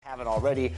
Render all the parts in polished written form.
haven't already.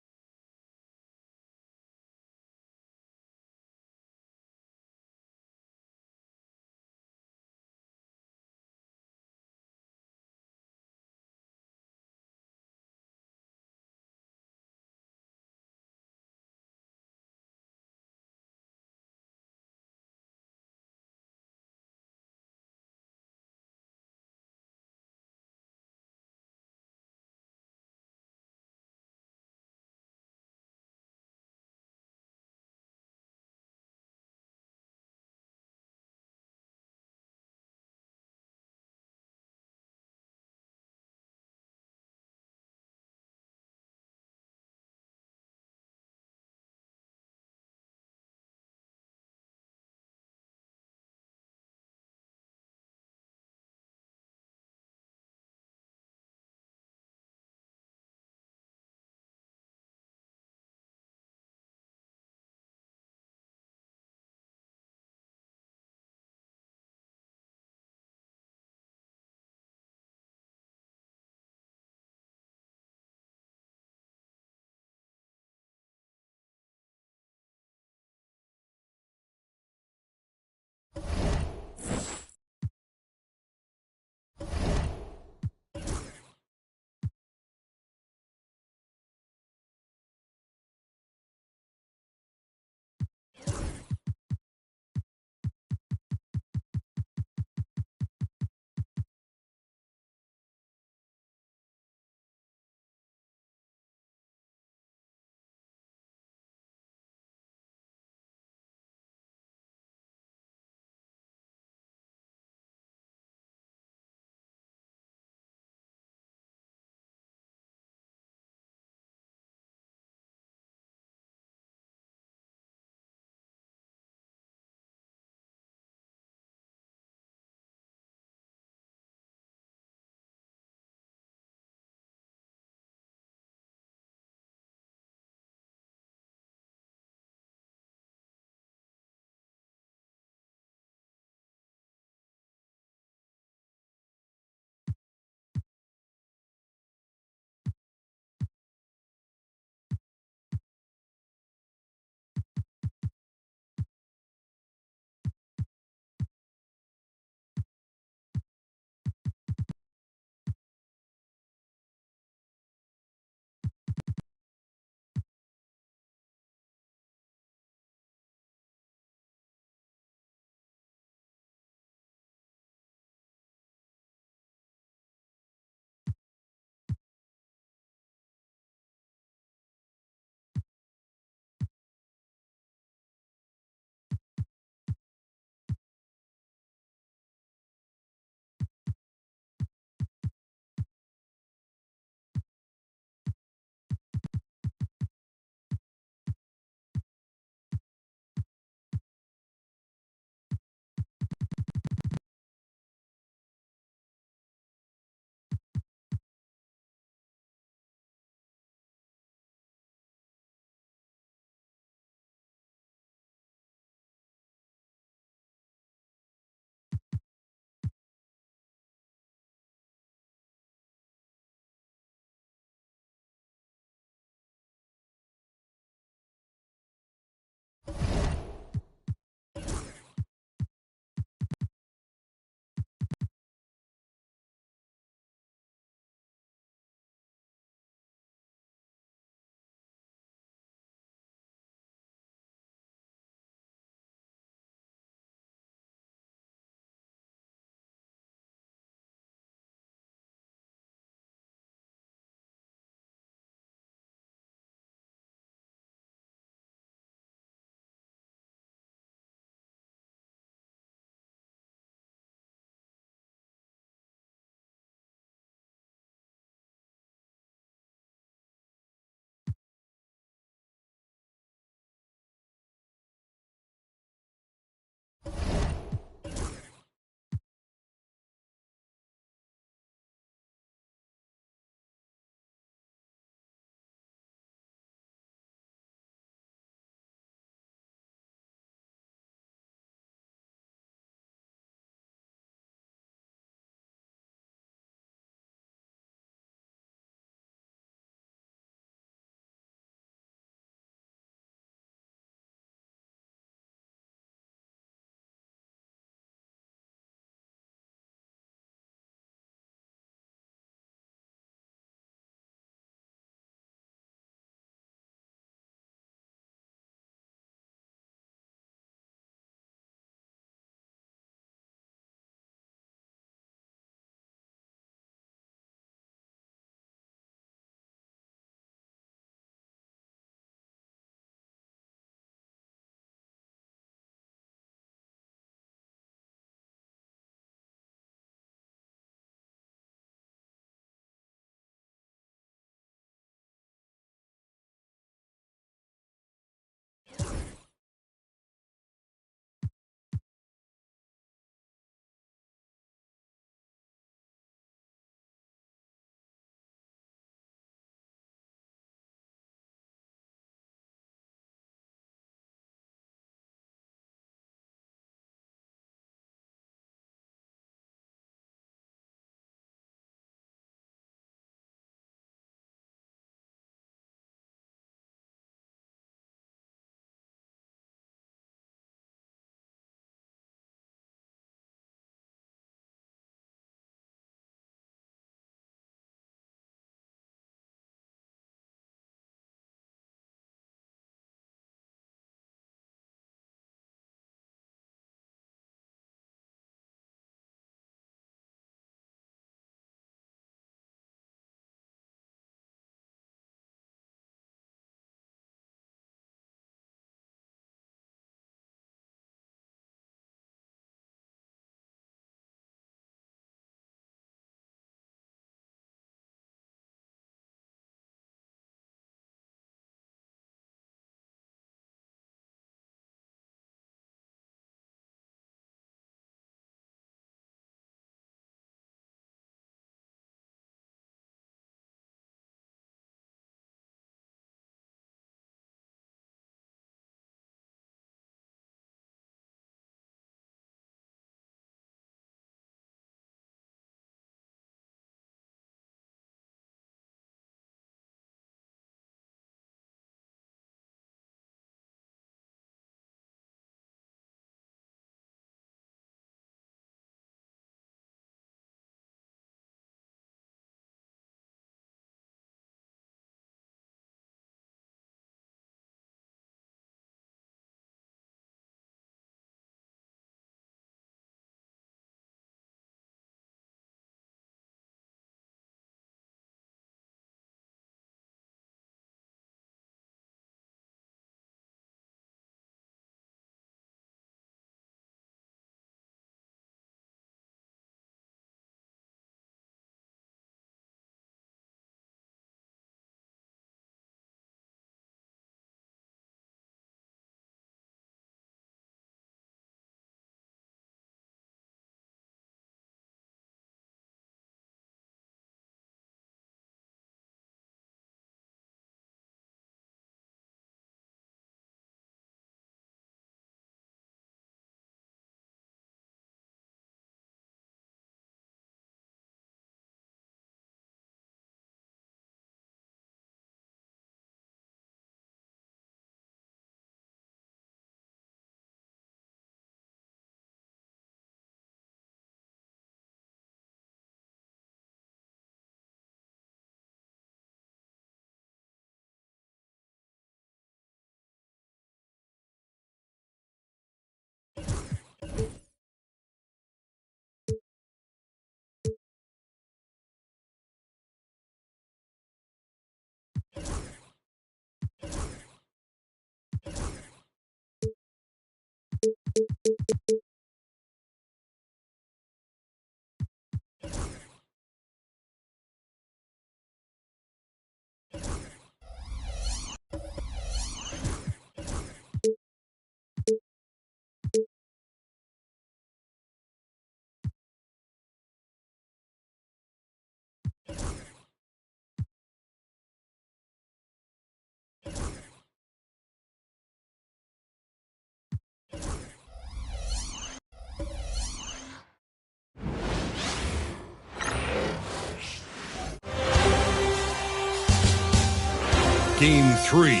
Game 3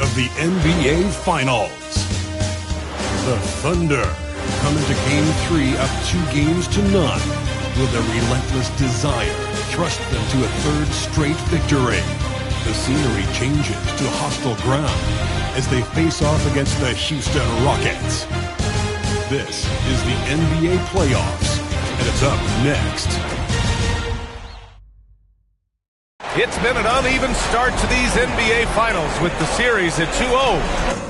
of the NBA Finals. The Thunder come into Game 3 up 2-0 with a relentless desire to thrust them to a third straight victory. The scenery changes to hostile ground as they face off against the Houston Rockets. This is the NBA playoffs, and it's up next. It's been an uneven start to these NBA Finals with the series at 2-0.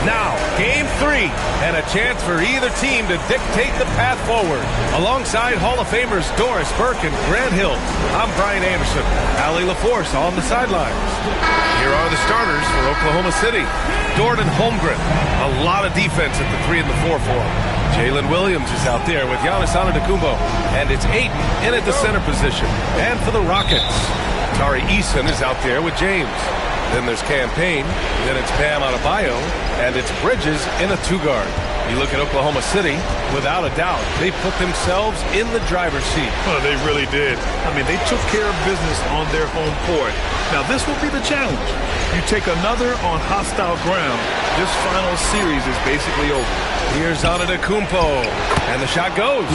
Now, game 3, and a chance for either team to dictate the path forward. Alongside Hall of Famers Doris Burke and Grant Hill, I'm Brian Anderson. Allie LaForce on the sidelines. Here are the starters for Oklahoma City. Jordan Holmgren, a lot of defense at the 3 and the 4 for him. Jalen Williams is out there with Giannis Antetokounmpo, and it's Ayton in at the center position. And for the Rockets, Tari Eason is out there with James. Then there's Cam Payne, then it's Bam Adebayo, and it's Bridges in a 2-guard. You look at Oklahoma City, without a doubt, they put themselves in the driver's seat. Well, they really did. I mean, they took care of business on their home court. Now, this will be the challenge. You take another on hostile ground, this final series is basically over. Here's Antetokounmpo, and the shot goes.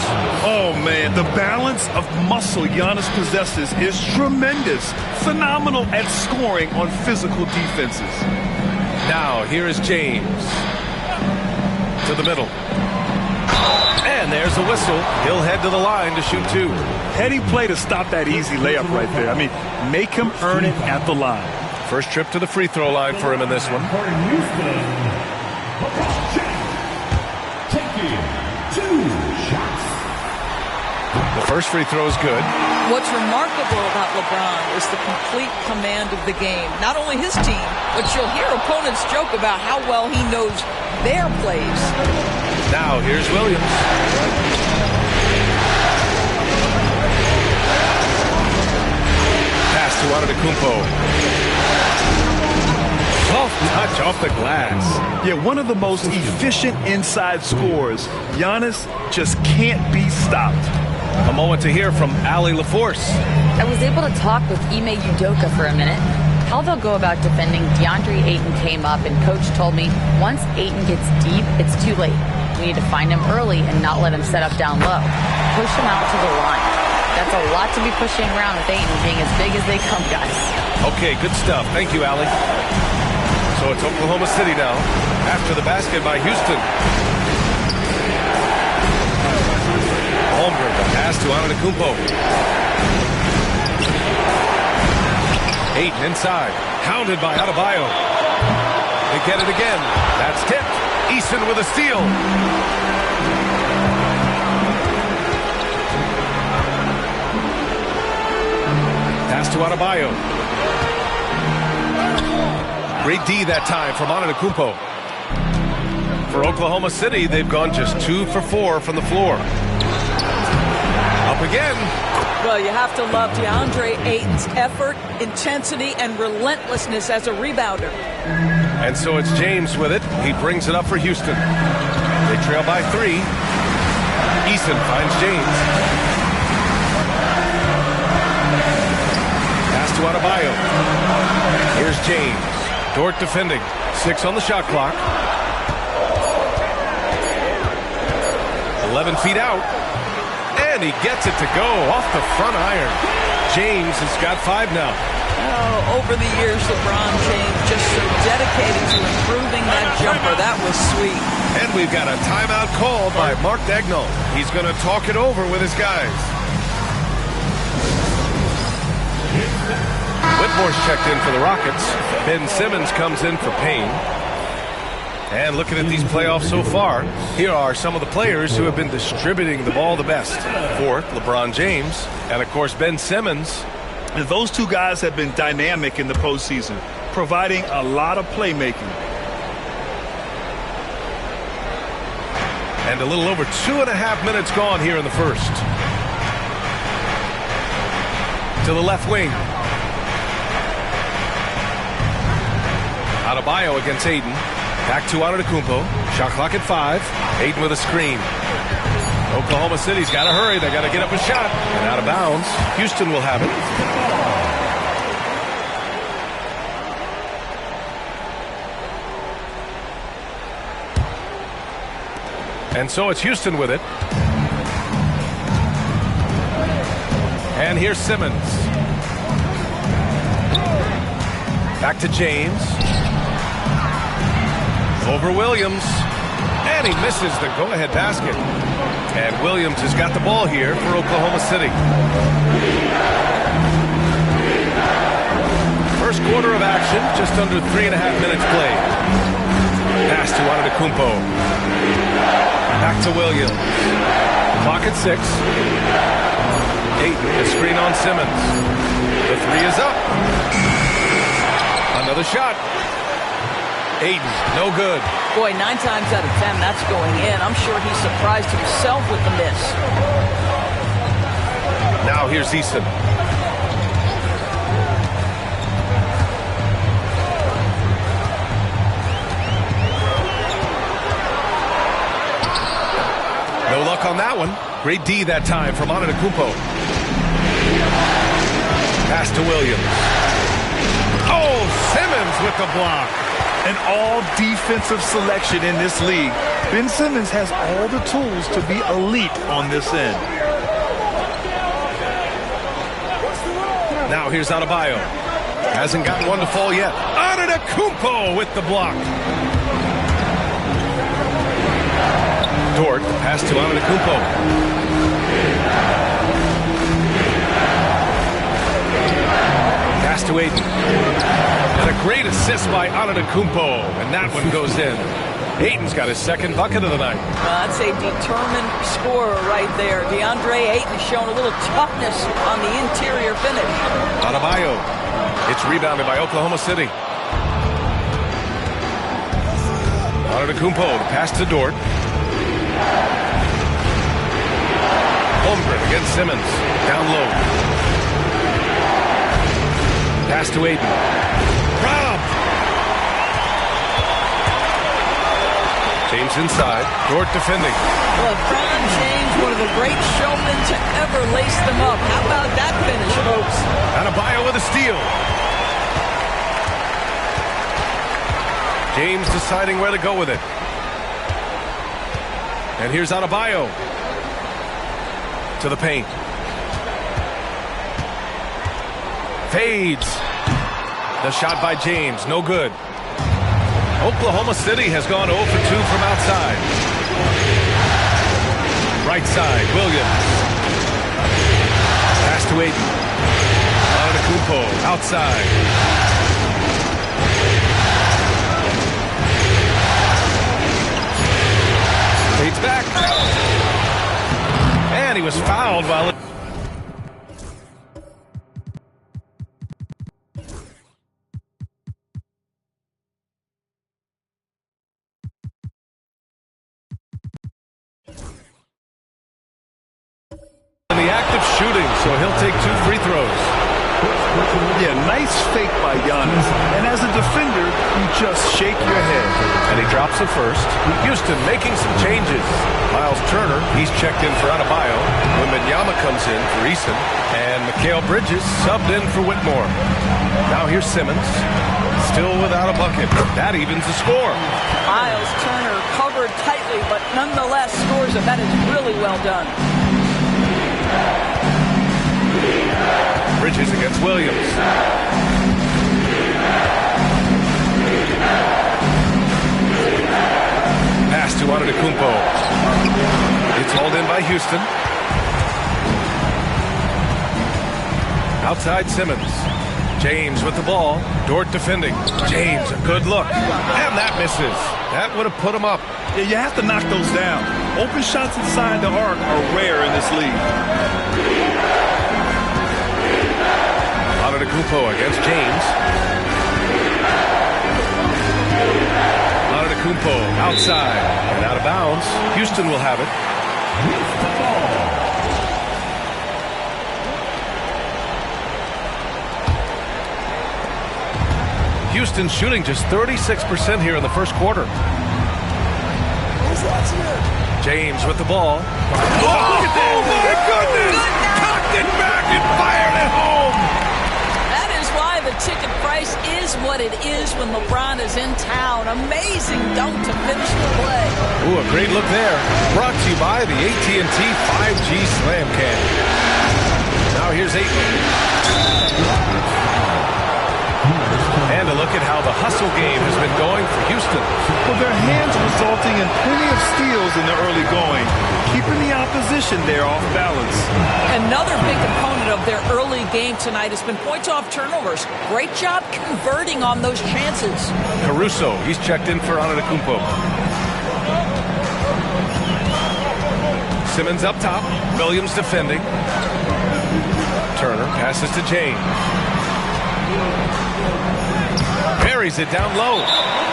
Oh, man, the balance of muscle Giannis possesses is tremendous. Phenomenal at scoring on physical defenses. Now, here is James. To the middle. And there's the whistle. He'll head to the line to shoot 2. Heady play to stop that easy layup right there. I mean, make him earn it at the line. First trip to the free throw line for him in this one. The first free throw is good. What's remarkable about LeBron is the complete command of the game. Not only his team, but you'll hear opponents joke about how well he knows their plays. Now here's Williams. Pass to Antetokounmpo. Soft touch off the glass. Yeah, one of the most efficient inside scorers. Giannis just can't be stopped. A moment to hear from Allie LaForce. I was able to talk with Ime Udoka for a minute. How they'll go about defending DeAndre Ayton came up, and Coach told me once Ayton gets deep, it's too late. We need to find him early and not let him set up down low. Push him out to the line. That's a lot to be pushing around with Ayton being as big as they come, guys. Okay, good stuff. Thank you, Allie. So it's Oklahoma City now, after the basket by Houston. Holmgren, the pass to Antetokounmpo. Ayton inside, hounded by Adebayo. They get it again. That's tipped. Eason with a steal. Pass to Adebayo. Great D that time from Antetokounmpo. For Oklahoma City, they've gone just 2 for 4 from the floor. Up again. Well, you have to love DeAndre Ayton's effort, intensity, and relentlessness as a rebounder. And so it's James with it. He brings it up for Houston. They trail by 3. Eason finds James. Pass to Adebayo. Here's James. Dort defending. 6 on the shot clock. 11 feet out. And he gets it to go off the front iron. James has got 5 now. Oh, over the years, LeBron James just so dedicated to improving that jumper. That was sweet. And we've got a timeout called by Mark Daigneault. He's going to talk it over with his guys. Whitmore's checked in for the Rockets. Ben Simmons comes in for Payne. And looking at these playoffs so far, here are some of the players who have been distributing the ball the best. Fourth, LeBron James, and of course Ben Simmons. And those two guys have been dynamic in the postseason, providing a lot of playmaking. And a little over 2.5 minutes gone here in the first. To the left wing. Adebayo against Ayton. Back to Antetokounmpo. Shot clock at 5. Ayton with a screen. Oklahoma City's got to hurry. They got to get up a shot. And out of bounds. Houston will have it. And so it's Houston with it. And here's Simmons. Back to James. Over Williams. And he misses the go-ahead basket. And Williams has got the ball here for Oklahoma City. First quarter of action, just under 3.5 minutes played. Pass to Antetokounmpo. Back to Williams. Clock at 6. Ayton, a screen on Simmons. The three is up. Another shot. Ayton, no good. Boy, 9 times out of 10, that's going in. I'm sure he's surprised himself with the miss. Now here's Eason. No luck on that one. Great D that time from Antetokounmpo. Pass to Williams. Oh, Simmons with the block. An all-defensive selection in this league. Ben Simmons has all the tools to be elite on this end. Now here's Adebayo. Hasn't gotten one to fall yet. Antetokounmpo with the block. Dort, pass to Antetokounmpo. Pass to Ayton. And a great assist by Antetokounmpo, and that one goes in. Ayton's got his second bucket of the night. That's a determined scorer right there. DeAndre Ayton showing a little toughness on the interior finish. Adebayo. It's rebounded by Oklahoma City. Antetokounmpo, the pass to Dort. Holmgren against Simmons. Down low. Pass to Ayton. Robbed. James inside. Dort defending. LeBron James, one of the great showmen to ever lace them up. How about that finish, folks? Adebayo with a steal. James deciding where to go with it. And here's Adebayo. To the paint. Fades. The shot by James, no good. Oklahoma City has gone 0 for 2 from outside. Right side, Williams. Pass to Ayton. Antetokounmpo, outside. Fades back. And he was fouled while it... in the act of shooting, so he'll take 2 free throws. Yeah, nice fake by Giannis. And as a defender, you just shake your head. And he drops the first. Houston making some changes. Miles Turner, he's checked in for Adebayo. Wembanyama comes in for Eason. And Mikal Bridges subbed in for Whitmore. Now here's Simmons. Still without a bucket. That evens the score. Miles Turner covered tightly, but nonetheless scores it. That is really well done. Bridges against Williams. Pass to Antetokounmpo. It's hauled in by Houston. Outside Simmons. James with the ball. Dort defending. James, a good look. And that misses. That would have put him up. Yeah, you have to knock those down. Open shots inside the arc are rare in this league. Antetokounmpo against James. Antetokounmpo outside and out of bounds. Houston will have it. Houston shooting just 36% here in the first quarter. James with the ball. Oh, my goodness! Cocked it back and fired it home! That is why the ticket price is what it is when LeBron is in town. Amazing dunk to finish the play. Ooh, a great look there. Brought to you by the AT&T 5G Slam Cam. Now here's Ayton. And a look at how the hustle game has been going for Houston. Well, their hands resulting in plenty of steals in the early going. keeping the opposition there off balance. Another big component of their early game tonight has been points off turnovers. Great job converting on those chances. Caruso, he's checked in for Antetokounmpo. Simmons up top. Williams defending. Turner passes to James. Buries it down low.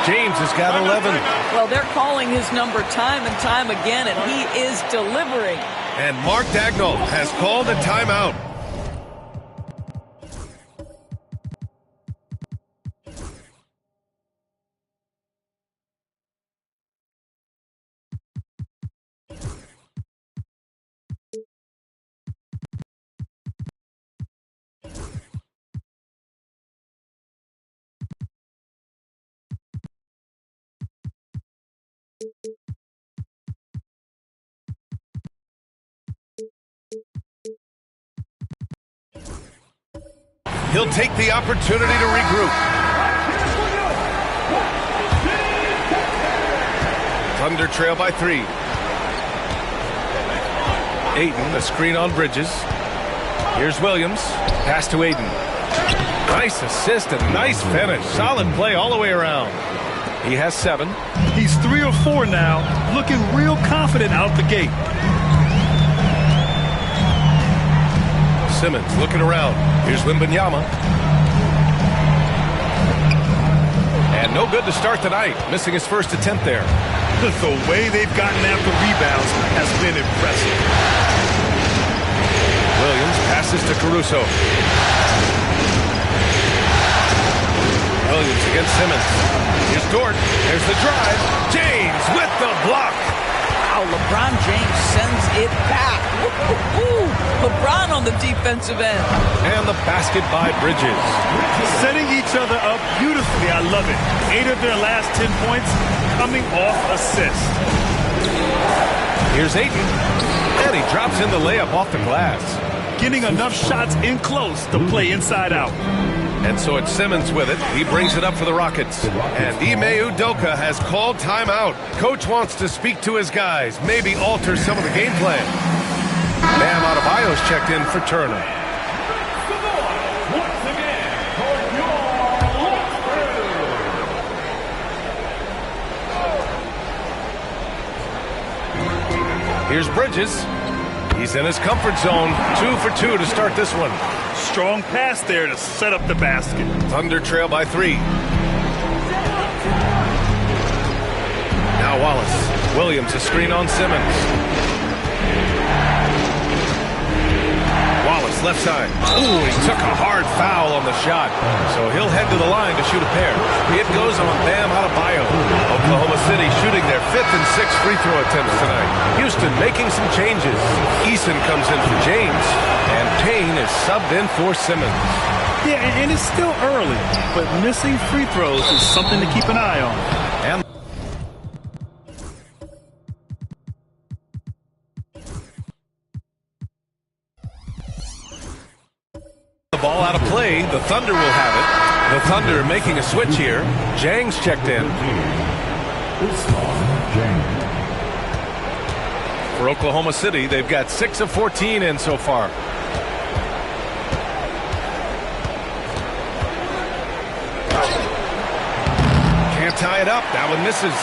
James has got 11. Well, they're calling his number time and time again, and he is delivering. And Mark Daigneault has called a timeout. He'll take the opportunity to regroup. Thunder trail by 3. Ayton, a screen on Bridges. Here's Williams. Pass to Ayton. Nice assist and nice finish. Solid play all the way around. He has 7. He's 3 or 4 now, looking real confident out the gate. Simmons looking around. Here's Wembanyama. And no good to start the night. Missing his first attempt there. The way they've gotten after rebounds has been impressive. Williams passes to Caruso. Williams against Simmons. Here's Dort. There's the drive. James with the block. Wow, LeBron James sends it back. Woo-hoo-hoo. LeBron on the defensive end. And the basket by Bridges. Setting each other up beautifully. I love it. 8 of their last 10 points coming off assist. Here's Ayton. And he drops in the layup off the glass. Getting enough shots in close to play inside out. And so it's Simmons with it. He brings it up for the Rockets. And Ime Udoka has called timeout. Coach wants to speak to his guys, maybe alter some of the game plan. Bam Adebayo's checked in for Turner. Here's Bridges. He's in his comfort zone. 2 for 2 to start this one. Strong pass there to set up the basket. Thunder trail by 3. Now Wallace. Williams, a screen on Simmons. Wallace, left side. Ooh, he took a hard foul on the shot. So he'll head to the line to shoot a pair. It goes on Bam Adebayo. Oklahoma City shooting their 5th and 6th free throw attempts tonight. Houston making some changes. Eason comes in for James. And Payne is subbed in for Simmons. Yeah, and it's still early, but missing free throws is something to keep an eye on. And the ball out of play. The Thunder will have it. The Thunder making a switch here. Jang's checked in. For Oklahoma City, they've got 6 of 14 in so far. Can't tie it up. That one misses.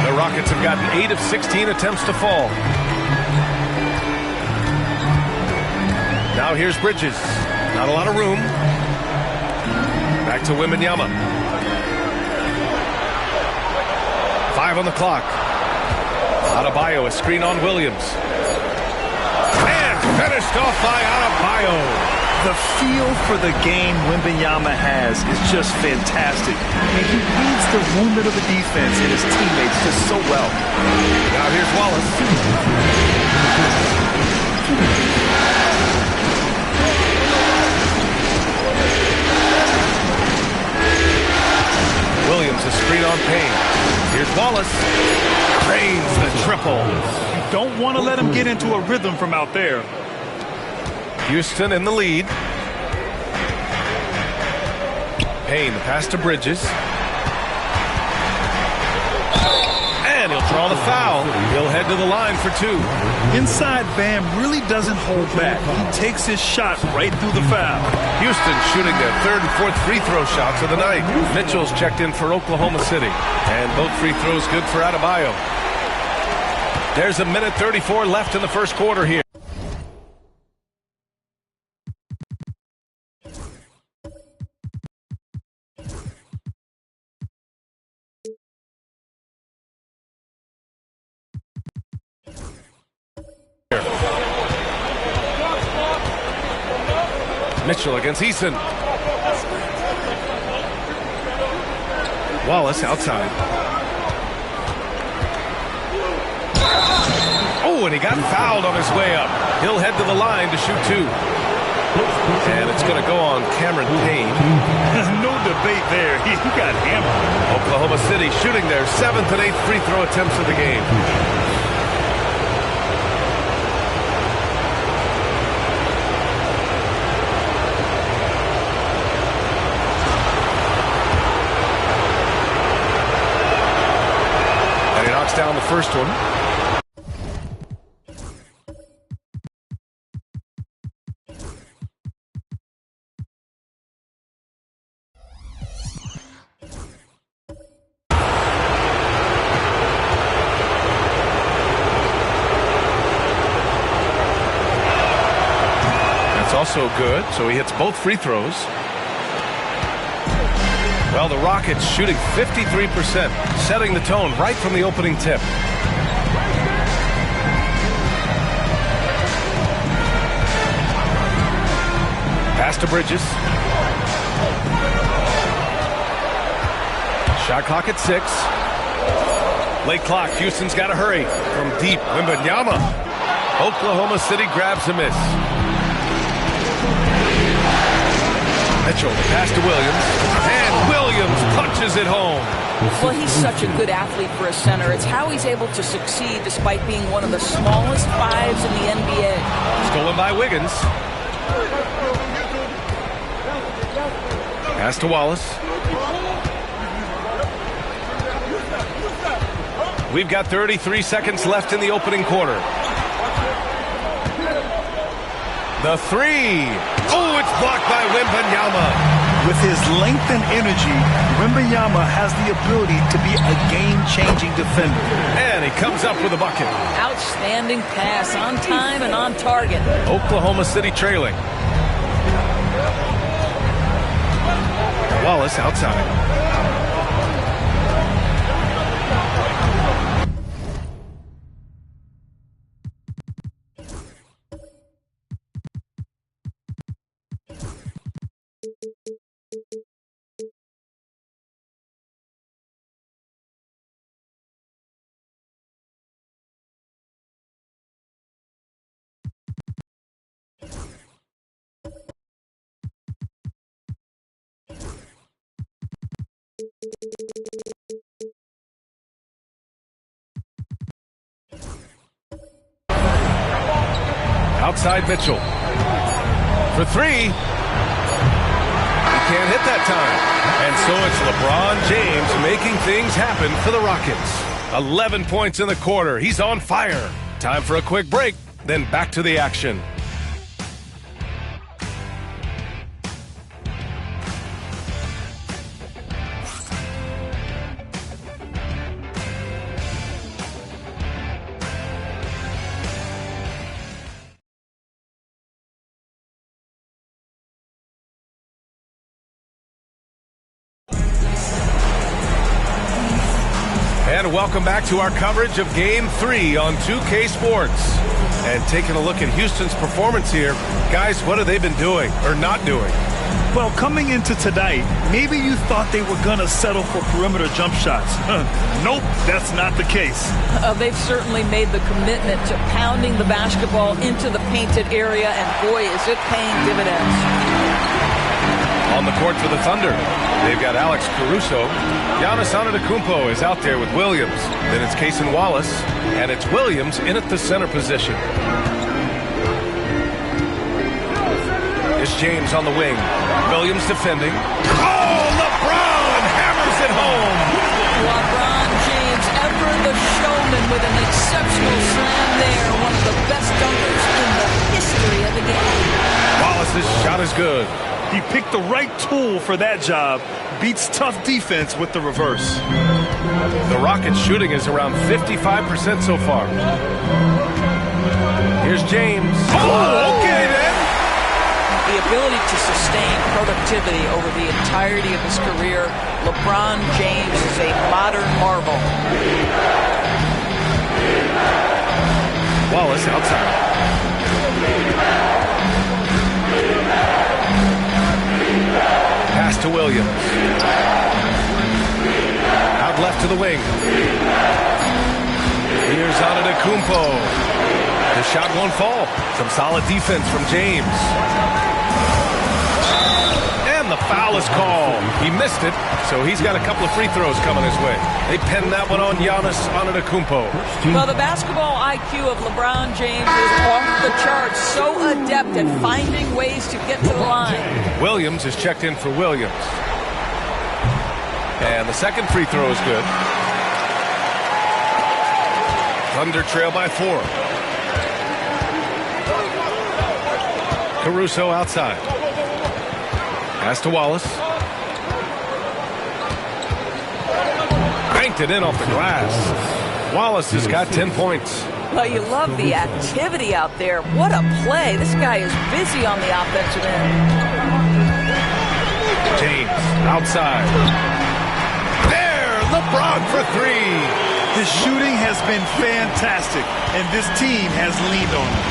The Rockets have gotten 8 of 16 attempts to fall. Now here's Bridges. Not a lot of room. Back to Wembanyama. 5 on the clock. Adebayo, a screen on Williams. And finished off by Adebayo. The feel for the game Wembanyama has is just fantastic. And he reads the movement of the defense and his teammates just so well. Now here's Wallace. Williams, a screen on Payne. Here's Wallace. Drains the triple. You don't want to let him get into a rhythm from out there. Houston in the lead. Payne, the pass to Bridges. And he'll draw the foul. He'll head to the line for 2. Inside, Bam really doesn't hold back. He takes his shot right through the foul. Houston shooting their 3rd and 4th free throw shots of the night. Mitchell's checked in for Oklahoma City. And both free throws good for Adebayo. There's a minute 34 left in the first quarter here. Mitchell against Eason. Wallace outside. Oh, and he got fouled on his way up. He'll head to the line to shoot 2. And it's going to go on Cameron Payne. No debate there. He got hammered. Oklahoma City shooting their 7th and 8th free throw attempts of the game. Down the first one. That's also good, so he hits both free throws. Well, the Rockets shooting 53%, setting the tone right from the opening tip. Pass to Bridges. Shot clock at 6. Late clock. Houston's got to hurry. From deep, Wembanyama. Oklahoma City grabs a miss. Mitchell, pass to Williams, and Williams punches it home. Well, he's such a good athlete for a center. It's how he's able to succeed despite being one of the smallest 5s in the NBA. Stolen by Wiggins. Pass to Wallace. We've got 33 seconds left in the opening quarter. The 3. Oh, it's blocked by Wembanyama. With his length and energy, Wembanyama has the ability to be a game-changing defender. And he comes up with a bucket. Outstanding pass, on time and on target. Oklahoma City trailing. Wallace outside. Outside Mitchell. For 3. He can't hit that time. And so it's LeBron James making things happen for the Rockets. 11 points in the quarter. He's on fire. Time for a quick break, then back to the action. And welcome back to our coverage of Game 3 on 2K Sports. And taking a look at Houston's performance here, guys, what have they been doing or not doing? Well, coming into tonight, maybe you thought they were going to settle for perimeter jump shots. Nope, that's not the case. They've certainly made the commitment to pounding the basketball into the painted area, and boy, is it paying dividends. On the court for the Thunder, they've got Alex Caruso. Giannis Antetokounmpo is out there with Williams. Then it's Cason Wallace, and it's Williams in at the center position. It's James on the wing. Williams defending. Oh, LeBron hammers it home. LeBron James, ever the showman. Drummond with an exceptional slam there. One of the best dunkers in the history of the game. Wallace's shot is good. He picked the right tool for that job. Beats tough defense with the reverse. The Rockets' shooting is around 55% so far. Here's James. Oh, okay then. The ability to sustain productivity over the entirety of his career, LeBron James is a modern marvel. Wallace outside. Pass to Williams. Out left to the wing. Here's Antetokounmpo. The shot won't fall. Some solid defense from James. And the foul is called. He missed it, so he's got a couple of free throws coming his way. They penned that one on Giannis Antetokounmpo. Well, the basketball IQ of LeBron James is off the charts. So adept at finding ways to get to the line. Williams is checked in for Williams. And the second free throw is good. Thunder trail by 4. Caruso outside. Pass to Wallace. Banked it in off the glass. Wallace has got 10 points. Well, you love the activity out there. What a play. This guy is busy on the offensive end. James outside. There, LeBron for 3. His shooting has been fantastic, and this team has leaned on him.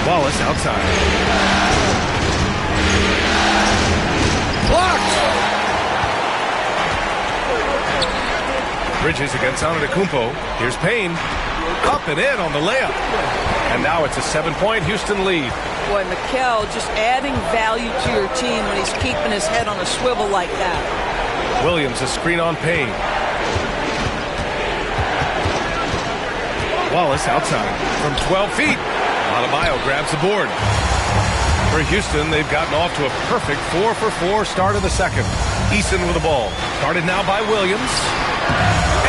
Wallace outside. Blocked! Bridges against Antetokounmpo. Here's Payne. Up and in on the layup. And now it's a 7-point Houston lead. Boy, Mikal just adding value to your team when he's keeping his head on a swivel like that. Williams a screen on Payne. Wallace outside from 12 feet. Adebayo grabs the board. For Houston, they've gotten off to a perfect 4-for-4 start of the second. Eason with the ball. Guarded now by Williams.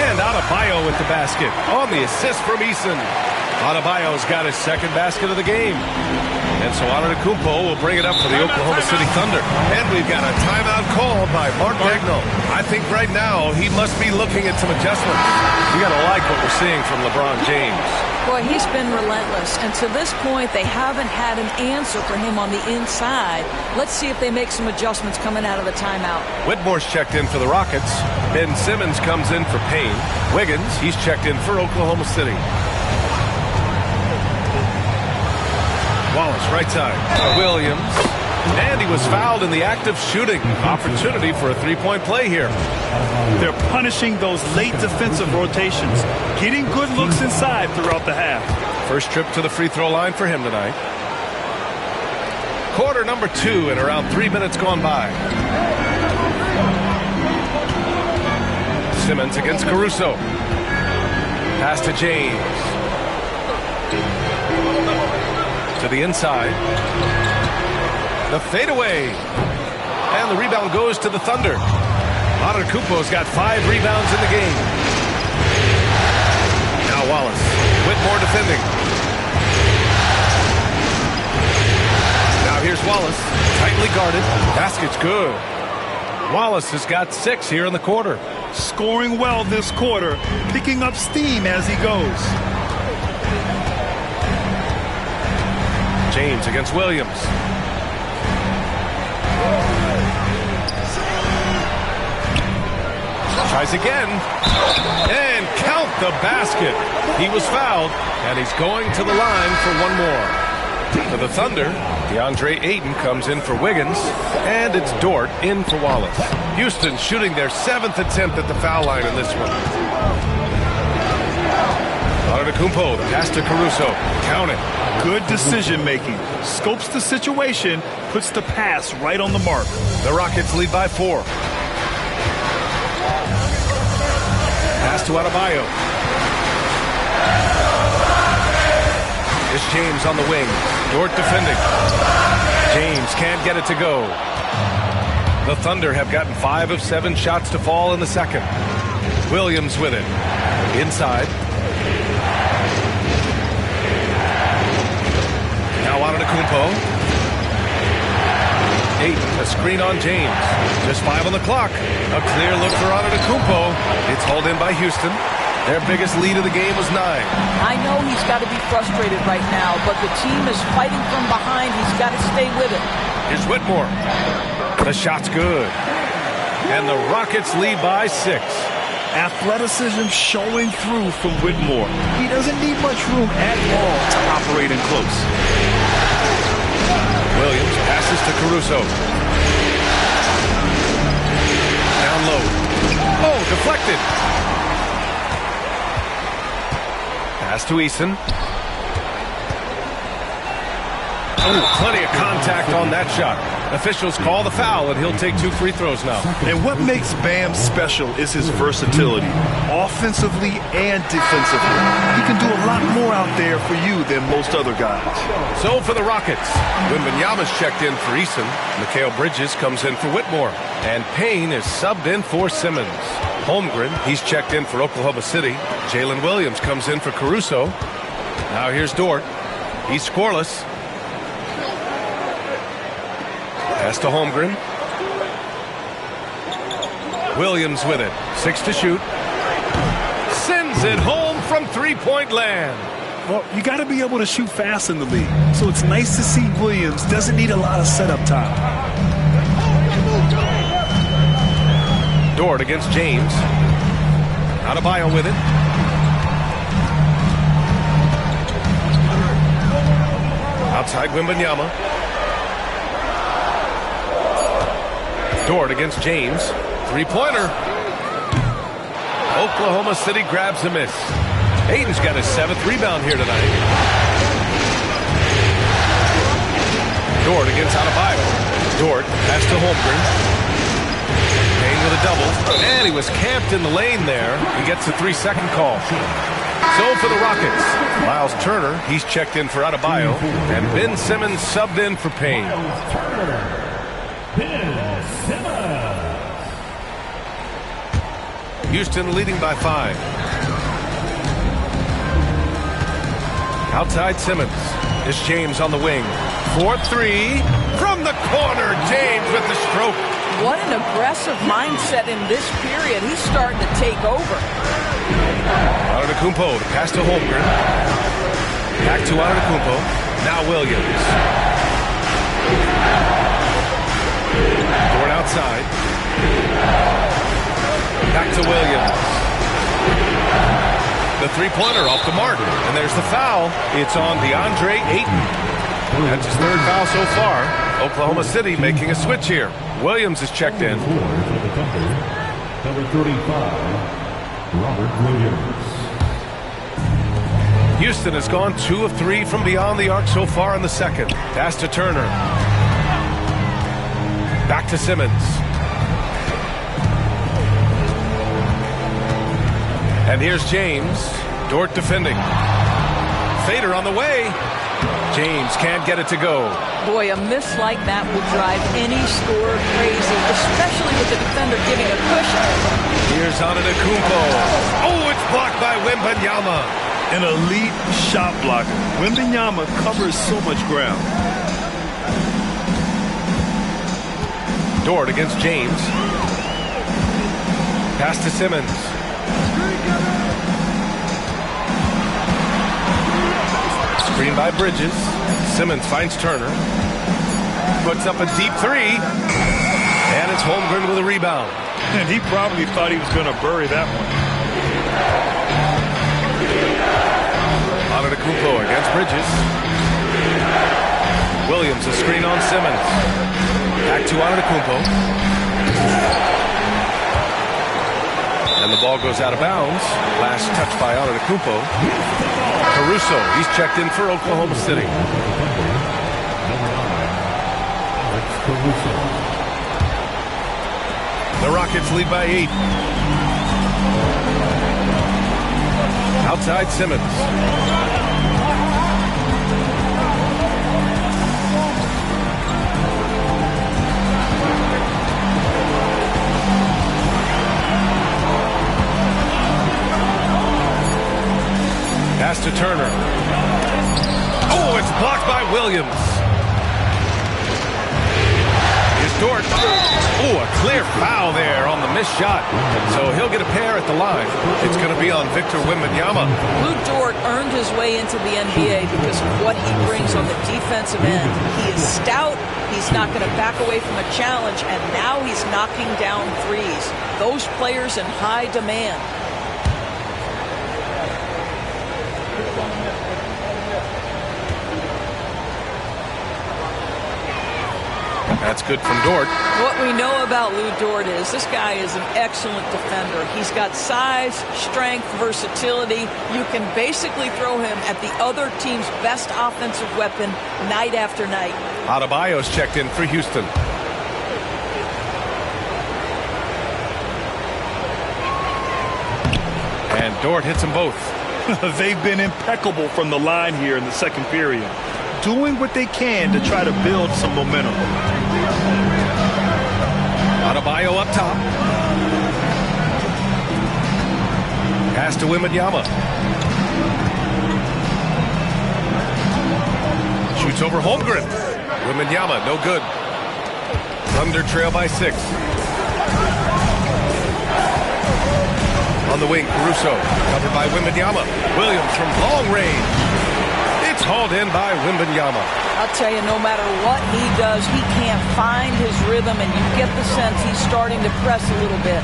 And Adebayo with the basket. On the assist from Eason. Adebayo's got his second basket of the game. And so Antetokounmpo will bring it up for the Oklahoma City Thunder. And we've got a timeout called by Mark Daigneault. I think right now he must be looking at some adjustments. You got to like what we're seeing from LeBron James. Boy, he's been relentless, and to this point, they haven't had an answer for him on the inside. Let's see if they make some adjustments coming out of the timeout. Whitmore's checked in for the Rockets. Ben Simmons comes in for Payne. Wiggins, he's checked in for Oklahoma City. Wallace, right side. Williams. And he was fouled in the act of shooting. Opportunity for a three-point play here. They're punishing those late defensive rotations, getting good looks inside throughout the half. First trip to the free throw line for him tonight. Quarter number 2 and around 3 minutes gone by. Simmons against Caruso. Pass to James. To the inside. The fadeaway. And the rebound goes to the Thunder. Antetokounmpo's got 5 rebounds in the game. Now Wallace. Whitmore defending. Now here's Wallace. Tightly guarded. Basket's good. Wallace has got 6 here in the quarter. Scoring well this quarter. Picking up steam as he goes. James against Williams. Tries again. And count the basket. He was fouled, and he's going to the line for one more. For the Thunder, DeAndre Ayton comes in for Wiggins, and it's Dort in for Wallace. Houston shooting their 7th attempt at the foul line in this one. Antetokounmpo, the pass to Caruso. Count it. Good decision making. Scopes the situation, puts the pass right on the mark. The Rockets lead by 4. Pass to Adebayo. It's James on the wing. Dort defending. James can't get it to go. The Thunder have gotten 5 of 7 shots to fall in the second. Williams with it. Inside. Now Antetokounmpo. Ayton, a screen on James. Just 5 on the clock. A clear look for Antetokounmpo. It's hauled in by Houston. Their biggest lead of the game was 9. I know he's got to be frustrated right now, but the team is fighting from behind. He's got to stay with it. Here's Whitmore. The shot's good. And the Rockets lead by 6. Athleticism showing through from Whitmore. He doesn't need much room at all to operate in close. Williams passes to Caruso. Down low. Oh, deflected. Pass to Eason. Oh, plenty of contact on that shot. Officials call the foul, and he'll take 2 free throws now. And what makes Bam special is his versatility, offensively and defensively. He can do a lot more out there for you than most other guys. So for the Rockets, Wembanyama's checked in for Eason. Mikal Bridges comes in for Whitmore. And Payne is subbed in for Simmons. Holmgren, he's checked in for Oklahoma City. Jalen Williams comes in for Caruso. Now here's Dort. He's scoreless. Pass to Holmgren. Williams with it. 6 to shoot. Sends it home from three-point land. Well, you got to be able to shoot fast in the league. So it's nice to see Williams doesn't need a lot of setup time. Dort against James. Adebayo with it. Outside Wembanyama. Dort against James. Three-pointer. Oklahoma City grabs a miss. Ayton's got his 7th rebound here tonight. Dort against Adebayo. Dort pass to Holmgren. Payne with a double. And he was camped in the lane there. He gets a 3-second call. So for the Rockets, Miles Turner, he's checked in for Adebayo. And Ben Simmons subbed in for Payne. Houston leading by 5. Outside Simmons. It's James on the wing. 4-3 from the corner. James with the stroke. What an aggressive mindset in this period. He's starting to take over. Antetokounmpo to pass to Holmgren. Back to Antetokounmpo. Now Williams. Dort outside. Back to Williams. The three-pointer off the mark. And there's the foul. It's on DeAndre Ayton. That's his 3rd foul so far. Oklahoma City making a switch here. Williams is checked in. Number 35, Robert Williams. Houston has gone 2 of 3 from beyond the arc so far in the second. Pass to Turner. Back to Simmons. And here's James. Dort defending. Fader on the way. James can't get it to go. Boy, a miss like that will drive any scorer crazy, especially with the defender giving a cushion. Here's Antetokounmpo. Oh, it's blocked by Wembanyama. An elite shot blocker. Wembanyama covers so much ground. Dort against James. Pass to Simmons. Screen by Bridges. Simmons finds Turner. Puts up a deep 3. And it's Holmgren with a rebound. And he probably thought he was going to bury that one. Antetokounmpo against Bridges. Williams a screen on Simmons. Back to Antetokounmpo. And the ball goes out of bounds. Last touch by Antetokounmpo. Caruso, he's checked in for Oklahoma City. The Rockets lead by 8. Outside Simmons. Pass to Turner. Oh, it's blocked by Williams. Here's Dort. Oh, a clear foul there on the missed shot. So he'll get a pair at the line. It's going to be on Victor Wembanyama. Lou Dort earned his way into the NBA because of what he brings on the defensive end. He is stout. He's not going to back away from a challenge, and now he's knocking down threes. Those players in high demand. That's good from Dort. What we know about Lou Dort is this guy is an excellent defender. He's got size, strength, versatility. You can basically throw him at the other team's best offensive weapon night after night. Adebayo's checked in for Houston. And Dort hits them both. They've been impeccable from the line here in the second period, doing what they can to try to build some momentum. Adebayo up top. Pass to Wembanyama. Shoots over Holmgren. Wembanyama, no good. Thunder trail by 6. On the wing, Caruso, covered by Wembanyama. Williams from long range. It's hauled in by Wembanyama. I'll tell you, no matter what he does, he can't find his rhythm, and you get the sense he's starting to press a little bit.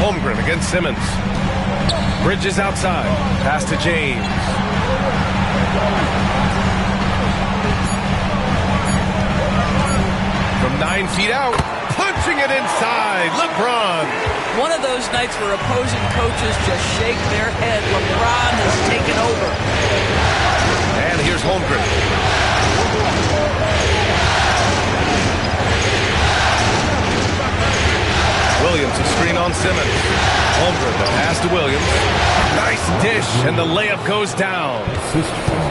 Holmgren against Simmons. Bridges outside. Pass to James. From 9 feet out. Punching it inside. LeBron. One of those nights where opposing coaches just shake their head. LeBron has taken over. And here's Holmgren. Williams, a screen on Simmons. Holmgren, the pass to Williams. Nice dish, and the layup goes down.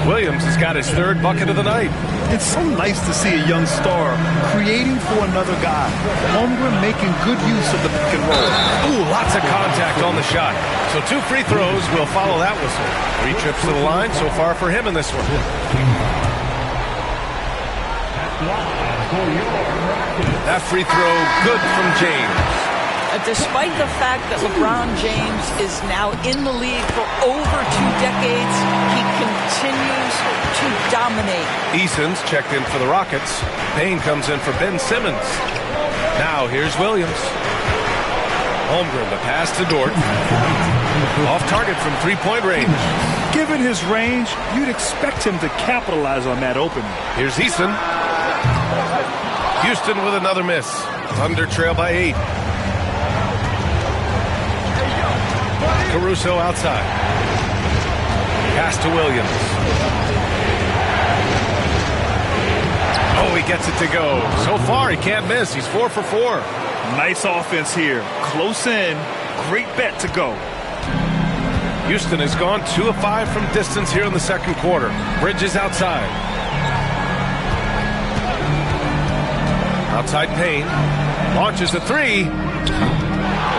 Williams has got his 3rd bucket of the night. It's so nice to see a young star creating for another guy. Holmgren making good use of the pick and roll. Ooh, lots of contact on the shot. So 2 free throws will follow that whistle. 3 trips to the line so far for him in this one. That free throw good from James. Despite the fact that LeBron James is now in the league for over 2 decades, he continues to dominate. Eason's checked in for the Rockets. Payne comes in for Ben Simmons. Now here's Williams. Holmgren, the pass to Dort. Off target from 3-point range. Given his range, you'd expect him to capitalize on that opening. Here's Eason. Houston with another miss. Thunder trail by 8. Caruso outside. Pass to Williams. Oh, he gets it to go. So far, he can't miss. He's 4 for 4. Nice offense here. Close in. Great bet to go. Houston has gone 2 of 5 from distance here in the second quarter. Bridges outside. Outside Payne. Launches a 3.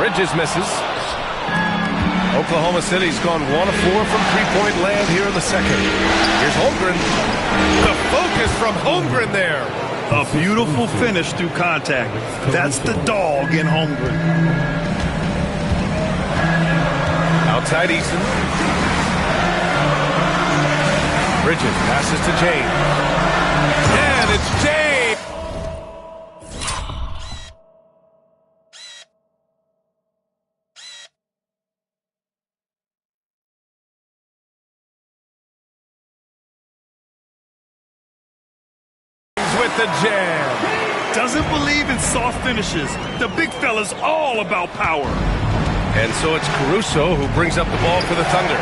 Bridges misses. Oklahoma City's gone 1 of 4 from 3-point land here in the second. Here's Holmgren. The focus from Holmgren there. A beautiful finish through contact. That's the dog in Holmgren. Outside Eason. Bridges passes to James. And it's James. With the jam. Doesn't believe in soft finishes. The big fella's all about power. And so it's Caruso who brings up the ball for the Thunder.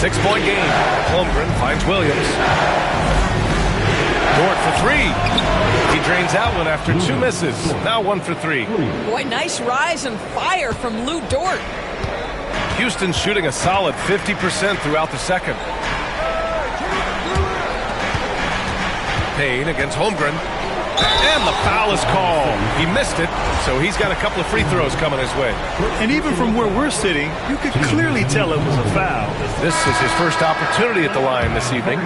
6-point game. Holmgren finds Williams. Dort for 3. He drains that one after 2 misses. Now 1 for 3. Boy, nice rise and fire from Lou Dort. Houston shooting a solid 50% throughout the second. Payne against Holmgren. And the foul is called. He missed it, so he's got a couple of free throws coming his way. And even from where we're sitting, you could clearly tell it was a foul. This is his first opportunity at the line this evening.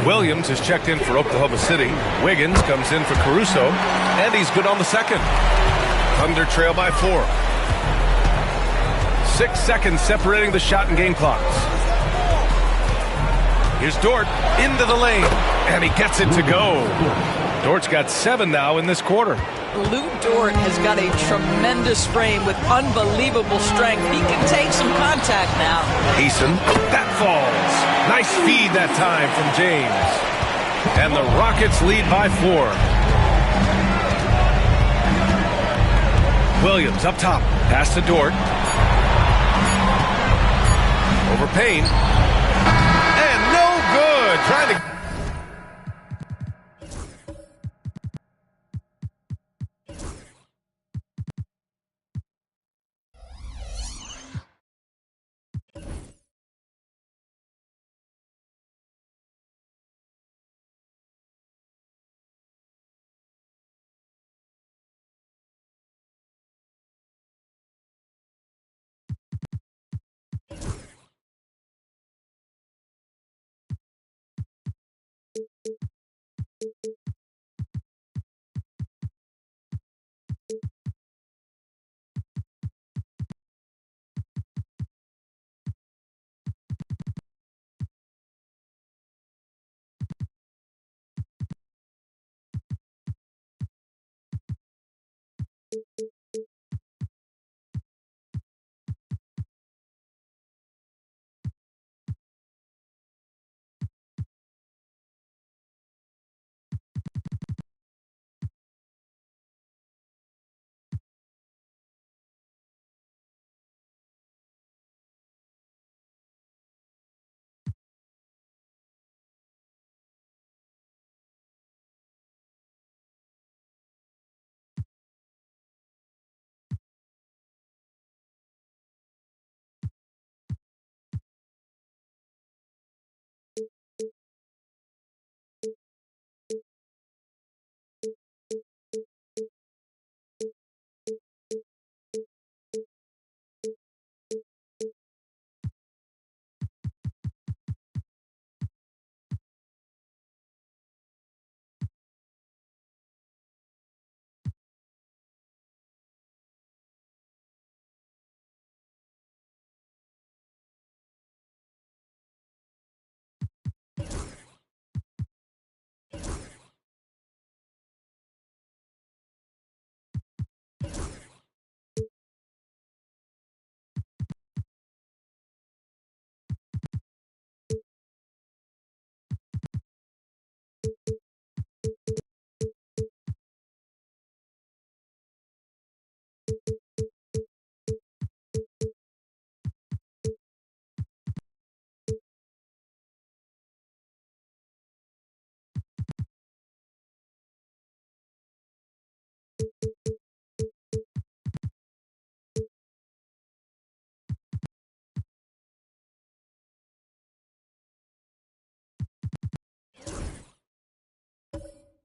Williams is checked in for Oklahoma City. Wiggins comes in for Caruso, and he's good on the second. Thunder trail by 4. 6 seconds separating the shot and game clocks. Here's Dort into the lane, and he gets it to go. Dort's got 7 now in this quarter. Lou Dort has got a tremendous frame with unbelievable strength. He can take some contact now. Eason, that falls. Nice feed that time from James. And the Rockets lead by 4. Williams up top. Pass to Dort. Over Payne. And no good. Trying to...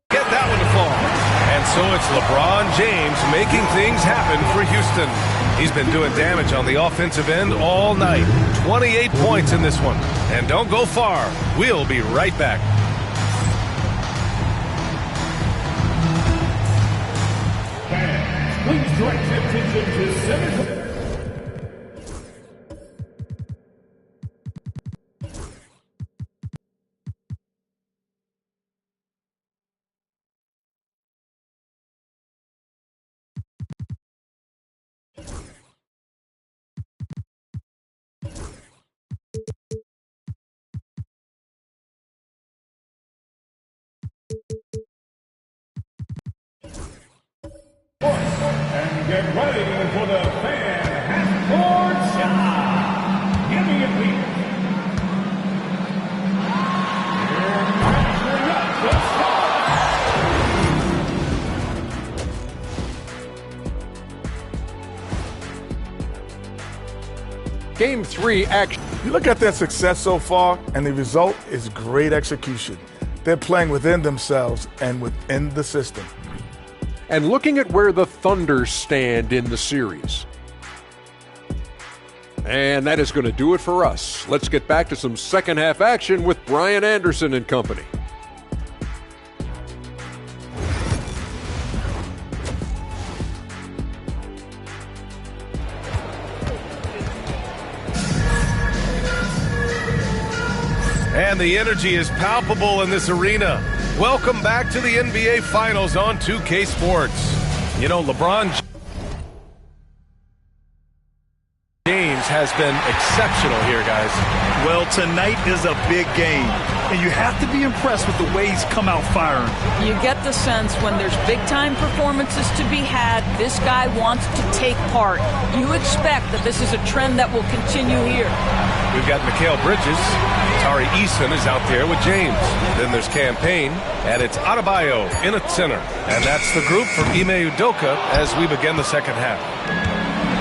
Get that one to fall. And so it's LeBron James making things happen for Houston. He's been doing damage on the offensive end all night. 28 points in this one. And don't go far. We'll be right back. Please direct attention to center. And get ready for the fan half-court shot. Give me a beat. Here, measuring up the start. Game 3 action. You look at their success so far, and the result is great execution. They're playing within themselves and within the system. And looking at where the Thunder stand in the series. And that is going to do it for us. Let's get back to some second half action with Brian Anderson and company. And the energy is palpable in this arena. Welcome back to the NBA Finals on 2K Sports. You know, LeBron James has been exceptional here, guys. Well, tonight is a big game, and you have to be impressed with the way he's come out firing. You get the sense when there's big-time performances to be had, this guy wants to take part. You expect that this is a trend that will continue here. We've got Mikal Bridges. Tari Eason is out there with James. Then there's Cam Payne, and it's Adebayo in at center. And that's the group for Ime Udoka as we begin the second half.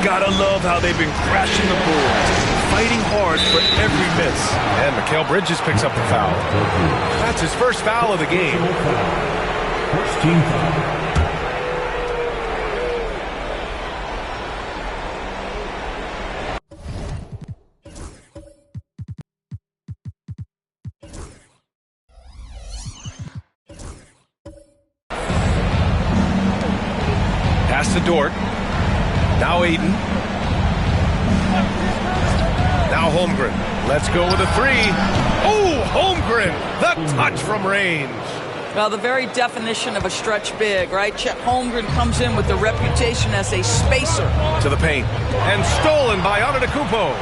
Gotta love how they've been crashing the boards, fighting hard for every miss. And Mikal Bridges picks up the foul. That's his first foul of the game. First team foul. Pass to Dort. Now Ayton. Now Holmgren. Let's go with a three. Oh, Holmgren! The touch from range. Well, the very definition of a stretch big, right? Chet Holmgren comes in with the reputation as a spacer. To the paint. And stolen by Antetokounmpo.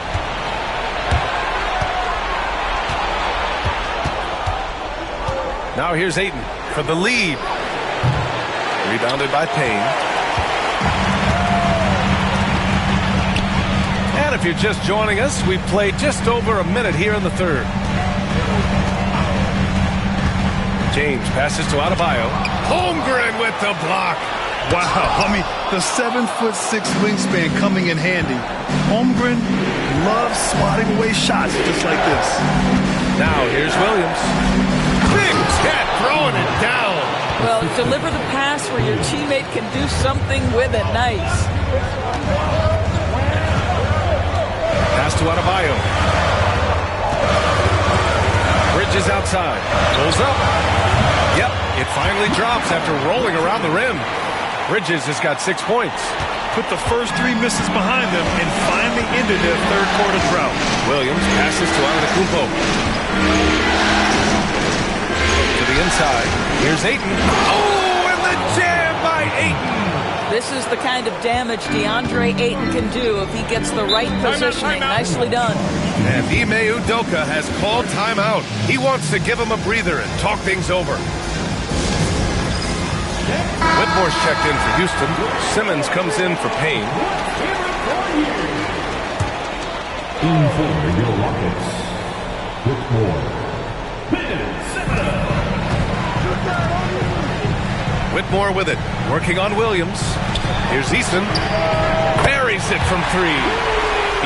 Now here's Ayton for the lead. Rebounded by Payne. And if you're just joining us, we've played just over a minute here in the third. James passes to Adebayo. Holmgren with the block. Wow, I mean, the 7'6" wingspan coming in handy. Holmgren loves swatting away shots just like this. Now here's Williams. Big Chet throwing it down. Well, deliver the pass where your teammate can do something with it. Nice. Pass to Adebayo. Bridges outside. Pulls up. Yep, it finally drops after rolling around the rim. Bridges has got 6 points. Put the first three misses behind them and finally ended their third quarter drought. Williams passes to Antetokounmpo. To the inside. Here's Ayton. Oh, and the jam by Ayton. This is the kind of damage DeAndre Ayton can do if he gets the right positioning. Nicely done. And Ime Udoka has called timeout. He wants to give him a breather and talk things over. Whitmore's checked in for Houston. Simmons comes in for Payne. In for your Rockets, Whitmore. Whitmore with it, working on Williams. Here's Eason. Buries it from three.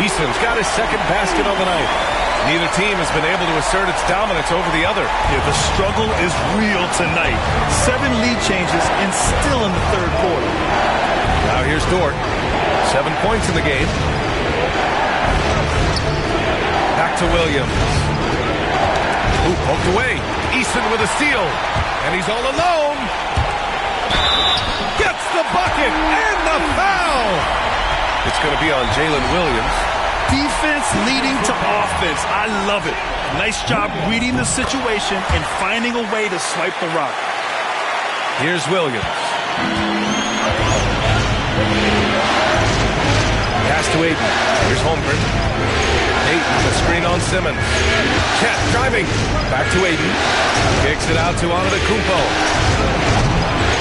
Eason's got his second basket on the night. Neither team has been able to assert its dominance over the other. Yeah, the struggle is real tonight. 7 lead changes and still in the third quarter. Now here's Dort. 7 points in the game. Back to Williams. Ooh, poked away. Eason with a steal. And he's all alone. Gets the bucket and the foul. It's going to be on Jalen Williams. Defense leading to offense. I love it. Nice job reading the situation and finding a way to swipe the rock. Here's Williams. Pass to Ayton. Here's Holmgren. Ayton, the screen on Simmons. Chet driving. Back to Ayton. Kicks it out to Antetokounmpo.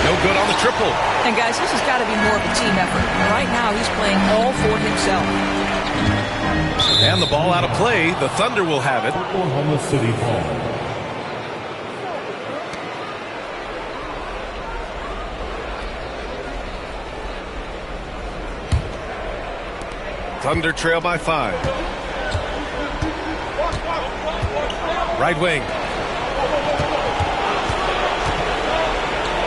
No good on the triple. And guys, this has got to be more of a team effort. Right now, he's playing all for himself. And the ball out of play. The Thunder will have it. Oklahoma City ball. Thunder trail by 5. Right wing.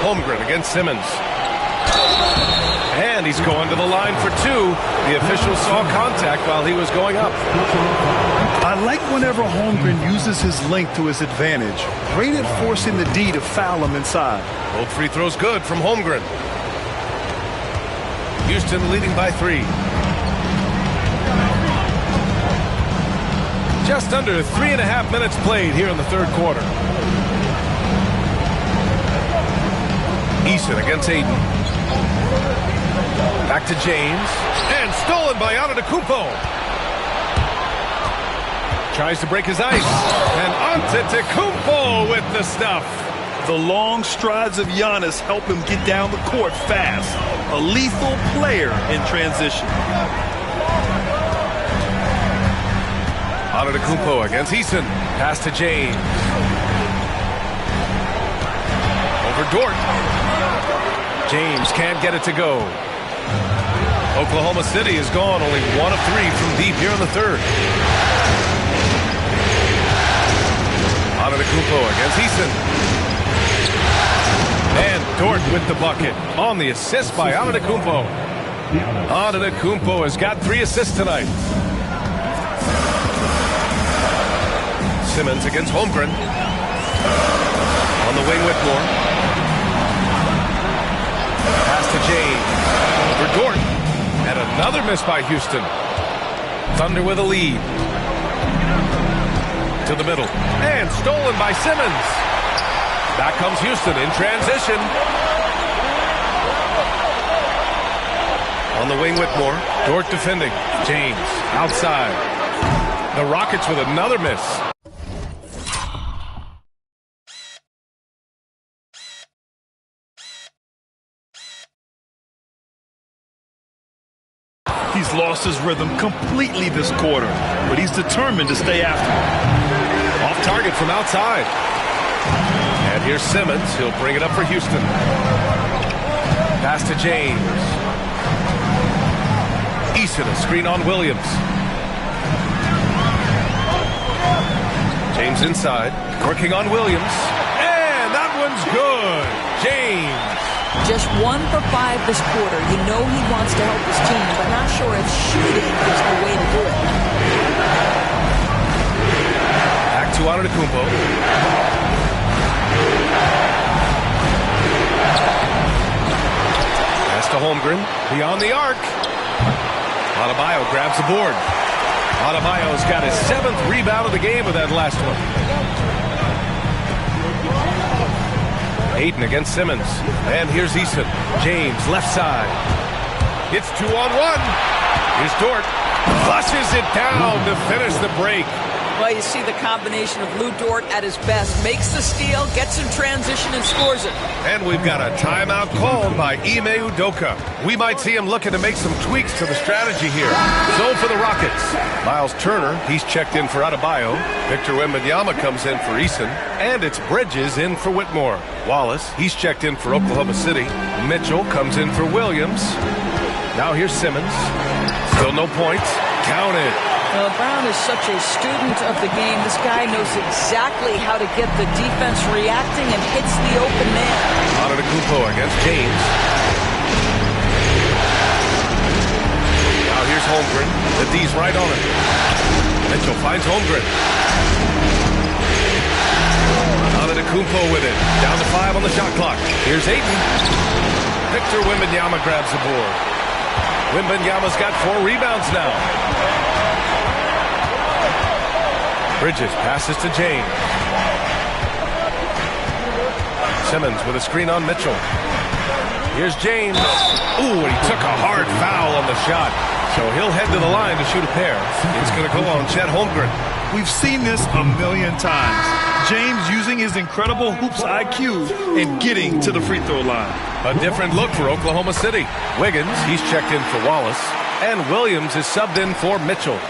Holmgren against Simmons. And he's going to the line for two. The official saw contact while he was going up. I like whenever Holmgren uses his length to his advantage. Great at forcing the D to foul him inside. Both free throws good from Holmgren. Houston leading by 3. Just under 3.5 minutes played here in the third quarter. Eason against Ayton. Back to James. And stolen by Antetokounmpo. Tries to break his ice. And Antetokounmpo with the stuff. The long strides of Giannis help him get down the court fast. A lethal player in transition. Antetokounmpo against Eason. Pass to James. Over Dort. James can't get it to go. Oklahoma City is gone only 1 of 3 from deep here in the third. Antetokounmpo against Eason. And Dort with the bucket on the assist by Antetokounmpo. Antetokounmpo has got 3 assists tonight. Simmons against Holmgren. On the wing, Whitmore. Pass to James. Over Dort. And another miss by Houston. Thunder with a lead. To the middle. And stolen by Simmons. Back comes Houston in transition. On the wing, Whitmore. Dort defending. James outside. The Rockets with another miss. He's lost his rhythm completely this quarter, but he's determined to stay after it. Off target from outside. And here's Simmons. He'll bring it up for Houston. Pass to James. Eason, a screen on Williams. James inside. Working on Williams. And that one's good. James. Just 1 for 5 this quarter. You know he wants to help his team, but not sure if shooting is the way to do it. Back to Antetokounmpo. Pass to Holmgren. Beyond the arc. Adebayo grabs the board. Adebayo's got his 7th rebound of the game with that last one. Ayton against Simmons. And here's Eason. James, left side. It's 2-on-1. Here's Dort. Flushes it down to finish the break. Well, you see the combination of Lou Dort at his best. Makes the steal, gets in transition, and scores it. And we've got a timeout called by Ime Udoka. We might see him looking to make some tweaks to the strategy here. So for the Rockets, Miles Turner, he's checked in for Adebayo. Victor Wembanyama comes in for Eason. And it's Bridges in for Whitmore. Wallace, he's checked in for Oklahoma City. Mitchell comes in for Williams. Now here's Simmons. Still no points. Counted. Well, Brown is such a student of the game. This guy knows exactly how to get the defense reacting and hits the open man. Antetokounmpo against James. Now here's Holmgren. The D's right on it. Mitchell finds Holmgren. Antetokounmpo with it. Down to 5 on the shot clock. Here's Ayton. Victor Wembanyama grabs the board. Wembanyama's got 4 rebounds now. Bridges passes to James. Simmons with a screen on Mitchell. Here's James. Ooh, and he took a hard foul on the shot. So he'll head to the line to shoot a pair. It's going to go on Chet Holmgren. We've seen this a million times. James using his incredible hoops IQ and getting to the free throw line. A different look for Oklahoma City. Wiggins, he's checked in for Wallace. And Williams is subbed in for Mitchell.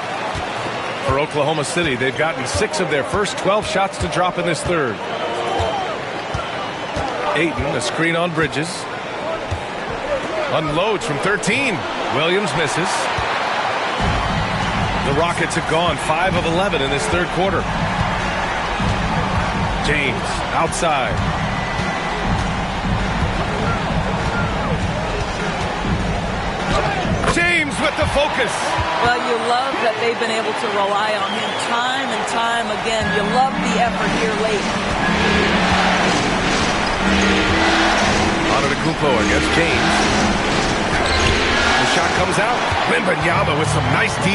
For Oklahoma City, they've gotten 6 of their first 12 shots to drop in this third. Ayton, a screen on Bridges. Unloads from 13. Williams misses. The Rockets have gone 5 of 11 in this third quarter. James, outside. with the focus. Well, you love that they've been able to rely on him time and time again. You love the effort here late. Antetokounmpo against James. The shot comes out. Wembanyama with some nice D.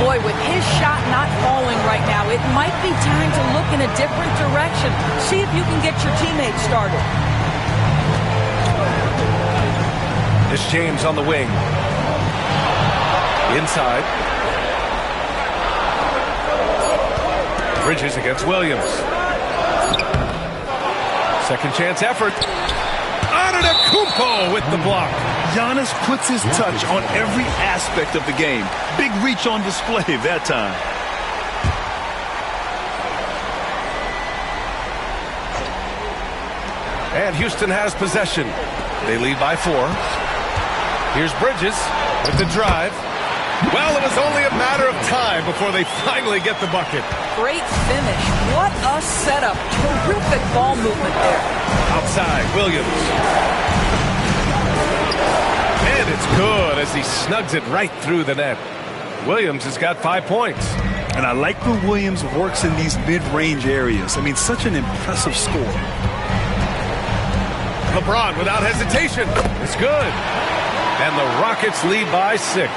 Boy, with his shot not falling right now, it might be time to look in a different direction. See if you can get your teammates started. It's James on the wing. Inside. Bridges against Williams. Second chance effort. Antetokounmpo with the block. Giannis puts his touch on every aspect of the game. Big reach on display that time. And Houston has possession. They lead by 4. Here's Bridges with the drive. Well, it was only a matter of time before they finally get the bucket. Great finish. What a setup. Terrific ball movement there. Outside, Williams. And it's good as he snugs it right through the net. Williams has got 5 points. And I like when Williams works in these mid-range areas. I mean, such an impressive score. LeBron without hesitation. It's good. And the Rockets lead by 6.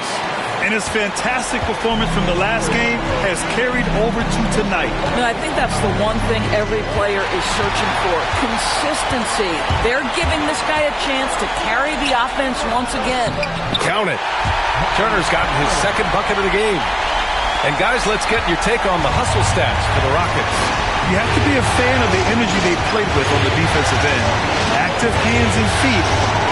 And his fantastic performance from the last game has carried over to tonight. And I think that's the one thing every player is searching for. Consistency. They're giving this guy a chance to carry the offense once again. Count it. Turner's gotten his second bucket of the game. And guys, let's get your take on the hustle stats for the Rockets. You have to be a fan of the energy they played with on the defensive end. Active hands and feet,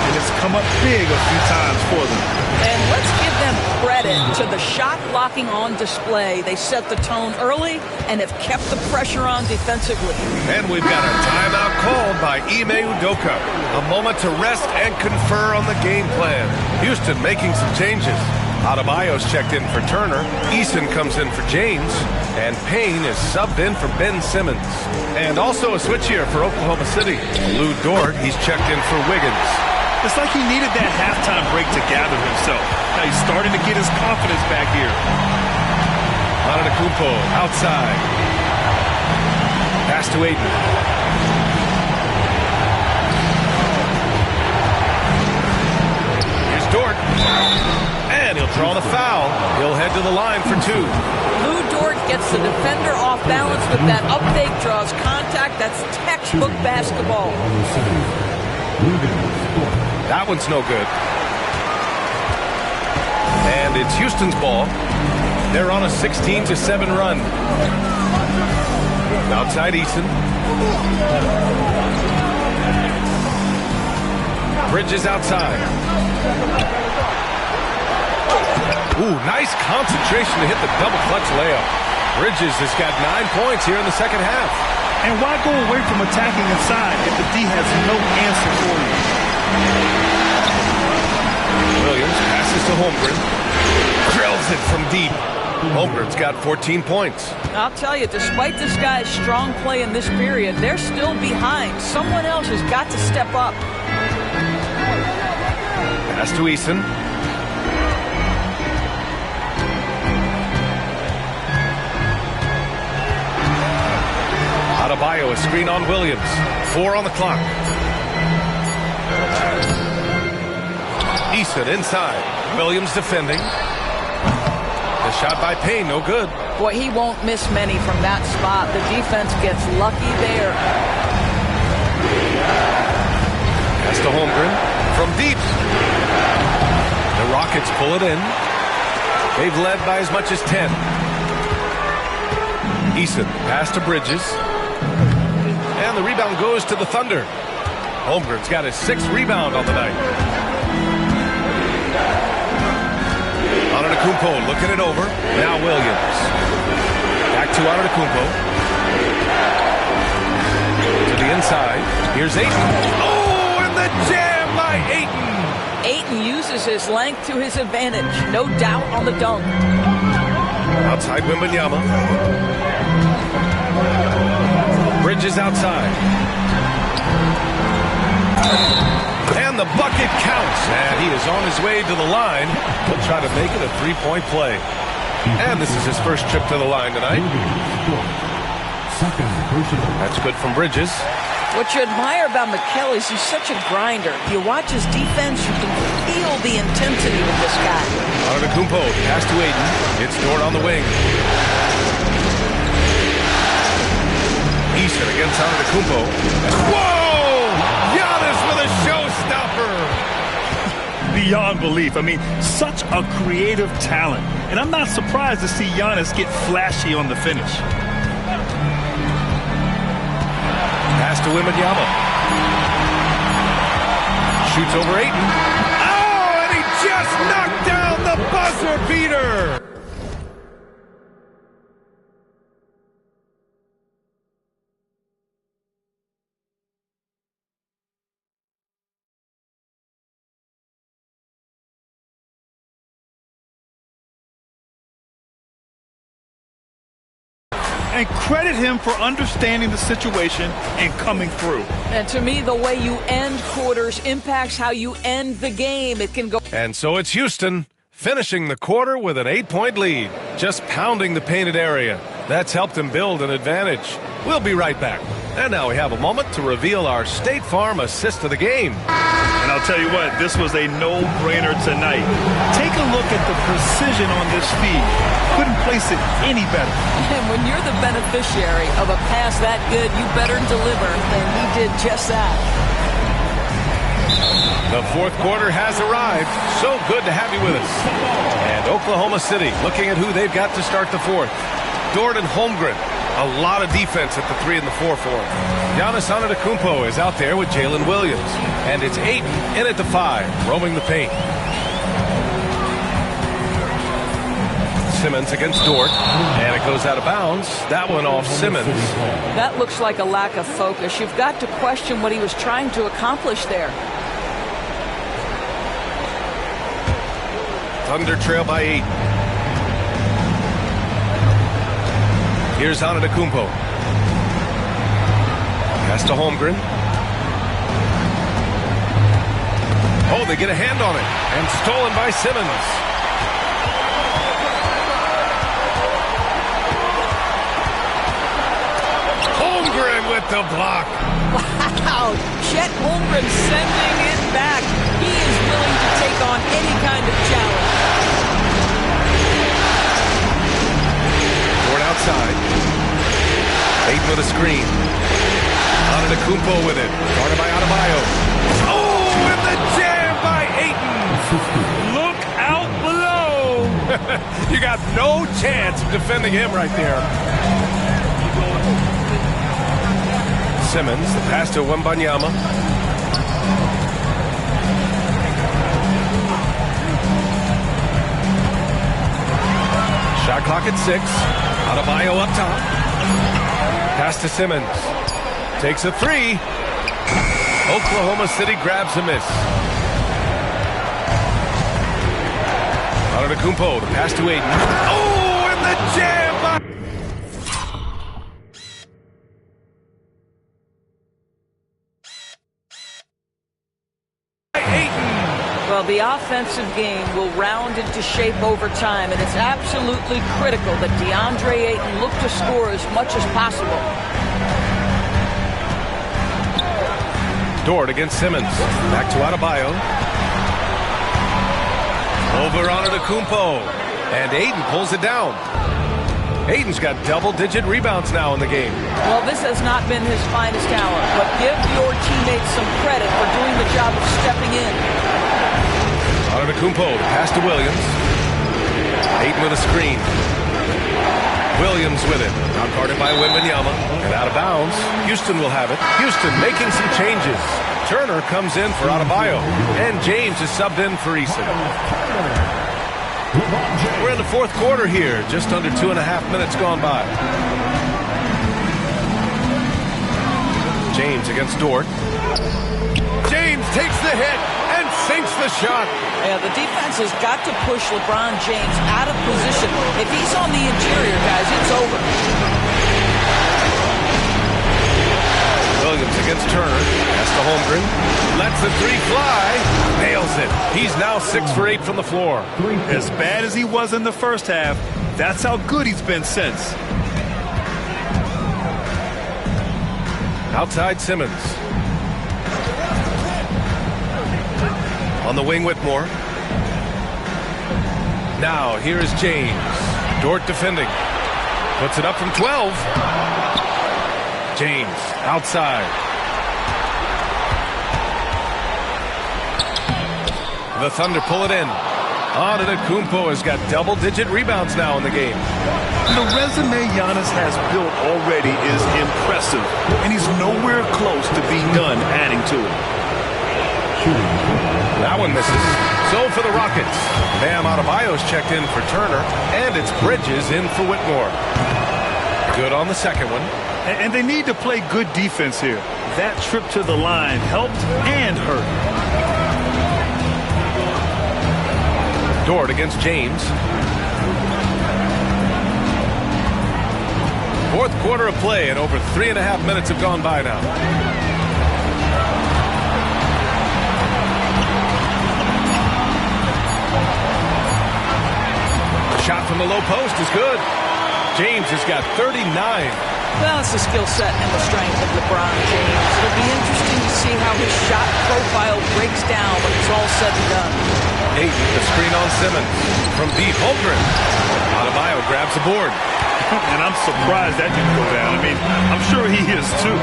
and it's come up big a few times for them. And let's give them credit to the shot blocking on display. They set the tone early and have kept the pressure on defensively. And we've got a timeout called by Ime Udoka. A moment to rest and confer on the game plan. Houston making some changes. Adebayo's checked in for Turner. Eason comes in for James. And Payne is subbed in for Ben Simmons. And also a switch here for Oklahoma City. Lou Dort, he's checked in for Wiggins. It's like he needed that halftime break to gather himself. Now he's starting to get his confidence back here. Antetokounmpo outside. Pass to Ayton. Here's Dort. And he'll draw the foul. He'll head to the line for 2. Lou Dort gets the defender off balance, but that up fake draws contact. That's textbook basketball. That one's no good. And it's Houston's ball. They're on a 16-7 run. Outside Eason. Bridges outside. Ooh, nice concentration to hit the double clutch layup. Bridges has got 9 points here in the second half. And why go away from attacking inside if the D has no answer for you? Williams passes to Holmgren. Drills it from deep. Holmgren's got 14 points. I'll tell you, despite this guy's strong play in this period, they're still behind. Someone else has got to step up. Pass to Eason. Adebayo, a screen on Williams. 4 on the clock. Eason inside. Williams defending. The shot by Payne, no good. Boy, he won't miss many from that spot. The defense gets lucky there. Pass to Holmgren from deep. The Rockets pull it in. They've led by as much as 10. Eason, pass to Bridges. And the rebound goes to the Thunder. Holmgren's got his 6th rebound on the night. Antetokounmpo looking it over. Now Williams. Back to Antetokounmpo. To the inside. Here's Ayton. Oh, and the jam by Ayton. Ayton uses his length to his advantage. No doubt on the dunk. Outside Wembanyama. Bridges outside. And And the bucket counts. And he is on his way to the line. He'll try to make it a three-point play. And this is his first trip to the line tonight. That's good from Bridges. What you admire about Mikal is he's such a grinder. You watch his defense, you can feel the intensity with this guy. Antetokounmpo, pass to Ayton. It's Dort on the wing. Eason against Antetokounmpo. Whoa! Giannis with a showstopper! Beyond belief. I mean, such a creative talent. And I'm not surprised to see Giannis get flashy on the finish. Pass to Wembanyama. Shoots over Ayton. Oh, and he just knocked down the buzzer beater! And credit him for understanding the situation and coming through. And to me, the way you end quarters impacts how you end the game. It can go. And so it's Houston finishing the quarter with an 8-point lead, just pounding the painted area. That's helped him build an advantage. We'll be right back. And now we have a moment to reveal our State Farm assist of the game. And I'll tell you what, this was a no-brainer tonight. Take a look at the precision on this feed. Couldn't place it any better. And when you're the beneficiary of a pass that good, you better deliver. And he did just that. The fourth quarter has arrived. So good to have you with us. And Oklahoma City looking at who they've got to start the fourth. Dort and Holmgren. A lot of defense at the 3 and the 4 for him. Giannis Antetokounmpo is out there with Jalen Williams. And it's Ayton in at the 5, roaming the paint. Simmons against Dort. And it goes out of bounds. That one off Simmons. That looks like a lack of focus. You've got to question what he was trying to accomplish there. Thunder trail by 8. Here's Antetokounmpo. Pass to Holmgren. Oh, they get a hand on it. And stolen by Simmons. Holmgren with the block. Wow. Chet Holmgren sending it back. He is willing to take on any kind of challenge. Outside. Ayton with a screen. Antetokounmpo with it. Guarded by Adebayo. Oh, and the jam by Ayton. Look out below. You got no chance of defending him right there. Simmons, the pass to Wembanyama. Shot clock at 6. Adebayo up top. Pass to Simmons. Takes a 3. Oklahoma City grabs a miss. Antetokounmpo, the pass to Ayton. Oh, and the jam by... Well, the offensive game will round into shape over time, and it's absolutely critical that DeAndre Ayton look to score as much as possible. Dort against Simmons. Back to Adebayo. Over Antetokounmpo. And Ayton pulls it down. Ayton's got double-digit rebounds now in the game. Well, this has not been his finest hour, but give your teammates some credit for doing the job of stepping in. Antetokounmpo, pass to Williams. Ayton with a screen. Williams with it. Now guarded by Wembanyama. And out of bounds. Houston will have it. Houston making some changes. Turner comes in for Adebayo. And James is subbed in for Eason. We're in the fourth quarter here. Just under 2.5 minutes gone by. James against Dort. James takes the hit and sinks the shot. Yeah, the defense has got to push LeBron James out of position. If he's on the interior, guys, it's over. The Williams against Turner. Pass to Holmgren. Lets the three fly. Nails it. He's now 6 for 8 from the floor. As bad as he was in the first half, that's how good he's been since. Outside Simmons. On the wing, Whitmore. Now, here is James. Dort defending. Puts it up from 12. James, outside. The Thunder pull it in. Antetokounmpo has got double-digit rebounds now in the game. The resume Giannis has built already is impressive, and he's nowhere close to being done adding to it. That one misses. So for the Rockets, Bam Adebayo's checked in for Turner, and it's Bridges in for Whitmore. Good on the second one. And they need to play good defense here. That trip to the line helped and hurt. Dort against James. Fourth quarter of play, and over 3.5 minutes have gone by now. Shot from the low post is good. James has got 39. Well, it's the skill set and the strength of LeBron James. It'll be interesting to see how his shot profile breaks down when it's all said and done. Ayton, the screen on Simmons. From deep, Holmgren. Adebayo grabs the board. And I'm surprised that didn't go down. I mean, I'm sure he is too.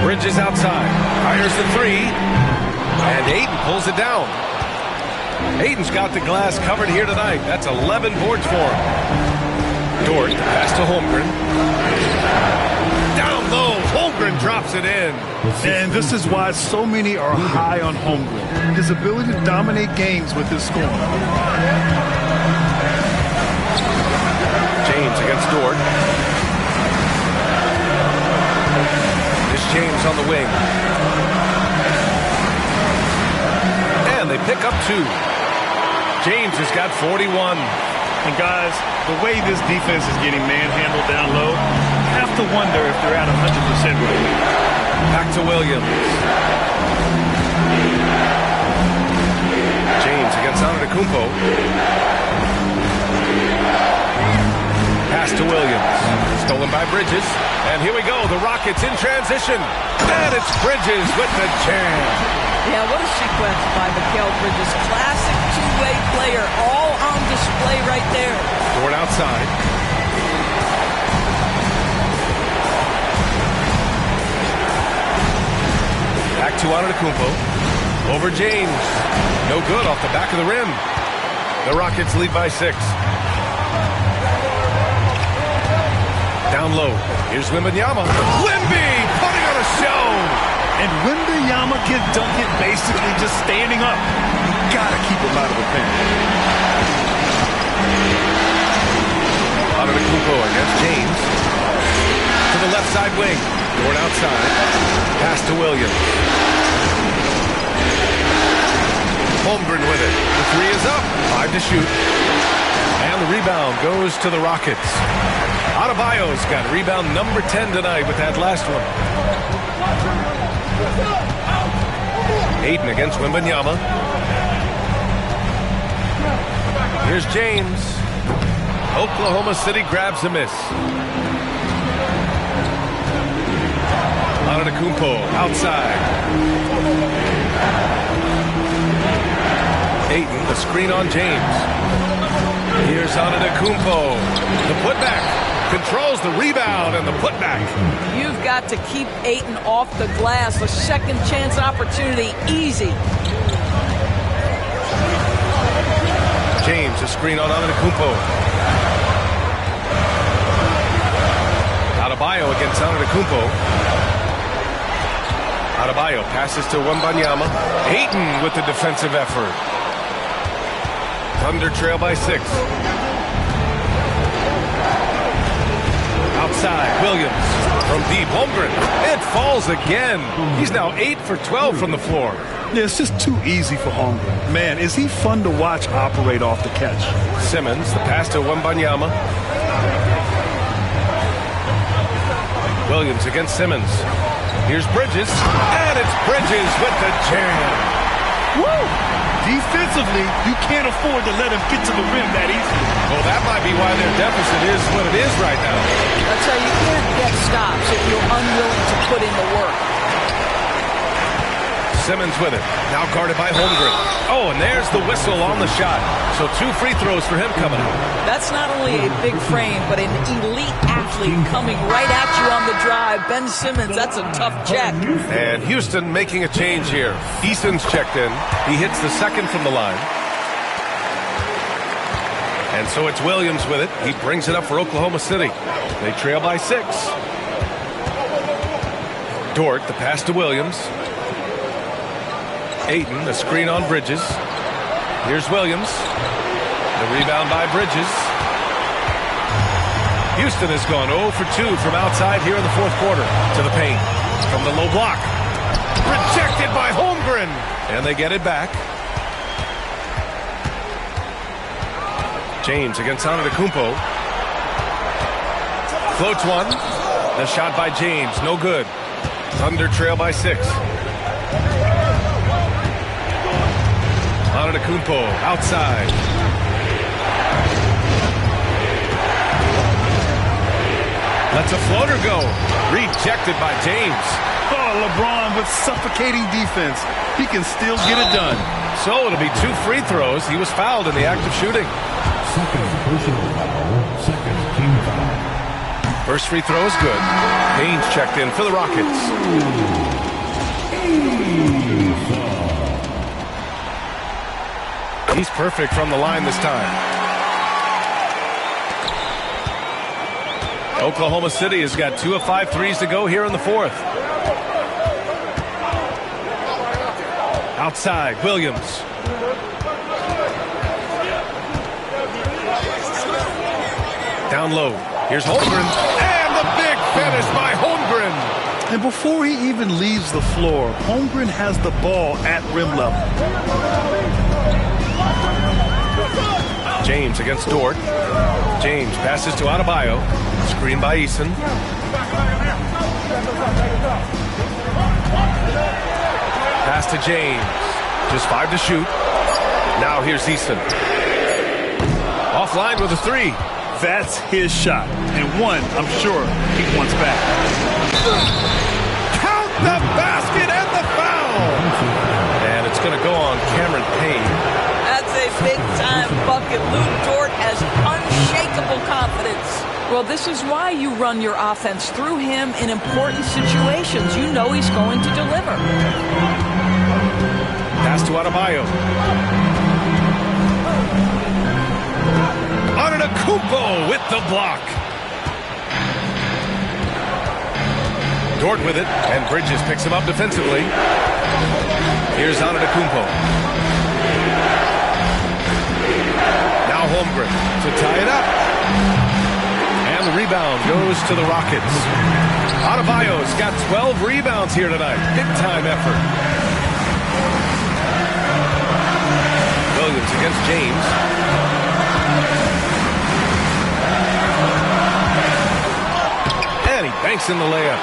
Bridges outside. Fires the three. And Ayton pulls it down. Ayton's got the glass covered here tonight. That's 11 boards for him. Dort, pass to Holmgren. Down low, Holmgren drops it in. And this is why so many are high on Holmgren. His ability to dominate games with his scoring. James against Dort. Here's James on the wing. And they pick up 2. James has got 41. And guys, the way this defense is getting manhandled down low, I have to wonder if they're at 100% right now. Back to Williams. James against Antetokounmpo. Pass to Williams. Stolen by Bridges. And here we go. The Rockets in transition. And it's Bridges with the jam. Yeah, what a sequence by Mikal Bridges. Classic two-way player, all on display right there. Dort outside. Back to Antetokounmpo. Over James. No good off the back of the rim. The Rockets lead by 6. Down low. Here's Wembanyama. Wemby putting on a show. And Wembanyama can dunk it basically just standing up. You gotta keep him out of the paint. Antetokounmpo against James. To the left side wing. Dort outside. Pass to Williams. Holmgren with it. The three is up. 5 to shoot. And the rebound goes to the Rockets. Adebayo's got rebound number 10 tonight with that last one. Ayton against Wembanyama. Here's James. Oklahoma City grabs a miss. Antetokounmpo outside. Ayton, the screen on James. Here's Antetokounmpo. The putback. Controls the rebound and the putback. You've got to keep Ayton off the glass. A second chance opportunity. Easy. James, a screen on Antetokounmpo. Adebayo against Antetokounmpo. Adebayo passes to Wembanyama. Ayton with the defensive effort. Thunder trail by 6. Outside, Williams from deep. Holmgren. It falls again. He's now 8 for 12 from the floor. Yeah, it's just too easy for Holmgren. Man, is he fun to watch operate off the catch. Simmons, the pass to Wembanyama. Williams against Simmons. Here's Bridges, and it's Bridges with the jam. Woo! Defensively, you can't afford to let him get to the rim that easily. Well, that might be why their deficit is what it is right now. That's how you can't get stops if you're unwilling to put in the work. Simmons with it. Now guarded by Holmgren. Oh, and there's the whistle on the shot. So 2 free throws for him coming up. That's not only a big frame, but an elite athlete coming right at you on the drive. Ben Simmons, that's a tough check. And Houston making a change here. Eason's checked in. He hits the second from the line. And so it's Williams with it. He brings it up for Oklahoma City. They trail by 6. Dort, the pass to Williams. Ayton, a screen on Bridges. Here's Williams. The rebound by Bridges. Houston has gone 0 for 2 from outside here in the fourth quarter. To the paint. From the low block. Rejected by Holmgren. And they get it back. James against Antetokounmpo. Floats one. The shot by James. No good. Thunder trail by 6. Antetokounmpo outside. Lets a floater go. Rejected by James. Oh, LeBron with suffocating defense. He can still get it done. So it'll be 2 free throws. He was fouled in the act of shooting. Second personal foul. Second team foul. First free throw is good. Haynes checked in for the Rockets. He's perfect from the line this time. Oklahoma City has got 2 of 5 threes to go here in the fourth. Outside, Williams. Down low. Here's Holmgren. And the big finish by Holmgren. And before he even leaves the floor, Holmgren has the ball at rim level. James against Dort. James passes to Adebayo. Screen by Eason. Pass to James. Just 5 to shoot. Now here's Eason. Offline with a 3. That's his shot. And one, I'm sure, he wants back. Count the basket and the foul. And it's going to go on Cameron Payne. That's a big-time bucket. Lou Dort has unshakable confidence. Well, this is why you run your offense through him in important situations. You know he's going to deliver. Pass to Adebayo. Antetokounmpo with the block. Dort with it, and Bridges picks him up defensively. Here's Antetokounmpo. Now Holmgren to tie it up. And the rebound goes to the Rockets. Adebayo's got 12 rebounds here tonight. Big-time effort. Williams against James. And he banks in the layup.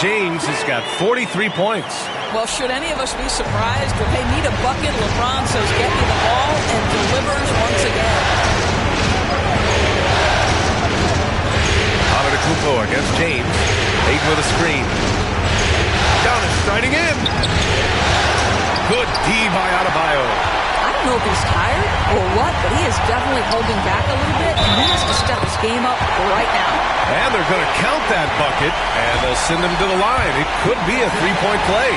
James has got 43 points. Well, should any of us be surprised? When they need a bucket, LeBron says, get me the ball, and delivers once again. Antetokounmpo against James. Ayton with a screen. Giannis striding in. Good D by Adebayo. I don't know if he's tired or what, but he is definitely holding back a little bit, and he has to step his game up right now. And they're going to count that bucket, and they'll send him to the line. It could be a 3-point play.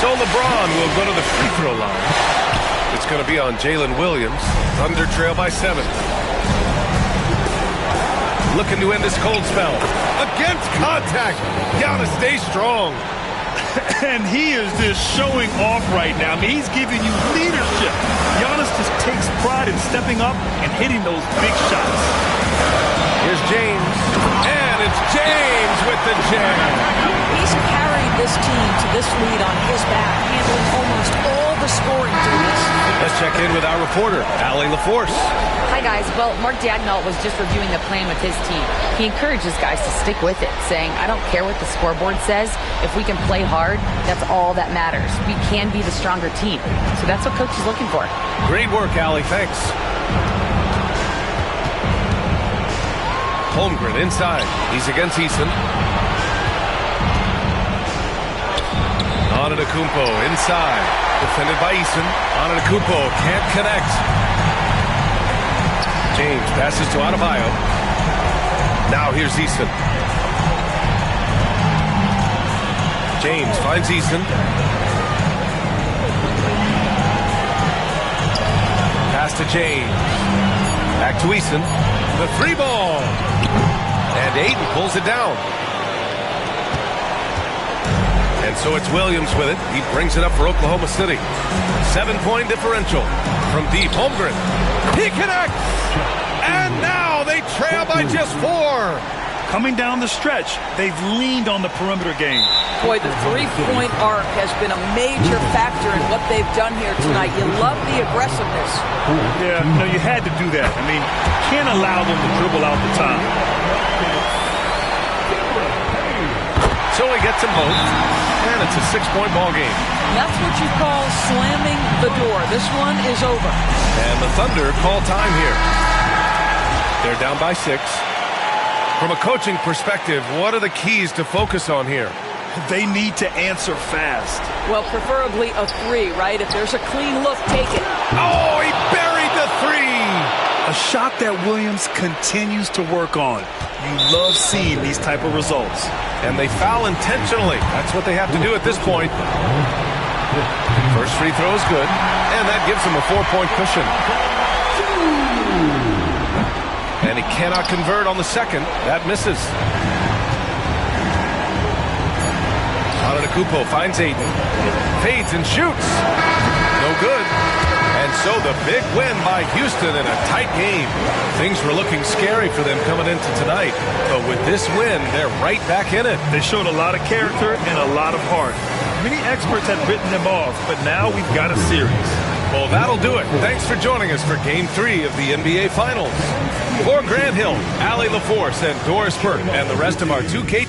So LeBron will go to the free throw line. It's going to be on Jalen Williams. Thunder trail by 7. Looking to end this cold spell. Against contact. Giannis stays strong. And he is just showing off right now. I mean, he's giving you leadership. Giannis just takes pride in stepping up and hitting those big shots. Here's James. And it's James with the jam. He's carried lead this team to this lead on his back, handling almost all the scoring duties. Let's check in with our reporter, Allie LaForce. Hi, guys. Well, Mark Dagnall was just reviewing the plan with his team. He encourages guys to stick with it, saying, I don't care what the scoreboard says. If we can play hard, that's all that matters. We can be the stronger team. So that's what Coach is looking for. Great work, Allie. Thanks. Holmgren inside. He's against Eason. Antetokounmpo inside. Defended by Eason. Antetokounmpo can't connect. James passes to Adebayo. Now here's Eason. James finds Eason. Pass to James. Back to Eason. The free ball. And Ayton pulls it down. And so it's Williams with it. He brings it up for Oklahoma City. 7-point differential from deep. Holmgren. He connects. And now they trail by just 4. Coming down the stretch, they've leaned on the perimeter game. Boy, the three-point arc has been a major factor in what they've done here tonight. You love the aggressiveness. Yeah, you had to do that. I mean, can't allow them to dribble out the top. So he gets them both, and it's a 6-point ball game. That's what you call slamming the door. This one is over. And the Thunder call time here. They're down by 6. From a coaching perspective, what are the keys to focus on here? They need to answer fast. Well, preferably a 3, right? If there's a clean look, take it. Oh, he buried the 3! A shot that Williams continues to work on. You love seeing these type of results. And they foul intentionally. That's what they have to do at this point. First free throw is good, and that gives them a 4-point cushion. And he cannot convert on the second. That misses. Antetokounmpo finds Ayton. Fades and shoots. No good. And so the big win by Houston in a tight game. Things were looking scary for them coming into tonight. But with this win, they're right back in it. They showed a lot of character and a lot of heart. Many experts had written them off, but now we've got a series. Well, that'll do it. Thanks for joining us for Game 3 of the NBA Finals. For Grant Hill, Allie LaForce, and Doris Burke, and the rest of our 2K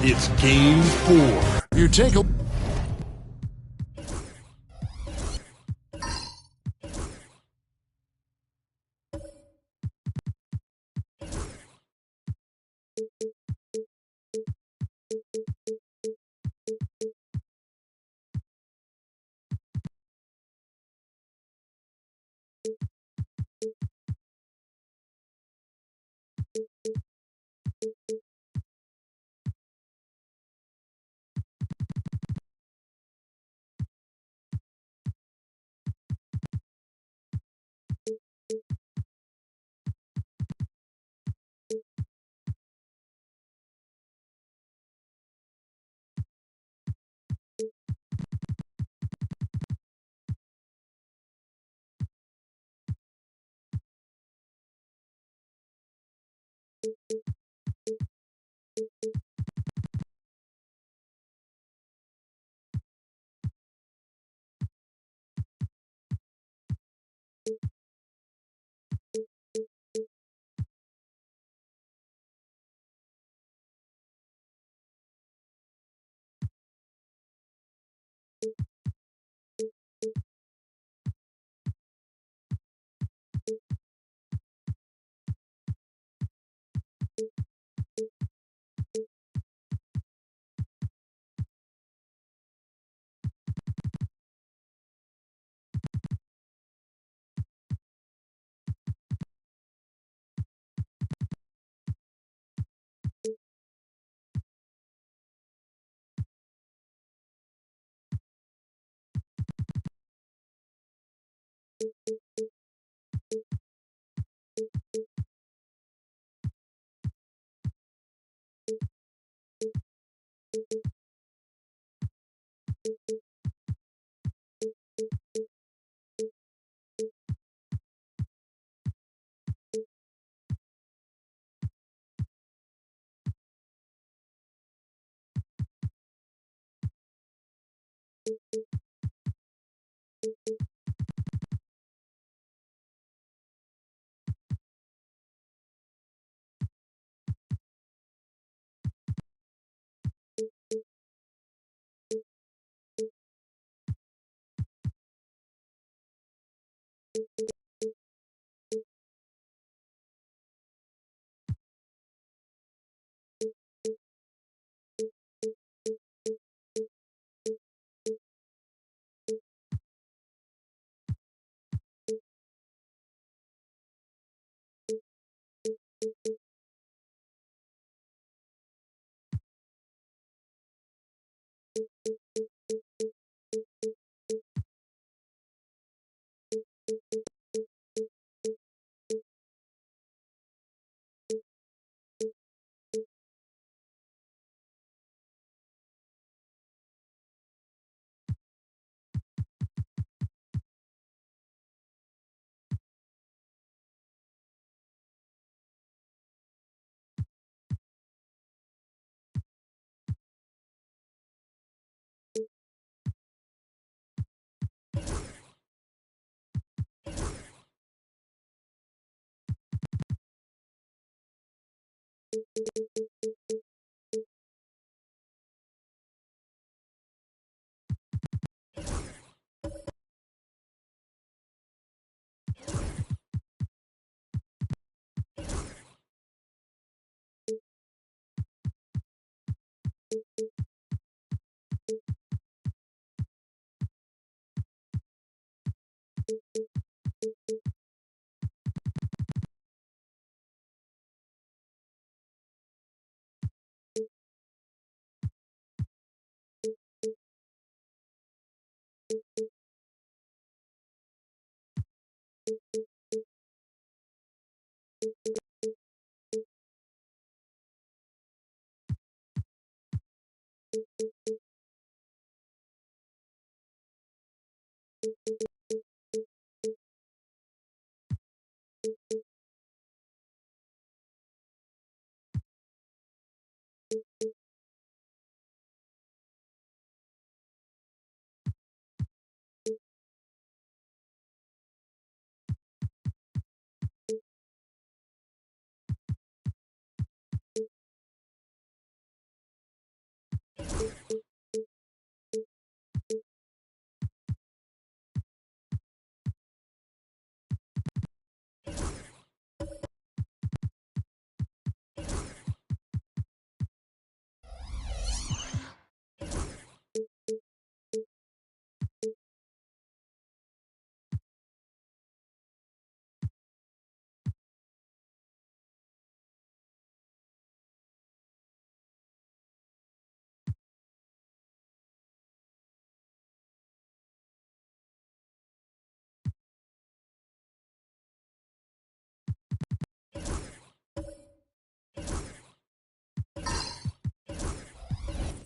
It's game 4. You take a...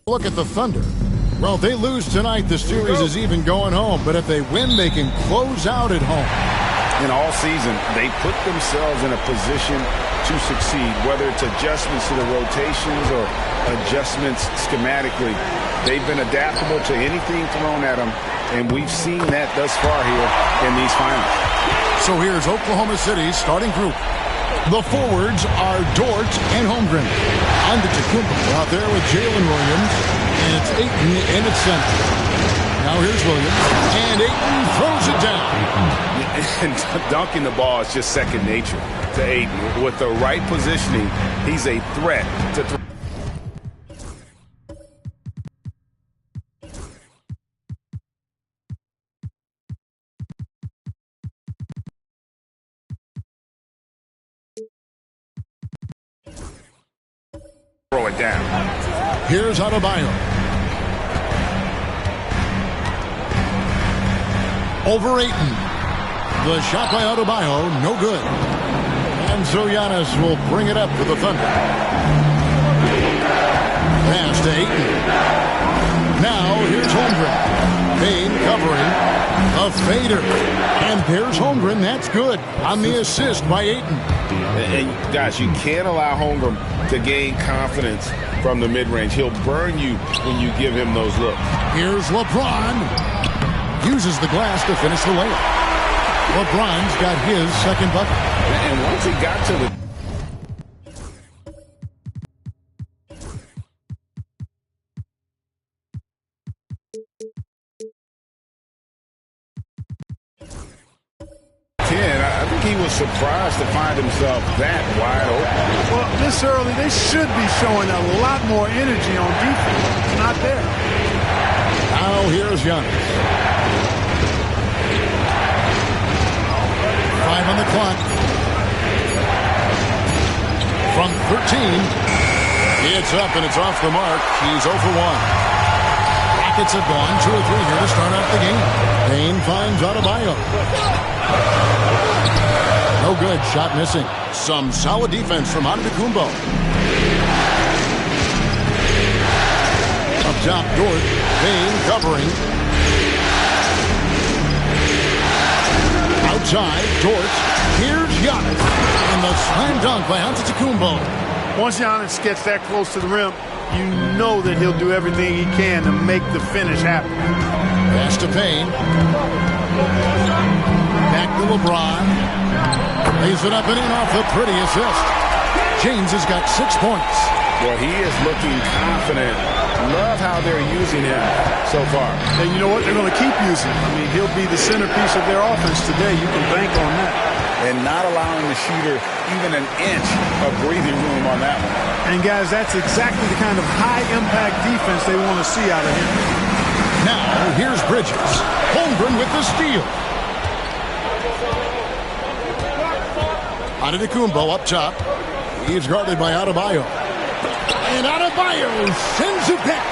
Look at the Thunder. Well, if they lose tonight, the series is even going home. But if they win, they can close out at home. In all season, they put themselves in a position to succeed, whether it's adjustments to the rotations or adjustments schematically. They've been adaptable to anything thrown at them, and we've seen that thus far here in these finals. So here's Oklahoma City's starting group. The forwards are Dort and Holmgren. Antetokounmpo out there with Jalen Williams. And it's Ayton in its center. Now here's Williams. And Ayton throws it down. And dunking the ball is just second nature to Ayton. With the right positioning, he's a threat to throw. Throw it down. Here's Adebayo. Over Ayton. The shot by Adebayo, no good. And so Giannis will bring it up for the Thunder. Pass to Ayton. Now here's Holmgren. Payne covering. A fader. And there's Holmgren. That's good on the assist by Ayton. And guys, you can't allow Holmgren to gain confidence from the mid-range. He'll burn you when you give him those looks. Here's LeBron. Uses the glass to finish the layup. LeBron's got his second bucket. And once he got to the... I think he was surprised to find himself that wide open. Well, this early, they should be showing a lot more energy on defense. It's not there. Now here's Giannis. 5 on the clock. From 13. It's up and it's off the mark. He's 0 for 1. Rockets have gone 2 or 3 here to start out the game. Payne finds Adebayo. No good. Shot missing. Some solid defense from Antetokounmpo. Up top, Dort. Payne covering. Outside, Dort. Here's Giannis. And the slam dunk by Antetokounmpo. Once Giannis gets that close to the rim, you know that he'll do everything he can to make the finish happen. Pass to Payne. Back to LeBron. Lays it up and in off the pretty assist. James has got 6 points. Well, he is looking confident. Love how they're using him so far. And you know what? They're going to keep using him. I mean, he'll be the centerpiece of their offense today. You can bank on that. And not allowing the shooter even an inch of breathing room on that one. And, guys, that's exactly the kind of high-impact defense they want to see out of him. Now, here's Bridges. Holmgren with the steal. Antetokounmpo up top. He's guarded by Adebayo. And Adebayo sends it back.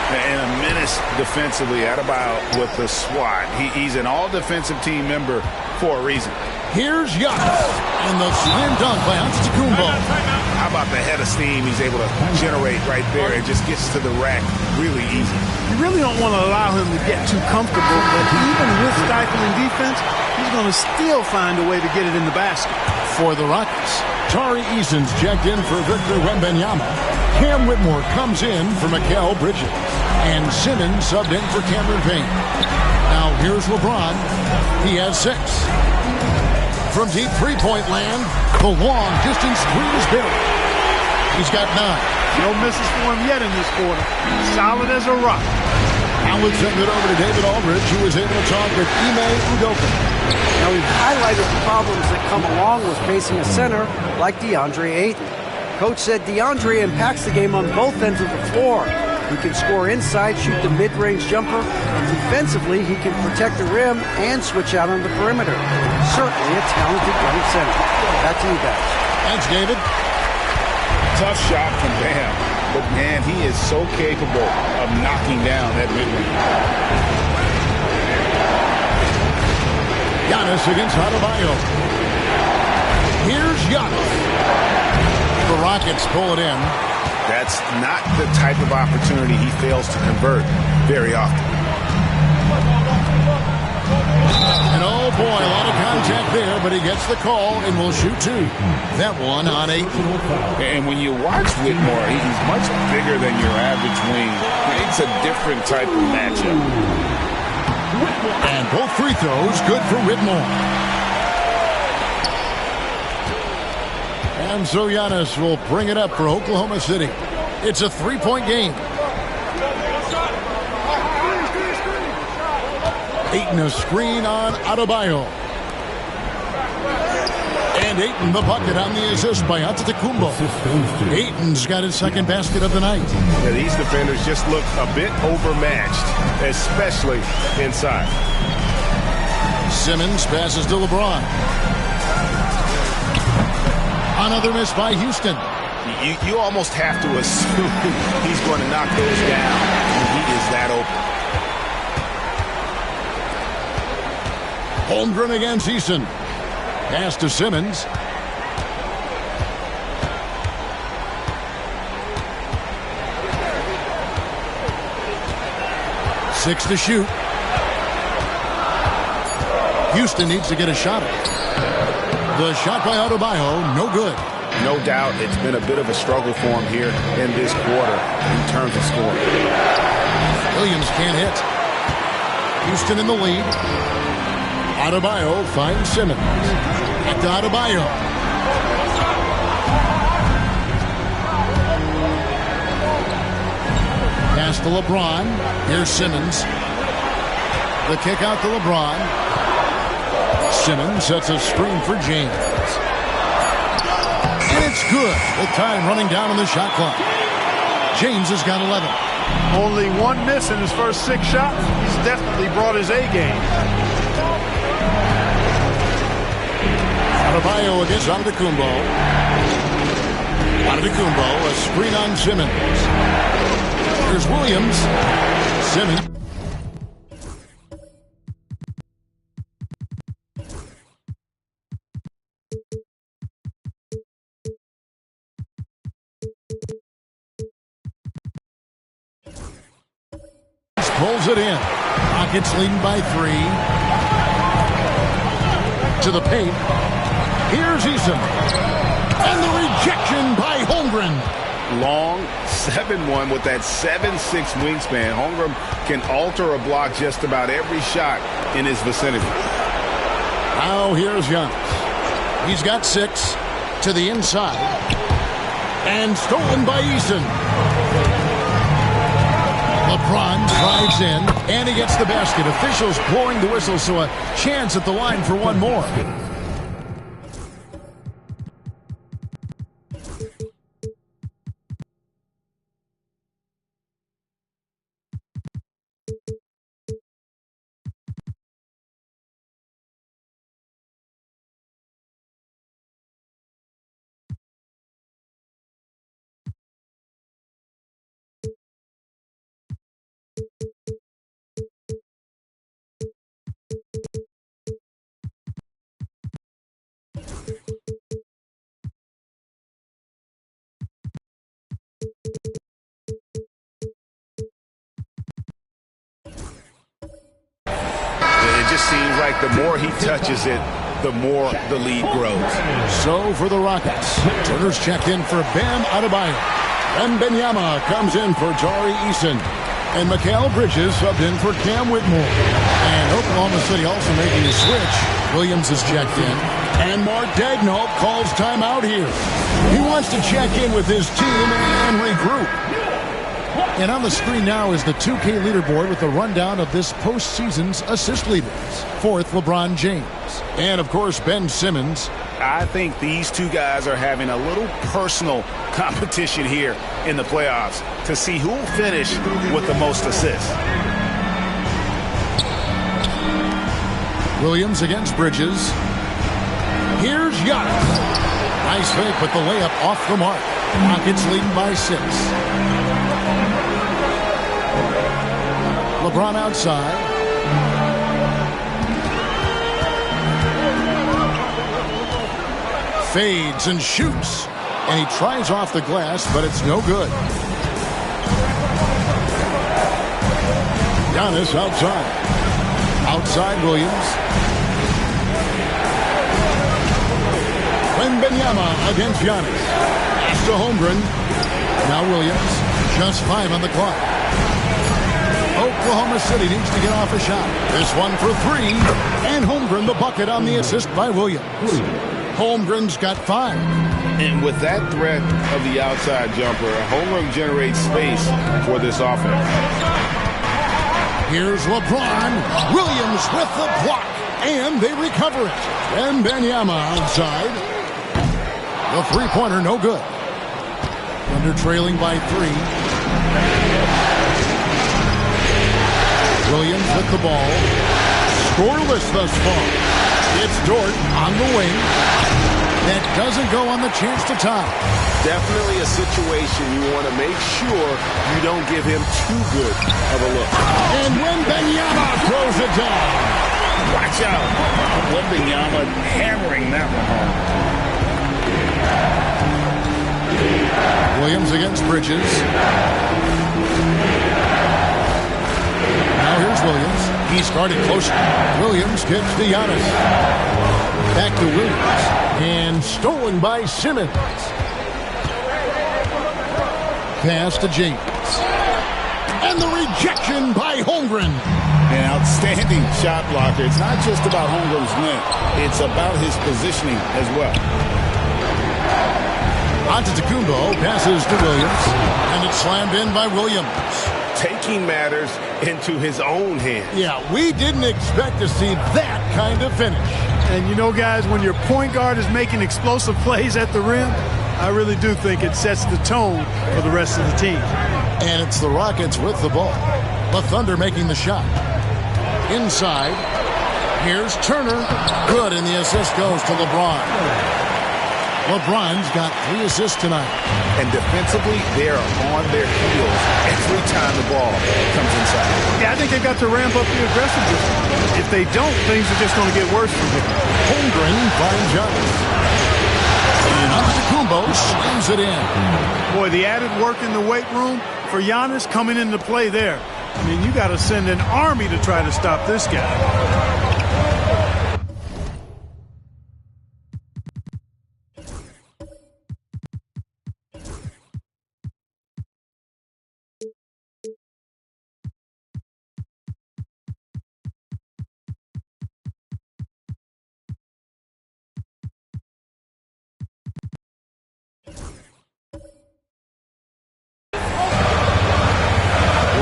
And a menace defensively. Adebayo with the swat. He's an all-defensive team member for a reason. Here's Giannis and the slam dunk by Antetokounmpo. How about the head of steam he's able to generate right there? It just gets to the rack really easy. You really don't want to allow him to get too comfortable, but even with stifling defense, he's going to still find a way to get it in the basket. For the Rockets, Tari Eason's checked in for Victor Wembanyama. Cam Whitmore comes in for Mikal Bridges. And Simmons subbed in for Cameron Payne. Now here's LeBron. He has 6. From deep three-point land, the long-distance three is buried. He's got 9. No misses for him yet in this quarter. Solid as a rock. Now let's send it over to David Aldridge, who was able to talk with Ime Udoka. Now we've highlighted the problems that come along with facing a center like DeAndre Ayton. Coach said DeAndre impacts the game on both ends of the floor. He can score inside, shoot the mid-range jumper, and defensively he can protect the rim and switch out on the perimeter. Certainly a talented young center. Back to you guys. Thanks, David. Tough shot from Bam, but man, he is so capable of knocking down that mid-range. Giannis against Adebayo. Here's Giannis. The Rockets pull it in. That's not the type of opportunity he fails to convert very often. And oh boy, a lot of contact there, but he gets the call and will shoot 2. That one on 8. And when you watch Whitmore, he's much bigger than your average wing. It's a different type of matchup. And both free throws good for Whitmore. And so Giannis will bring it up for Oklahoma City. It's a 3-point game. Ayton a screen on Adebayo. And Ayton the bucket on the assist by Antetokounmpo. Ayton's got his second basket of the night. Yeah, these defenders just look a bit overmatched, especially inside. Simmons passes to LeBron. Another miss by Houston. You almost have to assume he's going to knock those down when he is that open. Holmgren against Eason. Pass to Simmons. Six to shoot. Houston needs to get a shot. The shot by Adebayo, no good. No doubt it's been a bit of a struggle for him here in this quarter in terms of scoring. Williams can't hit. Houston in the lead. Adebayo finds Simmons. Back to Adebayo. Pass to LeBron. Here's Simmons. The kick out to LeBron. Simmons sets a screen for James. And it's good with time running down on the shot clock. James has got 11. Only one miss in his first 6 shots. He's definitely brought his A game. Adebayo against Antetokounmpo. Antetokounmpo, a screen on Simmons. Here's Williams. Simmons. Pulls it in. Rockets leading by 3. To the paint. Here's Eason. And the rejection by Holmgren. Long 7-1 with that 7'6" wingspan. Holmgren can alter a block just about every shot in his vicinity. Now here's Giannis. He's got 6 to the inside. And stolen by Eason. LeBron drives in, and he gets the basket. Officials blowing the whistle, so a chance at the line for one more. seems like the more he touches it, the more the lead grows. So for the Rockets, Turner's checked in for Bam Adebayo. Wembanyama comes in for Tari Eason. And Mikal Bridges subbed in for Cam Whitmore. And Oklahoma City also making a switch. Williams is checked in. And Mark Daigneault calls timeout here. He wants to check in with his team and regroup. And on the screen now is the 2K leaderboard with a rundown of this postseason's assist leaders. Fourth, LeBron James. And, of course, Ben Simmons. I think these two guys are having a little personal competition here in the playoffs to see who will finish with the most assists. Williams against Bridges. Here's Giannis. Nice fake, but the layup off the mark. Rockets leading by 6. LeBron outside. Fades and shoots. And he tries off the glass, but it's no good. Giannis outside. Outside Williams. Wembanyama against Giannis. Pass to Holmgren. Now Williams. Just 5 on the clock. Oklahoma City needs to get off a shot. This one for 3. And Holmgren the bucket on the assist by Williams. Holmgren's got 5. And with that threat of the outside jumper, Holmgren generates space for this offense. Here's LeBron. Williams with the block. And they recover it. And Wembanyama outside. The three-pointer no good. Thunder trailing by 3. Williams with the ball. Scoreless thus far. It's Dort on the wing. That doesn't go on the chance to tie. Definitely a situation you want to make sure you don't give him too good of a look. And Wembanyama throws it down. Watch out. Wembanyama hammering that one home. Williams against Bridges. Now here's Williams. He started closer. Williams gets to Giannis. Back to Williams. And stolen by Simmons. Pass to James. And the rejection by Holmgren. An outstanding shot blocker. It's not just about Holmgren's length. It's about his positioning as well. Antetokounmpo passes to Williams. And it's slammed in by Williams. Taking matters into his own hands. Yeah, we didn't expect to see that kind of finish. And you know, guys, when your point guard is making explosive plays at the rim, I really do think it sets the tone for the rest of the team. And it's the Rockets with the ball. The Thunder making the shot. Inside. Here's Turner. Good, and the assist goes to LeBron. LeBron's got 3 assists tonight. And defensively, they're on their heels every time the ball comes inside. Yeah, I think they've got to ramp up the aggressiveness. If they don't, things are just going to get worse from here. Holmgren finds Giannis. And Antetokounmpo slams it in. Boy, the added work in the weight room for Giannis coming into play there. I mean, you got to send an army to try to stop this guy.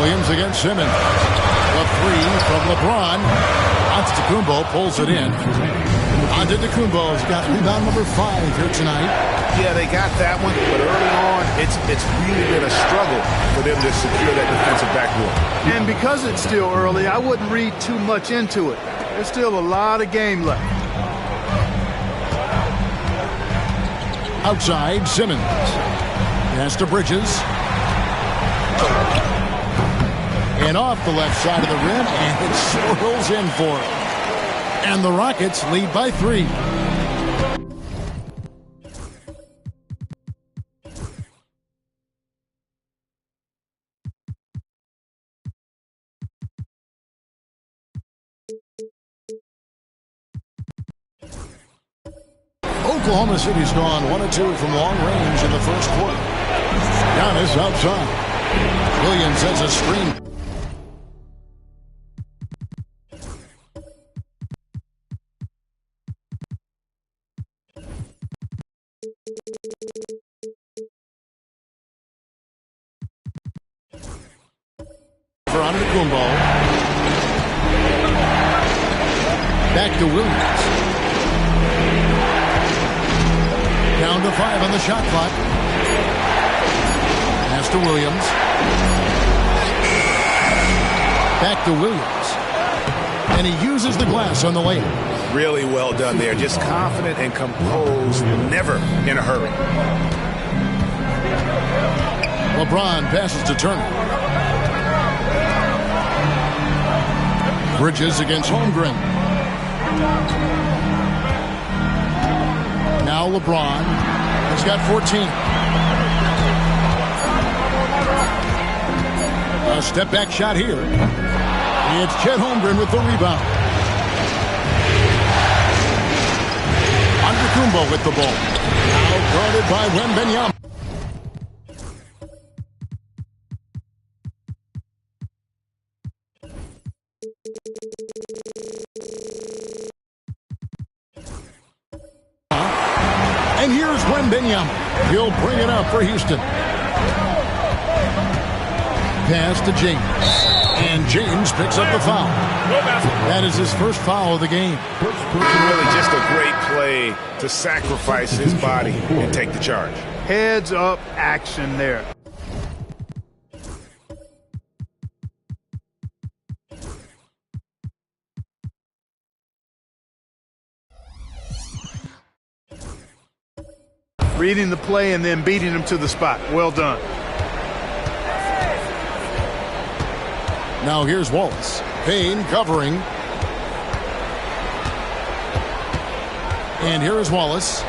Williams against Simmons. The 3 from LeBron. Antetokounmpo pulls it in. Antetokounmpo's got rebound number 5 here tonight. Yeah, they got that one, but early on, it's really been a struggle for them to secure that defensive backboard. And because it's still early, I wouldn't read too much into it. There's still a lot of game left. Outside, Simmons. Pass to Bridges. And off the left side of the rim, and it swirls in for him. And the Rockets lead by 3. Oklahoma City's gone 1 of 2 from long range in the first quarter. Giannis outside. Williams has a screen. For Antetokounmpo. Back to Williams. Down to 5 on the shot clock. Pass to Williams. Back to Williams. And he uses the glass on the layup. Really well done there. Just confident and composed, never in a hurry. LeBron passes to Turner. Bridges against Holmgren. Now LeBron. He's got 14. A step back shot here. It's Chet Holmgren with the rebound. Antetokounmpo with the ball. Now guarded by Wembanyama. And here's Wembanyama. He'll bring it up for Houston. Pass to James. And James picks up the foul. That is his first foul of the game. Really just a great play to sacrifice his body and take the charge. Heads up action there. Reading the play and then beating him to the spot. Well done. Now here's Wallace. Payne covering. And here is Wallace.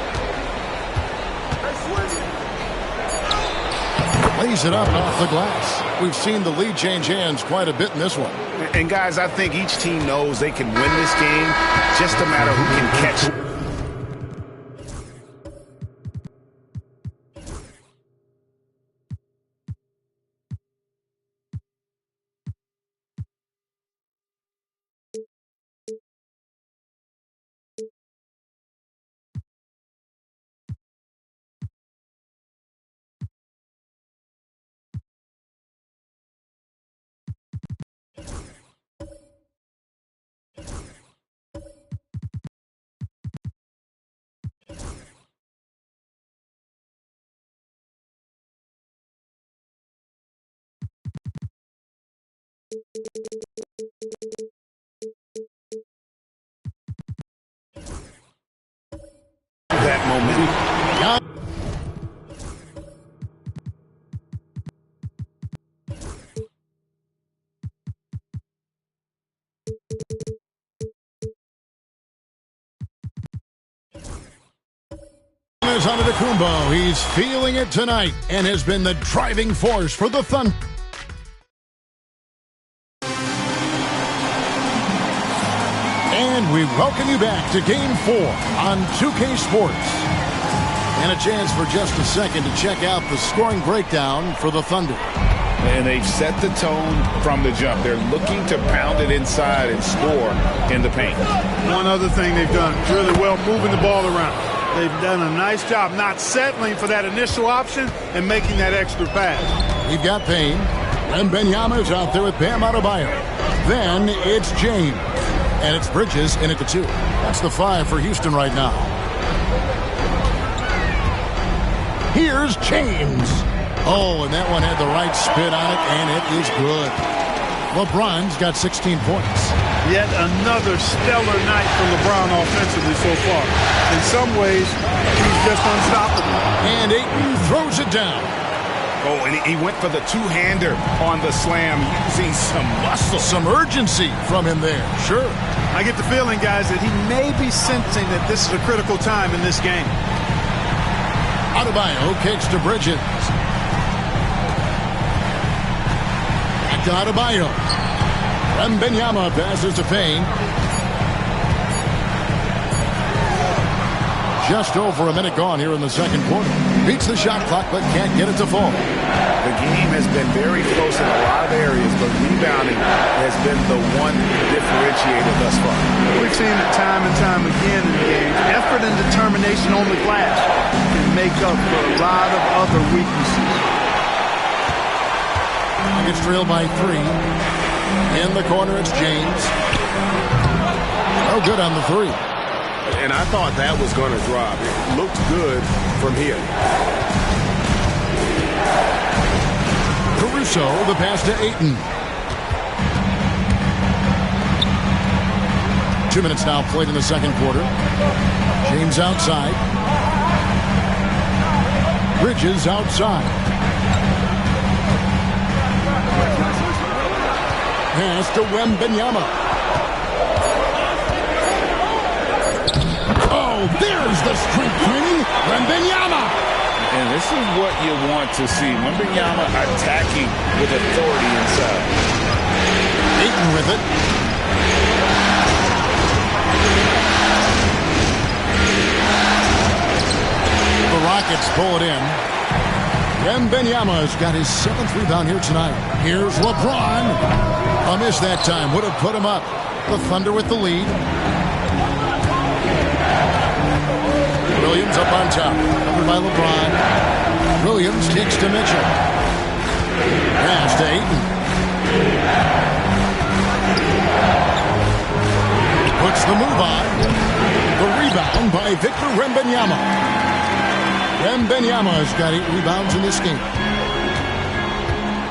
Lays it up off the glass. We've seen the lead change hands quite a bit in this one. And guys, I think each team knows they can win this game. Just a matter who can catch it. That moment. Antetokounmpo, he's feeling it tonight and has been the driving force for the Thunder. And we welcome you back to Game 4 on 2K Sports. And a chance for just a second to check out the scoring breakdown for the Thunder. And they've set the tone from the jump. They're looking to pound it inside and score in the paint. One other thing they've done really well, moving the ball around. They've done a nice job not settling for that initial option and making that extra pass. We've got Payne. And Wembanyama's out there with Bam Adebayo. Then it's James. And it's Bridges in at the 2. That's the 5 for Houston right now. Here's James. Oh, and that one had the right spin on it, and it is good. LeBron's got 16 points. Yet another stellar night for LeBron offensively so far. In some ways, he's just unstoppable. And Ayton throws it down. Oh, and he went for the two-hander on the slam, using some muscle. Some urgency from him there, sure. I get the feeling, guys, that he may be sensing that this is a critical time in this game. Adebayo kicks to Bridges. Back to Adebayo. Wembanyama passes to Payne. Just over a minute gone here in the second quarter. Beats the shot clock, but can't get it to fall. The game has been very close in a lot of areas, but rebounding has been the one differentiator thus far. We've seen it time and time again in the game. Effort and determination on the glass can make up for a lot of other weaknesses. Gets trailed by 3. In the corner, it's James. No good on the 3. And I thought that was going to drop. It looked good from here. Caruso, the pass to Ayton. 2 minutes now played in the second quarter. James outside. Bridges outside. Pass to Wembanyama. Oh, there's the strength training. Wembanyama. And this is what you want to see. Wembanyama attacking with authority inside. Ayton with it. The Rockets pull it in. Wembanyama's got his 7th rebound here tonight. Here's LeBron. A miss that time. Would have put him up. The Thunder with the lead. Williams up on top. Covered by LeBron. Williams kicks to Mitchell. Pass to Ayton. Puts the move on. The rebound by Victor Wembanyama. Wembanyama's got 8 rebounds in this game.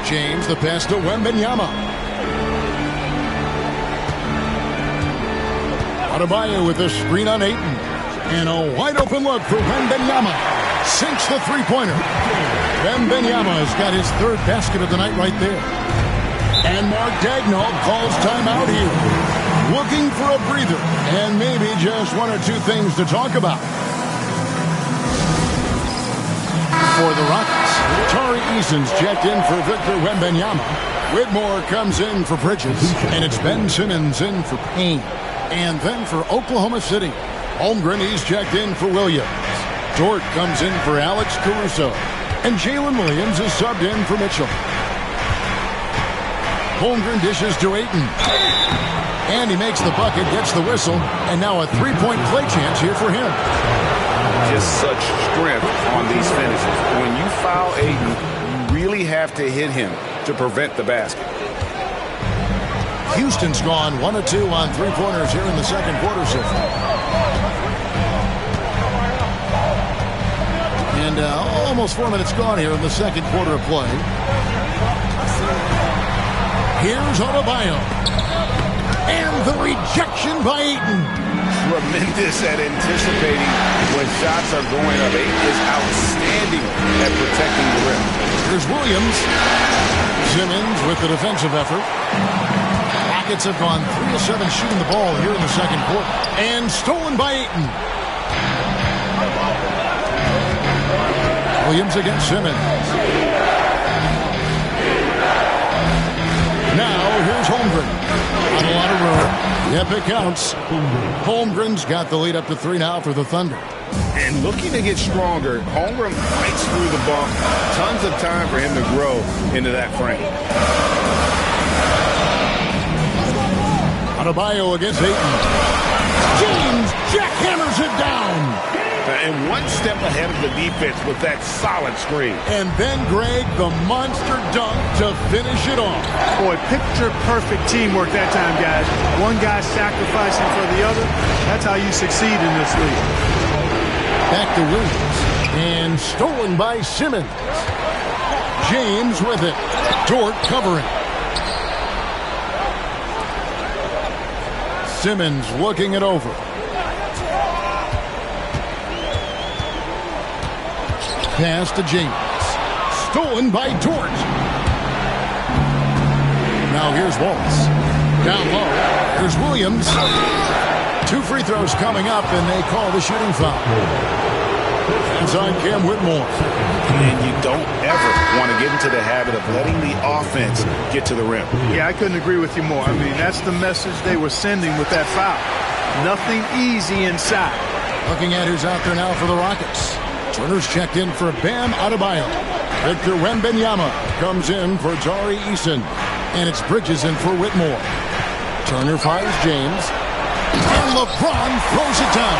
James, the pass to Wembanyama. Adebayo with the screen on Ayton. And a wide open look for Wembanyama. Sinks the three-pointer. Wembanyama's got his 3rd basket of the night right there. And Mark Daigneault calls timeout here. Looking for a breather. And maybe just 1 or 2 things to talk about. For the Rockets, Tari Eason's checked in for Victor Wembanyama. Whitmore comes in for Bridges. And it's Ben Simmons in for Payne. And then for Oklahoma City, Holmgren, he's checked in for Williams. Dort comes in for Alex Caruso. And Jalen Williams is subbed in for Mitchell. Holmgren dishes to Ayton. And he makes the bucket, gets the whistle, and now a 3-point play chance here for him. Just such strength on these finishes. When you foul Ayton, you really have to hit him to prevent the basket. Houston's gone 1 of 2 on 3-pointers here in the second quarter so far. And almost 4 minutes gone here in the second quarter of play. Here's Adebayo. And the rejection by Ayton. Tremendous at anticipating when shots are going up. Ayton is outstanding at protecting the rim. Here's Williams. Simmons with the defensive effort. Rockets have gone 3 of 7 shooting the ball here in the second quarter. And stolen by Ayton. Williams against Simmons. Now here's Holmgren. Not a lot of room. Yep, it counts. Holmgren's got the lead up to 3 now for the Thunder. And looking to get stronger, Holmgren fights through the bump. Tons of time for him to grow into that frame. Adebayo against Ayton. James jackhammers it down. And one step ahead of the defense with that solid screen. And then, Greg, the monster dunk to finish it off. Boy, picture-perfect teamwork that time, guys. One guy sacrificing for the other. That's how you succeed in this league. Back to Williams. And stolen by Simmons. James with it. Dort covering. Simmons looking it over. Pass to James. Stolen by Dort. Now here's Wallace. Down low. Here's Williams. 2 free throws coming up, and they call the shooting foul. It's on Cam Whitmore. And you don't ever want to get into the habit of letting the offense get to the rim. Yeah, I couldn't agree with you more. I mean, that's the message they were sending with that foul. Nothing easy inside. Looking at who's out there now for the Rockets. Turner's checked in for Bam Adebayo. Victor Wembanyama comes in for Tari Eason. And it's Bridges in for Whitmore. Turner fires James. And LeBron throws it down.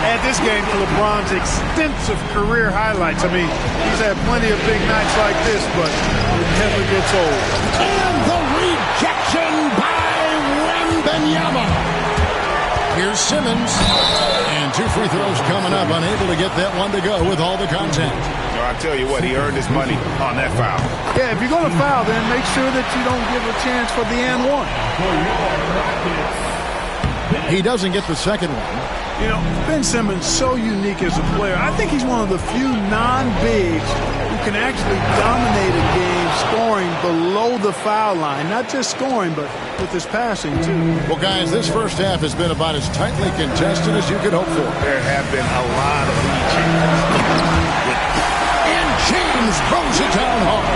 Add this game to LeBron's extensive career highlights. I mean, he's had plenty of big nights like this, but it never gets old. And the rejection by Wembanyama. Here's Simmons. And 2 free throws coming up. Unable to get that one to go with all the contact. I tell you what, he earned his money on that foul. Yeah, if you're going to foul, then make sure that you don't give a chance for the and one. He doesn't get the second one. You know, Ben Simmons so unique as a player. I think he's one of the few non-bigs who can actually dominate a game scoring below the foul line. Not just scoring, but with his passing, too. Well, guys, this first half has been about as tightly contested as you could hope for. There have been a lot of lead changes. And James throws it down hard.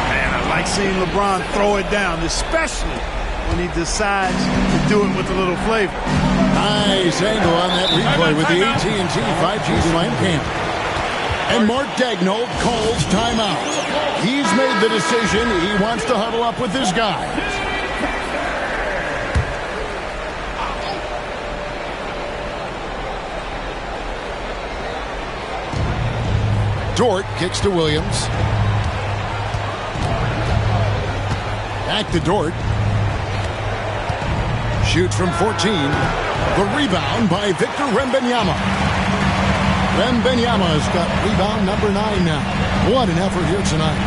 Man, I like seeing LeBron throw it down, especially when he decides to do it with a little flavor. Nice angle on that replay with the AT&T 5G Slam Cam. And Mark Daigneault calls timeout. He's made the decision. He wants to huddle up with his guys. Dort kicks to Williams. Back to Dort. Shoots from 14. The rebound by Victor Wembanyama. Wembanyama's got rebound number 9 now. What an effort here tonight.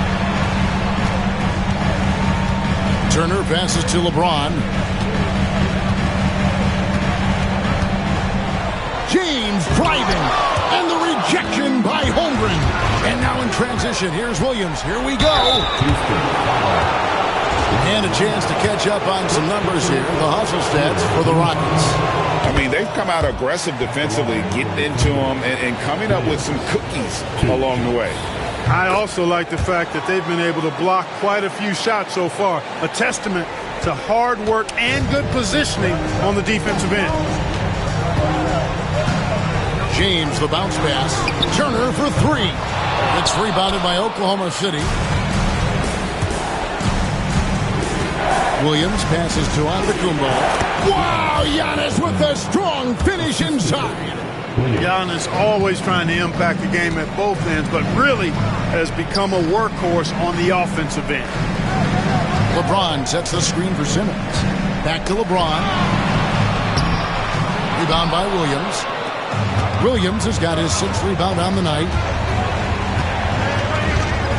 Turner passes to LeBron. James driving. And the rejection by Holmgren. And now in transition, here's Williams. Here we go. And a chance to catch up on some numbers here. The hustle stats for the Rockets. I mean, they've come out aggressive defensively, getting into them and coming up with some cookies along the way. I also like the fact that they've been able to block quite a few shots so far. A testament to hard work and good positioning on the defensive end. James, the bounce pass. Turner for 3. It's rebounded by Oklahoma City. Williams passes to Antetokounmpo. Wow, Giannis with a strong finish inside. Giannis always trying to impact the game at both ends, but really has become a workhorse on the offensive end. LeBron sets the screen for Simmons. Back to LeBron. Rebound by Williams. Williams has got his 6th rebound on the night.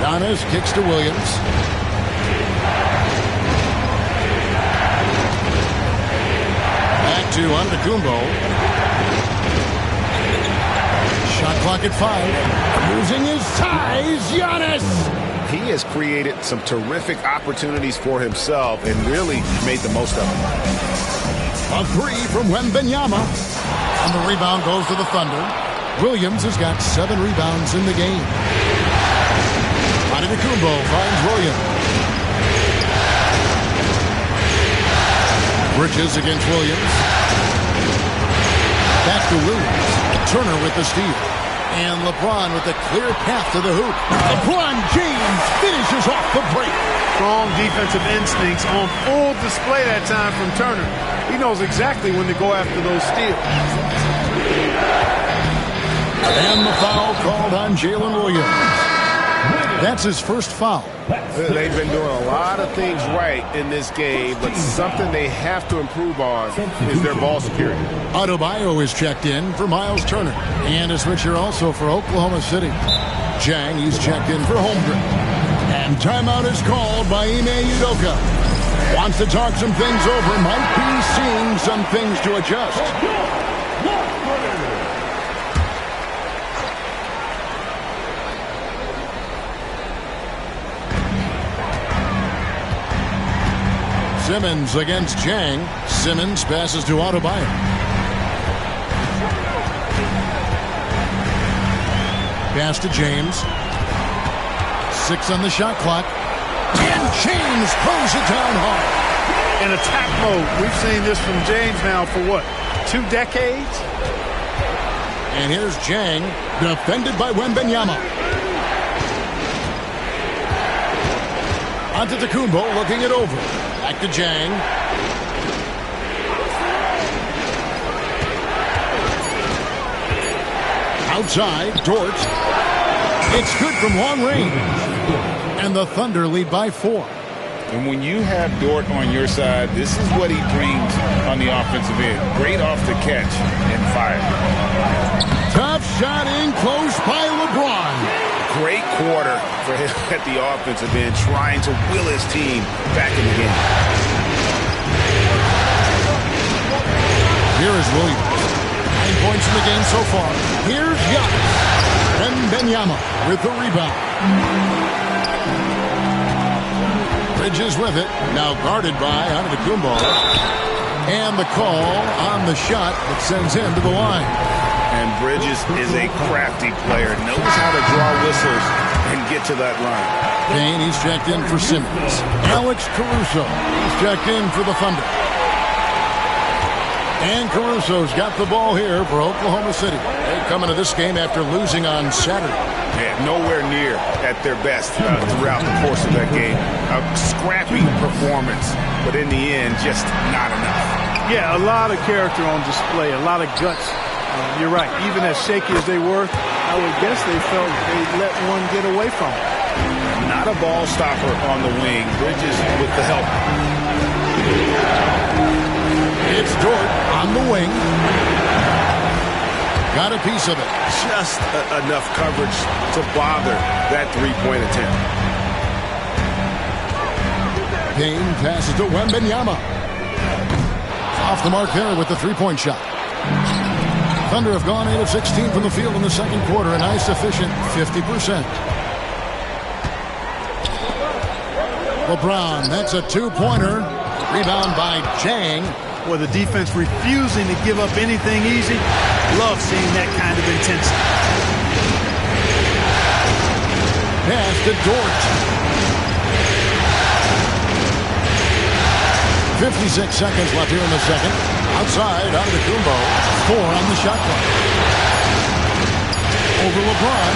Giannis kicks to Williams. Back to Antetokounmpo. Shot clock at 5. Using his size, Giannis. He has created some terrific opportunities for himself and really made the most of them. A 3 from Wembanyama. And the rebound goes to the Thunder. Williams has got 7 rebounds in the game. Antetokounmpo finds Williams. Bridges against Williams. Back to Williams. Turner with the steal. And LeBron with a clear path to the hoop. LeBron James finishes off the break. Strong defensive instincts on full display that time from Turner. He knows exactly when to go after those steals. And the foul called on Jalen Williams. That's his first foul. They've been doing a lot of things right in this game, but something they have to improve on is their ball security. Adebayo is checked in for Miles Turner. And a switcher also for Oklahoma City. Jang, he's checked in for Holmgren. And timeout is called by Ime Udoka. Wants to talk some things over, might be seeing some things to adjust. Simmons against Jang. Simmons passes to Adebayo. Pass to James. 6 on the shot clock. And James throws it down hard. In attack mode. We've seen this from James now for what? 2 decades? And here's Jang, defended by Wembanyama. Antetokounmpo looking it over. Back to Jang. Outside, Dort. It's good from long range. And the Thunder lead by 4. And when you have Dort on your side, this is what he brings on the offensive end. Great off the catch and fire. Tough shot in close by LeBron. Great quarter for him at the offensive end, trying to will his team back in the game. Here is Williams. 9 points in the game so far. Here's Giannis. Wembanyama with the rebound. Bridges with it. Now guarded by Antetokounmpo. And the call on the shot that sends him to the line. And Bridges is a crafty player. Knows how to draw whistles and get to that line. Payne, he's checked in for Simmons. Alex Caruso, he's checked in for the Thunder. And Caruso's got the ball here for Oklahoma City. They come into this game after losing on Saturday. Yeah, nowhere near at their best throughout the course of that game. A scrappy performance, but in the end, just not enough. Yeah, a lot of character on display, a lot of guts. You're right. Even as shaky as they were, I would guess they felt they let one get away from them. Not a ball stopper on the wing. Bridges with the help. It's Dort on the wing. Got a piece of it. Just enough coverage to bother that three-point attempt. Payne passes to Wembanyama. Off the mark there with the three-point shot. Thunder have gone 8 of 16 from the field in the second quarter, a nice efficient 50%. LeBron, that's a two-pointer. Rebound by Jang. With the defense refusing to give up anything easy. Love seeing that kind of intensity. Pass to Dort. 56 seconds left here in the second. Outside, Antetokounmpo. 4 on the shot clock. Over LeBron.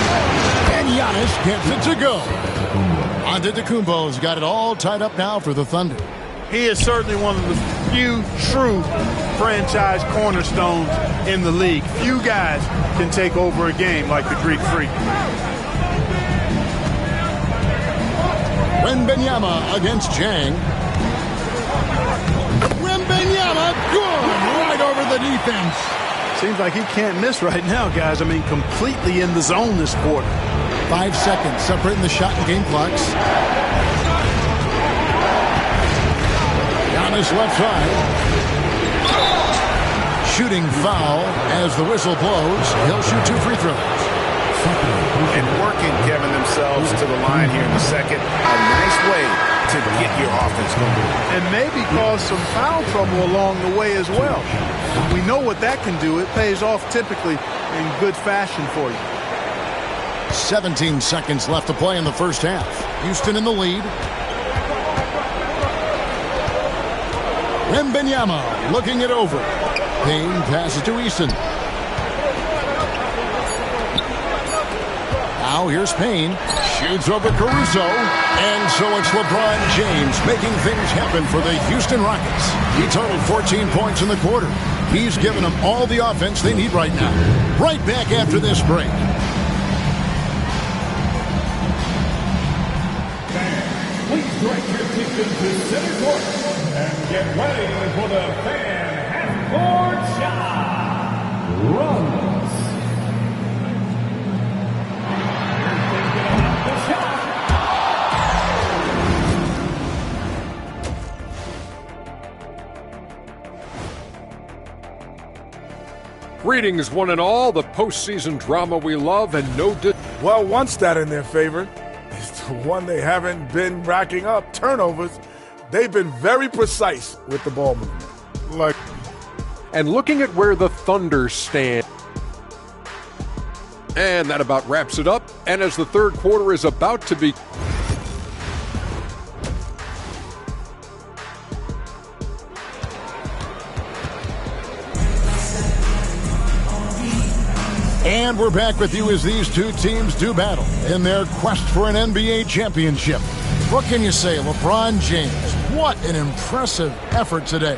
And Giannis gets it to go. Antetokounmpo's got it all tied up now for the Thunder. He is certainly one of the few true franchise cornerstones in the league. Few guys can take over a game like the Greek Freak. Wembanyama against Jang. Wembanyama, good! Right over the defense. Seems like he can't miss right now, guys. I mean, completely in the zone this quarter. 5 seconds separating the shot and game clocks. Giannis left side. Shooting foul as the whistle blows. He'll shoot 2 free throws. And working, Kevin, themselves to the line here in the second. A nice way to get your offense going. And maybe cause some foul trouble along the way as well. We know what that can do. It pays off typically in good fashion for you. 17 seconds left to play in the first half. Houston in the lead. Wembanyama looking it over. Payne passes to Easton. Now here's Payne. Shoots over Caruso. And so it's LeBron James making things happen for the Houston Rockets. He totaled 14 points in the quarter. He's given them all the offense they need right now. Right back after this break. Please direct your attention to center court and get ready for the fan half-court shot. Runs. You're thinking about the shot. Greetings, one and all. The postseason drama we love and no... Well, one stat in their favor is the one they haven't been racking up, turnovers. They've been very precise with the ball movement. And looking at where the Thunder stand. And that about wraps it up. And as the third quarter is about to be... And we're back with you as these two teams do battle in their quest for an NBA championship. What can you say, LeBron James? What an impressive effort today.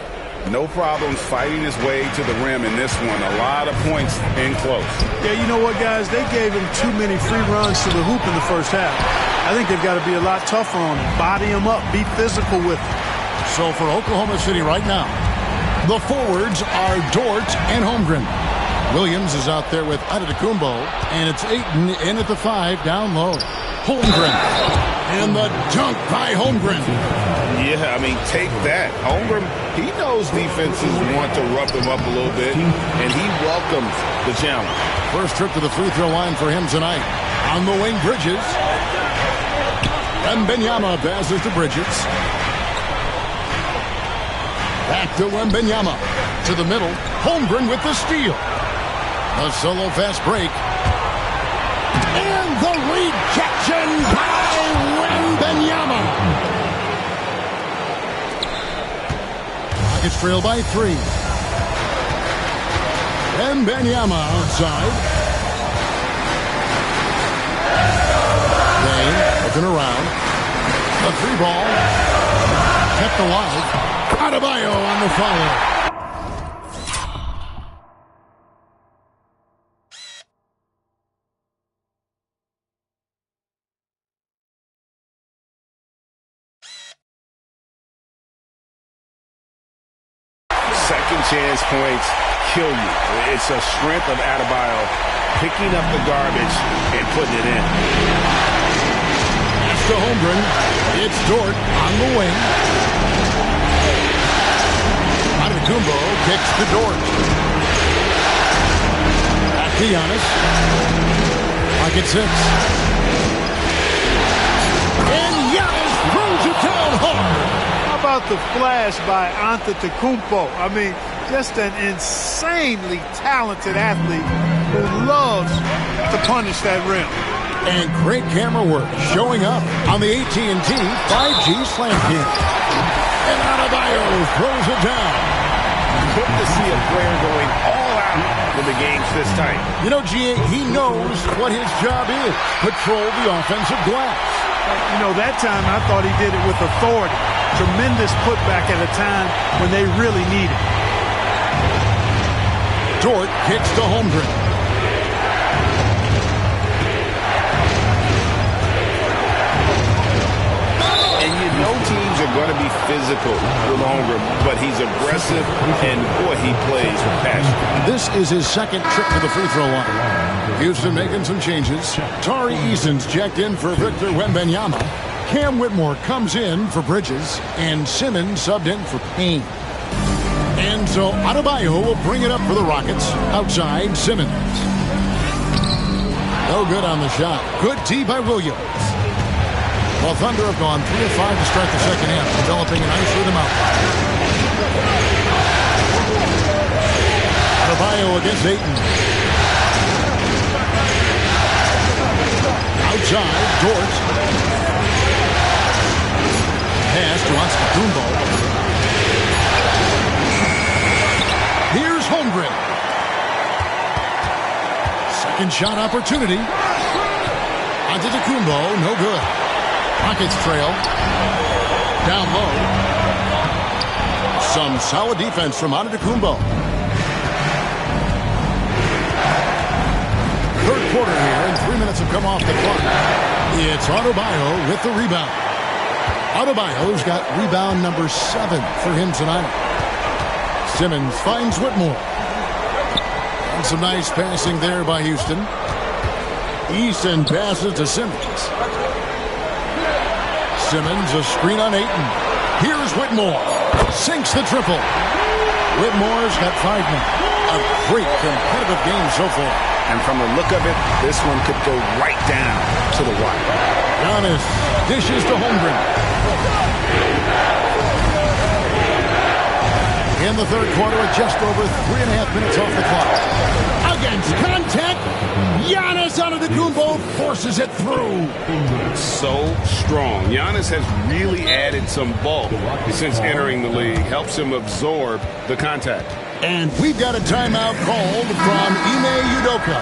No problems fighting his way to the rim in this one. A lot of points in close. Yeah, you know what, guys? They gave him too many free runs to the hoop in the first half. I think they've got to be a lot tougher on him. Body him up. Be physical with him. So for Oklahoma City right now, the forwards are Dort and Holmgren. Williams is out there with Antetokounmpo, and it's Ayton in at the 5 down low. Holmgren. And the dunk by Holmgren. Yeah, I mean, take that. Holmgren, he knows defenses want to rough him up a little bit, and he welcomes the challenge. First trip to the free throw line for him tonight. On the wing, Bridges. Wembanyama passes to Bridges. Back to Wembanyama. To the middle. Holmgren with the steal. A solo fast break. And the rejection by Wembanyama. Rockets trail by 3. Wembanyama outside. Dane looking around. The 3 ball. Kept alive. Adebayo on the follow. Second chance points kill you. It's a strength of Adebayo picking up the garbage and putting it in. Pass to Holmgren. It's Dort on the wing. Antetokounmpo kicks to Dort. Back to Giannis. Pocket 6. And Giannis throws it down hard. How about the flash by Antetokounmpo? I mean, just an insanely talented athlete who loves to punish that rim. And great camera work showing up on the AT&T 5G Slam Kit. And Adebayo throws it down. Good to see a player going all out when the game's this tight. You know, G.A., he knows what his job is. Patrol the offensive glass. You know, that time I thought he did it with authority. Tremendous putback at a time when they really need it. Dort kicks to Holmgren. And you know teams are going to be physical with Holmgren, but he's aggressive, and boy, he plays with passion. This is his second trip to the free throw line. Houston making some changes. Tari Eason's checked in for Victor Wembanyama. Cam Whitmore comes in for Bridges, and Simmons subbed in for Payne. And so Adebayo will bring it up for the Rockets. Outside, Simmons. No good on the shot. Good D by Williams. Well, Thunder have gone 3 of 5 to start the second half, developing a nice rhythm out. Adebayo against Ayton. Outside, Dort. Pass to Antetokounmpo. Here's Holmgren. Second shot opportunity. Antetokounmpo, no good. Rockets trail. Down low. Some solid defense from Antetokounmpo. Third quarter here, and 3 minutes have come off the clock. It's Adebayo with the rebound. Adebayo's got rebound number 7 for him tonight. Simmons finds Whitmore. And some nice passing there by Houston. Easton passes to Simmons. Simmons, a screen on Ayton. Here's Whitmore. Sinks the triple. Whitmore's got 5 now. A great competitive game so far. And from the look of it, this one could go right down to the wire. Giannis dishes to Holmgren. In the third quarter, at just over 3.5 minutes off the clock. Against contact, Giannis Antetokounmpo forces it through. So strong. Giannis has really added some bulk since entering the league. Helps him absorb the contact. And we've got a timeout called from Ime Udoka.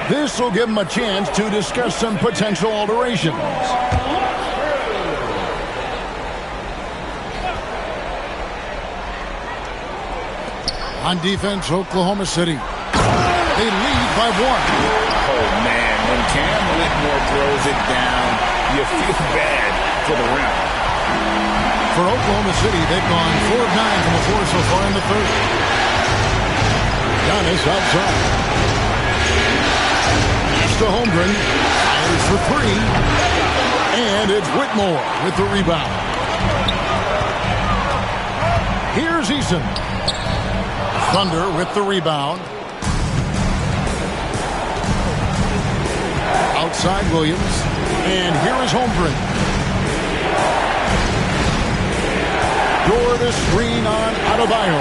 This will give them a chance to discuss some potential alterations. On defense, Oklahoma City. They lead by 1. Oh, man, when Cam Whitmore throws it down, you feel bad for the rim. For Oklahoma City, they've gone 4 of 9 from the floor so far in the third. Giannis outside. To Holmgren, fires for 3, and it's Whitmore with the rebound. Here's Eason. Thunder with the rebound. Outside Williams, and here is Holmgren. Door to screen on Adebayo.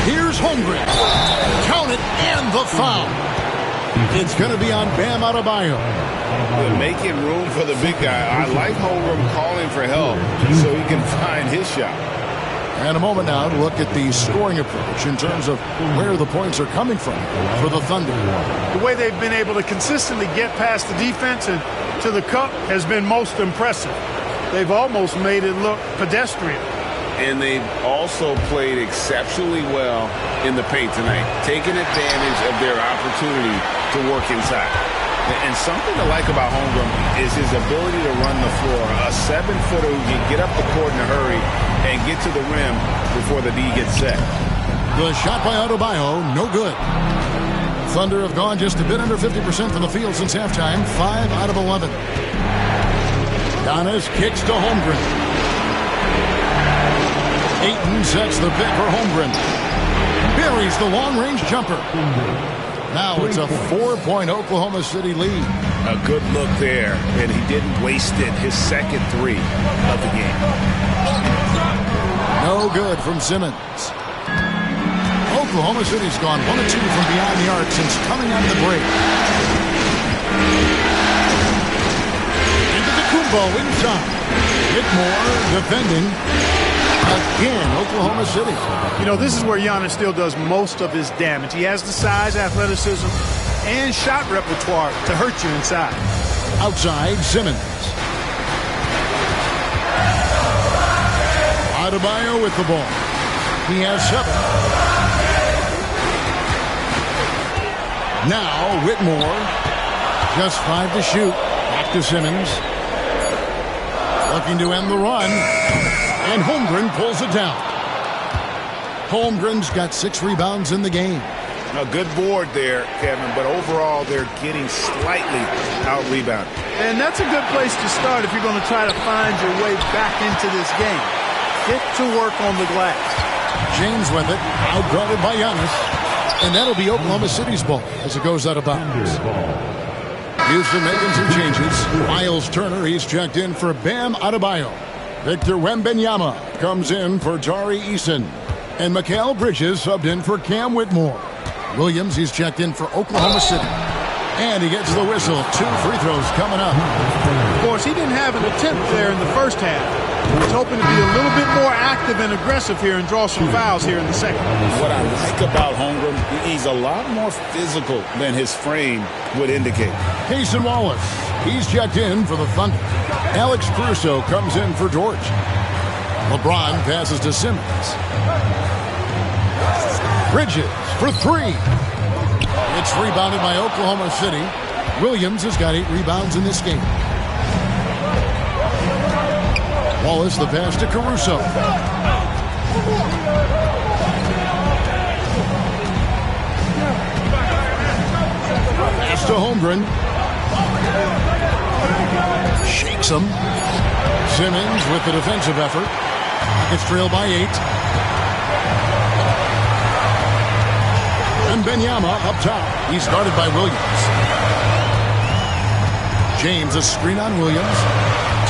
Here's Holmgren. Count it, and the foul. It's going to be on Bam Adebayo. They're making room for the big guy. I like Holmgren calling for help so he can find his shot. And a moment now to look at the scoring approach in terms of where the points are coming from for the Thunder. The way they've been able to consistently get past the defense and to the cup has been most impressive. They've almost made it look pedestrian. And they've also played exceptionally well in the paint tonight, taking advantage of their opportunity to work inside. And something to like about Holmgren is his ability to run the floor. A 7-footer who can get up the court in a hurry and get to the rim before the D gets set. The shot by Adebayo, no good. Thunder have gone just a bit under 50% from the field since halftime, 5 out of 11. Giannis kicks to Holmgren. Ayton sets the pick for Holmgren. Buries the long-range jumper. Now it's a 4-point Oklahoma City lead. A good look there, and he didn't waste it. His second 3 of the game. No good from Simmons. Oklahoma City's gone 1 of 2 from beyond the arc since coming out of the break. Into the Kumbo inside. Whitmore defending. Again, Oklahoma City. You know, this is where Giannis still does most of his damage. He has the size, athleticism, and shot repertoire to hurt you inside. Outside, Simmons. Adebayo with the ball. He has 7. Now, Whitmore. Just 5 to shoot. Back to Simmons. Looking to end the run. And Holmgren pulls it down. Holmgren's got 6 rebounds in the game. A good board there, Kevin, but overall they're getting slightly out-rebounded. And that's a good place to start if you're going to try to find your way back into this game. Get to work on the glass. James with it, outguarded by Giannis. And that'll be Oklahoma City's ball as it goes out of bounds. Houston making some changes. Miles Turner, he's checked in for Bam Adebayo. Victor Wembanyama comes in for Tari Eason. And Mikal Bridges subbed in for Cam Whitmore. Williams, he's checked in for Oklahoma City. And he gets the whistle. 2 free throws coming up. Of course, he didn't have an attempt there in the first half. He's hoping to be a little bit more active and aggressive here and draw some fouls here in the second. What I like about Holmgren, he's a lot more physical than his frame would indicate. Cason Wallace, he's checked in for the Thunder. Alex Caruso comes in for George. LeBron passes to Simmons. Bridges for 3. It's rebounded by Oklahoma City. Williams has got 8 rebounds in this game. Wallace the pass to Caruso. Pass to Holmgren. Shakes him. Simmons with the defensive effort. Rockets trail by 8. And Wembanyama up top. He's guarded by Williams. James a screen on Williams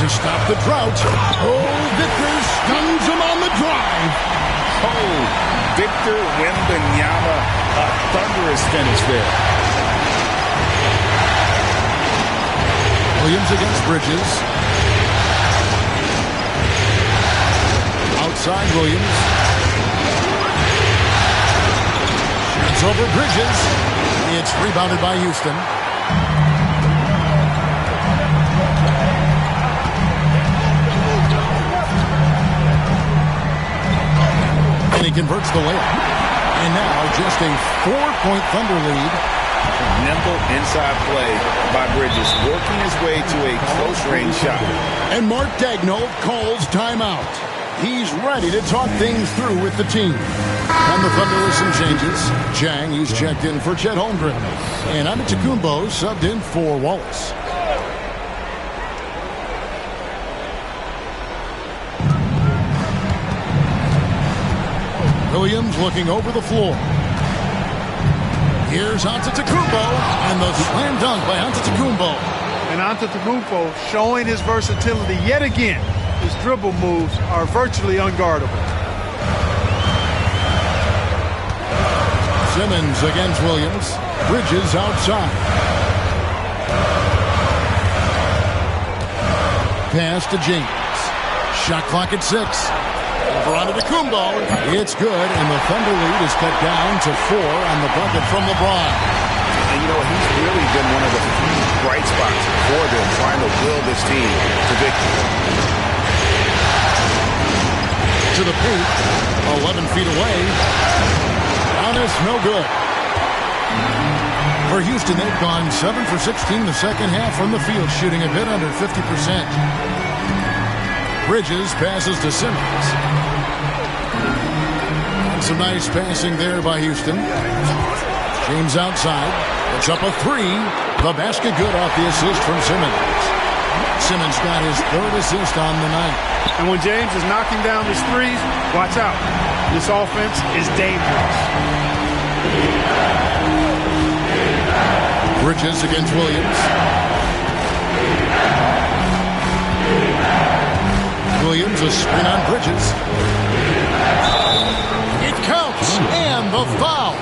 to stop the drought. Oh, Victor stuns him on the drive. Oh, Victor Wembanyama, a thunderous finish there. Williams against Bridges. Outside Williams. Shoots over Bridges. It's rebounded by Houston. converts the layup. And now just a 4-point Thunder lead. Nimble inside play by Bridges, working his way to a close-range shot. And Mark Daigneault calls timeout. He's ready to talk things through with the team. And the Thunder with some changes. Chang, he's checked in for Chet Holmgren. And Antetokounmpo subbed in for Wallace. Williams looking over the floor. Here's Antetokounmpo, and the slam dunk by Antetokounmpo. And Antetokounmpo showing his versatility yet again. His dribble moves are virtually unguardable. Simmons against Williams. Bridges outside. Pass to James. Shot clock at 6. Over Antetokounmpo. It's good, and the Thunder lead is cut down to 4 on the bucket from LeBron. And you know, he's really been one of the few bright spots for them, trying to will this team to victory. To the paint, 11 feet away. Giannis, no good. For Houston, they've gone 7 for 16 the second half from the field, shooting a bit under 50%. Bridges passes to Simmons. And some nice passing there by Houston. James outside. It's up a 3. The basket good off the assist from Simmons. Simmons got his 3rd assist on the night. And when James is knocking down his threes, watch out. This offense is dangerous. Bridges against Williams. Williams, a screen on Bridges. It counts, and the foul.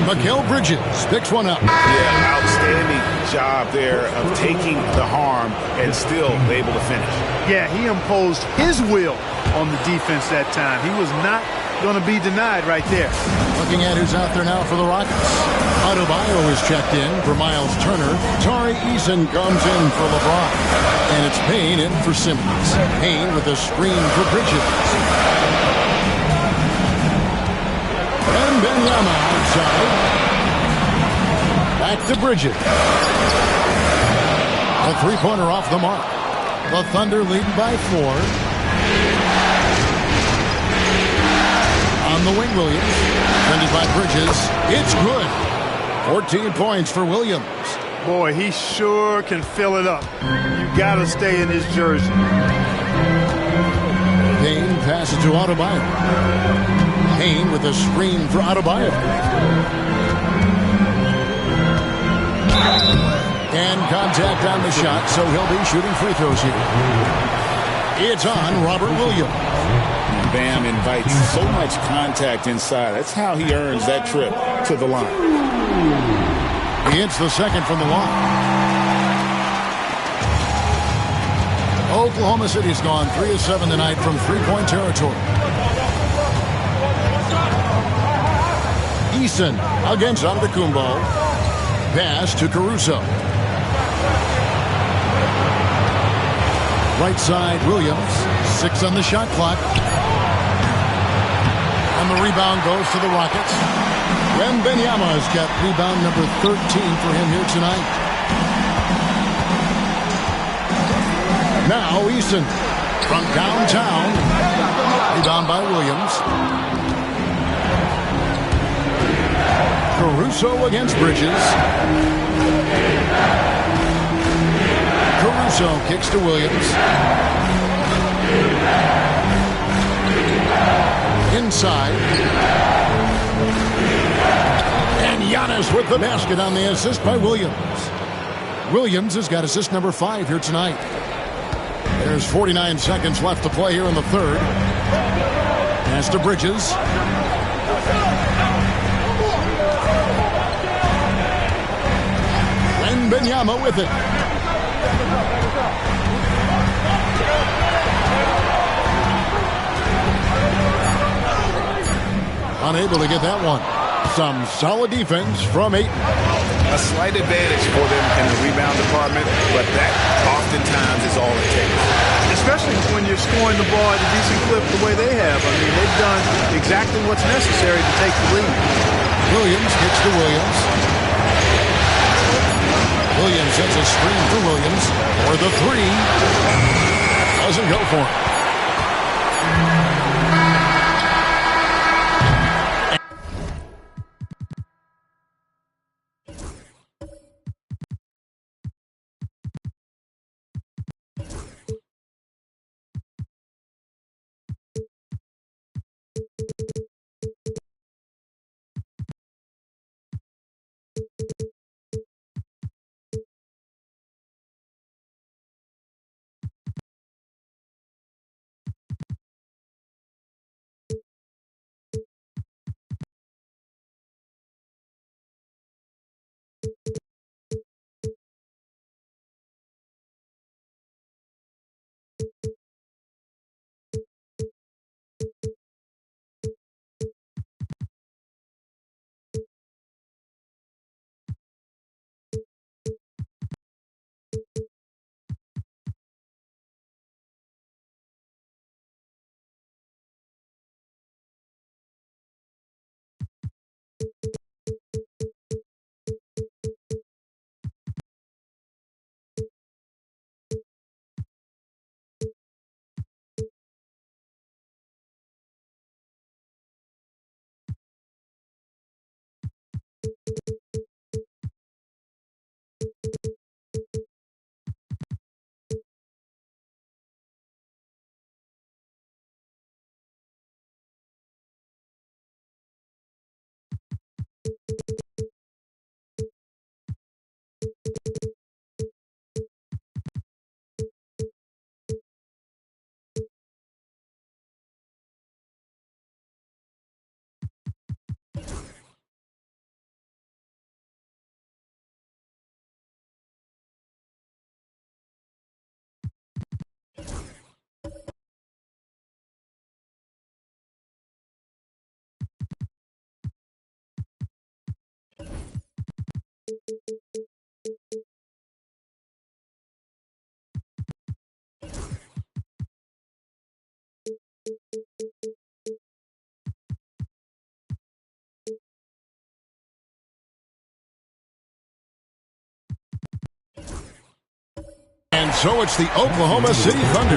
Mikal Bridges picks one up. Yeah, outstanding job there of taking the harm and still able to finish. Yeah, he imposed his will on the defense that time. He was not going to be denied right there. Looking at who's out there now for the Rockets. Adebayo is checked in for Miles Turner. Tari Eason comes in for LeBron. And it's Payne in for Simmons. Payne with a screen for Bridges. And Benyama outside. Back to Bridges. A three-pointer off the mark. The Thunder leading by 4. On the wing, Williams. Defended by Bridges. It's good. 14 points for Williams. Boy, he sure can fill it up. You got to stay in his jersey. Payne passes to Adebayo. Payne with a screen for Adebayo. And contact on the shot, so he'll be shooting free throws here. It's on Robert Williams. Bam invites so much contact inside. That's how he earns that trip to the line. He hits the second from the line. Oklahoma City's gone 3 of 7 tonight from three-point territory. Eason against Antetokounmpo. Pass to Caruso. Right side, Williams. 6 on the shot clock. And the rebound goes to the Rockets. Wembanyama has got rebound number 13 for him here tonight. Now Eason from downtown. Rebound by Williams. Caruso against Bridges. Caruso kicks to Williams. Inside. And Giannis with the basket on the assist by Williams. Williams has got assist number 5 here tonight. There's 49 seconds left to play here in the third. Pass to Bridges. Wembanyama with it. Unable to get that one. Some solid defense from Ayton. A slight advantage for them in the rebound department, but that oftentimes is all it takes. Especially when you're scoring the ball at a decent clip the way they have. I mean, they've done exactly what's necessary to take the lead. Williams gets to Williams. Williams sends a screen for Williams for the three. Doesn't go for it. And so it's the Oklahoma City Thunder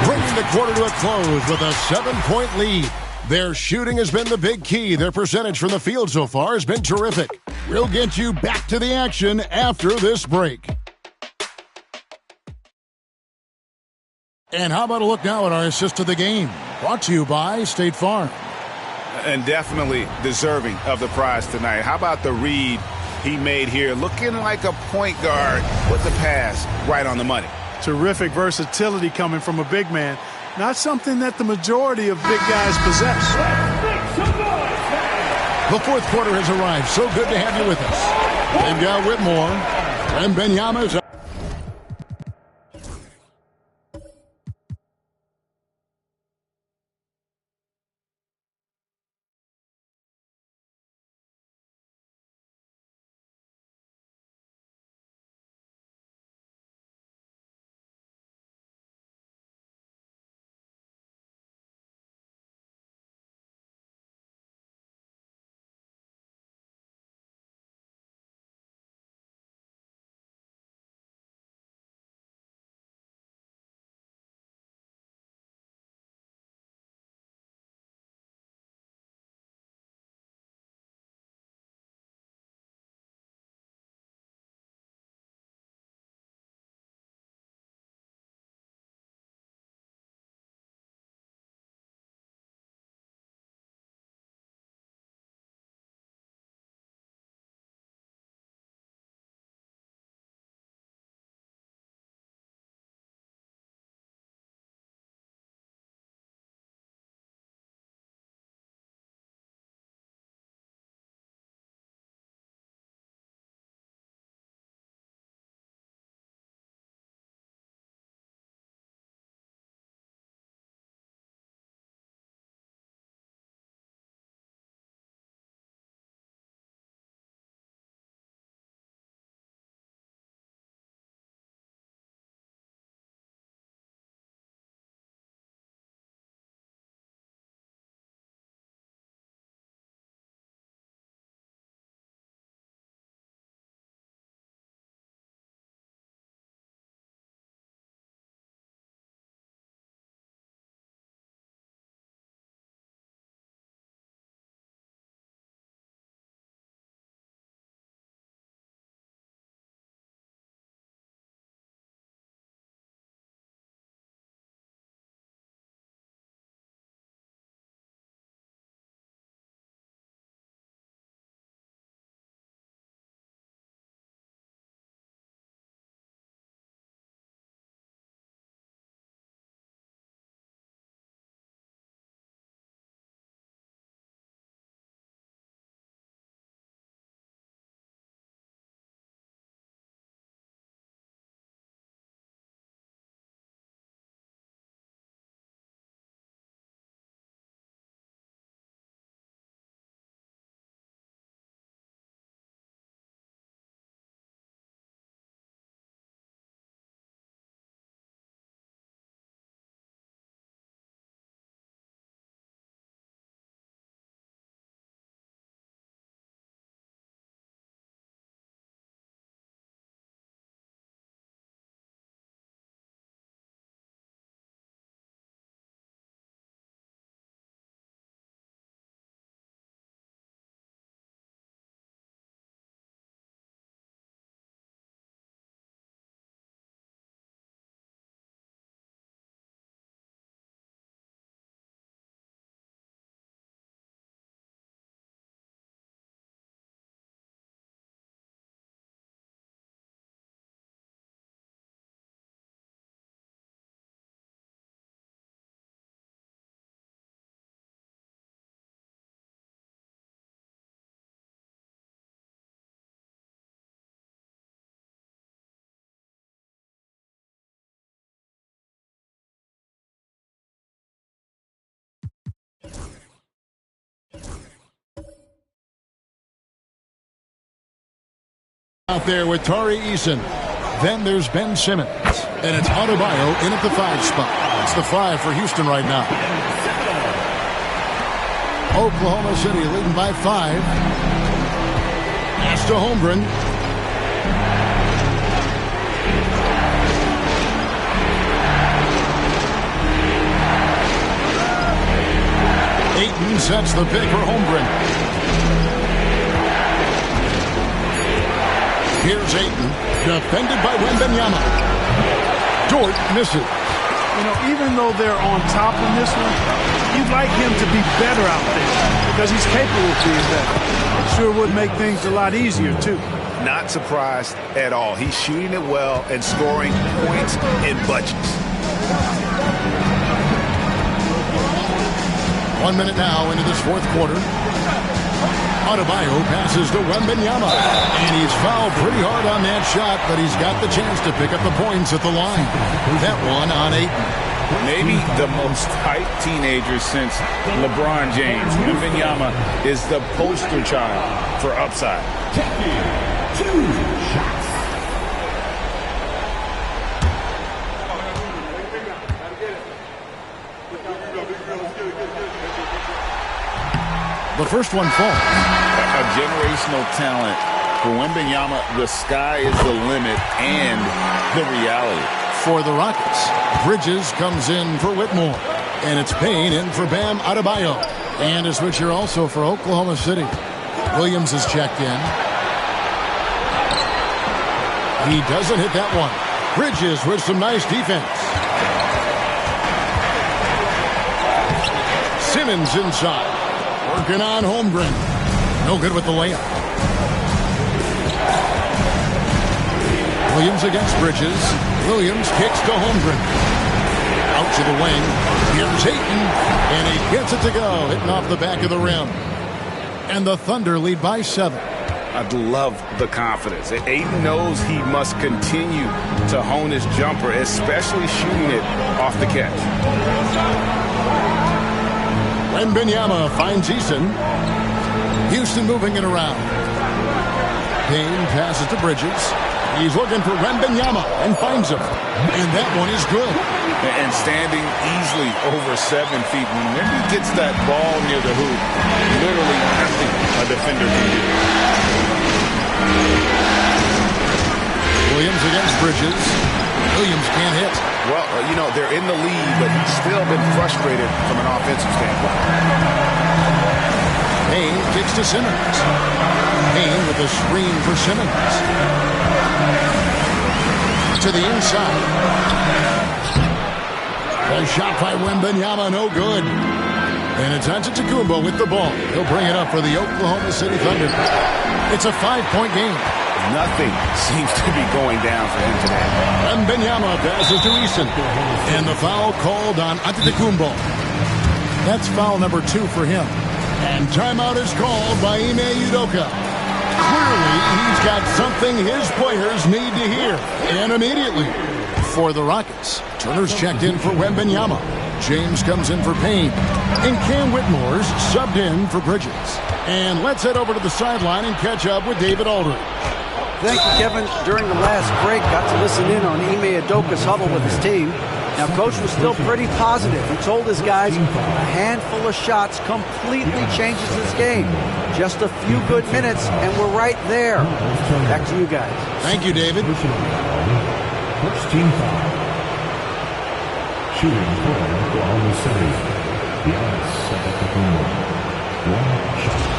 bringing the quarter to a close with a 7-point lead. Their shooting has been the big key. Their percentage from the field so far has been terrific. We'll get you back to the action after this break. And how about a look now at our assist of the game? Brought to you by State Farm. And definitely deserving of the prize tonight. How about the read he made here? Looking like a point guard with the pass right on the money. Terrific versatility coming from a big man. Not something that the majority of big guys possess. The fourth quarter has arrived. So good to have you with us. They've got Whitmore and Wembanyama's Out there with Tari Eason. Then there's Ben Simmons. And it's Adebayo in at the 5 spot. It's the 5 for Houston right now. Oklahoma City leading by 5. Pass to Holmgren. Ayton sets the pick for Holmgren. Here's Ayton, defended by Wembanyama. Dort misses. You know, even though they're on top in this one, you'd like him to be better out there because he's capable of being better. Sure would make things a lot easier, too. Not surprised at all. He's shooting it well and scoring points in bunches. 1 minute now into this fourth quarter. Adebayo passes to Wembanyama. And he's fouled pretty hard on that shot, but he's got the chance to pick up the points at the line. That one on Ayton. Maybe the most hyped teenager since LeBron James. Wembanyama is the poster child for upside. Two shots. The first one falls. A generational talent. For Wembanyama, the sky is the limit and the reality. For the Rockets, Bridges comes in for Whitmore. And it's Payne in for Bam Adebayo. And a switcher also for Oklahoma City. Williams is checked in. He doesn't hit that one. Bridges with some nice defense. Simmons inside. Working on Holmgren. No good with the layup. Williams against Bridges. Williams kicks to Holmgren. Out to the wing. Here's Ayton. And he gets it to go. Hitting off the back of the rim. And the Thunder lead by 7. I love the confidence. Ayton knows he must continue to hone his jumper, especially shooting it off the catch. Wembanyama finds Eason. Houston moving it around. Payne passes to Bridges. He's looking for Wembanyama and finds him. And that one is good. And standing easily over 7 feet. Whenever he gets that ball near the hoop, literally nothing a defender can do. Williams against Bridges. Williams can't hit. Well, you know, they're in the lead, but he's still been frustrated from an offensive standpoint. Payne kicks to Simmons. Payne with a screen for Simmons. To the inside. A shot by Wembanyama, no good. And it's Antetokounmpo with the ball. He'll bring it up for the Oklahoma City Thunder. It's a 5-point game. Nothing seems to be going down for him today. Wembanyama passes to Eason. And the foul called on Antetokounmpo. That's foul number 2 for him. And timeout is called by Ime Udoka. Clearly, he's got something his players need to hear. And immediately. For the Rockets, Turner's checked in for Wembanyama. James comes in for Payne. And Cam Whitmore's subbed in for Bridges. And let's head over to the sideline and catch up with David Aldridge. Thank you, Kevin. During the last break, got to listen in on Ime Udoka's huddle with his team. Now, Coach was still pretty positive. He told his guys a handful of shots completely changes this game. Just a few good minutes, and we're right there. Back to you guys. Thank you, David. First team foul. Shooting for Oklahoma City. Giannis Antetokounmpo. One shot.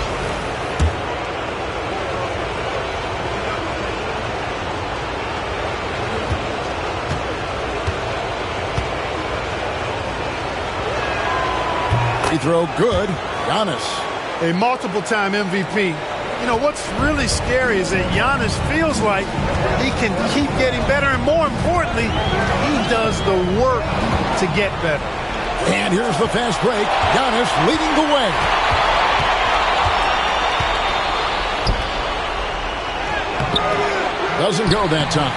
Free throw good. Giannis. A multiple-time MVP. You know, what's really scary is that Giannis feels like he can keep getting better, and more importantly, he does the work to get better. And here's the fast break. Giannis leading the way. Doesn't go that time.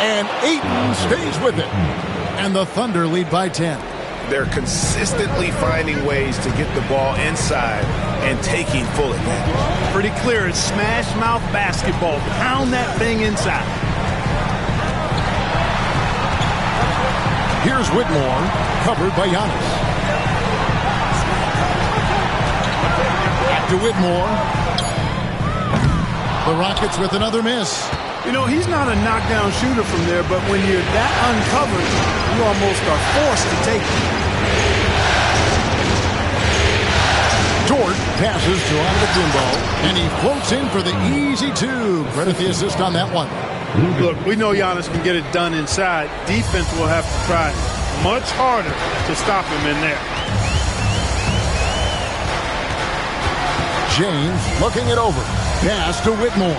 And Ayton stays with it. And the Thunder lead by 10. They're consistently finding ways to get the ball inside and taking full advantage. Pretty clear. It's smash mouth basketball. Pound that thing inside. Here's Whitmore, covered by Giannis. Back to Whitmore. The Rockets with another miss. You know, he's not a knockdown shooter from there, but when you're that uncovered, you almost are forced to take it. Dort passes to Antetokounmpo, and he floats in for the easy two. Credit the assist on that one. Look, we know Giannis can get it done inside. Defense will have to try much harder to stop him in there. James looking it over. Pass to Whitmore.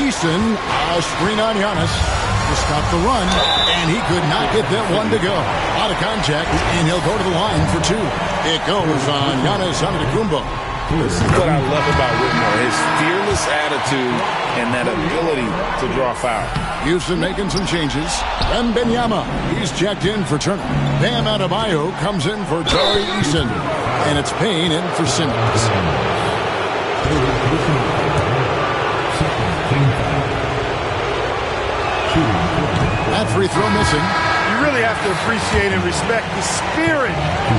Eason, a screen on Giannis to stop the run, and he could not get that one to go. Out of contact, and he'll go to the line for two. It goes on Giannis Antetokounmpo. This is what I love about Whitmore, his fearless attitude and that ability to draw foul. Houston making some changes. Wembanyama, he's checked in for Turner. Bam Adebayo comes in for Tari Eason. And it's Payne in for Simmons. That free throw missing. You really have to appreciate and respect the spirit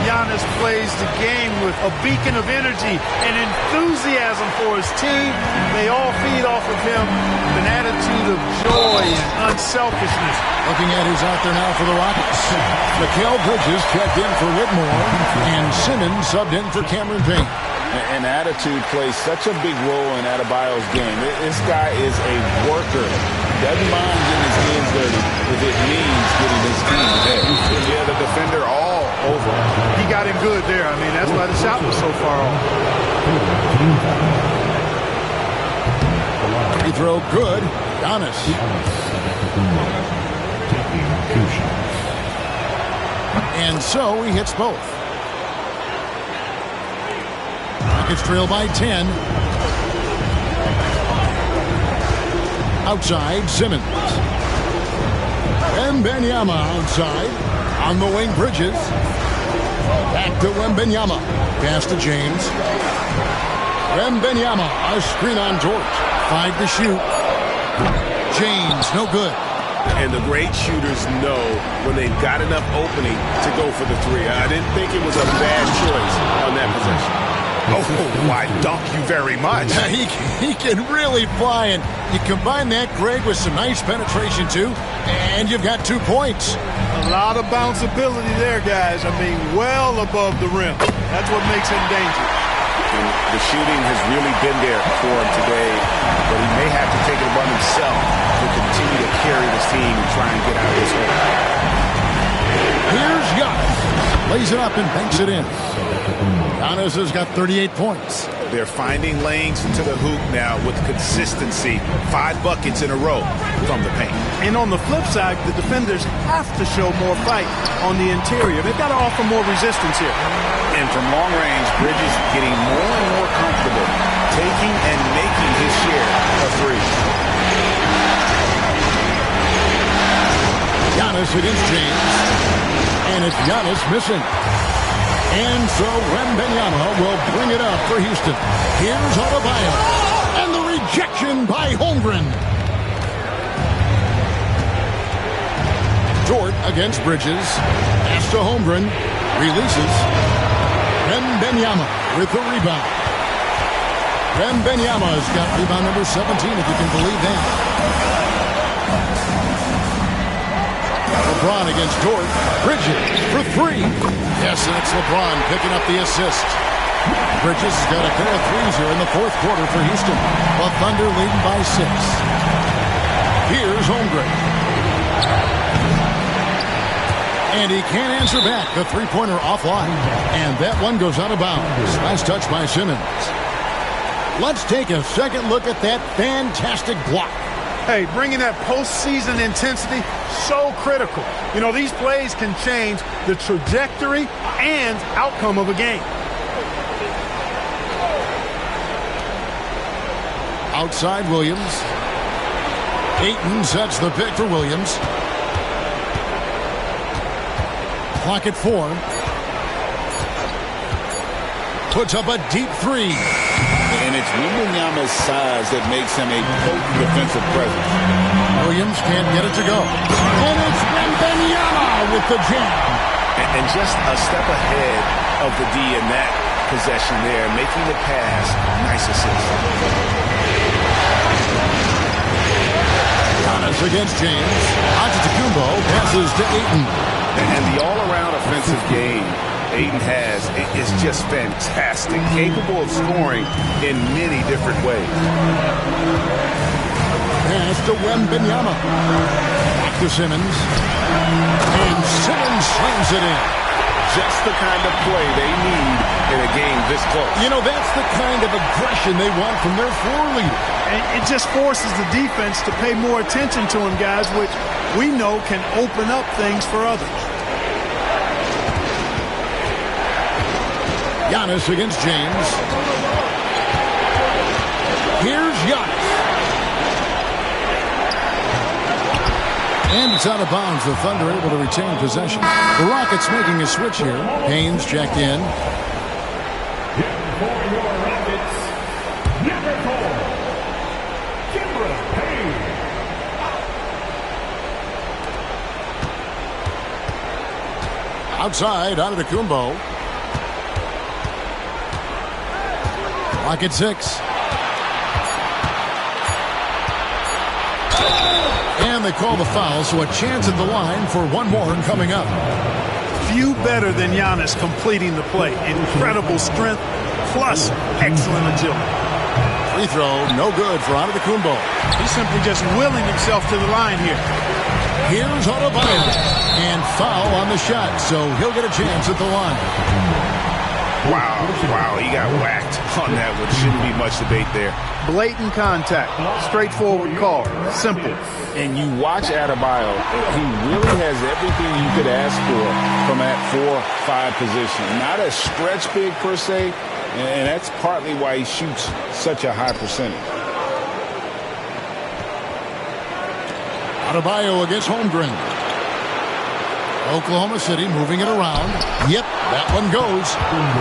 Giannis plays the game with. A beacon of energy and enthusiasm for his team. They all feed off of him with an attitude of joy and unselfishness. Looking at who's out there now for the Rockets. Mikal Bridges checked in for Whitmore, and Simmons subbed in for Cameron Payne. And attitude plays such a big role in Adebayo's game. This guy is a worker. Doesn't mind getting his hands dirty if it means getting his team ahead. Yeah, the defender all over. He got him good there. I mean, that's why the shot was so far off. Free throw good. Giannis. And so he hits both. Rockets trail by 10. Outside, Simmons. Wembanyama outside. On the wing, Bridges. Back to Wembanyama. Pass to James. Wembanyama, a screen on Dort. 5 to shoot. James, no good. And the great shooters know when they've got enough opening to go for the three. I didn't think it was a bad choice on that possession. Oh, I dunk you very much. He can really fly, and you combine that, Greg, with some nice penetration, too, and you've got 2 points. A lot of bounceability there, guys. I mean, well above the rim. That's what makes him dangerous. And the shooting has really been there for him today, but he may have to take it upon himself to continue to carry this team and try and get out of this hole. Here's Giannis. Lays it up and banks it in. Giannis has got 38 points. They're finding lanes into the hoop now with consistency. 5 buckets in a row from the paint. And on the flip side, the defenders have to show more fight on the interior. They've got to offer more resistance here. And from long range, Bridges getting more and more comfortable taking and making his share of threes. Giannis against James. And it's Giannis missing. And so Wembanyama will bring it up for Houston. Here's Adebayo. And the rejection by Holmgren. Dort against Bridges. Pass to Holmgren. Releases. Wembanyama with the rebound. Wembanyama's got rebound number 17, if you can believe that. LeBron against Dort. Bridges for 3. Yes, and it's LeBron picking up the assist. Bridges has got a pair of threes here in the 4th quarter for Houston. The Thunder leading by 6. Here's Holmgren. And he can't answer back. The three-pointer offline. And that one goes out of bounds. Nice touch by Simmons. Let's take a second look at that fantastic block. Hey, bringing that postseason intensity, so critical. You know, these plays can change the trajectory and outcome of a game. Outside Williams. Ayton sets the pick for Williams. Clock at 4. Puts up a deep three. And it's Wembanyama's size that makes him a potent defensive presence. Williams can't get it to go. And it's Wembanyama with the jam. And just a step ahead of the D in that possession there, making the pass. Nice assist. Giannis against James. Antetokounmpo passes to Ayton. And the all-around offensive game Ayton has is just fantastic. Capable of scoring in many different ways. Pass to Wembanyama. Back to Simmons. And Simmons slams it in. Just the kind of play they need in a game this close. You know, that's the kind of aggression they want from their floor leader. And it just forces the defense to pay more attention to him, guys, which we know can open up things for others. Giannis against James. Here's Giannis. And it's out of bounds. The Thunder able to retain possession. The Rockets making a switch here. Haynes checked in. For your Rockets, number 4, Cameron Payne. Outside, Antetokounmpo. Clock at 6. And they call the foul, so a chance at the line for one more coming up. Few better than Giannis completing the play. Incredible strength, plus excellent agility. Free throw, no good for Antetokounmpo. He's simply just willing himself to the line here. Here's Adebayo. And foul on the shot, so he'll get a chance at the line. Wow, he got whacked on that one. Shouldn't be much debate there. Blatant contact, straightforward call, simple. And you watch Adebayo, he really has everything you could ask for from that 4-5 position. Not a stretch big per se, and that's partly why he shoots such a high percentage. Adebayo against Holmgren. Oklahoma City moving it around. Yep, that one goes.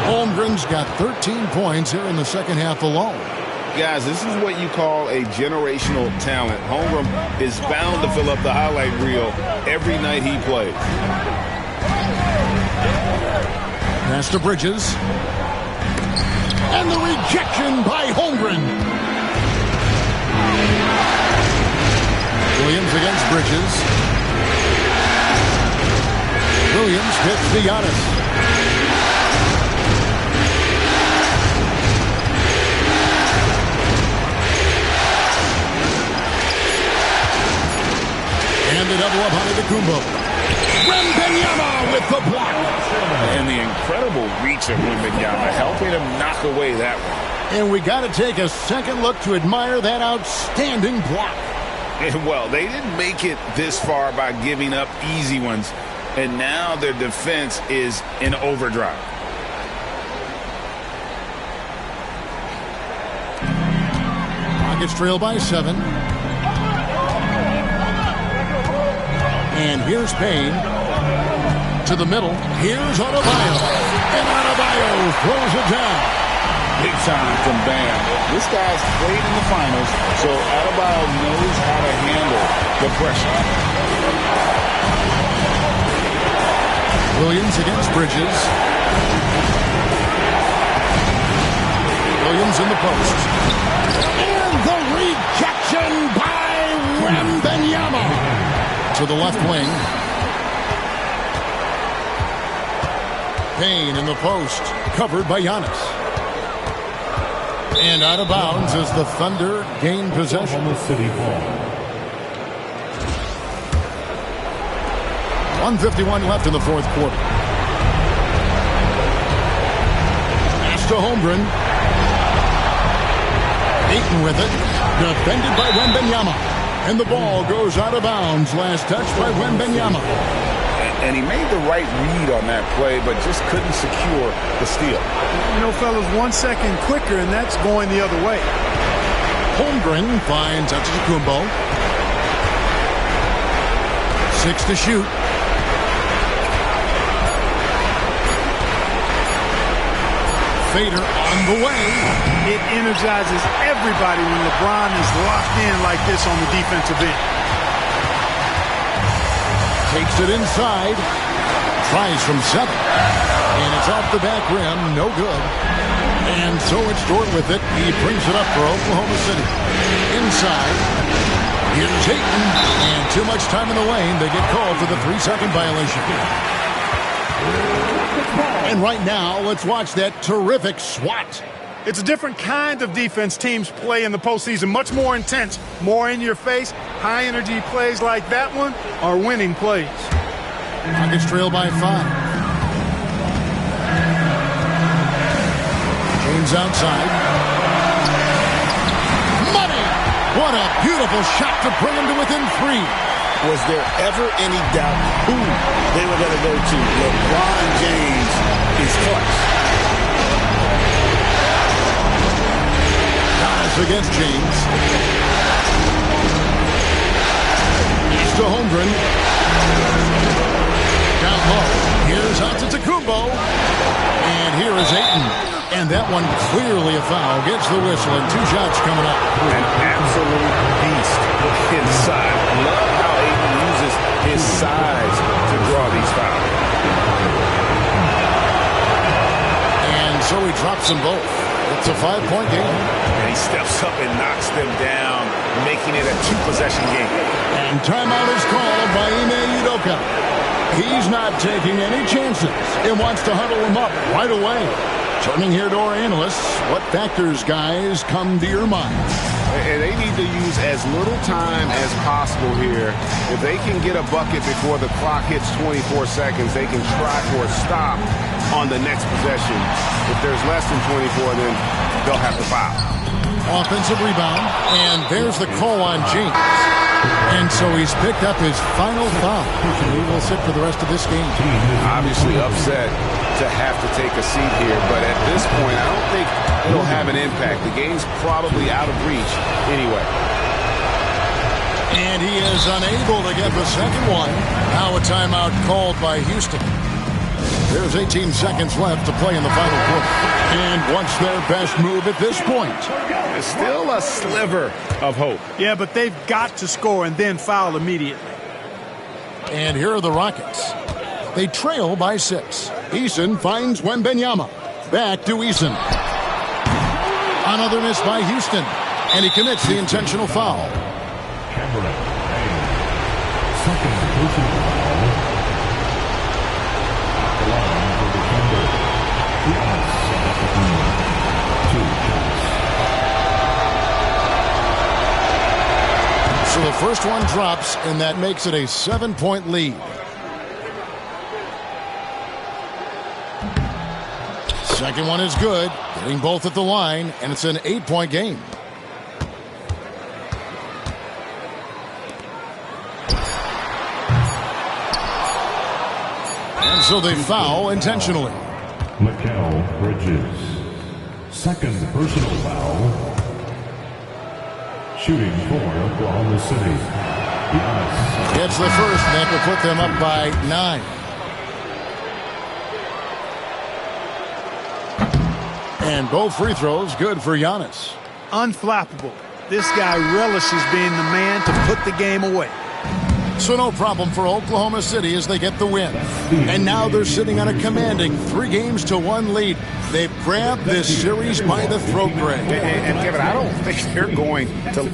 Holmgren's got 13 points here in the second half alone. Guys, this is what you call a generational talent. Holmgren is bound to fill up the highlight reel every night he plays. Pass to Bridges. And the rejection by Holmgren. Williams against Bridges. Williams hits to Giannis. And the double up on Antetokounmpo. Wembanyama with the block. And the incredible reach of Wembanyama, helping him knock away that one. And we got to take a second look to admire that outstanding block. And well, they didn't make it this far by giving up easy ones. And now their defense is in overdrive. Rockets trail by 7. And here's Payne to the middle. Here's Adebayo. And Adebayo throws it down. Big time from Bam. This guy's played in the finals, so Adebayo knows how to handle the pressure. Williams against Bridges. Williams in the post. And the rejection by Wembanyama to the left wing. Payne in the post, covered by Giannis. And out of bounds as the Thunder gain possession. On the City Hall. 1:51 left in the fourth quarter. Pass to Holmgren. Ayton with it. Defended by Wembanyama. And the ball goes out of bounds. Last touch by Wembanyama. And he made the right read on that play, but just couldn't secure the steal. You know, fellas, 1 second quicker, and that's going the other way. Holmgren finds Antetokounmpo. 6 to shoot. fader on the way. It energizes everybody when LeBron is locked in like this on the defensive end. Takes it inside. Tries from 7. And it's off the back rim. No good. And so it's Dort with it. He brings it up for Oklahoma City. Inside. Here's Ayton. And too much time in the lane. They get called for the 3-second violation. And right now, let's watch that terrific swat. It's a different kind of defense teams play in the postseason. Much more intense, more in your face. High energy plays like that one are winning plays. Nuggets trail by 5. James outside. Money! What a beautiful shot to bring him to within 3. Was there ever any doubt who they were going to go to? LeBron James is clutch. Giannis against James. He's to Holmgren. Down low. Here's Antetokounmpo. And here is Ayton. And that one clearly a foul. Gets the whistle and 2 shots coming up. An absolute beast inside. Love how Ayton uses his size to draw these fouls. And so he drops them both. It's a 5-point game. And he steps up and knocks them down, making it a 2-possession game. And timeout is called by Ime Udoka. He's not taking any chances and wants to huddle him up right away. Turning here to our analysts, what factors, guys, come to your mind? And they need to use as little time as possible here. If they can get a bucket before the clock hits 24 seconds, they can try for a stop on the next possession. If there's less than 24, then they'll have to foul. Offensive rebound, and there's the call on James. And so he's picked up his final foul. He will sit for the rest of this game. Obviously upset to have to take a seat here, but at this point, I don't think it'll have an impact. The game's probably out of reach anyway. And he is unable to get the second one. Now a timeout called by Houston. There's 18 seconds left to play in the final quarter. And what's their best move at this point? There's still a sliver of hope. Yeah, but they've got to score and then foul immediately. And here are the Rockets. They trail by 6. Eason finds Wembanyama. Back to Eason. Another miss by Houston. And he commits the intentional foul. Cameron. Second personal foul. The line for defender. Giannis Antetokounmpo. 2 shots. So the first one drops, and that makes it a 7-point lead. Second one is good, getting both at the line, and it's an 8-point game. And so they foul intentionally. Mikal Bridges. Second personal foul. Shooting for Oklahoma City. Giannis. Gets the first, and that will put them up by 9. And both free throws good for Giannis. Unflappable. This guy relishes being the man to put the game away. So no problem for Oklahoma City as they get the win. And now they're sitting on a commanding 3-1 lead. They've grabbed this series by the throat, Greg. And Kevin, I don't think they're going to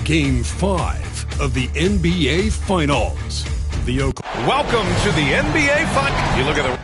Game 5 of the NBA Finals. Welcome to the NBA Finals. You look at the...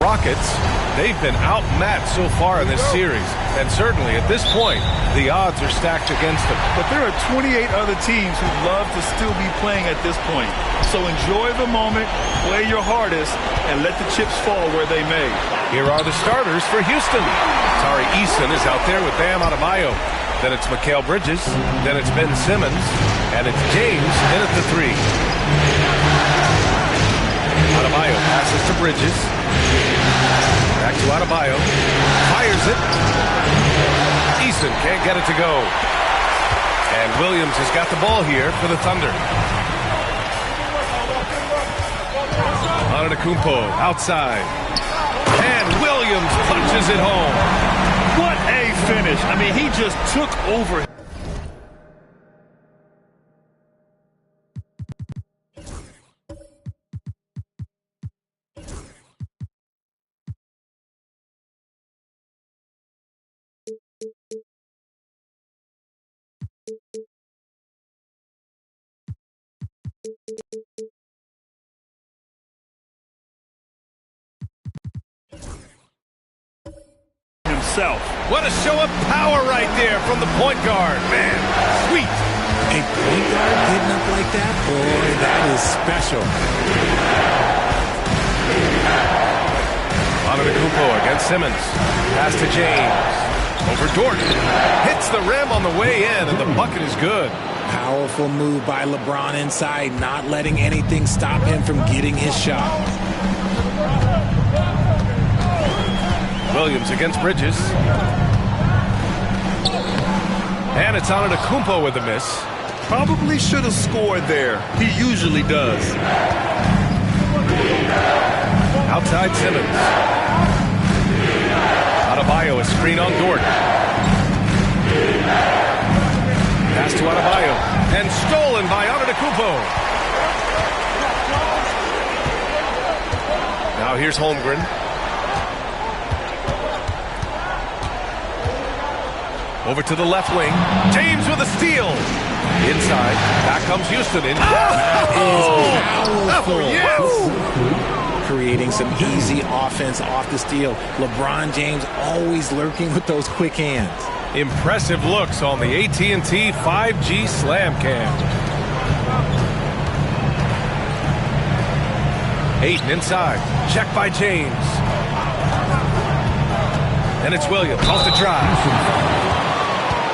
Rockets, they've been outmatched so far in this series, and certainly at this point, the odds are stacked against them. But there are 28 other teams who love to still be playing at this point. So enjoy the moment, play your hardest, and let the chips fall where they may. Here are the starters for Houston. Tari Eason is out there with Bam Adebayo. Then it's Mikal Bridges. Then it's Ben Simmons. And it's James in at the 3. Adebayo passes to Bridges. Back to Adebayo. Fires it. Eason can't get it to go. And Williams has got the ball here for the Thunder. Antetokounmpo outside. And Williams punches it home. What a finish. I mean, he just took over. Himself. What a show of power right there from the point guard. Man, sweet. A point guard getting up like that? Boy, that is special. Antetokounmpo against Simmons. Pass to James. Over Dort. Hits the rim on the way in, and the bucket is good. Powerful move by LeBron inside, not letting anything stop him from getting his shot. Williams against Bridges. And it's Antetokounmpo with a miss. Probably should have scored there. He usually does. Outside Simmons. Adebayo, a screen on Dort. Pass to Adebayo. And stolen by Antetokounmpo. Now here's Holmgren. Over to the left wing. James with a steal. Inside. Back comes Houston. In. Powerful. Yes. Creating some easy offense off the steal. LeBron James always lurking with those quick hands. Impressive looks on the AT&T 5G Slam Cam. Ayton inside. Check by James. And it's Williams off the drive.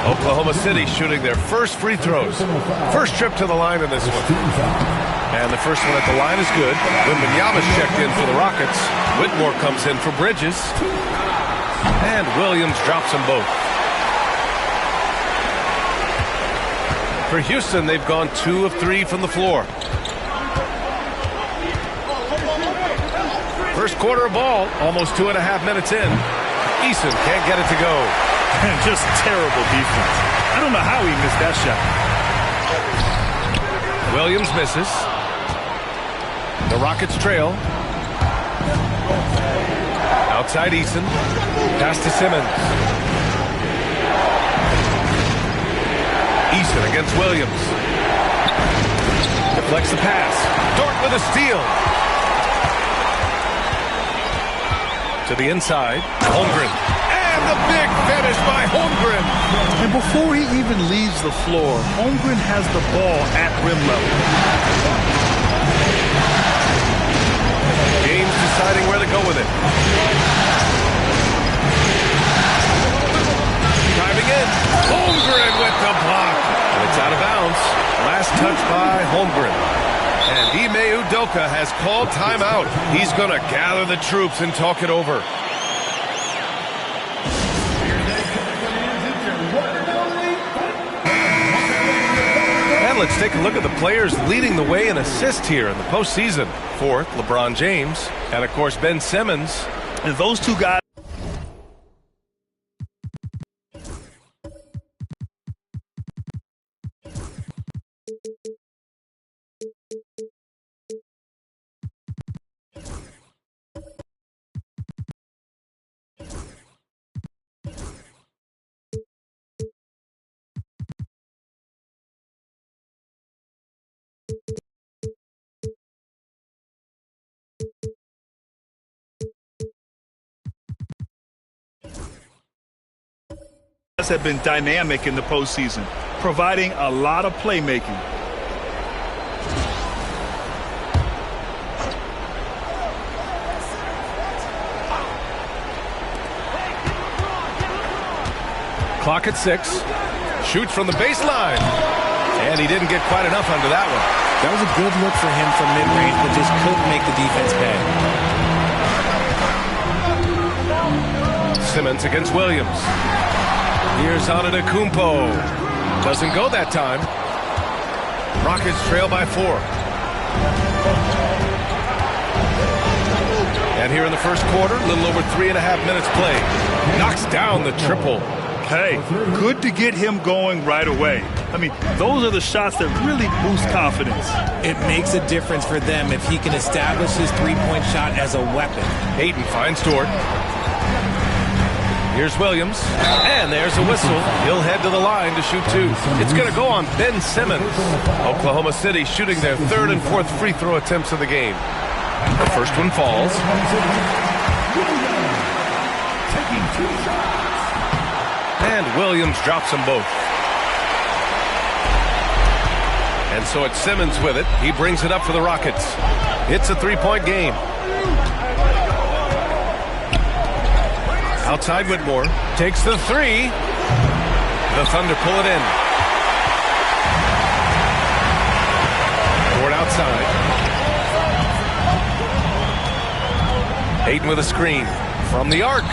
Oklahoma City shooting their first free throws. First trip to the line in this one. And the first one at the line is good. Wembanyama's checked in for the Rockets. Whitmore comes in for Bridges. And Williams drops them both. For Houston, they've gone 2 of 3 from the floor. First quarter of ball, almost 2.5 minutes in. Eason can't get it to go. And just terrible defense. I don't know how he missed that shot. Williams misses. The Rockets trail. Outside Eason. Pass to Simmons. Eason against Williams. Deflects the pass. Dort with a steal. To the inside. Holmgren. And the big finish by Holmgren. And before he even leaves the floor, Holmgren has the ball at rim level. James deciding where to go with it. Driving in. Holmgren with the block. And it's out of bounds. Last touch by Holmgren. And Ime Udoka has called timeout. He's going to gather the troops and talk it over. And let's take a look at the players leading the way in assists here in the postseason. Fourth, LeBron James. And, of course, Ben Simmons. And those two guys. Have been dynamic in the postseason, providing a lot of playmaking. Clock at 6. Shoots from the baseline. And he didn't get quite enough under that one. That was a good look for him from mid-range, but just couldn't make the defense pay. Simmons against Williams. Here's Antetokounmpo. Doesn't go that time. Rockets trail by 4. And here in the first quarter, a little over 3.5 minutes played. Knocks down the triple. Hey, good to get him going right away. I mean, those are the shots that really boost confidence. It makes a difference for them if he can establish his three-point shot as a weapon. Ayton finds Dort. Here's Williams, and there's a whistle. He'll head to the line to shoot 2. It's going to go on Ben Simmons. Oklahoma City shooting their 3rd and 4th free throw attempts of the game. The first one falls. And Williams drops them both. And so it's Simmons with it. He brings it up for the Rockets. It's a 3-point game. Outside Whitmore, takes the 3. The Thunder pull it in. Dort outside. Ayton with a screen from the arc.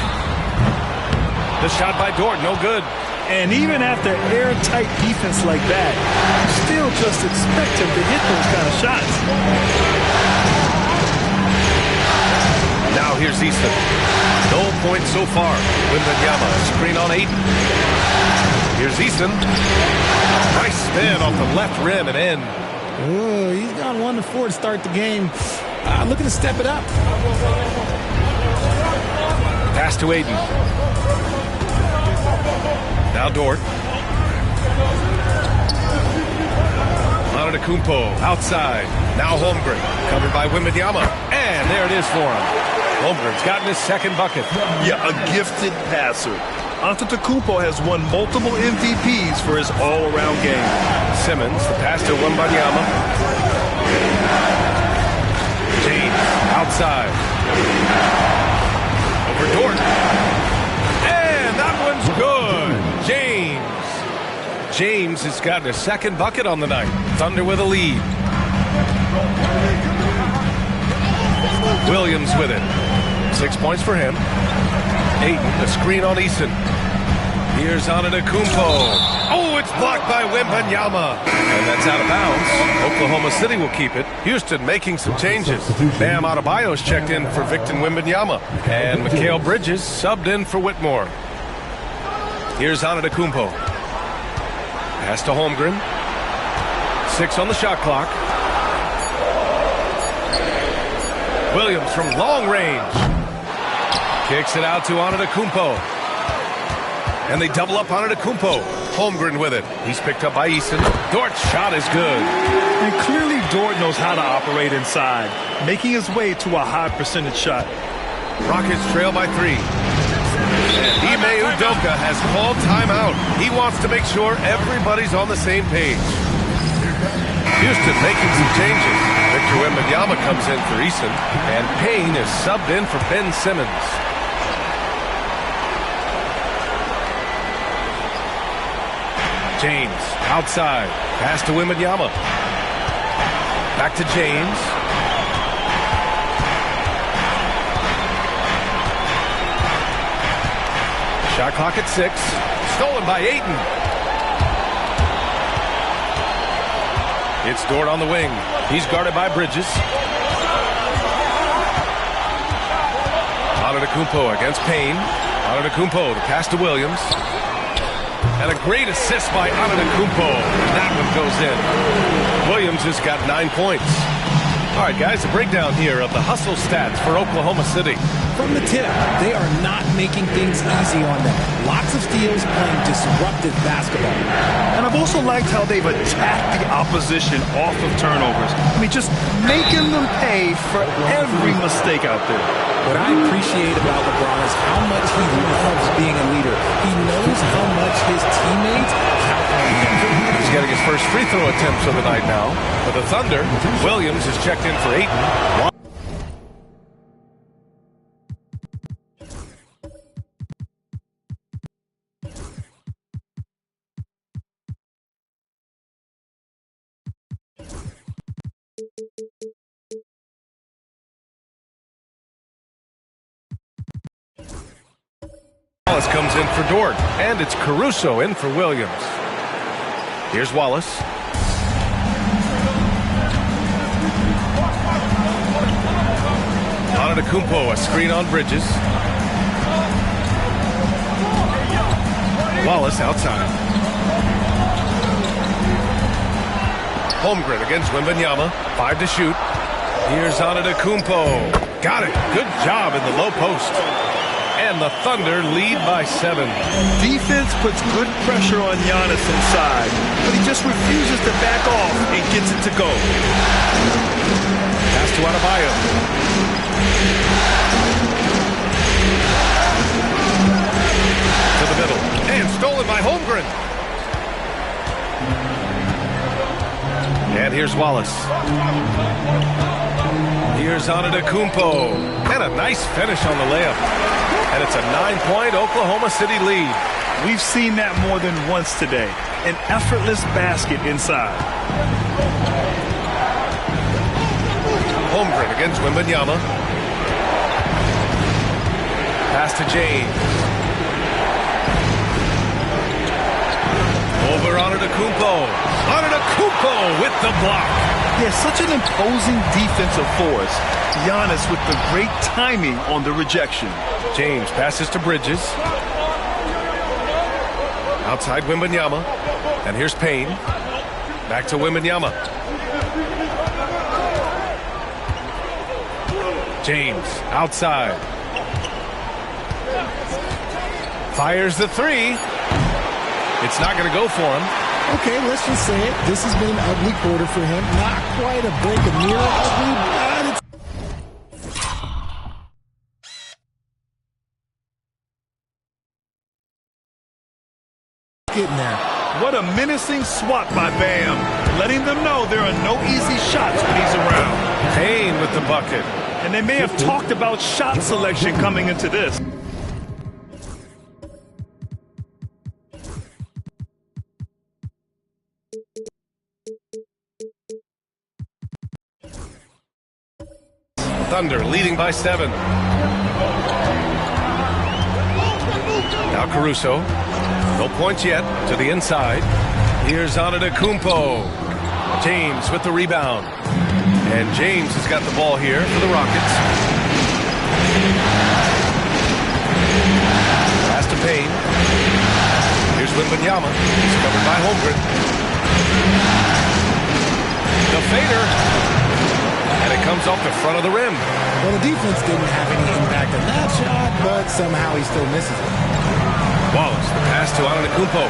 The shot by Dort, no good. And even after airtight defense like that, you still just expect him to hit those kind of shots. Now here's Easton. No points so far. Wembanyama, screen on Ayton. Here's Easton. Nice spin off the left rim and in. Oh, he's gone 1-4 to start the game. Looking to step it up. Pass to Ayton. Now Dort. Antetokounmpo outside. Now Holmgren. Covered by Wembanyama. And there it is for him. Holmgren's gotten his second bucket. Yeah, a gifted passer. Antetokounmpo has won multiple MVPs for his all-around game. Simmons, the pass to Wembanyama. James, outside. Over Dort. And that one's good. James James has gotten a second bucket on the night. Thunder with a lead. Williams with it. 6 points for him. Ayton, the screen on Eason. Here's Antetokounmpo. Oh, it's blocked by Wembanyama. And that's out of bounds. Oklahoma City will keep it. Houston making some changes. Bam Adebayo's checked in for Victor Wembanyama. And Mikal Bridges subbed in for Whitmore. Here's Antetokounmpo. Pass to Holmgren. 6 on the shot clock. Williams from long range. Kicks it out to Antetokounmpo. And they double up Antetokounmpo. Holmgren with it. He's picked up by Eason. Dort's shot is good. And clearly Dort knows how to operate inside, making his way to a high percentage shot. Rockets trail by 3. And Ime Udoka has called timeout. He wants to make sure everybody's on the same page. Houston making some changes. Victor Wembanyama comes in for Eason. And Payne is subbed in for Ben Simmons. James outside. Pass to Wembanyama. Back to James. Shot clock at 6. Stolen by Ayton. It's Dort on the wing. He's guarded by Bridges. Antetokounmpo against Payne. Antetokounmpo, the pass to Williams. And a great assist by Antetokounmpo. That one goes in. Williams has got 9 points. All right, guys, a breakdown here of the hustle stats for Oklahoma City. From the tip, they are not making things easy on them. Lots of steals, playing disruptive basketball. And I've also liked how they've attacked the opposition off of turnovers. I mean, just making them pay for every mistake out there. What I appreciate about LeBron is how much he loves being a leader. He knows how much his teammates count on him. He's getting his first free throw attempts of the night now. For the Thunder, Williams is checked in for Ayton. Wallace comes in for Dort, and it's Caruso in for Williams. Here's Wallace. Antetokounmpo, a screen on Bridges. Wallace outside. Holmgren against Wembanyama. 5 to shoot. Here's Antetokounmpo. Got it. Good job in the low post. And the Thunder lead by 7. Defense puts good pressure on Giannis inside, but he just refuses to back off and gets it to go. Pass to Adebayo. To the middle. And stolen by Holmgren. And here's Wallace. Here's Antetokounmpo. And a nice finish on the layup. And it's a 9-point Oklahoma City lead. We've seen that more than once today. An effortless basket inside. Holmgren against Wembanyama. Pass to James. Over Antetokounmpo. Antetokounmpo with the block. Yeah, such an imposing defensive force. Giannis with the great timing on the rejection. James passes to Bridges. Outside Wembanyama. And here's Payne. Back to Wembanyama. James outside. Fires the 3. It's not going to go for him. Okay, let's just say it. This has been an ugly quarter for him. Not quite a break of near ugly, but it's... getting there. What a menacing swat by Bam, letting them know there are no easy shots when he's around. Payne with the bucket. And they may have talked about shot selection coming into this. Thunder leading by 7. Now Caruso. No points yet. To the inside. Here's Antetokounmpo. James with the rebound. And James has got the ball here for the Rockets. Pass to Payne. Here's Wembanyama. He's covered by Holmgren. The fader. And it comes off the front of the rim. Well, the defense didn't have any impact on that shot, but somehow he still misses it. Wallace, the pass to Antetokounmpo.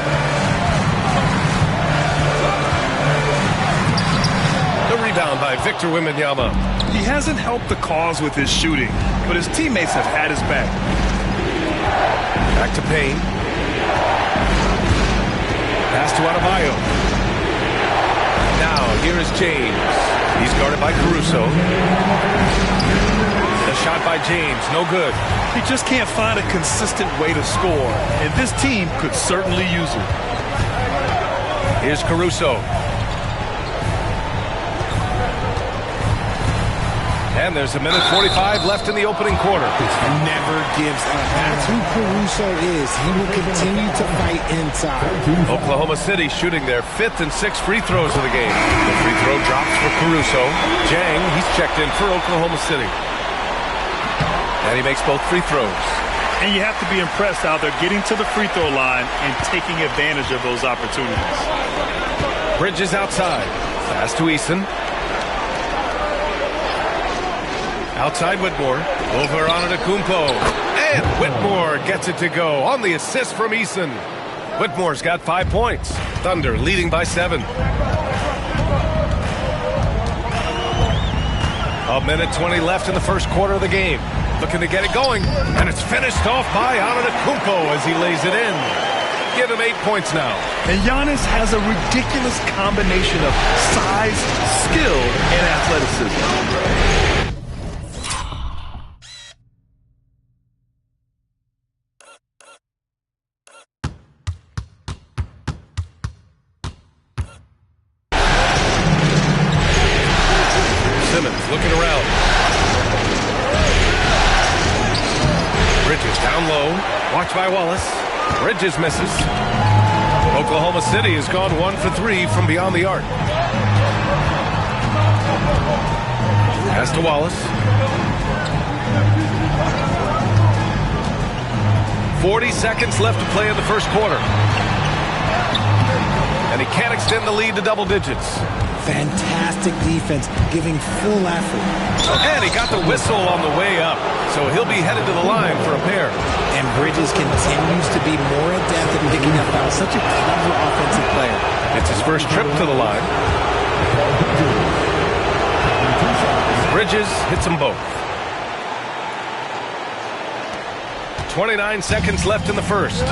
The rebound by Victor Wembanyama. He hasn't helped the cause with his shooting, but his teammates have had his back. Back to Payne. Pass to Adebayo. Now, here is James. He's guarded by Caruso. The shot by James, no good. He just can't find a consistent way to score, and this team could certainly use it. Here's Caruso. And there's 1:45 left in the opening quarter. Never gives up. That's who Caruso is. He will continue to fight inside. Oklahoma City shooting their 5th and 6th free throws of the game. The free throw drops for Caruso. Jang, he's checked in for Oklahoma City. And he makes both free throws. And you have to be impressed how they're getting to the free throw line and taking advantage of those opportunities. Bridges outside. Pass to Eason. Outside Whitmore. Over Antetokounmpo. And Whitmore gets it to go on the assist from Eason. Whitmore's got 5 points. Thunder leading by 7. 1:20 left in the first quarter of the game. Looking to get it going. And it's finished off by Antetokounmpo as he lays it in. Give him 8 points now. And Giannis has a ridiculous combination of size, skill, and athleticism. Simmons looking around. Bridges down low. Watched by Wallace. Bridges misses. Oklahoma City has gone 1 for 3 from beyond the arc. Pass to Wallace. 40 seconds left to play in the first quarter. And he can't extend the lead to double digits. Fantastic defense, giving full effort. And he got the whistle on the way up, so he'll be headed to the line for a pair. And Bridges continues to be more adept at picking up fouls. Such a clever offensive player. It's his first trip to the line. Bridges hits them both. 29 seconds left in the first.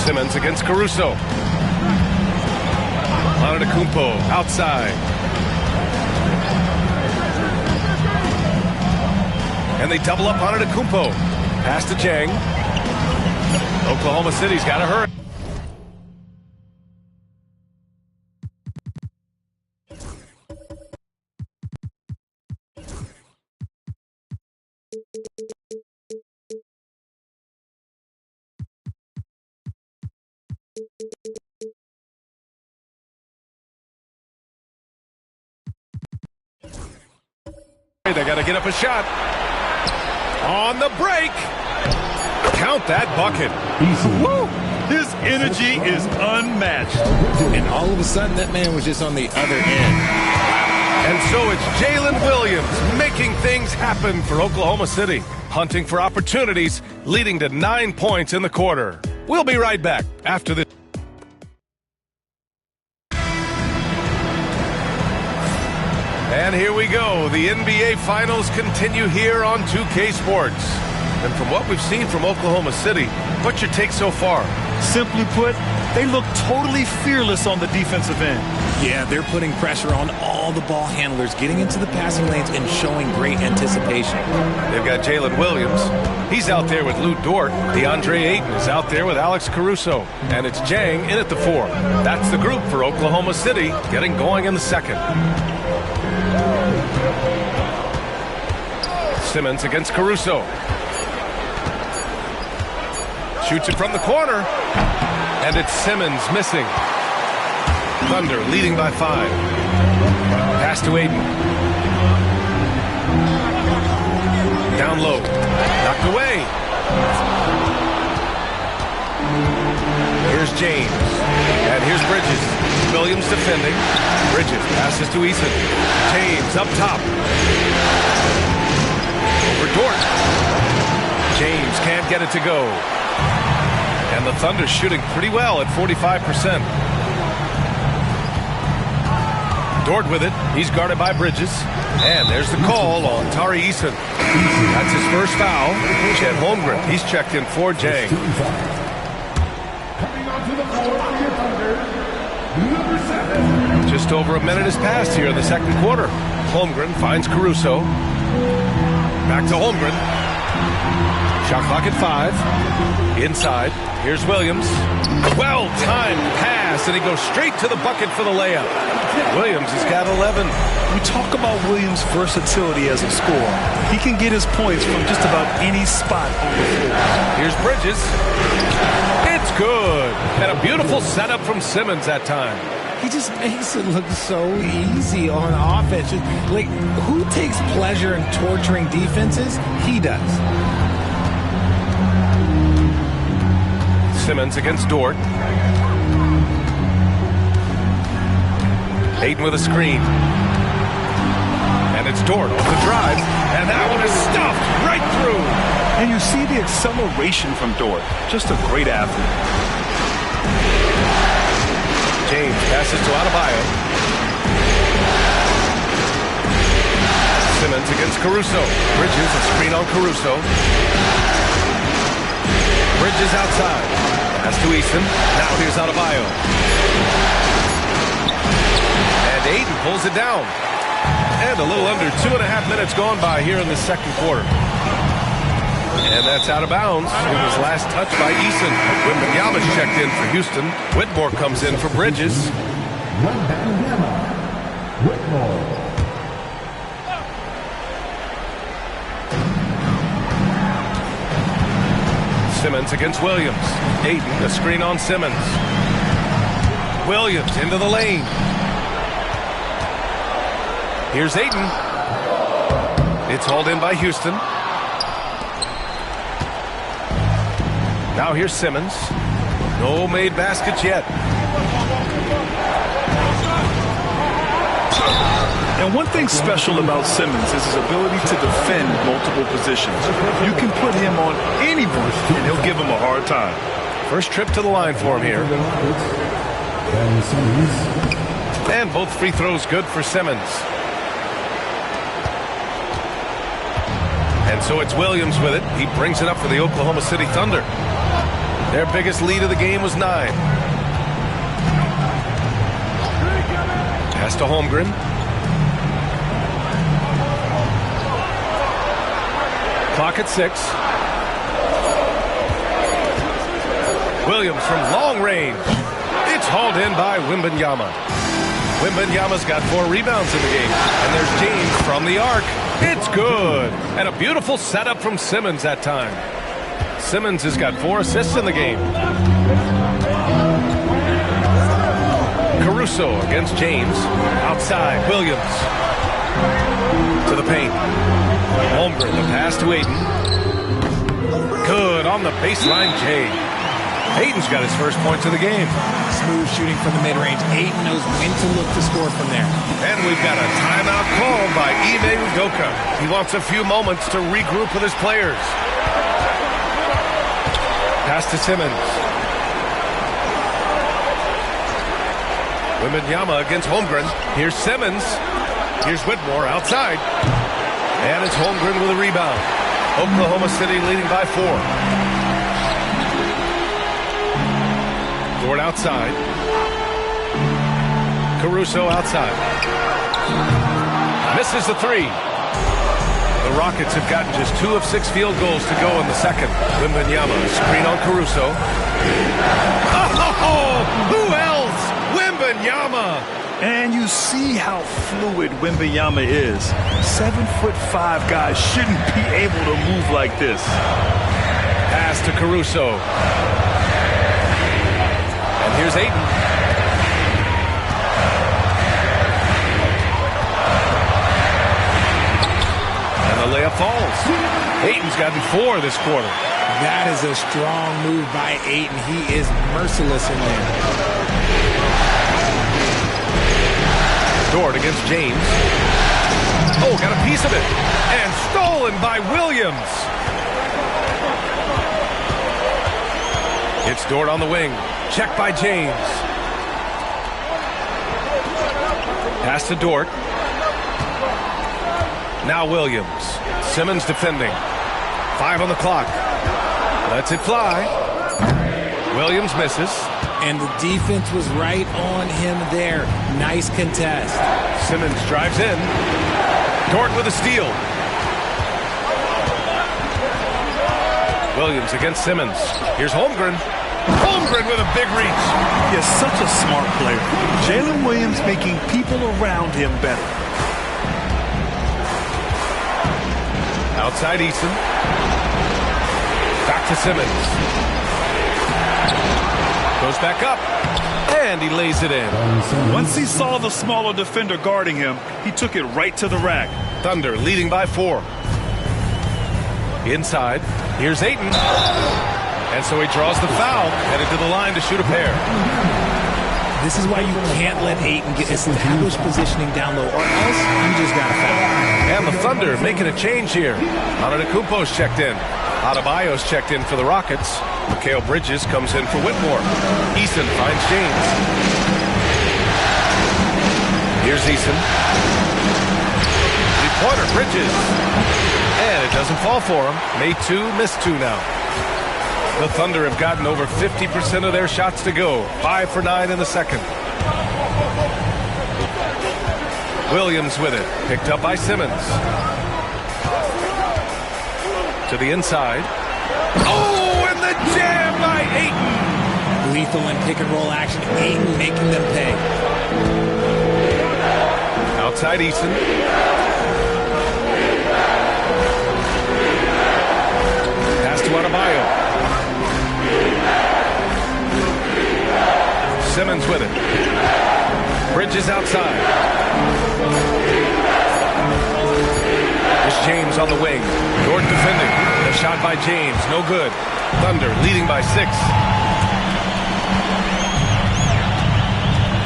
Simmons against Caruso. Antetokounmpo outside. And they double up Antetokounmpo. Pass to Jang. Oklahoma City's got to hurry. They got to get up a shot. On the break. Count that bucket. Woo! His energy is unmatched. And all of a sudden, that man was just on the other end. And so it's Jalen Williams making things happen for Oklahoma City. Hunting for opportunities, leading to 9 points in the quarter. We'll be right back after this. And here we go. The NBA Finals continue here on 2K Sports. And from what we've seen from Oklahoma City, what's your take so far? Simply put, they look totally fearless on the defensive end. Yeah, they're putting pressure on all the ball handlers, getting into the passing lanes and showing great anticipation. They've got Jalen Williams. He's out there with Lou Dort. DeAndre Ayton is out there with Alex Caruso. And it's Jang in at the 4. That's the group for Oklahoma City, getting going in the second. Simmons against Caruso. Shoots it from the corner. And it's Simmons missing. Thunder leading by 5. Pass to Ayton. Down low. Knocked away. Here's James. And here's Bridges. Williams defending. Bridges passes to Eason. James up top. Over Dort. James can't get it to go. And the Thunder shooting pretty well at 45%. Dort with it. He's guarded by Bridges. And there's the call on Tari Eason. That's his first foul. Chet Holmgren. He's checked in for Jang. Just over a minute has passed here in the second quarter. Holmgren finds Caruso. Back to Holmgren. Shot clock at 5. Inside. Here's Williams. Well-timed pass, and he goes straight to the bucket for the layup. Williams has got 11. We talk about Williams' versatility as a scorer. He can get his points from just about any spot on the floor. Here's Bridges. It's good. And a beautiful setup from Simmons that time. He just makes it look so easy on offense. Like, who takes pleasure in torturing defenses? He does. Simmons against Dort. Ayton with a screen. And it's Dort off the drive. And that one is stuffed right through. And you see the acceleration from Dort. Just a great athlete. James passes to Adebayo. Simmons against Caruso. Bridges, a screen on Caruso. Bridges outside. Pass to Eason. Now here's Adebayo. And Ayton pulls it down. And a little under 2.5 minutes gone by here in the second quarter. And that's out of bounds. It was last touched by Eason. Wembanyama's checked in for Houston. Whitmore comes in for Bridges. Whitmore. Simmons against Williams. Ayton, a screen on Simmons. Williams into the lane. Here's Ayton. It's hauled in by Houston. Now here's Simmons. No made baskets yet. And one thing special about Simmons is his ability to defend multiple positions. You can put him on anyone, and he'll give him a hard time. First trip to the line for him here. And both free throws good for Simmons. And so it's Williams with it. He brings it up for the Oklahoma City Thunder. Their biggest lead of the game was 9. Pass to Holmgren. Clock at 6. Williams from long range. It's hauled in by Wembanyama. Wembanyama's got 4 rebounds in the game. And there's James from the arc. It's good. And a beautiful setup from Simmons that time. Simmons has got 4 assists in the game. Caruso against James. Outside, Williams. To the paint. Holmgren, the pass to Ayton. Good on the baseline, Jay. Ayton's got his first points of the game. Smooth shooting from the mid-range. Ayton knows when to look to score from there. And we've got a timeout called by Ime Udoka. He wants a few moments to regroup with his players. Pass to Simmons. Wembanyama against Holmgren. Here's Simmons. Here's Whitmore outside. And it's Holmgren with a rebound. Oklahoma City leading by 4. Dort outside. Caruso outside. Misses the three. The Rockets have gotten just 2 of 6 field goals to go in the second. Wembanyama, screen on Caruso. Oh, who else? Wembanyama. And you see how fluid Wembanyama is. 7'5" guys shouldn't be able to move like this. Pass to Caruso. And here's Ayton. And the layup falls. Ayton's gotten 4 this quarter. That is a strong move by Ayton. He is merciless in there. Dort against James. Oh, got a piece of it. And stolen by Williams. It's Dort on the wing. Check by James. Pass to Dort. Now Williams. Simmons defending. 5 on the clock. Lets it fly. Williams misses. And the defense was right on him there. Nice contest. Simmons drives in. Dort with a steal. Williams against Simmons. Here's Holmgren. Holmgren with a big reach. He is such a smart player. Jalen Williams making people around him better. Outside Eason. Back to Simmons. Goes back up. And he lays it in. Once he saw the smaller defender guarding him, he took it right to the rack. Thunder leading by 4. Inside. Here's Ayton. And so he draws the foul. Headed to the line to shoot a pair. This is why you can't let Ayton get established positioning down low, or else you just got a foul. And the Thunder making a change here. Antetokounmpo's checked in. Adebayo's checked in for the Rockets. Mikal Bridges comes in for Whitmore. Eason finds James. Here's Eason. Three-pointer, Bridges. And it doesn't fall for him. Made 2, missed 2 now. The Thunder have gotten over 50% of their shots to go. 5 for 9 in the second. Williams with it. Picked up by Simmons. To the inside. Oh, and the jam by Ayton. Lethal in pick-and-roll action. Ayton making them pay. Outside Eason. Pass to Adebayo. Simmons with it. Bridges outside. There's James on the wing. Dort defending. The shot by James. No good. Thunder leading by 6.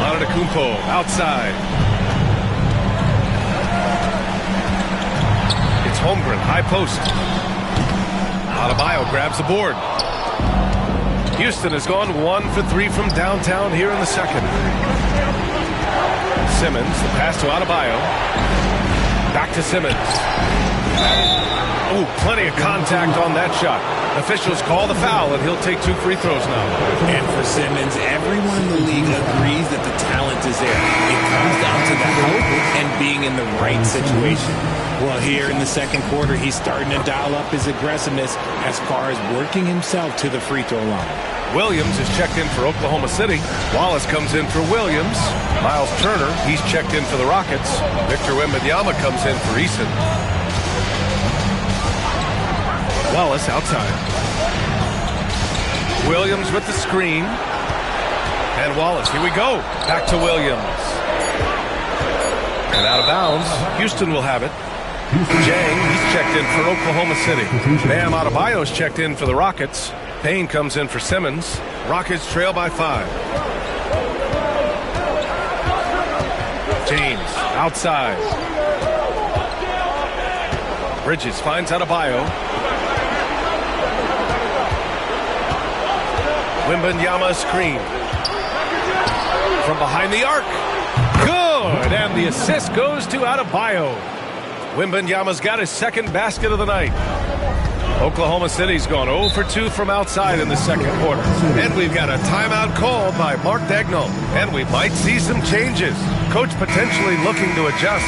Antetokounmpo outside. It's Holmgren. High post. Adebayo grabs the board. Houston has gone 1 for 3 from downtown here in the second. Simmons, the pass to Adebayo. Back to Simmons. Oh, plenty of contact on that shot. Officials call the foul, and he'll take 2 free throws now. And for Simmons, everyone in the league agrees that the talent is there. It comes down to the help and being in the right situation. Well, here in the second quarter, he's starting to dial up his aggressiveness as far as working himself to the free throw line. Williams is checked in for Oklahoma City. Wallace comes in for Williams. Miles Turner, he's checked in for the Rockets. Victor Wembanyama comes in for Eason. Wallace outside. Williams with the screen. And Wallace, here we go. Back to Williams. And out of bounds. Houston will have it. Jang, he's checked in for Oklahoma City. Bam Adebayo's checked in for the Rockets. Payne comes in for Simmons. Rockets trail by 5. James outside. Bridges finds Adebayo. Wembanyama screen. From behind the arc. Good! And the assist goes to Adebayo. Wembanyama's got his second basket of the night. Oklahoma City's gone 0 for 2 from outside in the second quarter. And we've got a timeout called by Mark Daigneault. And we might see some changes. Coach potentially looking to adjust.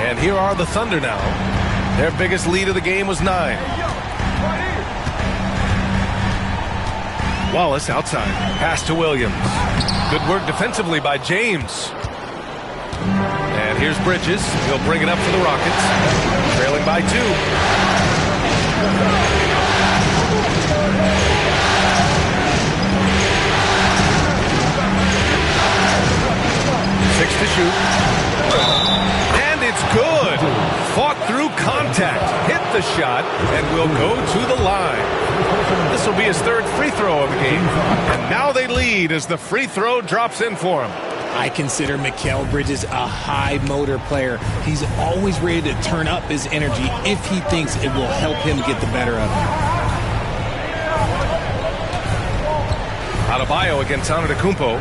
And here are the Thunder now. Their biggest lead of the game was 9. Wallace outside. Pass to Williams. Good work defensively by James. And here's Bridges. He'll bring it up for the Rockets. Trailing by 2. 6 to shoot. And it's good. Fought through contact. Hit the shot and will go to the line. This will be his third free throw of the game. And now they lead as the free throw drops in for him. I consider Mikal Bridges a high motor player. He's always ready to turn up his energy if he thinks it will help him get the better of him. Adebayo against Antetokounmpo.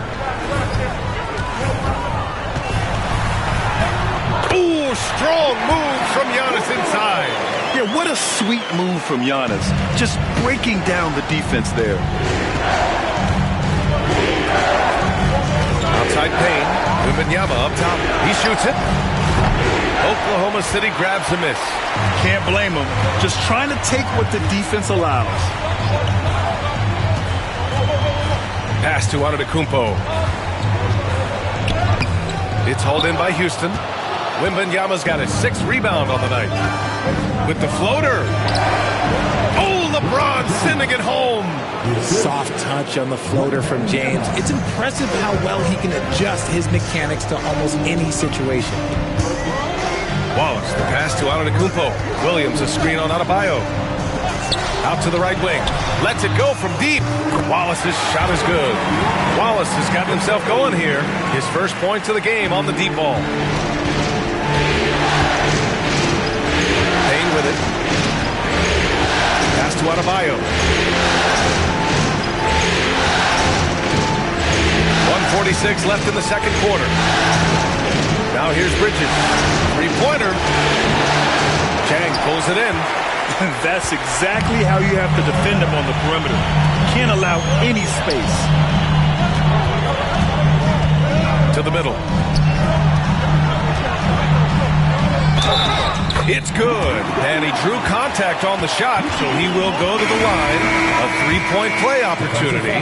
Ooh, strong move from Giannis inside. Yeah, what a sweet move from Giannis. Just breaking down the defense there. Outside Payne. Wembanyama up top. He shoots it. Oklahoma City grabs a miss. Can't blame him. Just trying to take what the defense allows. Pass to Antetokounmpo. It's hauled in by Houston. Wembanyama's got his 6th rebound on the night. With the floater. Oh, LeBron sending it home. Soft touch on the floater from James. It's impressive how well he can adjust his mechanics to almost any situation. Wallace, the pass to Antetokounmpo. Williams, a screen on Adebayo. Out to the right wing. Lets it go from deep. Wallace's shot is good. Wallace has got himself going here. His first points of the game on the deep ball. Payne with it. Pass to Adebayo. 1:46 left in the second quarter. Now here's Bridges. Three-pointer. Chang pulls it in. That's exactly how you have to defend him on the perimeter. Can't allow any space. To the middle. It's good. And he drew contact on the shot, so he will go to the line. A three-point play opportunity.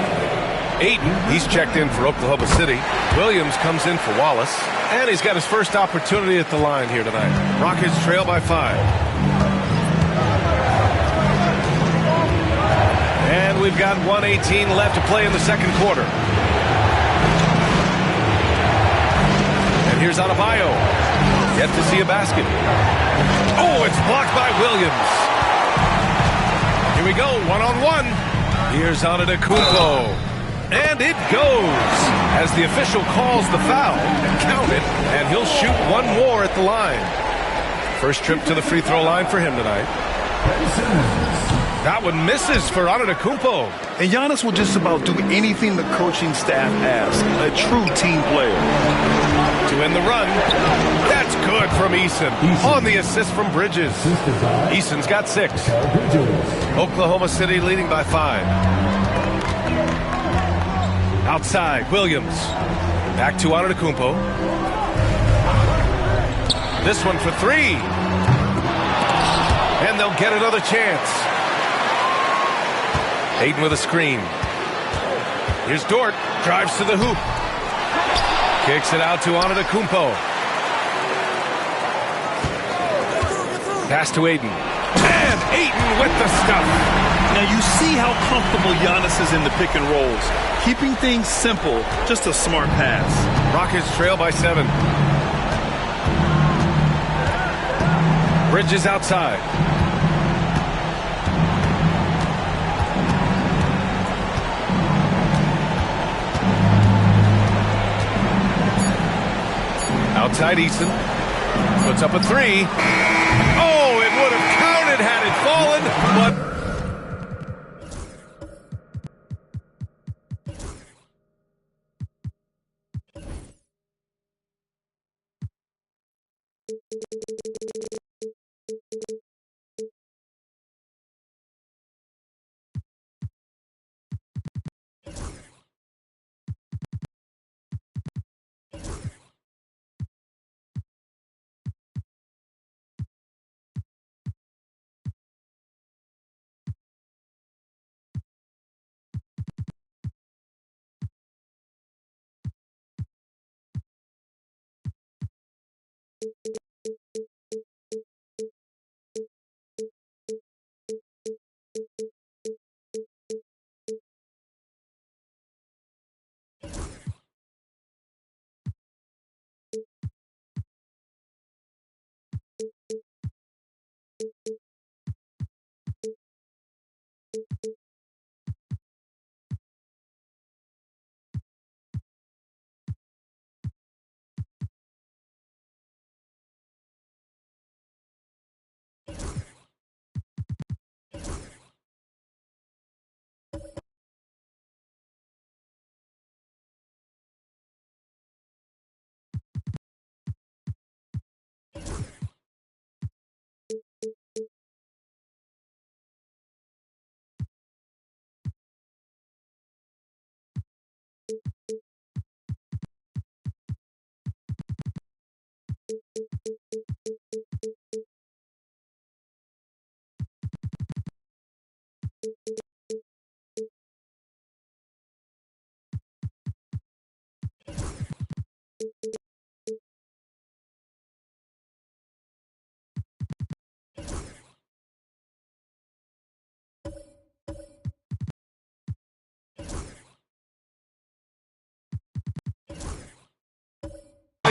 Ayton, he's checked in for Oklahoma City. Williams comes in for Wallace. And he's got his first opportunity at the line here tonight. Rockets trail by 5. And we've got 1:18 left to play in the second quarter. And here's Adebayo. Yet to see a basket. Oh, it's blocked by Williams. Here we go, one-on-one. Here's Antetokounmpo. And it goes. As the official calls the foul, count it, and he'll shoot one more at the line. First trip to the free throw line for him tonight. That one misses for Antetokounmpo. And Giannis will just about do anything the coaching staff asks. A true team player. To end the run. That's good from Eason. On the assist from Bridges. Eason's got 6. Oklahoma City leading by 5. Outside, Williams. Back to Antetokounmpo. This one for 3. And they'll get another chance. Ayton with a screen. Here's Dort. Drives to the hoop. Kicks it out to Antetokounmpo. Pass to Ayton. And Ayton with the stuff. Now you see how comfortable Giannis is in the pick and rolls. Keeping things simple. Just a smart pass. Rockets trail by 7. Bridges outside. Outside Eason. Puts up a 3. Oh, it would have counted had it fallen, but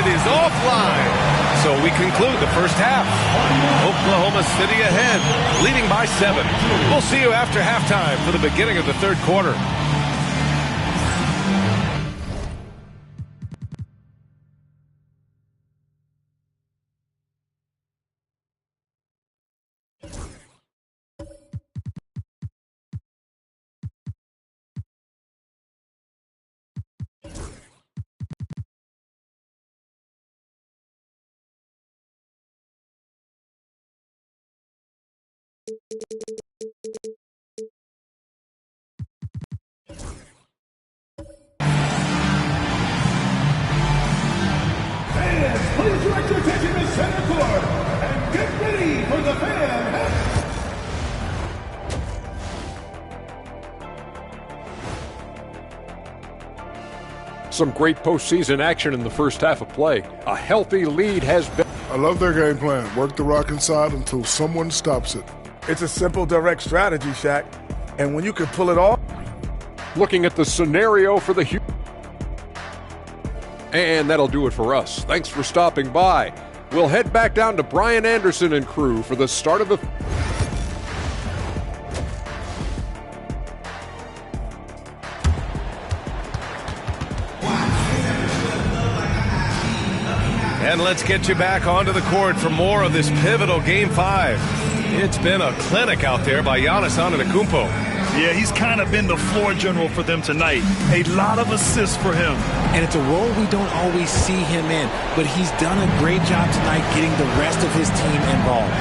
It is offline. So we conclude the first half. Oklahoma City ahead, leading by 7. We'll see you after halftime for the beginning of the third quarter. Fans, please direct your attention to center court and get ready for the fan. Some great postseason action in the first half of play. A healthy lead has been. I love their game plan. Work the rock inside until someone stops it. It's a simple, direct strategy, Shaq. And when you can pull it off. Looking at the scenario for the And that'll do it for us. Thanks for stopping by. We'll head back down to Brian Anderson and crew for the start of the... And let's get you back onto the court for more of this pivotal Game 5. It's been a clinic out there by Giannis Antetokounmpo. Yeah, he's kind of been the floor general for them tonight. A lot of assists for him. And it's a role we don't always see him in, but he's done a great job tonight getting the rest of his team involved.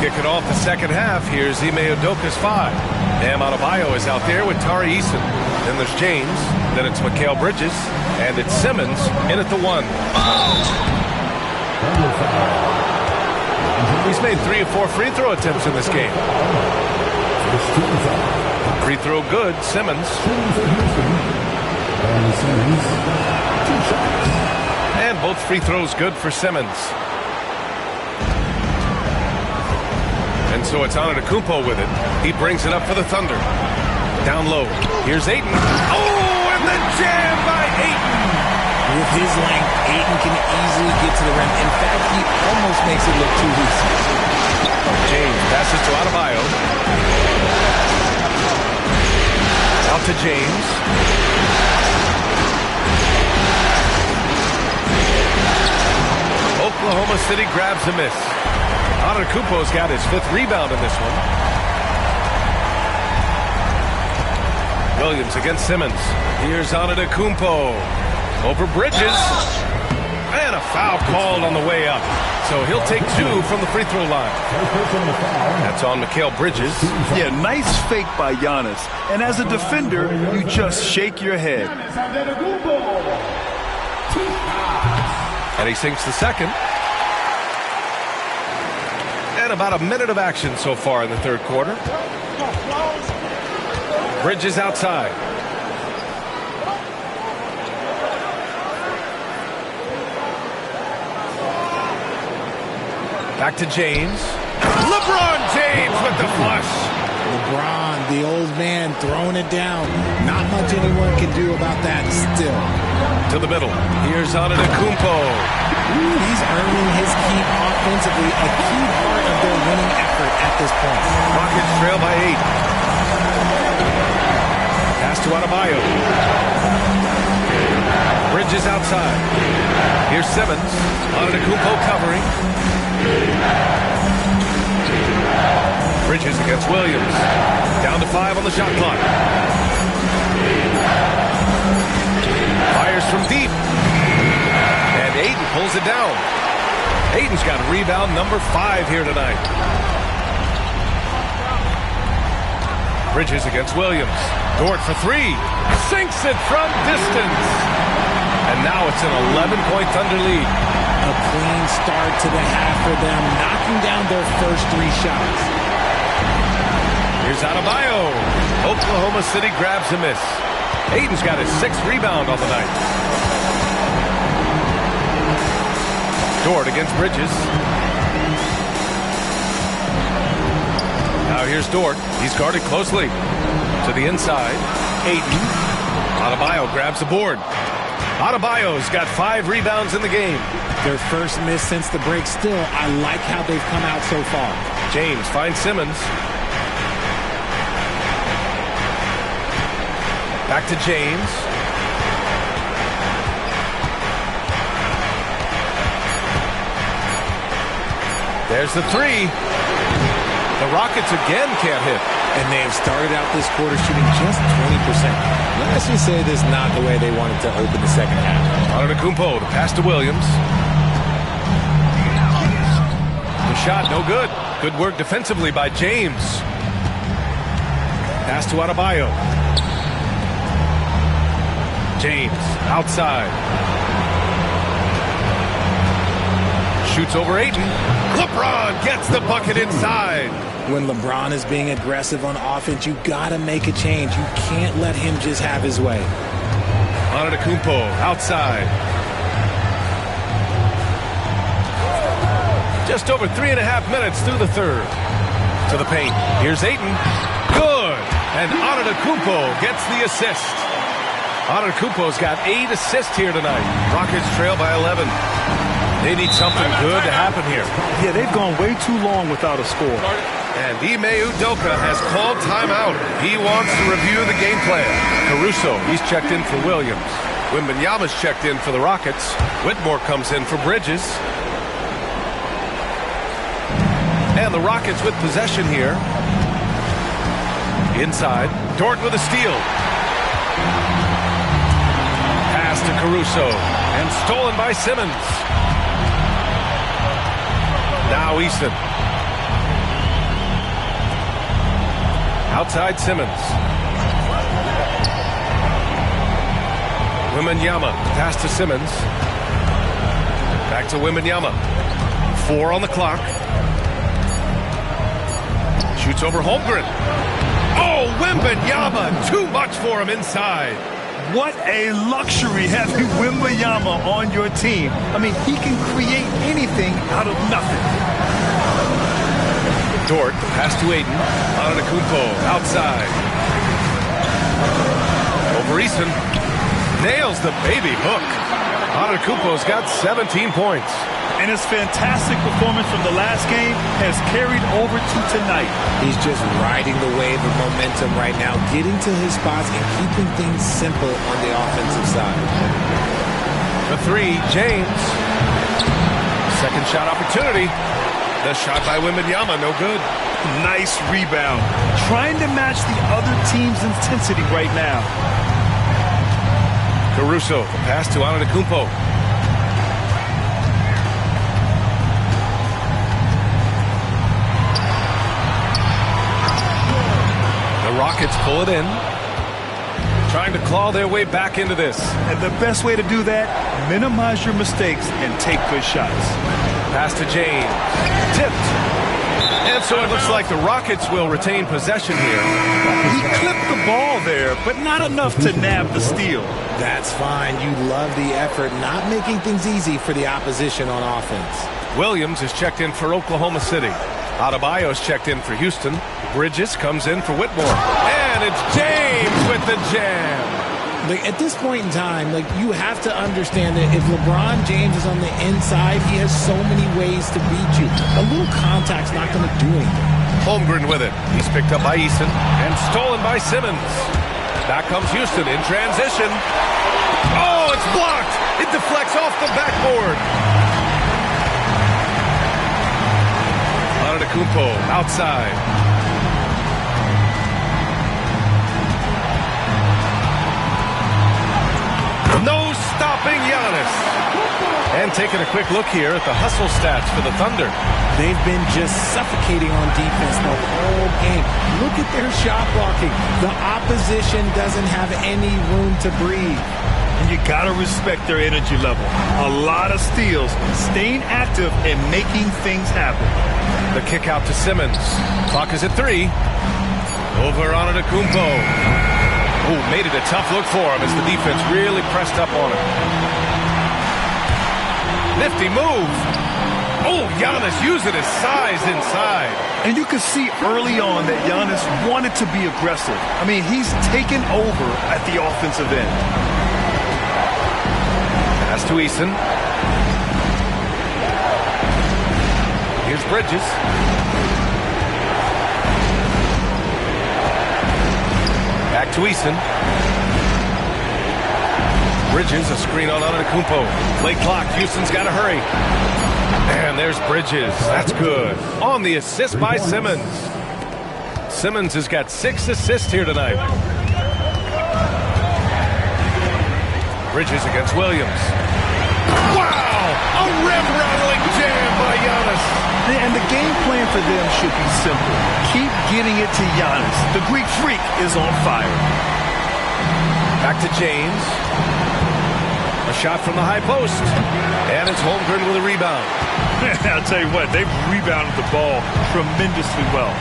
Kicking off the second half, here's Ime Udoka's 5. Bam Adebayo is out there with Tari Eason. Then there's James, then it's Mikal Bridges, and it's Simmons in at the 1. He's made 3 of 4 free throw attempts in this game. Free throw good, Simmons. And both free throws good for Simmons. And so it's Antetokounmpo with it. He brings it up for the Thunder. Down low. Here's Ayton. Oh, and the jam by Ayton. With his length, Ayton can easily get to the rim. In fact, he almost makes it look too easy. James passes to Adebayo. Out to James. Oklahoma City grabs a miss. Antetokounmpo's got his 5th rebound in this one. Williams against Simmons. Here's Antetokounmpo. Over Bridges. And a foul called on the way up. So he'll take 2 from the free throw line. That's on Mikal Bridges. Yeah, nice fake by Giannis. And as a defender, you just shake your head. And he sinks the second. And about a minute of action so far in the third quarter. Bridges outside. Back to James. LeBron James with the flush. LeBron, the old man, throwing it down. Not much anyone can do about that still. To the middle. Here's Antetokounmpo. He's earning his keep offensively, a key part of their winning effort at this point. Rockets trail by 8. Pass to Adebayo. Bridges outside. Here's Simmons. Antetokounmpo covering. Bridges against Williams. Down to 5 on the shot clock. Fires from deep. And Ayton pulls it down. Ayton's got rebound number 5 here tonight. Bridges against Williams. Dort for 3. Sinks it from distance. And now it's an 11-point Thunder lead. A clean start to the half for them, knocking down their first 3 shots. Here's Adebayo. Oklahoma City grabs a miss. Ayton's got his 6th rebound on the night. Dort against Bridges. Now here's Dort. He's guarded closely. To the inside. Ayton. Adebayo grabs the board. Adebayo's got 5 rebounds in the game. Their first miss since the break. Still, I like how they've come out so far. James finds Simmons. Back to James. There's the 3. The Rockets again can't hit. And they have started out this quarter shooting just 20%. Let's just say this is not the way they wanted to open the second half. Antetokounmpo, the pass to Williams. The shot, no good. Good work defensively by James. Pass to Adebayo. James, outside. Shoots over Ayton. LeBron gets the bucket inside. When LeBron is being aggressive on offense, you got to make a change. You can't let him just have his way. Antetokounmpo, outside. Just over 3.5 minutes through the third. To the paint. Here's Ayton. Good. And Antetokounmpo gets the assist. Antetokounmpo's got 8 assists here tonight. Rockets trail by 11. They need something good to happen here. Yeah, they've gone way too long without a score. And Ime Udoka has called timeout. He wants to review the game plan. Caruso, he's checked in for Williams. Wembanyama's checked in for the Rockets. Whitmore comes in for Bridges. And the Rockets with possession here. Inside, Dort with a steal. Pass to Caruso. And stolen by Simmons. Now Easton. Outside Simmons. Wembanyama. Pass to Simmons. Back to Wembanyama. 4 on the clock. Shoots over Holmgren. Oh, Wembanyama. Too much for him inside. What a luxury having Wembanyama on your team. I mean, he can create anything out of nothing. Dort, pass to Ayton. Antetokounmpo, outside. Over Easton. Nails the baby hook. Antetokounmpo's got 17 points. And his fantastic performance from the last game has carried over to tonight. He's just riding the wave of momentum right now, getting to his spots and keeping things simple on the offensive side. The 3, James. Second shot opportunity. The shot by Wembanyama, no good. Nice rebound. Trying to match the other team's intensity right now. Caruso, pass to Antetokounmpo. The Rockets pull it in. Trying to claw their way back into this. And the best way to do that, minimize your mistakes and take good shots. Pass to James. Tipped. And so it looks like the Rockets will retain possession here. He clipped the ball there, but not enough to nab the steal. That's fine. You love the effort, not making things easy for the opposition on offense. Williams is checked in for Oklahoma City. Adebayo's checked in for Houston. Bridges comes in for Whitmore. And it's James with the jam. At this point in time, you have to understand that if LeBron James is on the inside, he has so many ways to beat you. A little contact's not going to do anything. Holmgren with it. He's picked up by Eason and stolen by Simmons. Back comes Houston in transition. Oh, it's blocked. It deflects off the backboard. Antetokounmpo outside. No stopping Giannis. And taking a quick look here at the hustle stats for the Thunder. They've been just suffocating on defense the whole game. Look at their shot blocking. The opposition doesn't have any room to breathe. And you got to respect their energy level. A lot of steals, staying active and making things happen. The kick out to Simmons. Clock is at 3. Over on Antetokounmpo. Oh, made it a tough look for him as the defense really pressed up on him. Nifty move. Oh, Giannis using his size inside. And you could see early on that Giannis wanted to be aggressive. I mean, he's taken over at the offensive end. Pass to Eason. Here's Bridges. Back to Eason. Bridges, a screen on Antetokounmpo. Late clock. Houston's got to hurry. And there's Bridges. That's good. On the assist by Simmons. Simmons has got 6 assists here tonight. Bridges against Williams. Wow! A rim-rattling jam by Giannis. And the game plan for them should be simple. Keep getting it to Giannis. The Greek Freak is on fire. Back to James. A shot from the high post. And it's Holmgren with a rebound. I'll tell you what, they've rebounded the ball tremendously well.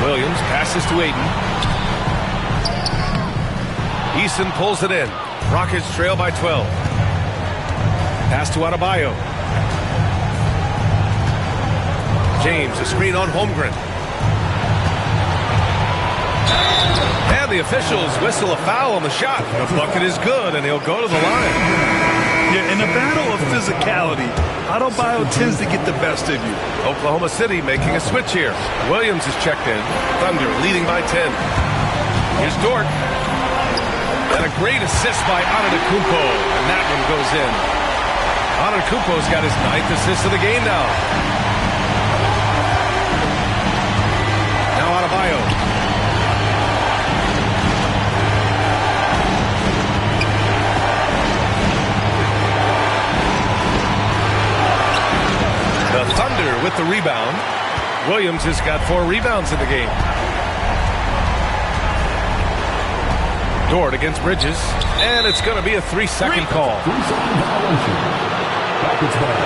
Williams passes to Ayton. Eason pulls it in. Rockets trail by 12. Pass to Adebayo. James, a screen on Holmgren. And the officials whistle a foul on the shot. The bucket is good, and he'll go to the line. Yeah, in a battle of physicality, Adebayo tends to get the best of you. Oklahoma City making a switch here. Williams is checked in. Thunder leading by 10. Here's Dort. And a great assist by Antetokounmpo. And that one goes in. Antetokounmpo's got his 9th assist of the game now. Now Adebayo. The Thunder with the rebound. Williams has got 4 rebounds in the game. Dort against Bridges. And it's going to be a 3-second call. 3-second violation. Rockets ball.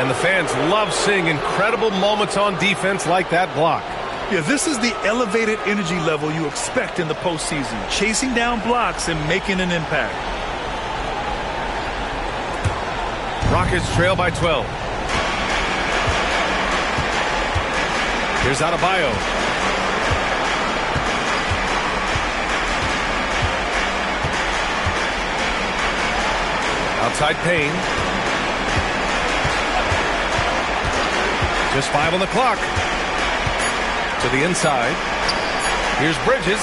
And the fans love seeing incredible moments on defense like that block. Yeah, this is the elevated energy level you expect in the postseason. Chasing down blocks and making an impact. Rockets trail by 12. Here's Adebayo. Outside Payne. Just 5 on the clock. To the inside. Here's Bridges.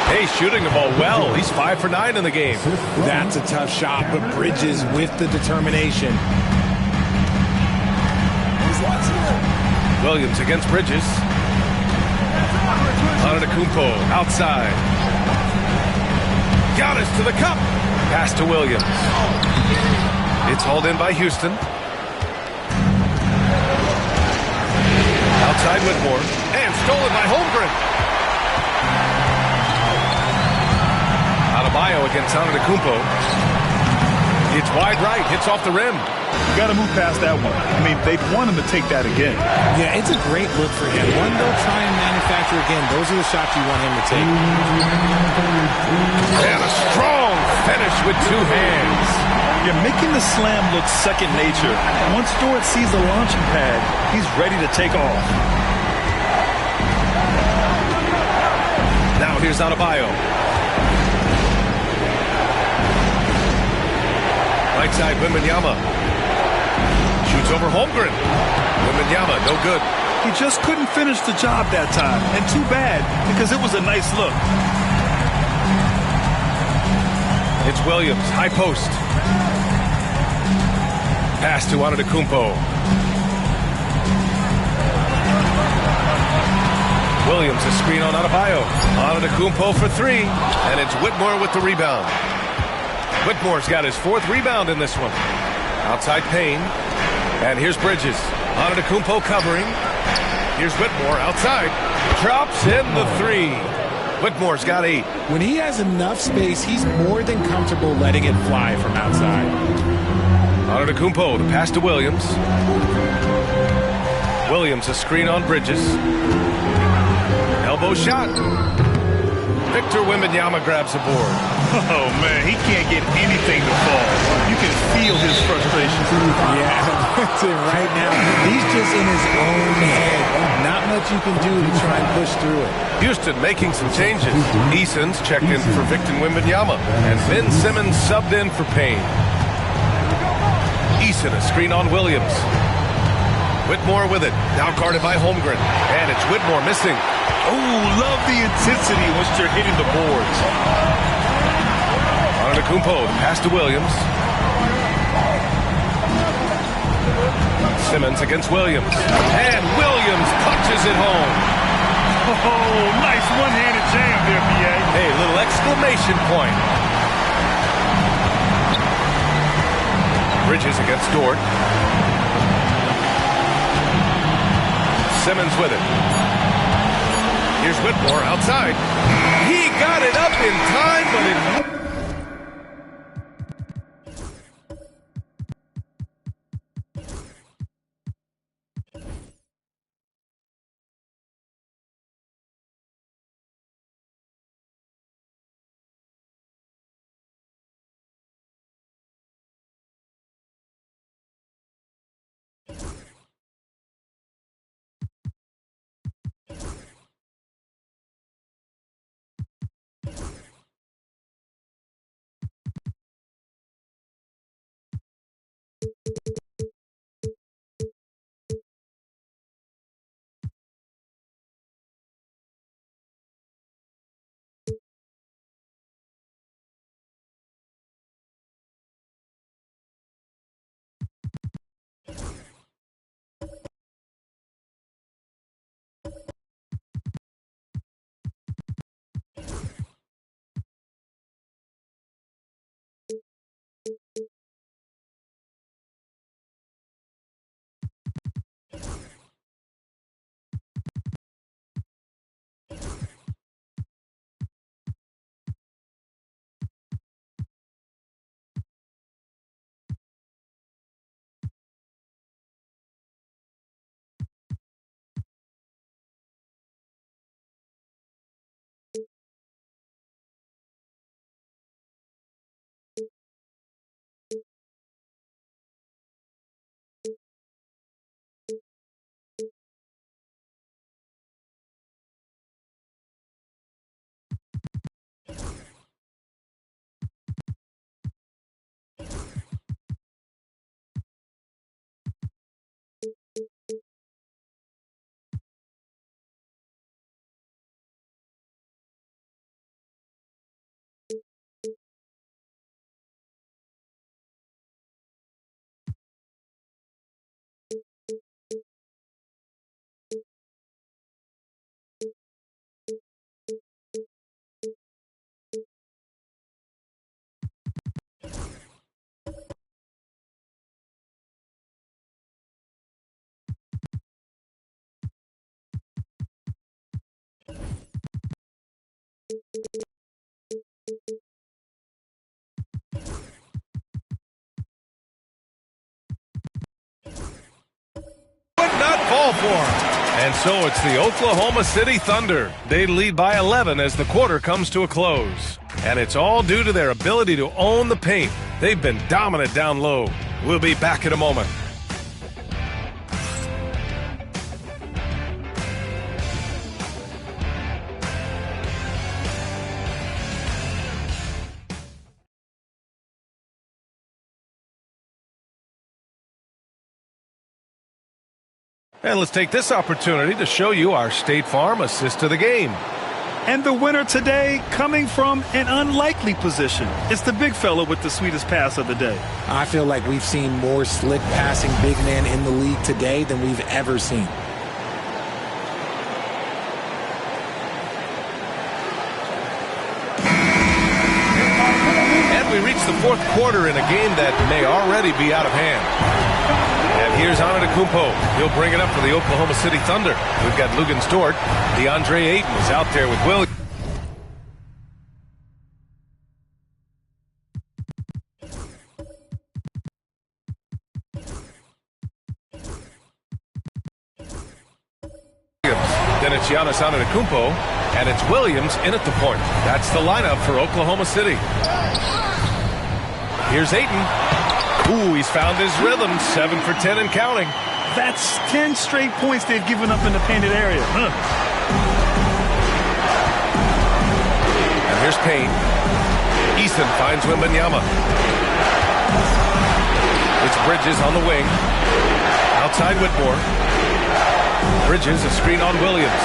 Hey, shooting the ball well. He's 5 for 9 in the game. That's a tough shot, but Bridges with the determination. Williams against Bridges. Antetokounmpo outside. Giannis to the cup. Pass to Williams. It's hauled in by Houston. Outside Whitmore. And stolen by Holmgren. Adebayo against Antetokounmpo. It's wide right. Hits off the rim. Got to move past that one. I mean, they'd want him to take that again. Yeah, it's a great look for him. One they'll try and manufacture again. Those are the shots you want him to take. And a strong finish with 2 hands. You're making the slam look second nature. Once Dort sees the launching pad, he's ready to take off. Now here's Adebayo. Right side, Wembanyama. Shoots over Holmgren. Wembanyama, no good. He just couldn't finish the job that time. And too bad, because it was a nice look. It's Williams, high post. Pass to Antetokounmpo. Williams, a screen on Adebayo. Antetokounmpo for three, and it's Whitmore with the rebound. Whitmore's got his fourth rebound in this one. Outside Payne, and here's Bridges. Antetokounmpo covering. Here's Whitmore outside. Drops in the three. Whitmore's got 8. When he has enough space, he's more than comfortable letting it fly from outside. Antetokounmpo, the pass to Williams. Williams, a screen on Bridges. Elbow shot. Victor Wembanyama grabs the board. Oh, man, he can't get anything to fall. You can feel his frustration. Yeah, that's it right now. He's just in his own head. Not much you can do to try and push through it. Houston making some changes. Eason's checked in for Victor Wembanyama, and Ben Simmons subbed in for Payne. Eason, a screen on Williams. Whitmore with it. Now guarded by Holmgren. And it's Whitmore missing. Oh, love the intensity once you're hitting the boards. Antetokounmpo, pass to Williams. Simmons against Williams. And Williams punches it home. Oh, nice one-handed jam there, B.A. Hey, little exclamation point. Bridges against Dort. Simmons with it. Here's Whitmore outside. He got it up in time, but it... Would not fall for him. And so it's the Oklahoma City Thunder. They lead by 11 as the quarter comes to a close. And it's all due to their ability to own the paint. They've been dominant down low. We'll be back in a moment. And let's take this opportunity to show you our State Farm assist to the game. And the winner today coming from an unlikely position. It's the big fella with the sweetest pass of the day. I feel like we've seen more slick passing big men in the league today than we've ever seen. And we reach the fourth quarter in a game that may already be out of hand. And here's Antetokounmpo. He'll bring it up for the Oklahoma City Thunder. We've got Luguentz Dort. DeAndre Ayton is out there with Williams. Then it's Giannis Antetokounmpo, and it's Williams in at the point. That's the lineup for Oklahoma City. Here's Ayton. Ooh, he's found his rhythm. 7 for 10 and counting. That's 10 straight points they've given up in the painted area. And here's Payne. Easton finds Wembanyama. It's Bridges on the wing. Outside Whitmore. Bridges, a screen on Williams.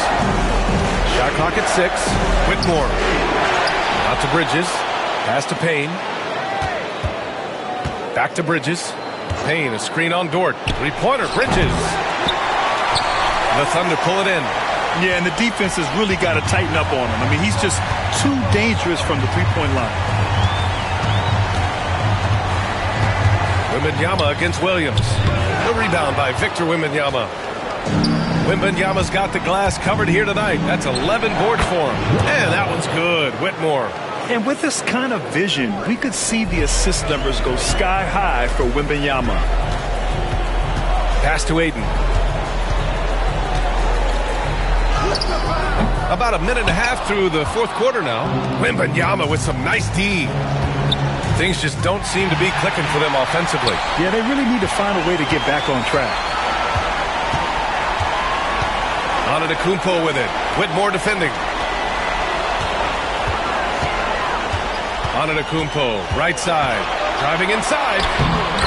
Shot clock at 6. Whitmore. Out to Bridges. Pass to Payne. Back to Bridges. Payne, a screen on Dort. Three-pointer, Bridges. The Thunder pull it in. Yeah, and the defense has really got to tighten up on him. I mean, he's just too dangerous from the three-point line. Wembanyama against Williams. The rebound by Victor Wembanyama. Wembanyama's got the glass covered here tonight. That's 11 boards for him. And that one's good. Whitmore. And with this kind of vision, we could see the assist numbers go sky high for Wembanyama. Pass to Ayton. About a minute and a half through the fourth quarter now. Wembanyama with some nice D. Things just don't seem to be clicking for them offensively. Yeah, they really need to find a way to get back on track. Antetokounmpo with it. Whitmore defending. Antetokounmpo, right side, driving inside.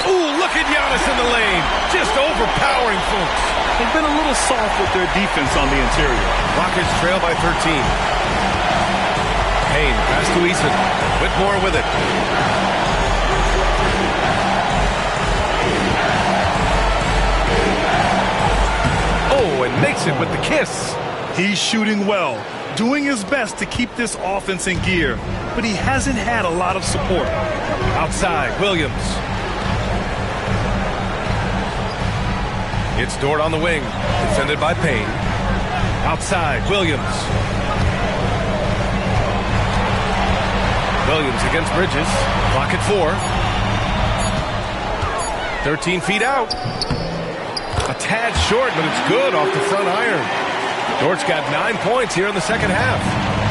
Ooh, look at Giannis in the lane. Just overpowering folks. They've been a little soft with their defense on the interior. Rockets trail by 13. Payne, pass to Eason. Whitmore with it. Oh, and makes it with the kiss. He's shooting well, doing his best to keep this offense in gear, but he hasn't had a lot of support. Outside, Williams. It's Dort on the wing, defended by Payne. Outside, Williams. Williams against Bridges. Clock at 4. 13 feet out. A tad short, but it's good off the front iron. Dort's got 9 points here in the second half.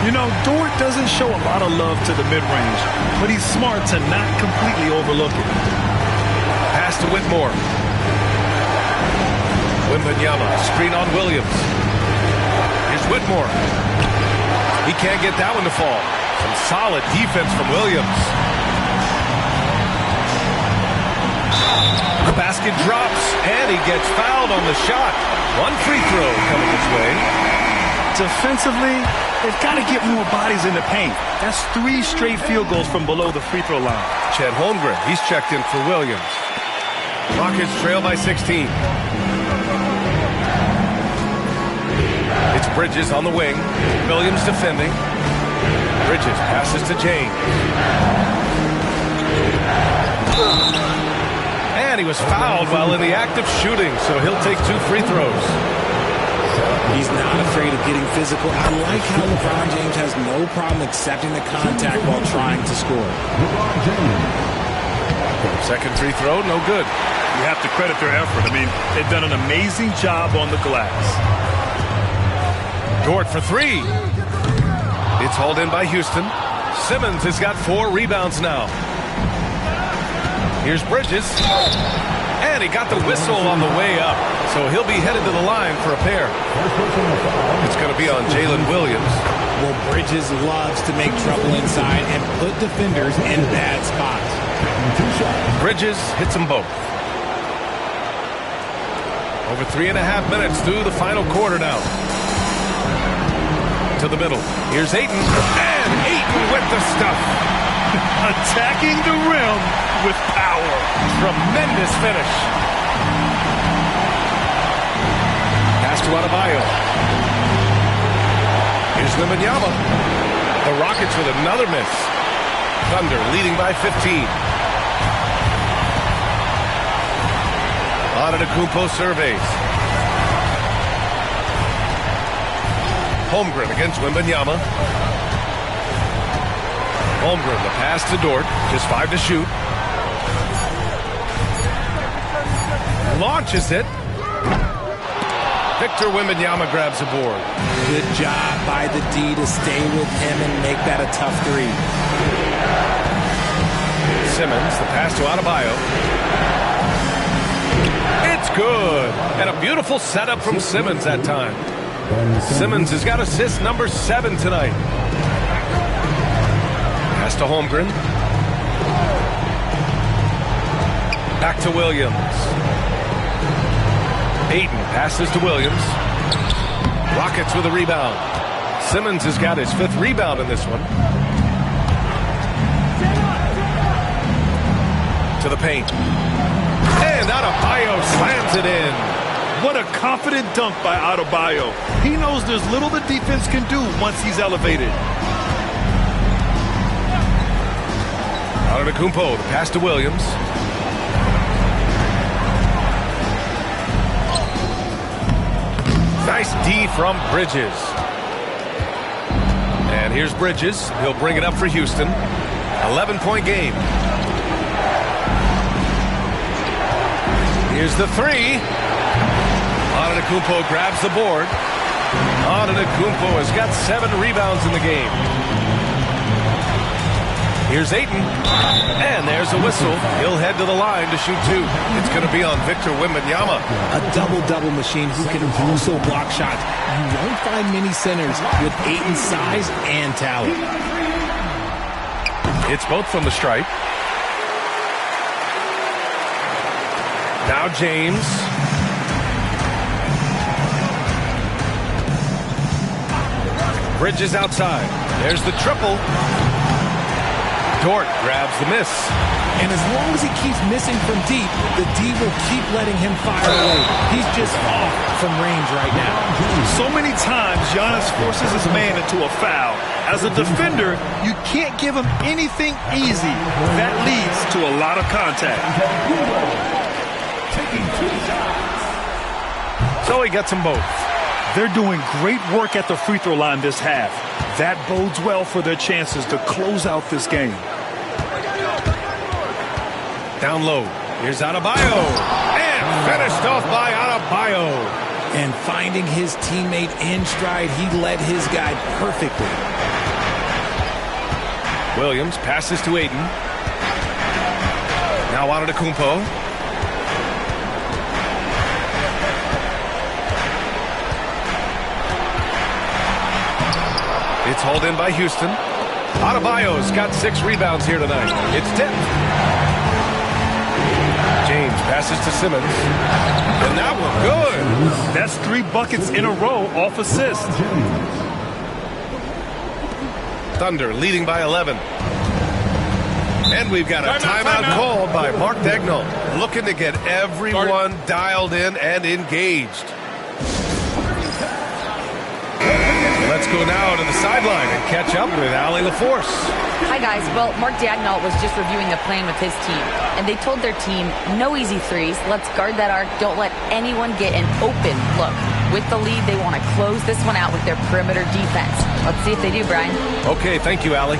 You know, Dort doesn't show a lot of love to the mid-range, but he's smart to not completely overlook it. Pass to Whitmore. Wembanyama, screen on Williams. Here's Whitmore. He can't get that one to fall. Some solid defense from Williams. The basket drops, and he gets fouled on the shot. One free throw coming his way. Defensively, they've got to get more bodies in the paint. That's 3 straight field goals from below the free throw line. Chet Holmgren, he's checked in for Williams. Rockets trail by 16. It's Bridges on the wing. Williams defending. Bridges passes to James. And he was fouled while in the act of shooting, so he'll take 2 free throws. He's not afraid of getting physical. I like how LeBron James has no problem accepting the contact while trying to score. Second free throw, no good. You have to credit their effort. I mean, they've done an amazing job on the glass. Dort for 3. It's hauled in by Houston. Simmons has got 4 rebounds now. Here's Bridges. And he got the whistle on the way up. So he'll be headed to the line for a pair. It's going to be on Jalen Williams. Well, Bridges loves to make trouble inside and put defenders in bad spots. Bridges hits them both. Over 3.5 minutes through the final quarter now. To the middle. Here's Ayton. And Ayton with the stuff. Attacking the rim with power. Tremendous finish. Pass to Adebayo. Here's Wembanyama. The Rockets with another miss. Thunder leading by 15. Antetokounmpo surveys. Holmgren against Wembanyama. Holmgren, the pass to Dort. Just 5 to shoot. Launches it. Victor Wembanyama grabs the board. Good job by the D to stay with him and make that a tough 3. Simmons, the pass to Adebayo. It's good. And a beautiful setup from Simmons that time. Simmons has got assist number 7 tonight. Pass to Holmgren. Back to Williams. Ayton passes to Williams. Rockets with a rebound. Simmons has got his 5th rebound in this one. To the paint. And Adebayo slams it in. What a confident dunk by Adebayo. He knows there's little the defense can do once he's elevated. Antetokounmpo, the pass to Williams. Nice D from Bridges. And here's Bridges. He'll bring it up for Houston. 11-point game. Here's the 3. Antetokounmpo grabs the board. Antetokounmpo has got 7 rebounds in the game. Here's Ayton. And there's a whistle. He'll head to the line to shoot 2. It's going to be on Victor Wembanyama. A double-double machine who can also block shots. You won't find many centers with Ayton's size and talent. It's both from the stripe. Now James. Bridges outside. There's the triple. Dort grabs the miss. And as long as he keeps missing from deep, the D will keep letting him fire away. He's just off from range right now. So many times, Giannis forces his man into a foul. As a defender, you can't give him anything easy. That leads to a lot of contact. So he gets them both. They're doing great work at the free throw line this half. That bodes well for their chances to close out this game. Down low. Here's Adebayo. And finished off by Adebayo. And finding his teammate in stride, he led his guy perfectly. Williams passes to Ayton. Now Antetokounmpo. It's hauled in by Houston. Adebayo's got 6 rebounds here tonight. It's tipped. James passes to Simmons. And that one good. That's 3 buckets in a row off assist. Thunder leading by 11. And we've got a timeout called by Mark Daigneault, looking to get everyone dialed in and engaged. Let's go now to the sideline and catch up with Allie LaForce. Hi, guys. Well, Mark Daigneault was just reviewing the plan with his team, and they told their team, no easy threes. Let's guard that arc. Don't let anyone get an open look. With the lead, they want to close this one out with their perimeter defense. Let's see if they do, Brian. Okay, thank you, Allie.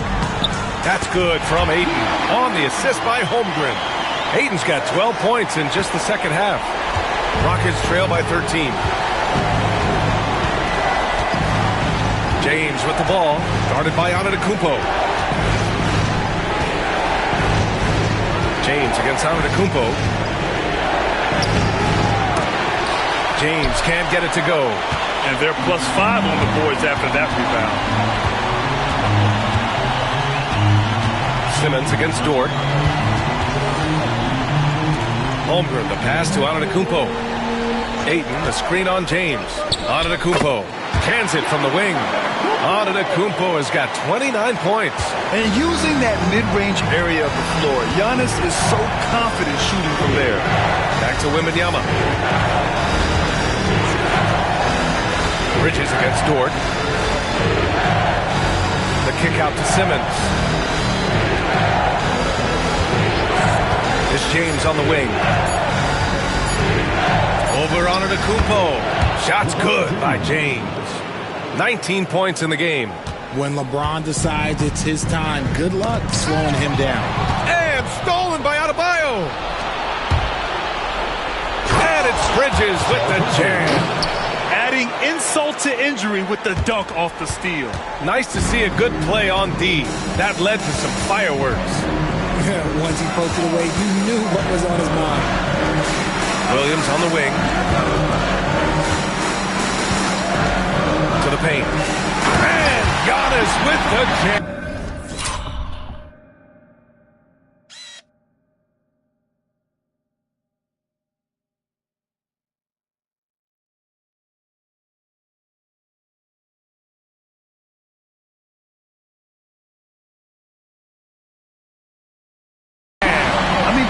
That's good from Ayton on the assist by Holmgren. Ayton's got 12 points in just the second half. Rockets trail by 13. James with the ball, guarded by Antetokounmpo. James against Antetokounmpo. James can't get it to go. And they're +5 on the boards after that rebound. Simmons against Dort. Holmgren, the pass to Antetokounmpo. Ayton, the screen on James. Antetokounmpo cans it from the wing. Antetokounmpo has got 29 points. And using that mid-range area of the floor, Giannis is so confident shooting from there. Back to Wembanyama. Bridges against Dort. The kick out to Simmons. It's James on the wing. Over Antetokounmpo. Shot's good by James. 19 points in the game. When LeBron decides it's his time, good luck slowing him down. And stolen by Adebayo. And it's Bridges with the jam. Adding insult to injury with the dunk off the steal. Nice to see a good play on D. That led to some fireworks. Once he poked it away, you knew what was on his mind. Williams on the wing. To the paint. And Giannis with the jam.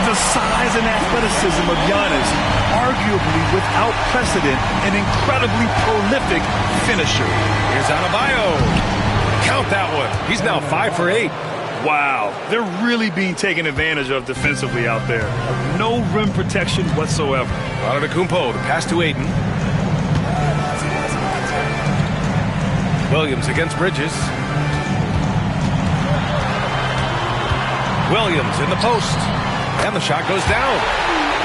The size and athleticism of Giannis, arguably without precedent, an incredibly prolific finisher. Here's Adebayo. Count that one. He's now 5 for 8. Wow, they're really being taken advantage of defensively out there. No rim protection whatsoever. Antetokounmpo, the pass to Ayton. Williams against Bridges. Williams in the post. And the shot goes down.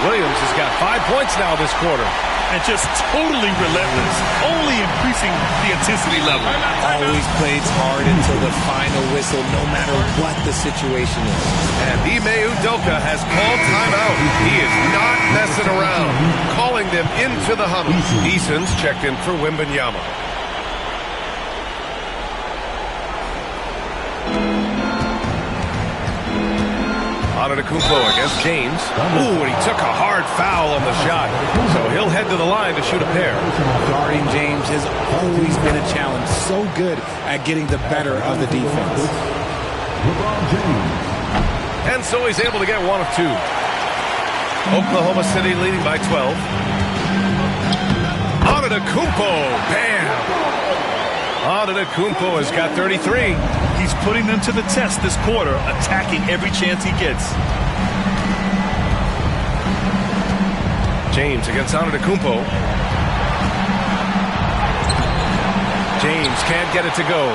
Williams has got 5 points now this quarter. And just totally relentless, only increasing the intensity level. Always plays hard until the final whistle, no matter what the situation is. And Ime Udoka has called timeout. He is not messing around, calling them into the huddle. Eason's checked in for Wembanyama. Antetokounmpo against James. Ooh, and he took a hard foul on the shot. So he'll head to the line to shoot a pair. Guarding James has always been a challenge. So good at getting the better of the defense. And so he's able to get one of two. Oklahoma City leading by 12. Antetokounmpo, bam! Antetokounmpo has got 33. He's putting them to the test this quarter, attacking every chance he gets. James against Antetokounmpo. James can't get it to go.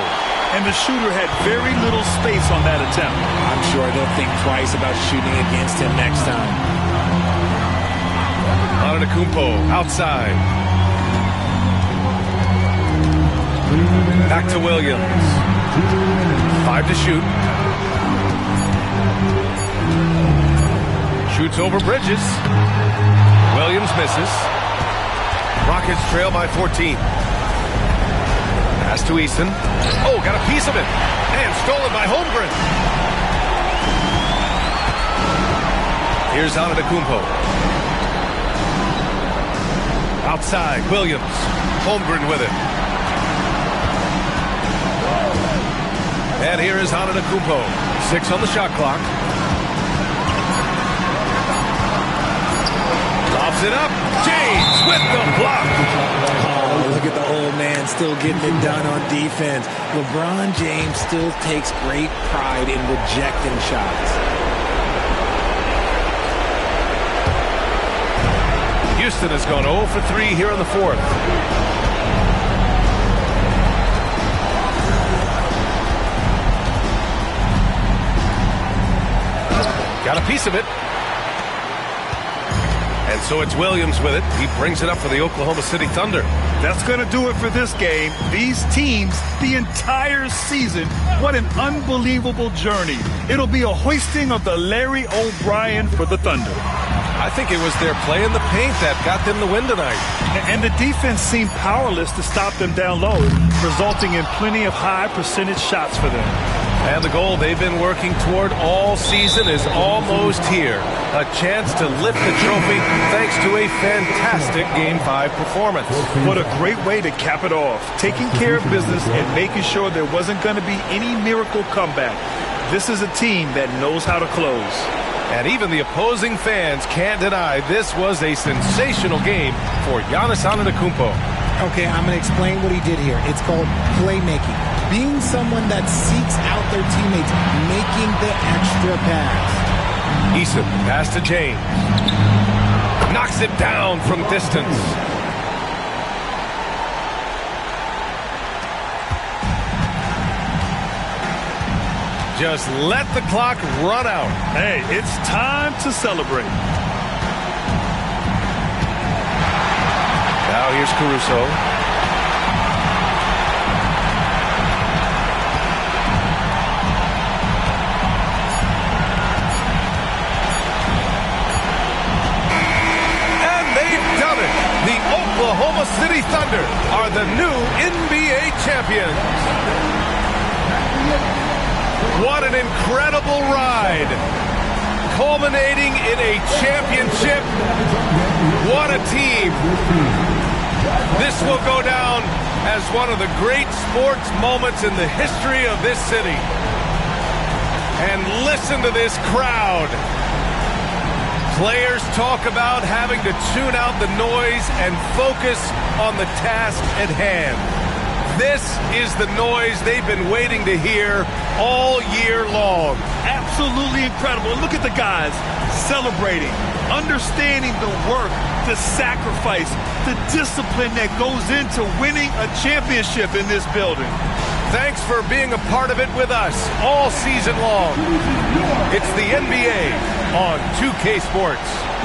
And the shooter had very little space on that attempt. I'm sure they'll think twice about shooting against him next time. Antetokounmpo outside. Back to Williams. 5 to shoot. Shoots over Bridges. Williams misses. Rockets trail by 14. Pass to Easton. Oh, got a piece of it. And stolen by Holmgren. Here's Antetokounmpo. Outside, Williams. Holmgren with it. And here is Antetokounmpo. 6 on the shot clock. Lobs it up. James with the block. Oh, look at the old man still getting it done on defense. LeBron James still takes great pride in rejecting shots. Houston has gone 0 for 3 here in the fourth. Got a piece of it. And so it's Williams with it. He brings it up for the Oklahoma City Thunder. That's going to do it for this game. These teams, the entire season, what an unbelievable journey. It'll be a hoisting of the Larry O'Brien for the Thunder. I think it was their play in the paint that got them the win tonight. And the defense seemed powerless to stop them down low, resulting in plenty of high percentage shots for them. And the goal they've been working toward all season is almost here. A chance to lift the trophy thanks to a fantastic Game 5 performance. What a great way to cap it off. Taking care of business and making sure there wasn't going to be any miracle comeback. This is a team that knows how to close. And even the opposing fans can't deny this was a sensational game for Giannis Antetokounmpo. Okay, I'm going to explain what he did here. It's called playmaking. Being someone that seeks out their teammates, making the extra pass. Eason, pass to James. Knocks it down from distance. Just let the clock run out. Hey, it's time to celebrate. Now here's Caruso. And they've done it. The Oklahoma City Thunder are the new NBA champions. What an incredible ride. Culminating in a championship. What a team. This will go down as one of the great sports moments in the history of this city. And listen to this crowd. Players talk about having to tune out the noise and focus on the task at hand. This is the noise they've been waiting to hear all year long. Absolutely incredible. Look at the guys celebrating, understanding the work, the sacrifice, the discipline that goes into winning a championship in this building. Thanks for being a part of it with us all season long. It's the NBA on 2K Sports.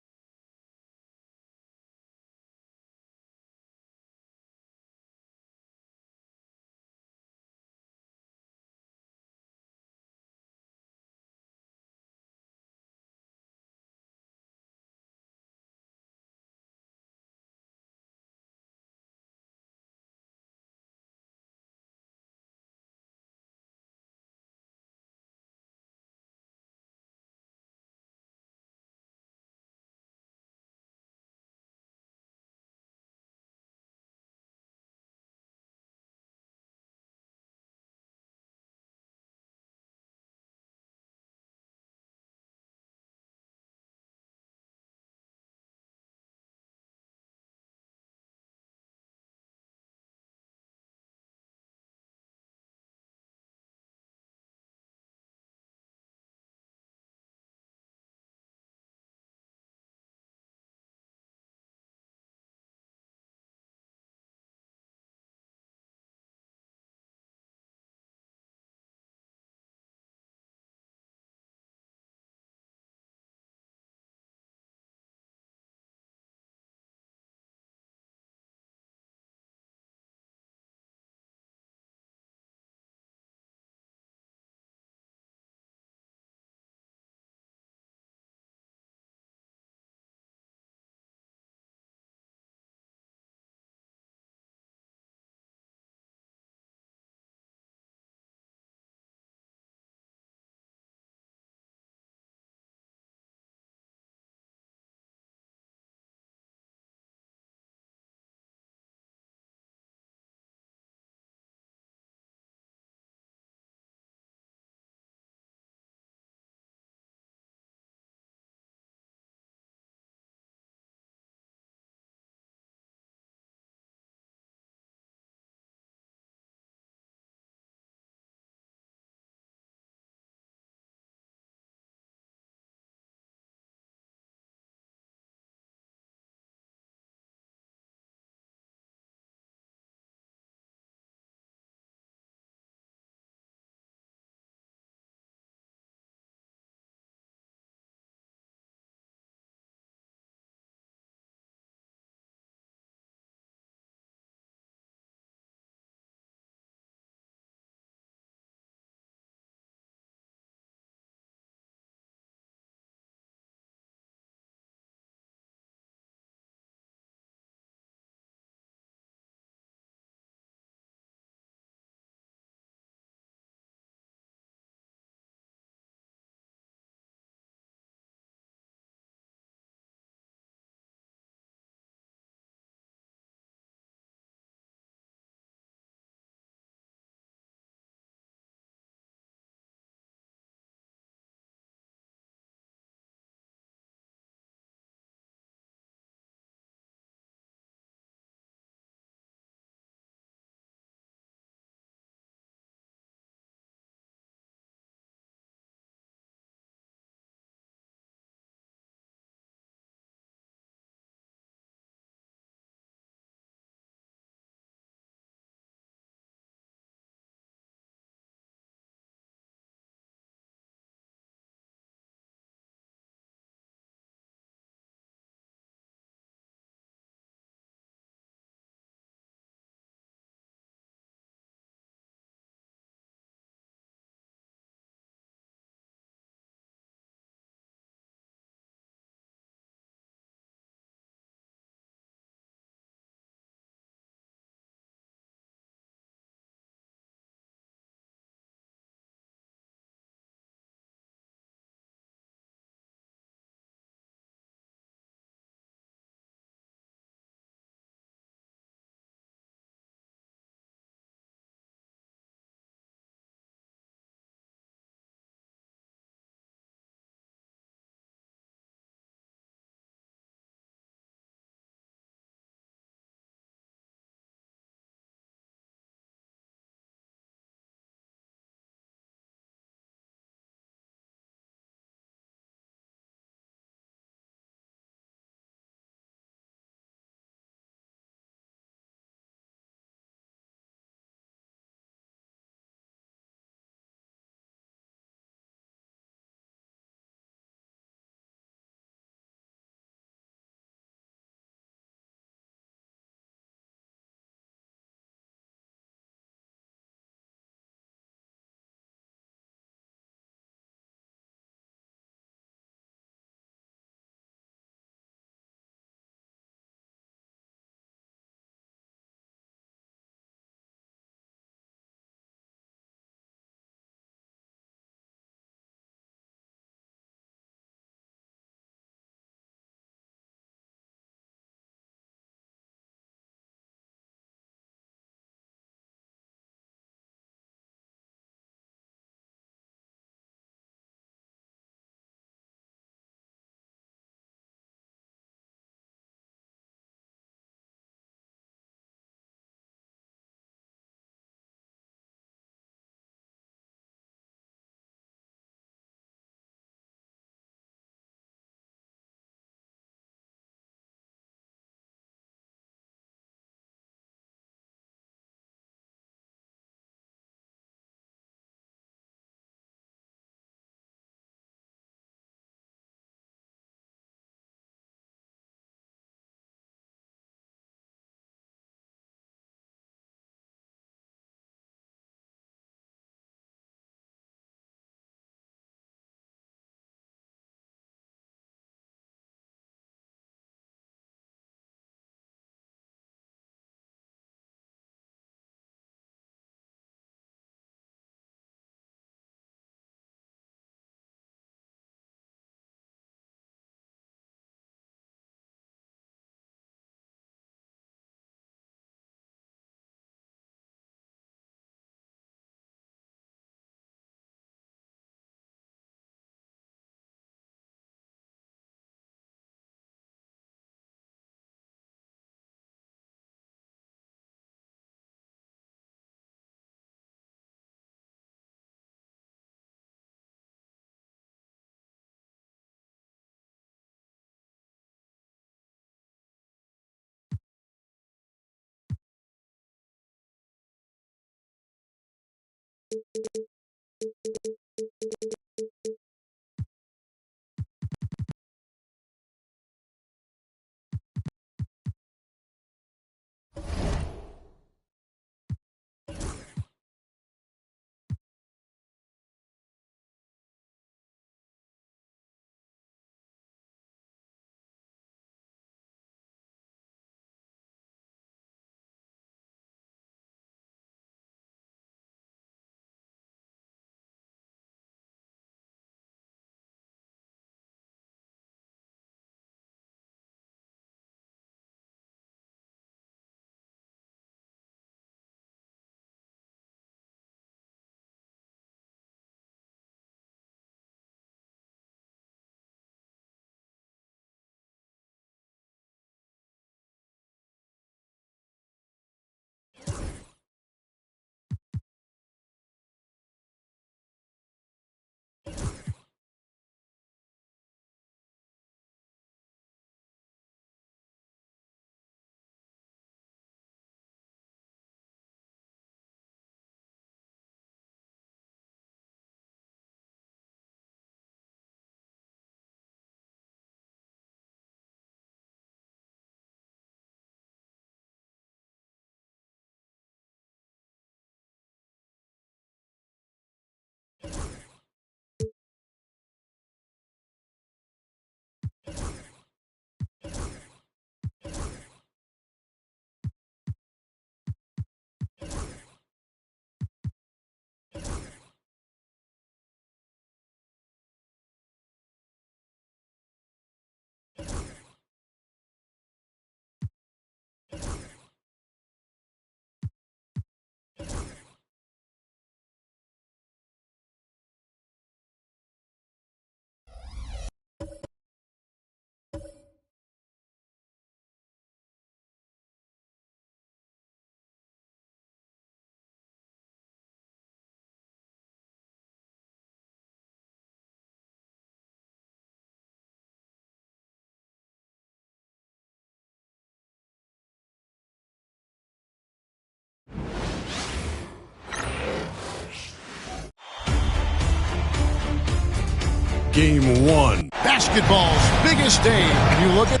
Game 1. Basketball's biggest day. You look at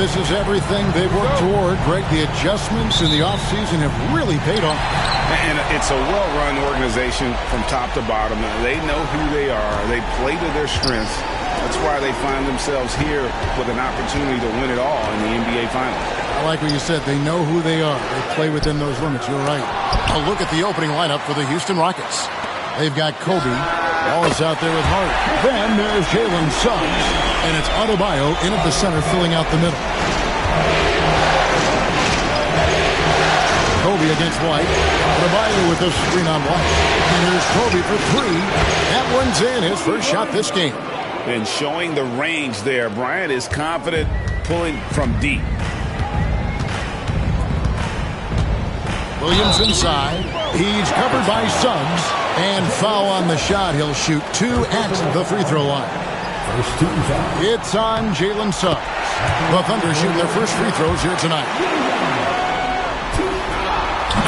this is everything they've worked toward. Greg, the adjustments in the offseason have really paid off. And it's a well-run organization from top to bottom. They know who they are. They play to their strengths. That's why they find themselves here with an opportunity to win it all in the NBA Finals. I like what you said. They know who they are. They play within those limits. You're right. A look at the opening lineup for the Houston Rockets. They've got Kobe. Wallace out there with Hart. Then there's Jalen Suggs. And it's Adebayo in at the center, filling out the middle. Kobe against White. Adebayo with the screen on White. And here's Kobe for three. That one's in. His first shot this game. And showing the range there. Bryant is confident pulling from deep. Williams inside. He's covered by Suggs. And foul on the shot. He'll shoot two at the free throw line. It's on Jalen Suggs. The Thunder shoot their first free throws here tonight.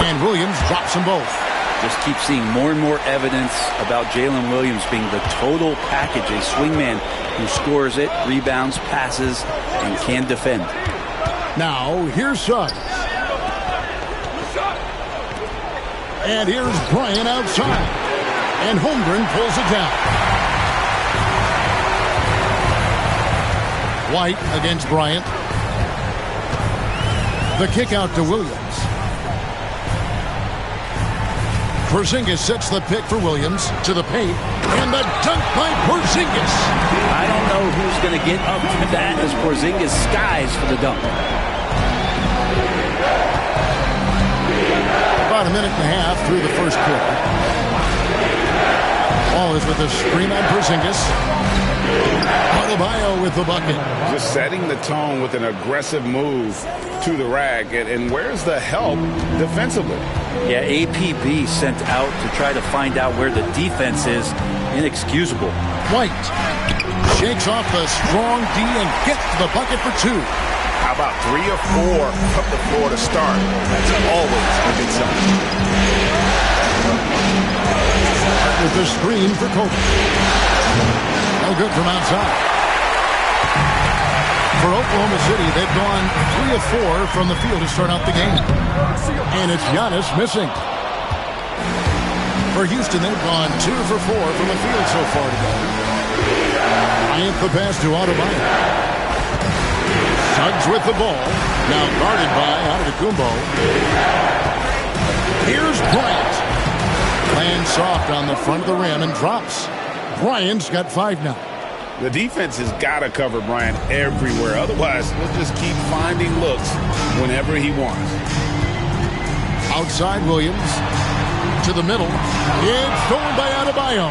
And Williams drops them both. Just keep seeing more and more evidence about Jalen Williams being the total package, a swingman who scores it, rebounds, passes, and can defend. Now, here's Suggs. And here's Bryant outside. And Holmgren pulls it down. White against Bryant. The kick out to Williams. Porzingis sets the pick for Williams to the paint. And the dunk by Porzingis. I don't know who's going to get up to that as Porzingis skies for the dunk. About a minute and a half through the first quarter. Wallace with a screen on Porzingis. Adebayo with the bucket. Just setting the tone with an aggressive move to the rack. And where's the help defensively? Yeah, APB sent out to try to find out where the defense is. Inexcusable. White shakes off the strong D and gets the bucket for two. How about 3 or 4 up the floor to start? That's always a good sign. With the screen for Kobe. No good from outside. For Oklahoma City, they've gone 3 of 4 from the field to start out the game. And it's Giannis missing. For Houston, they've gone 2 for 4 from the field so far today. Bryant the pass to Adebayo. Suggs with the ball. Now guarded by Antetokounmpo. Here's Bryant. Lands soft on the front of the rim and drops. Bryant's got 5 now. The defense has got to cover Bryant everywhere. Otherwise, he'll just keep finding looks whenever he wants. Outside Williams. To the middle. It's stolen by Adebayo.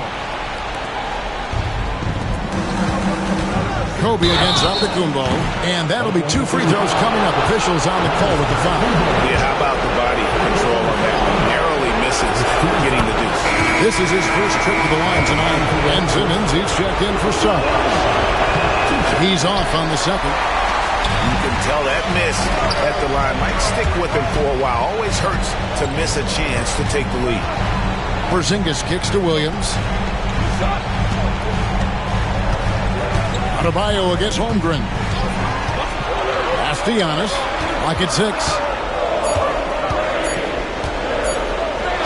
Kobe against Antetokounmpo. And that'll be 2 free throws coming up. Officials on the call with the foul. Yeah, how about the body control on that one? Narrowly misses getting the deuce. This is his first trip to the line tonight. And Simmons, he's checked in for Suggs. He's off on the second. You can tell that miss at the line might stick with him for a while. Always hurts to miss a chance to take the lead. Porzingis kicks to Williams. Adebayo against Holmgren. Pass to Giannis. Like at 6.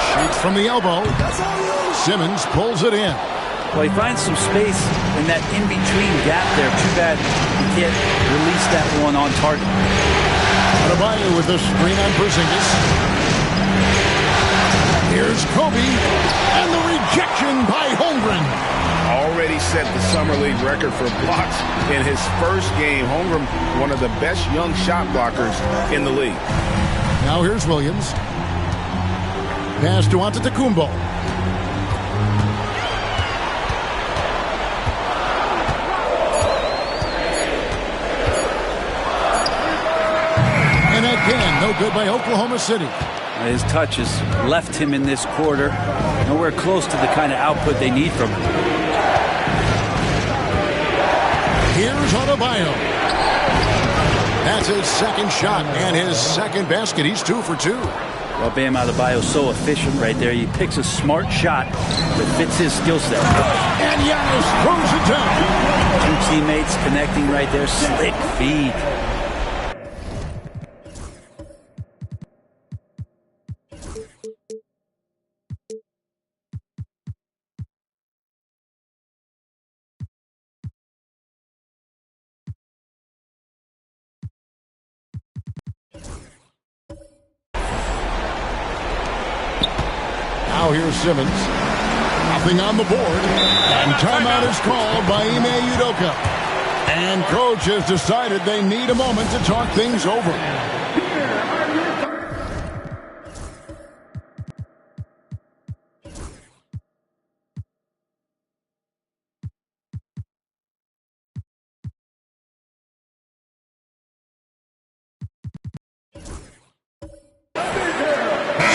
Shoots from the elbow. Simmons pulls it in. Well, he finds some space in that in-between gap there. Too bad he can't release that one on target. Adebayo with the screen on Porzingis. Here's Kobe. And the rejection by Holmgren. Already set the Summer League record for blocks in his first game. Holmgren, one of the best young shot blockers in the league. Now here's Williams. Pass to Antetokounmpo. And again, no good by Oklahoma City. His touch has left him in this quarter. Nowhere close to the kind of output they need from him. Here's Adebayo. That's his second shot and his second basket. He's 2 for 2. Well, Bam Adebayo so efficient right there. He picks a smart shot that fits his skill set. And Giannis throws it down. 2 teammates connecting right there. Slick feed. Now here's Simmons. Nothing on the board. And timeout is called by Ime Udoka. And coach has decided they need a moment to talk things over.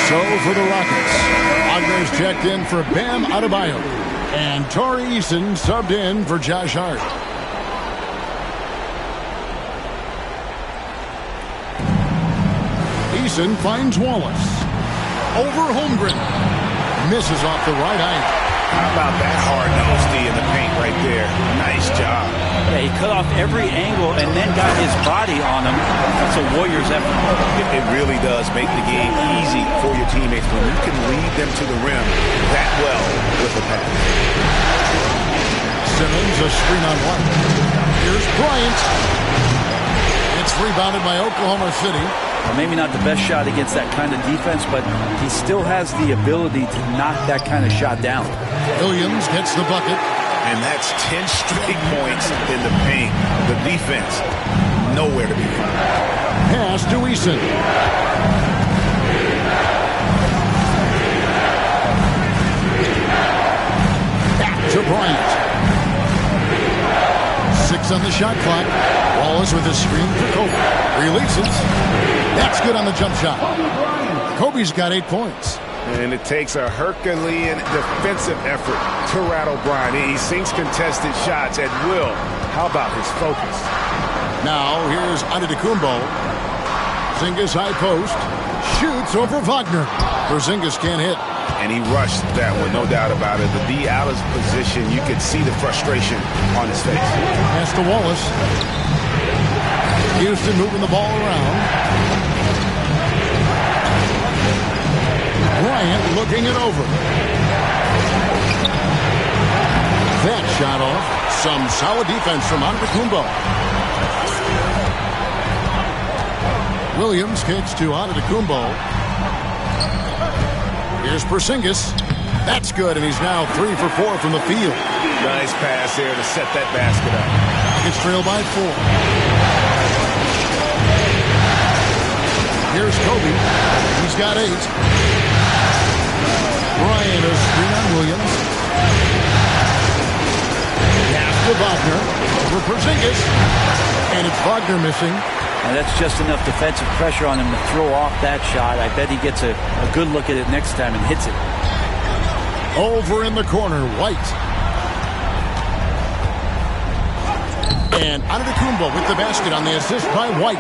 So for the Rockets, Wagner's checked in for Bam Adebayo. And Tari Eason subbed in for Josh Hart. Eason finds Wallace. Over Holmgren. Misses off the right eye. How about that hard-nosed D in the paint right there? Nice job. Yeah, he cut off every angle and then got his body on him. That's a Warriors effort. It really does make the game easy for your teammates when you can lead them to the rim that well with the pass. Simmons, a screen on one. Here's Bryant. It's rebounded by Oklahoma City. Well, maybe not the best shot against that kind of defense, but he still has the ability to knock that kind of shot down. Williams gets the bucket. And that's 10 straight points in the paint. The defense, nowhere to be found. Pass to Eason. Back to Bryant. 6 on the shot clock. Wallace with a screen for Kobe. Releases. That's good on the jump shot. Kobe's got 8 points. And it takes a Herculean defensive effort to rattle Bryant. He sinks contested shots at will. How about his focus? Now here's Antetokounmpo. Porzingis high post. Shoots over Wagner. Porzingis can't hit. And he rushed that one, no doubt about it. The D out of position, you could see the frustration on his face. Pass to Wallace. Houston moving the ball around. Bryant looking it over. That shot off. Some solid defense from Antetokounmpo. Williams kicks to Antetokounmpo. Here's Porzingis. That's good, and he's now 3 for 4 from the field. Nice pass there to set that basket up. It's trailed by 4. Here's Kobe. He's got 8. Bryant a screen on Williams. Pass to Wagner for Porzingis. And it's Wagner missing. And that's just enough defensive pressure on him to throw off that shot. I bet he gets a good look at it next time and hits it. Over in the corner, White. And Antetokounmpo with the basket on the assist by White.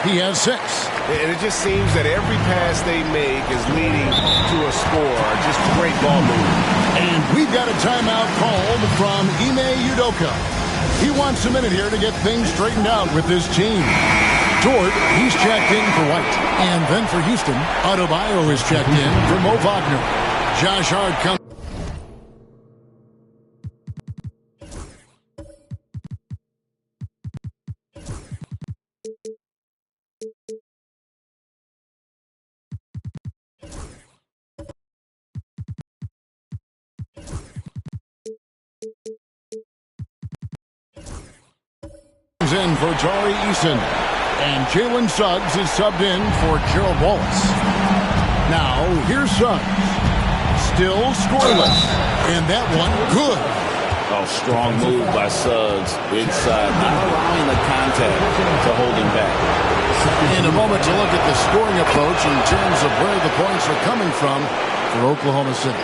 He has 6. And it just seems that every pass they make is leading to a score. Just great ball movement. And we've got a timeout called from Ime Udoka. He wants a minute here to get things straightened out with this team. Dort, he's checked in for White. And then for Houston, Adebayo is checked in for Mo Wagner. Josh Hart comes. In for Tari Eason. And Jalen Suggs is subbed in for Gerald Wallace. Now, here's Suggs. Still scoreless. And that one, good. Oh, strong move by Suggs inside, not allowing the contact to hold him back. In a moment to look at the scoring approach in terms of where the points are coming from for Oklahoma City.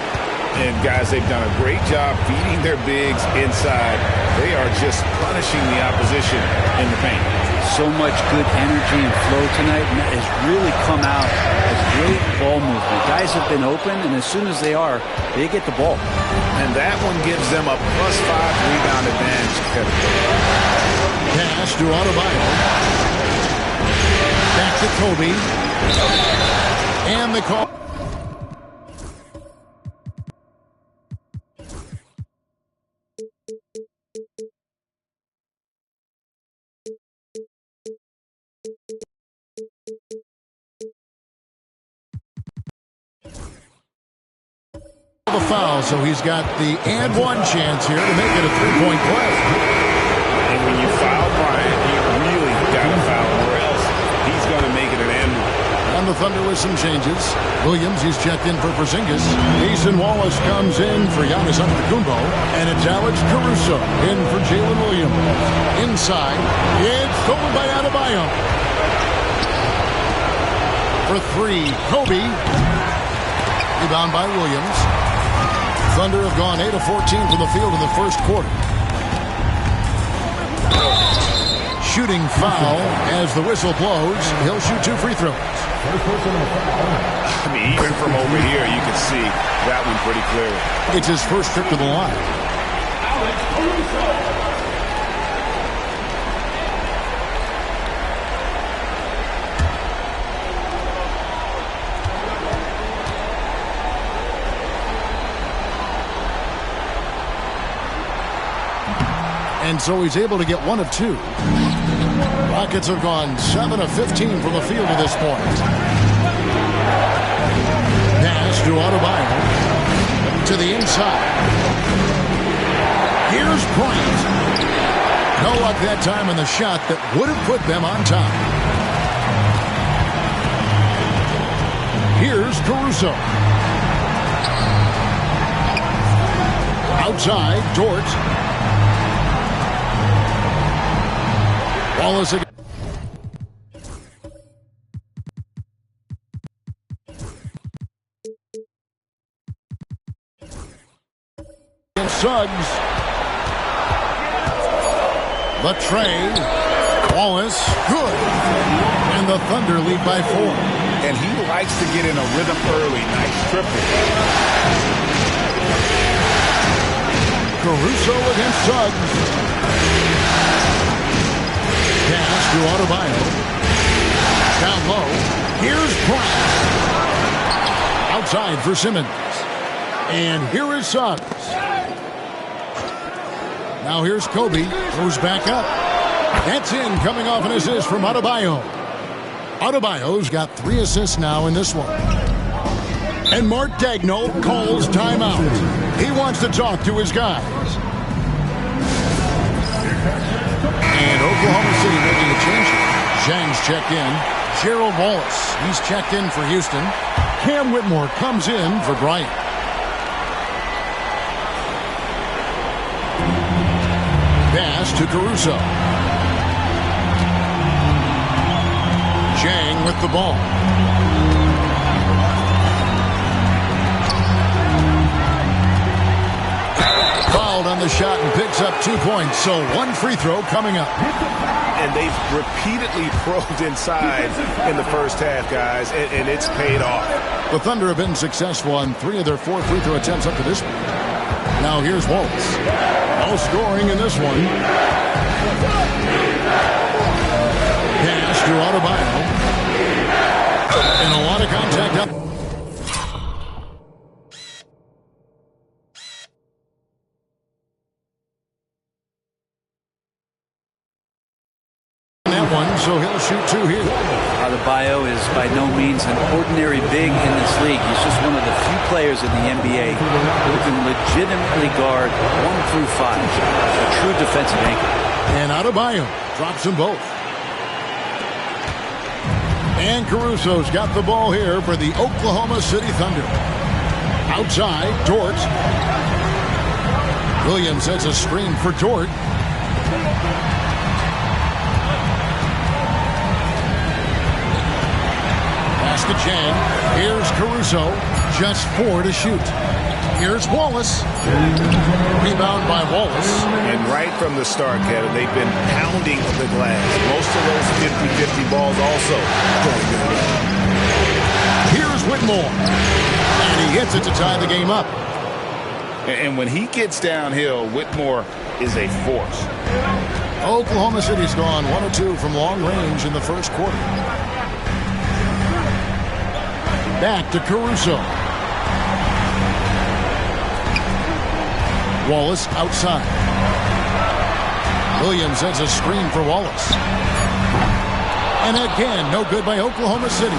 And guys, they've done a great job feeding their bigs inside. They are just punishing the opposition in the paint. So much good energy and flow tonight, and that has really come out as great ball movement. Guys have been open, and as soon as they are, they get the ball. And that one gives them a +5 rebound advantage. Pass to Adebayo. Back to Kobe. And the call. foul, so he's got the and one chance here to make it a three-point play. And when you foul Bryant, you really got to foul him, or else he's going to make it an and one. And the Thunder with some changes. Williams, he's checked in for Porzingis. Mason Wallace comes in for Giannis Antetokounmpo. And it's Alex Caruso in for Jalen Williams. Inside, it's stolen by Adebayo. For three, Kobe. Rebound by Williams. Thunder have gone 8 of 14 from the field in the first quarter. Shooting foul as the whistle blows. He'll shoot 2 free throws. I mean, even from over here, you can see that one pretty clearly. It's his first trip to the line. And so he's able to get 1 of 2. Rockets have gone 7 of 15 from the field at this point. Pass to Adebayo. To the inside. Here's Bryant. No luck that time in the shot that would have put them on top. Here's Caruso. Outside, Dort. Wallace again. Suggs. Latrey. Wallace. Good. And the Thunder lead by 4. And he likes to get in a rhythm early. Nice triple. Caruso against Suggs. Pass to Adebayo. Down low. Here's Bryant. Outside for Simmons. And here is Suggs. Now here's Kobe. Goes back up. That's in, coming off an assist from Adebayo. Adebayo's got 3 assists now in this one. And Mark Daigneault calls timeout. He wants to talk to his guys. And Oklahoma City making a change. Zhang's checked in. Gerald Wallace, he's checked in for Houston. Cam Whitmore comes in for Bryant. Pass to Caruso. Zhang with the ball. Fouled on the shot and picks up 2 points. So 1 free throw coming up. And they've repeatedly probed inside in the first half, guys, and it's paid off. The Thunder have been successful on 3 of their 4 free throw attempts up to this point. Now here's Wallace. No scoring in this one. Pass to Adebayo. And a lot of contact up. So he'll shoot 2 here. Adebayo is by no means an ordinary big in this league. He's just one of the few players in the NBA who can legitimately guard 1 through 5. A true defensive anchor. And Adebayo drops them both. And Caruso's got the ball here for the Oklahoma City Thunder. Outside, Dort. Williams sets a screen for Dort. To Zhang. Here's Caruso. Just 4 to shoot. Here's Wallace. Rebound by Wallace. And right from the start, Kevin, they've been pounding the glass. Most of those 50-50 balls also going good. Here's Whitmore. And he hits it to tie the game up. And when he gets downhill, Whitmore is a force. Oklahoma City's gone 1 of 2 from long range in the first quarter. Back to Caruso. Wallace outside. Williams sets a screen for Wallace. And again, no good by Oklahoma City.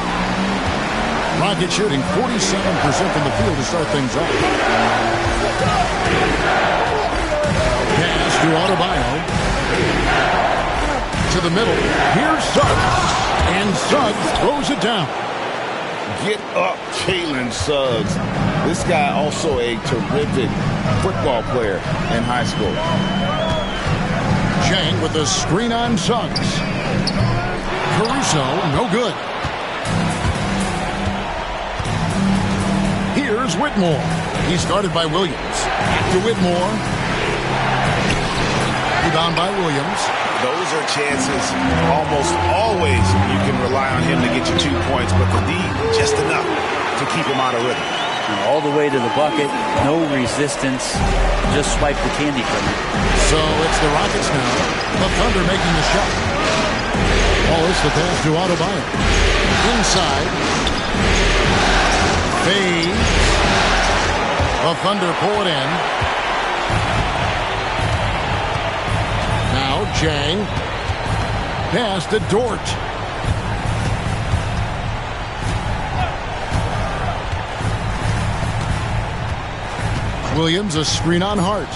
Rockets shooting 47% from the field to start things off. Pass to Adebayo. To the middle. Here's Suggs. And Suggs throws it down. Get up, Jalen Suggs. This guy also a terrific football player in high school. Chang with the screen on Suggs. Caruso, no good. Here's Whitmore. He's guarded by Williams. To Whitmore. Rebound by Williams. Those are chances almost always you can rely on him to get you 2 points, but the D, just enough to keep him out of rhythm. All the way to the bucket, no resistance, just swipe the candy from it. So it's the Rockets now. The Thunder making the shot. Wallace the pass to Adebayo. Inside. Fades. The Thunder pull it in. Now Chang. Pass to Dort. Williams a screen on Hart.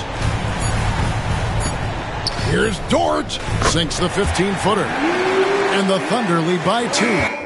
Here's Dort. Sinks the 15-footer. And the Thunder lead by 2.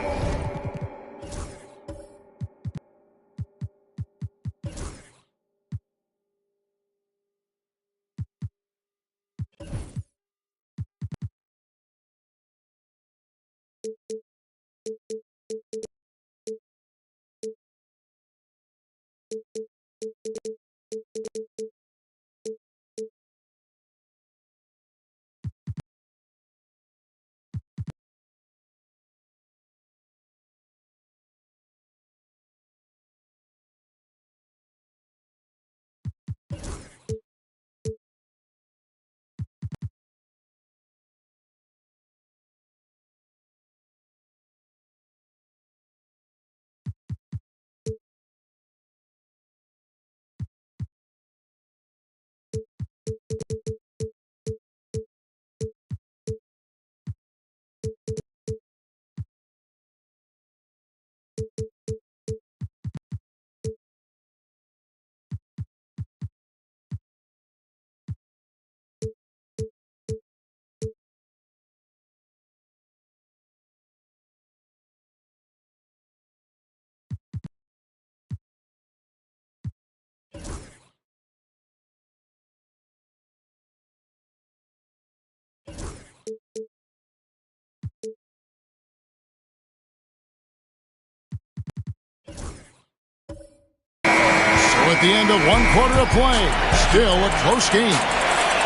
At the end of 1 quarter of play, still a close game.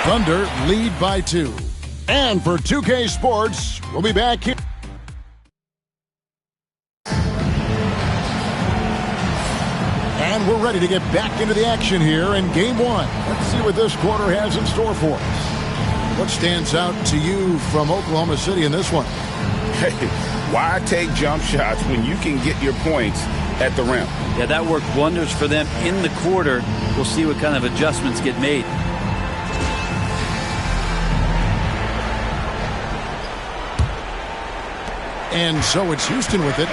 Thunder lead by 2. And for 2K Sports, we'll be back here. And we're ready to get back into the action here in Game 1. Let's see what this quarter has in store for us. What stands out to you from Oklahoma City in this one? Hey, why take jump shots when you can get your points at the rim? Yeah, that worked wonders for them in the quarter. We'll see what kind of adjustments get made. And so it's Houston with it,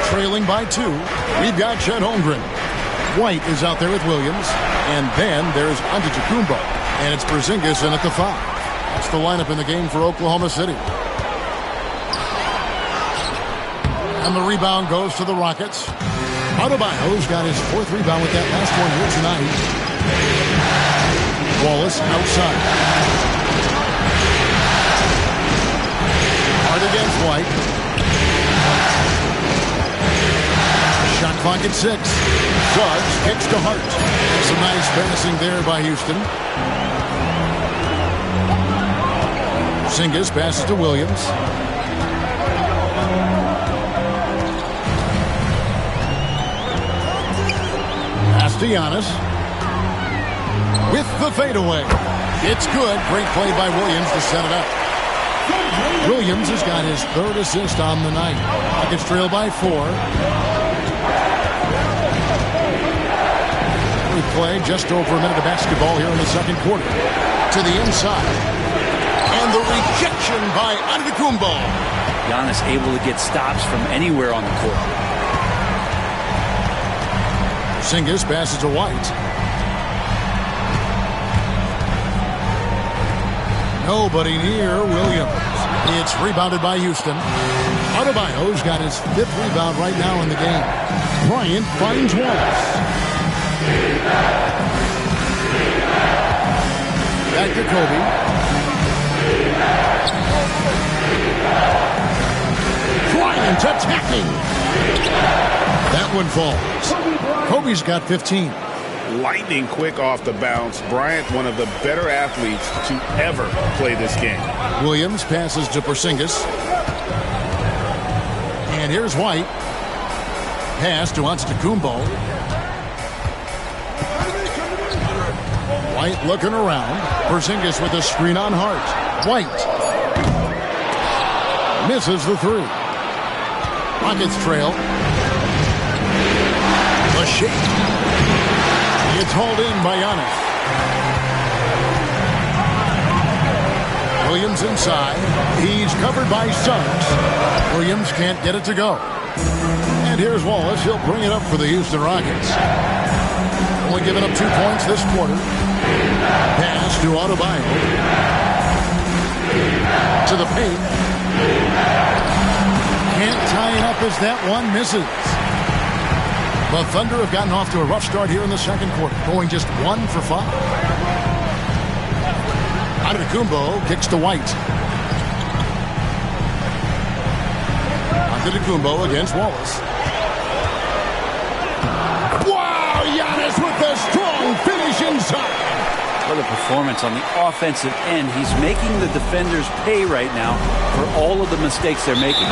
trailing by 2. We've got Chet Holmgren. White is out there with Williams. And then there's Antetokounmpo. And it's Porzingis in at the 5. That's the lineup in the game for Oklahoma City. And the rebound goes to the Rockets. Adebayo's got his 4th rebound with that last one here tonight. Wallace outside. Hard against White. Shot clock at 6. Suggs kicks to Hart. Some nice passing there by Houston. Porzingis passes to Williams. To Giannis with the fadeaway. It's good. Great play by Williams to set it up. Williams has got his 3rd assist on the night. Rockets trail by 4. We play just over a minute of basketball here in the second quarter. To the inside. And the rejection by Antetokounmpo. Giannis able to get stops from anywhere on the court. Porzingis passes to White. Nobody near Williams. It's rebounded by Houston. Adebayo's got his 5th rebound right now in the game. Bryant finds Wallace. Back to Kobe. Bryant attacking. That one falls. Kobe's got 15. Lightning quick off the bounce. Bryant, one of the better athletes to ever play this game. Williams passes to Porzingis. And here's White. Pass to Antetokounmpo. White looking around. Porzingis with a screen on Hart. White misses the 3. Rockets trail. The shake. It's hauled in by Giannis. Williams inside. He's covered by Suggs. Williams can't get it to go. And here's Wallace. He'll bring it up for the Houston Rockets. Only giving up 2 points this quarter. Pass to Adebayo. To the paint. Can't tie it up as that one misses. The Thunder have gotten off to a rough start here in the second quarter, going just 1 for 5. Antetokounmpo kicks to White. Antetokounmpo against Wallace. Wow, Giannis with the strong finish inside. What a performance on the offensive end. He's making the defenders pay right now for all of the mistakes they're making.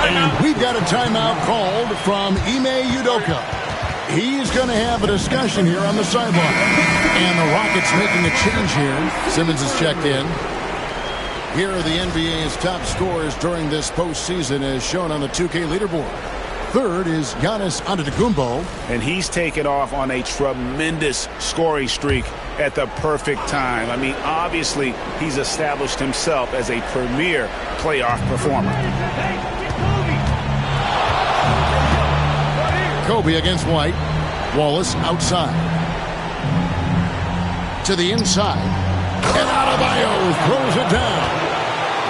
And we've got a timeout called from Ime Udoka. He's going to have a discussion here on the sideline. And the Rockets making a change here. Simmons has checked in. Here are the NBA's top scorers during this postseason as shown on the 2K leaderboard. Third is Giannis Antetokounmpo. And he's taken off on a tremendous scoring streak at the perfect time. I mean, obviously, he's established himself as a premier playoff performer. Kobe against White. Wallace outside. To the inside. And Adebayo throws it down.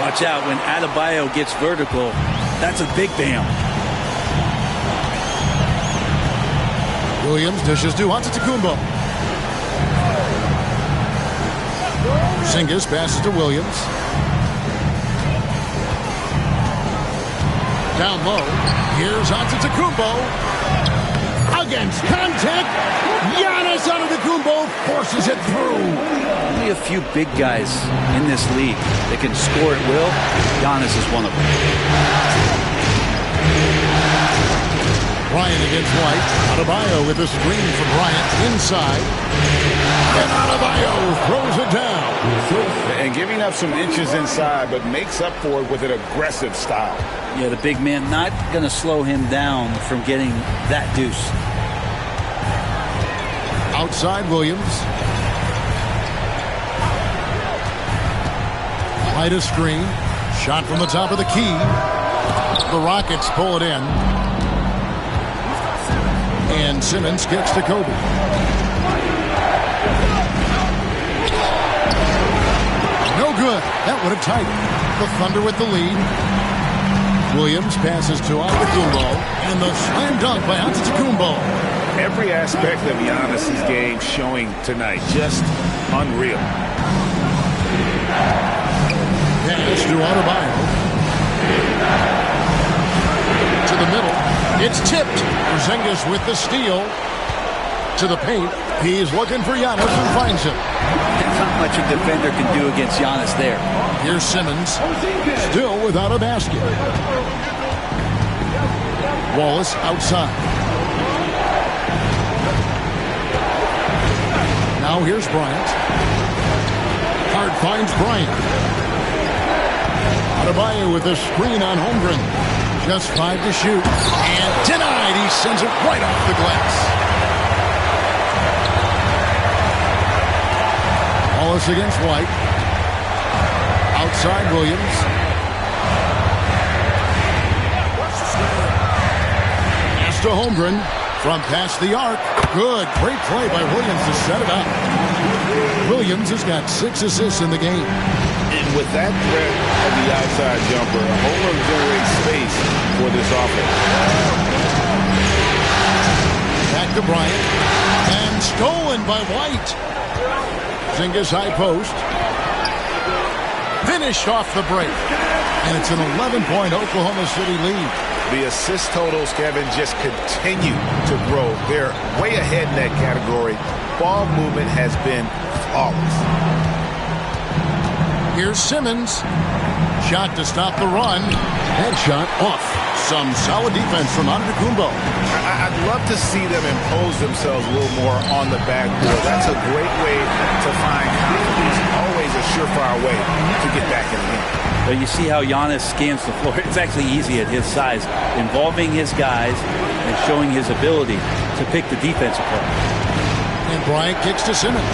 Watch out when Adebayo gets vertical. That's a big bam. Williams dishes to Antetokounmpo. Porzingis passes to Williams. Down low. Here's Antetokounmpo. Against contact. Giannis Antetokounmpo forces it through. Only a few big guys in this league that can score at will. Giannis is one of them. Bryant against White. Adebayo with a screen for Bryant inside. And Adebayo throws it down. And giving up some inches inside, but makes up for it with an aggressive style. Yeah, the big man not going to slow him down from getting that deuce. Outside Williams. Right a screen. Shot from the top of the key. The Rockets pull it in. And Simmons kicks to Kobe. No good. That would have tightened. The Thunder with the lead. Williams passes to Antetokounmpo. And the slam dunk by Antetokounmpo. Every aspect of Giannis' game showing tonight. Just unreal. Pass to Adebayo. To the middle. It's tipped. Porzingis with the steal. To the paint. He's looking for Giannis and finds him. There's not much a defender can do against Giannis there. Here's Simmons. Still without a basket. Wallace outside. Now here's Bryant. Hart finds Bryant. Adebayo with a screen on Holmgren. Just 5 to shoot. And denied. He sends it right off the glass. Wallace against White. Outside Williams. Pass to Holmgren. From past the arc. Good. Great play by Williams to set it up. Williams has got 6 assists in the game. And with that threat of the outside jumper, Homer generates space for this offense. Back to Bryant. And stolen by White. Porzingis high post. Finished off the break. And it's an 11-point Oklahoma City lead. The assist totals, Kevin, just continue to grow. They're way ahead in that category. Ball movement has been flawless. Here's Simmons. Shot to stop the run. Headshot off. Some solid defense from Antetokounmpo. I'd love to see them impose themselves a little more on the backboard. That's a great way to find confidence. Always a surefire way to get back in the game. But you see how Giannis scans the floor. It's actually easy at his size, involving his guys and showing his ability to pick the defense apart. And Bryant kicks to Simmons.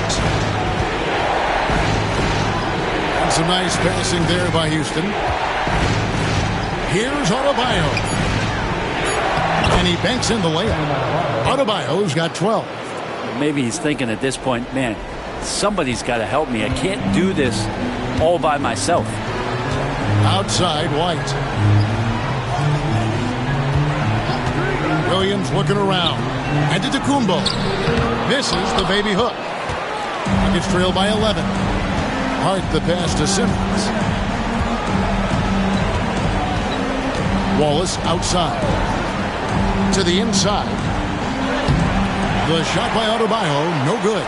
And some nice passing there by Houston. Here's Adebayo. And he banks in the layup. Adebayo's got 12. Maybe he's thinking at this point, man, somebody's got to help me. I can't do this all by myself. Outside, White. Williams looking around. Antetokounmpo misses the baby hook. Nuggets trail by 11. Hart the pass to Simmons. Wallace outside. To the inside. The shot by Adebayo, no good.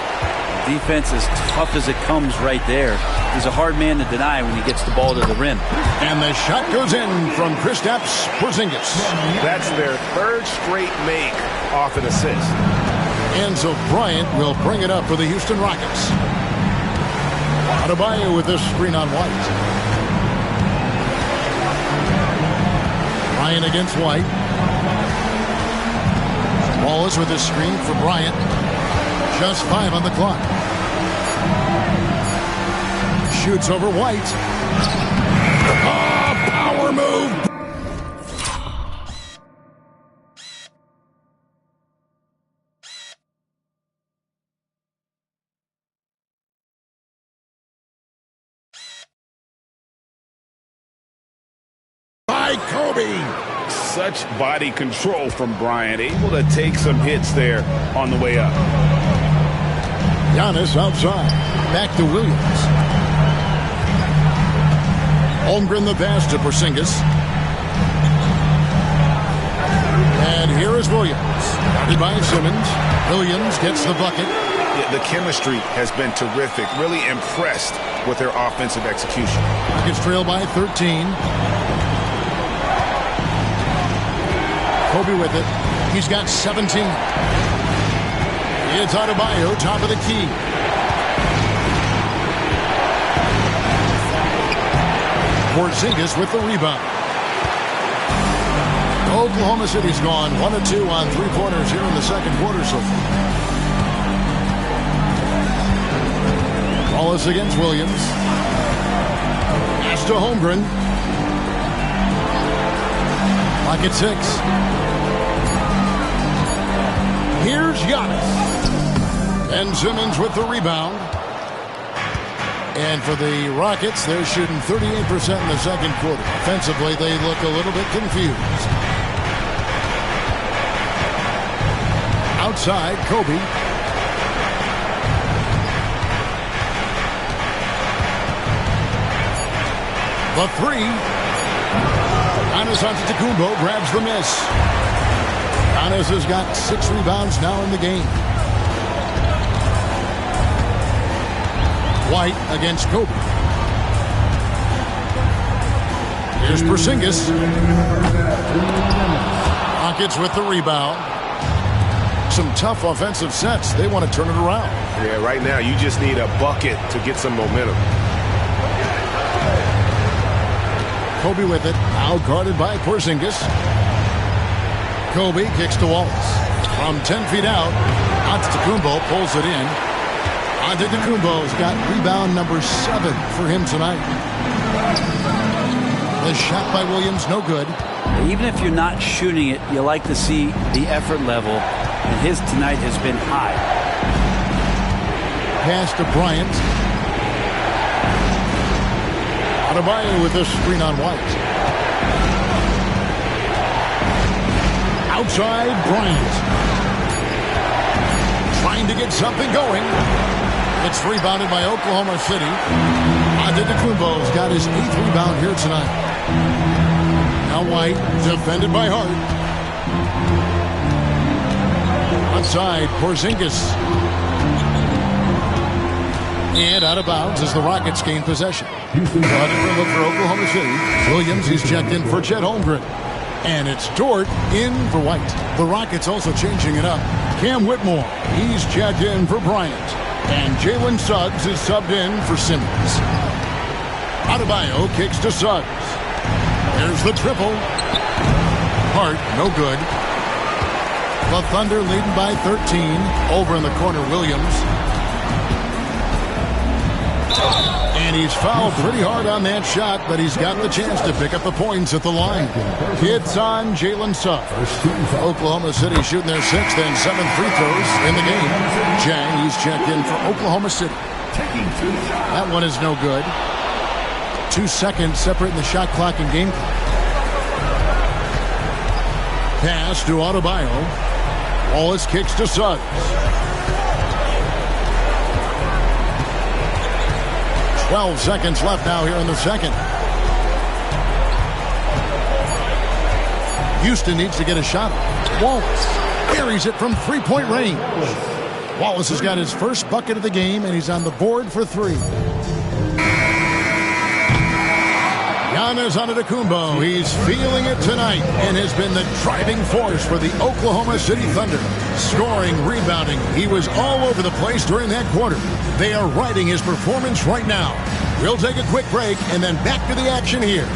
Defense as tough as it comes right there. He's a hard man to deny when he gets the ball to the rim. And the shot goes in from Kristaps Porzingis. That's their 3rd straight make off an assist. And so Bryant will bring it up for the Houston Rockets. Adebayo with this screen on White. Bryant against White. Wallace with this screen for Bryant. Just 5 on the clock. Shoots over White. Oh, power move. By Kobe. Such body control from Bryant. Able to take some hits there on the way up. Giannis outside. Back to Williams. Holmgren the pass to Porzingis. And here is Williams. Guarded by Simmons. Williams gets the bucket. Yeah, the chemistry has been terrific. Really impressed with their offensive execution. Nuggets trail by 13. Kobe with it. He's got 17. It's Adebayo, top of the key. Porzingis with the rebound. Oklahoma City's gone 1 of 2 on 3-pointers here in the second quarter so far. Wallace against Williams. Pass to Holmgren. Clock at 6. Here's Giannis. And Simmons with the rebound. And for the Rockets, they're shooting 38% in the second quarter. Offensively, they look a little bit confused. Outside, Kobe. The 3. Giannis Antetokounmpo grabs the miss. Giannis has got 6 rebounds now in the game. White against Kobe. Here's Porzingis. Rockets with the rebound. Some tough offensive sets. They want to turn it around. Yeah, right now you just need a bucket to get some momentum. Kobe with it. Now guarded by Porzingis. Kobe kicks to Wallace. From 10 feet out, Antetokounmpo pulls it in. Antetokounmpo's got rebound number 7 for him tonight. The shot by Williams, no good. Even if you're not shooting it, you like to see the effort level and his tonight has been high. Pass to Bryant. Adebayo with a screen on White. Outside, Bryant. Trying to get something going. It's rebounded by Oklahoma City. Antetokounmpo's got his 8th rebound here tonight. Now White, defended by Hart. Outside, Porzingis. And out of bounds as the Rockets gain possession. Houston look for Oklahoma City. Williams, he's checked in for Chet Holmgren. And it's Dort in for White. The Rockets also changing it up. Cam Whitmore, he's checked in for Bryant. And Jalen Suggs is subbed in for Simmons. Adebayo kicks to Suggs. There's the triple. Hart, no good. The Thunder leading by 13. Over in the corner, Williams. And he's fouled pretty hard on that shot, but he's got the chance to pick up the points at the line. It's on Jalen Suggs. Oklahoma City shooting their 6th and 7th free throws in the game. Jang, he's checked in for Oklahoma City. That one is no good. 2 seconds separating the shot clock and game clock. Pass to Adebayo. Wallace kicks to Suggs. 12 seconds left now here in the second. Houston needs to get a shot. Wallace carries it from 3-point range. Wallace has got his first bucket of the game, and he's on the board for 3. Giannis Antetokounmpo, he's feeling it tonight and has been the driving force for the Oklahoma City Thunder. Scoring, rebounding, he was all over the place during that quarter. They are riding his performance right now. We'll take a quick break and then back to the action here.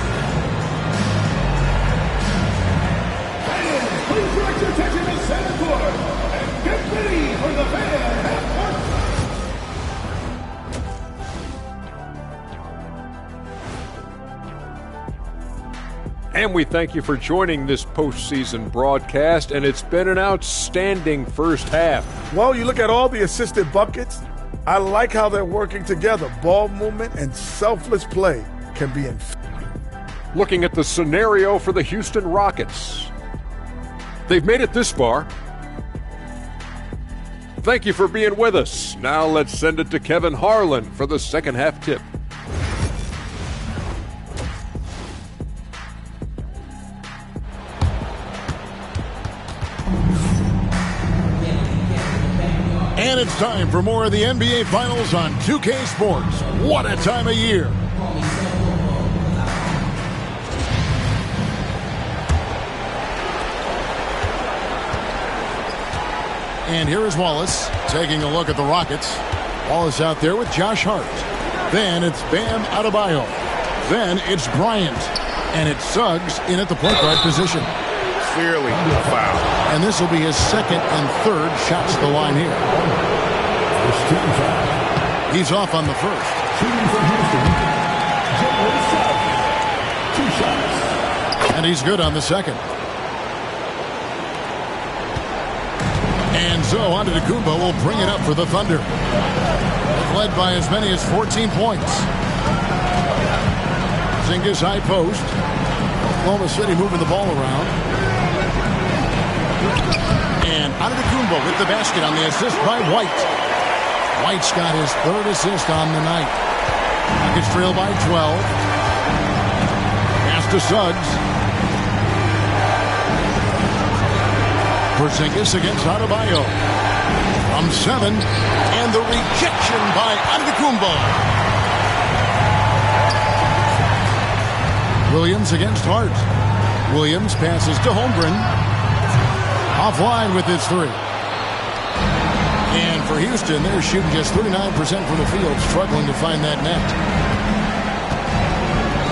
Fans, please direct your attention to center court and get ready for the fan half-court. And we thank you for joining this postseason broadcast, and it's been an outstanding first half. Well, you look at all the assisted buckets. I like how they're working together. Ball movement and selfless play can be in. Looking at the scenario for the Houston Rockets. They've made it this far. Thank you for being with us. Now let's send it to Kevin Harlan for the second half tip. And it's time for more of the NBA Finals on 2K Sports. What a time of year. And here is Wallace taking a look at the Rockets. Wallace out there with Josh Hart. Then it's Bam Adebayo. Then it's Bryant. And it's Suggs in at the point guard position. Clearly a foul. And this will be his second and third shots to the line here. He's off on the first. And he's good on the second. And so Antetokounmpo will bring it up for the Thunder. They've led by as many as 14 points. Porzingis high post. Oklahoma City moving the ball around. And Antetokounmpo with the basket on the assist by White. White's got his third assist on the night. Rockets trail by 12. Pass to Suggs. Porzingis against Adebayo. From 7. And the rejection by Antetokounmpo. Williams against Hart. Williams passes to Holmgren. Offline with his 3. And for Houston, they're shooting just 39% from the field, struggling to find that net.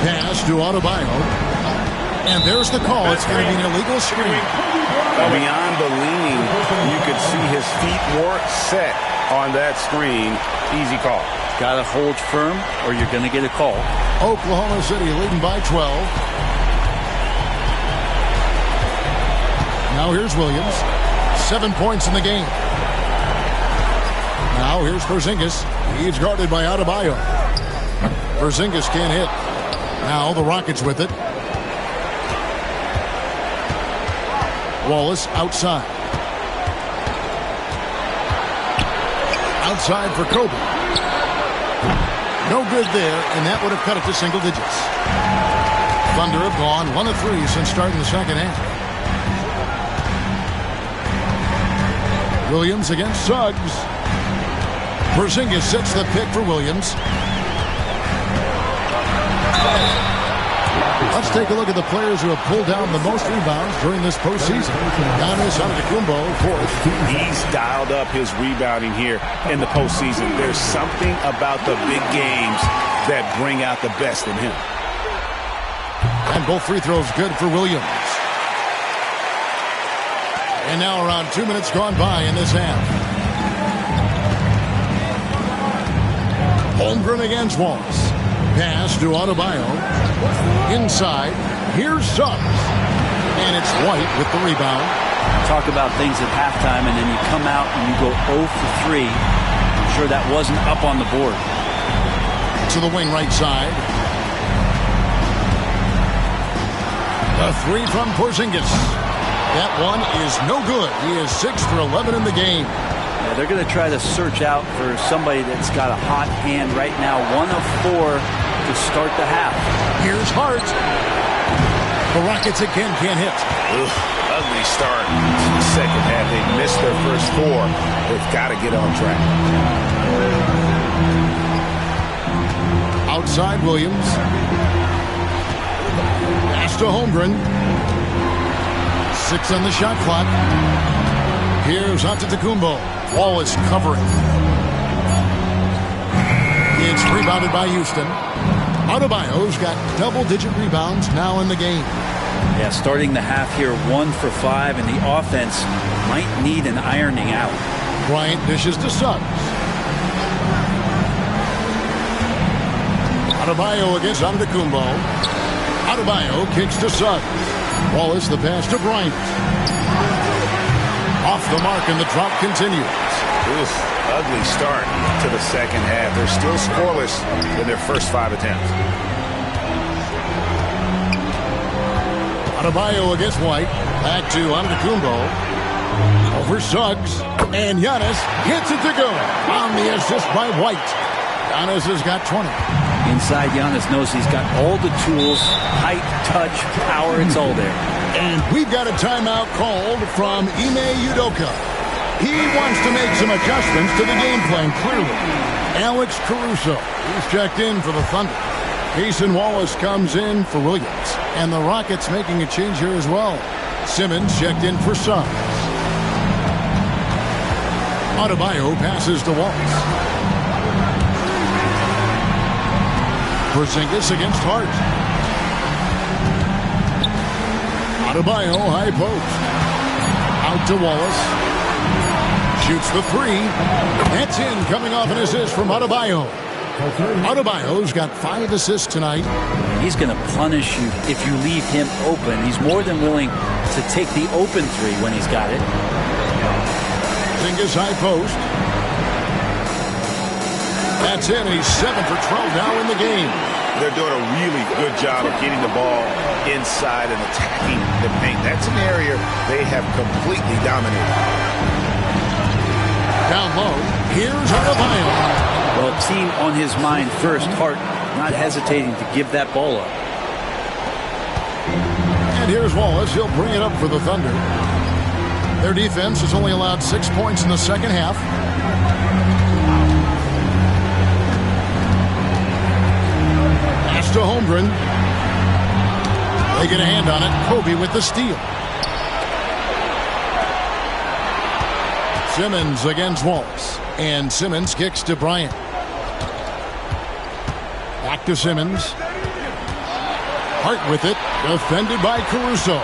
Pass to Adebayo. And there's the call. It's going to be an illegal screen. Beyond the leaning, you could see his feet weren't set on that screen. Easy call. Got to hold firm or you're going to get a call. Oklahoma City leading by 12. Now here's Williams. 7 points in the game. Now here's Porzingis. He's guarded by Adebayo. Porzingis can't hit. Now the Rockets with it. Wallace outside. Outside for Kobe. No good there, and that would have cut it to single digits. Thunder have gone 1 of 3 since starting the second half. Williams against Suggs. Porzingis sets the pick for Williams. Let's take a look at the players who have pulled down the most rebounds during this postseason. Giannis Antetokounmpo, fourth. He's dialed up his rebounding here in the postseason. There's something about the big games that bring out the best in him. And both free throws good for Williams. And now around 2 minutes gone by in this half. Holmgren against Wallace. Pass to Adebayo. Inside. Here's Suggs. And it's White with the rebound. Talk about things at halftime, and then you come out and you go 0 for 3. I'm sure that wasn't up on the board. To the wing right side. A 3 from Porzingis. That one is no good. He is 6 for 11 in the game. Yeah, they're going to try to search out for somebody that's got a hot hand right now. 1 of 4 to start the half. Here's Hart. The Rockets again can't hit. Ugly start. Second half, they missed their first 4. They've got to get on track. Outside Williams. Pass to Holmgren. 6 on the shot clock. Here's Antetokounmpo. Wallace covering. It's rebounded by Houston. Adebayo's got double-digit rebounds now in the game. Yeah, starting the half here 1 for 5, and the offense might need an ironing out. Bryant dishes to Suggs. Adebayo against Antetokounmpo. Adebayo kicks to Suggs. Wallace the pass to Bryant. Off the mark, and the drought continues. Ugly start to the second half. They're still scoreless in their first 5 attempts. Adebayo against White. Back to Antetokounmpo. Over Suggs. And Giannis gets it to go on the assist by White. Giannis has got 20. Inside, Giannis knows he's got all the tools, height, touch, power, it's all there. And we've got a timeout called from Ime Udoka. He wants to make some adjustments to the game plan, clearly. Alex Caruso, he's checked in for the Thunder. Jason Wallace comes in for Williams. And the Rockets making a change here as well. Simmons checked in for Suggs. Adebayo passes to Wallace. Porzingis against Hart. Adebayo, high post. Out to Wallace. Shoots the 3. That's in, coming off an assist from Adebayo. Adebayo's got 5 assists tonight. He's going to punish you if you leave him open. He's more than willing to take the open 3 when he's got it. Porzingis high post. That's in. He's 7 for 12 now in the game. They're doing a really good job of getting the ball inside and attacking the paint. That's an area they have completely dominated. Down low, here's Adebayo. Well, team on his mind first. Hart not hesitating to give that ball up. And here's Wallace. He'll bring it up for the Thunder. Their defense has only allowed 6 points in the second half. Pass to Holmgren. They get a hand on it. Kobe with the steal. Simmons against Wallace. And Simmons kicks to Bryant. Back to Simmons. Hart with it. Defended by Caruso.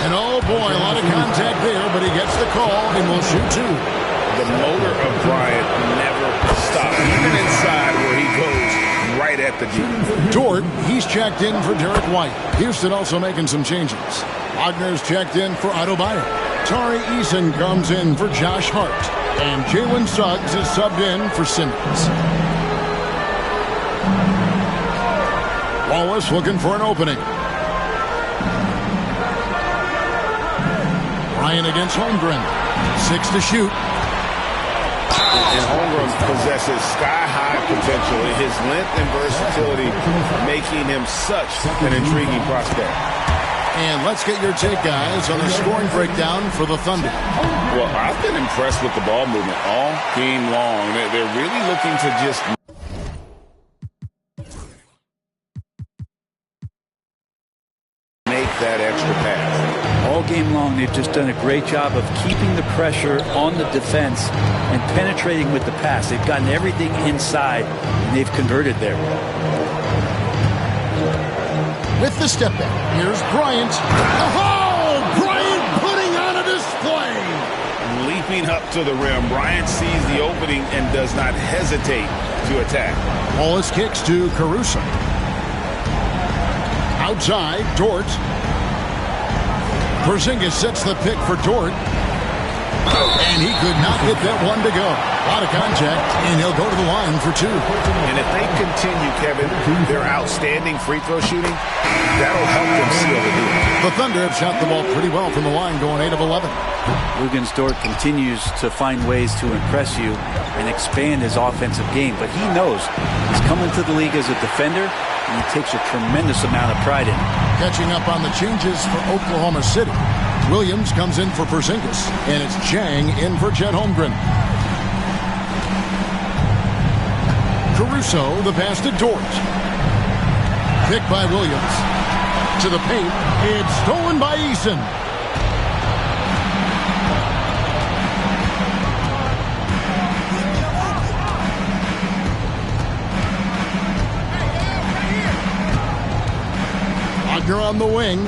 And oh boy, a lot of contact there, but he gets the call and will shoot 2. The motor of Bryant never stops. Even inside where he goes right at the D. Dort, he's checked in for Derek White. Houston also making some changes. Wagner's checked in for Adebayo. Tari Eason comes in for Josh Hart. And Jalen Suggs is subbed in for Simmons. Wallace looking for an opening. Bryant against Holmgren. 6 to shoot. And Holmgren possesses sky-high potential. His length and versatility making him such an intriguing prospect. And let's get your take, guys, on the scoring breakdown for the Thunder. Well, I've been impressed with the ball movement all game long. They're really looking to just make that extra pass. All game long, they've just done a great job of keeping the pressure on the defense and penetrating with the pass. They've gotten everything inside, and they've converted there. With the step back, here's Bryant. Oh, Bryant putting on a display. Leaping up to the rim, Bryant sees the opening and does not hesitate to attack. Wallace kicks to Caruso. Outside, Dort. Porzingis sets the pick for Dort. And he could not get that one to go. A lot of contact, and he'll go to the line for 2. And if they continue, Kevin, their outstanding free throw shooting, that'll help them seal the deal. The Thunder have shot the ball pretty well from the line, going 8 of 11. Luguentz Dort continues to find ways to impress you and expand his offensive game, but he knows he's coming to the league as a defender, and he takes a tremendous amount of pride in it. Catching up on the changes for Oklahoma City. Williams comes in for Porzingis, and it's Chang in for Chet Holmgren. Caruso, the pass to Dort. Picked by Williams. To the paint. It's stolen by Eason. Wagner on the wing.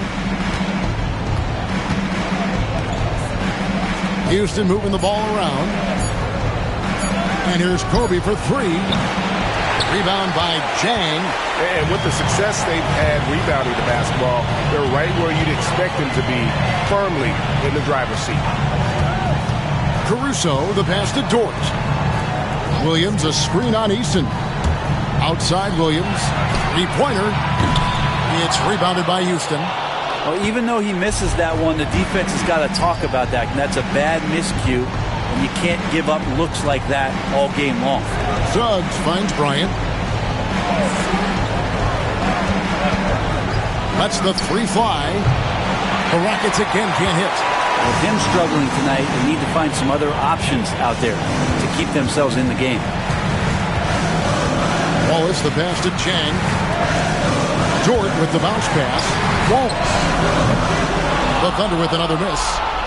Houston moving the ball around. And here's Kobe for 3. Rebound by Chang. And with the success they've had rebounding the basketball, they're right where you'd expect them to be, firmly in the driver's seat. Caruso, the pass to Dort. Williams, a screen on Eason. Outside Williams. 3-pointer. It's rebounded by Houston. Well, even though he misses that one, the defense has got to talk about that. And that's a bad miscue. And you can't give up looks like that all game long. Suggs finds Bryant. That's the 3 fly. The Rockets again can't hit. With him struggling tonight, they need to find some other options out there to keep themselves in the game. Wallace, the pass to Chang. Dort with the bounce pass. Wallace. The Thunder with another miss.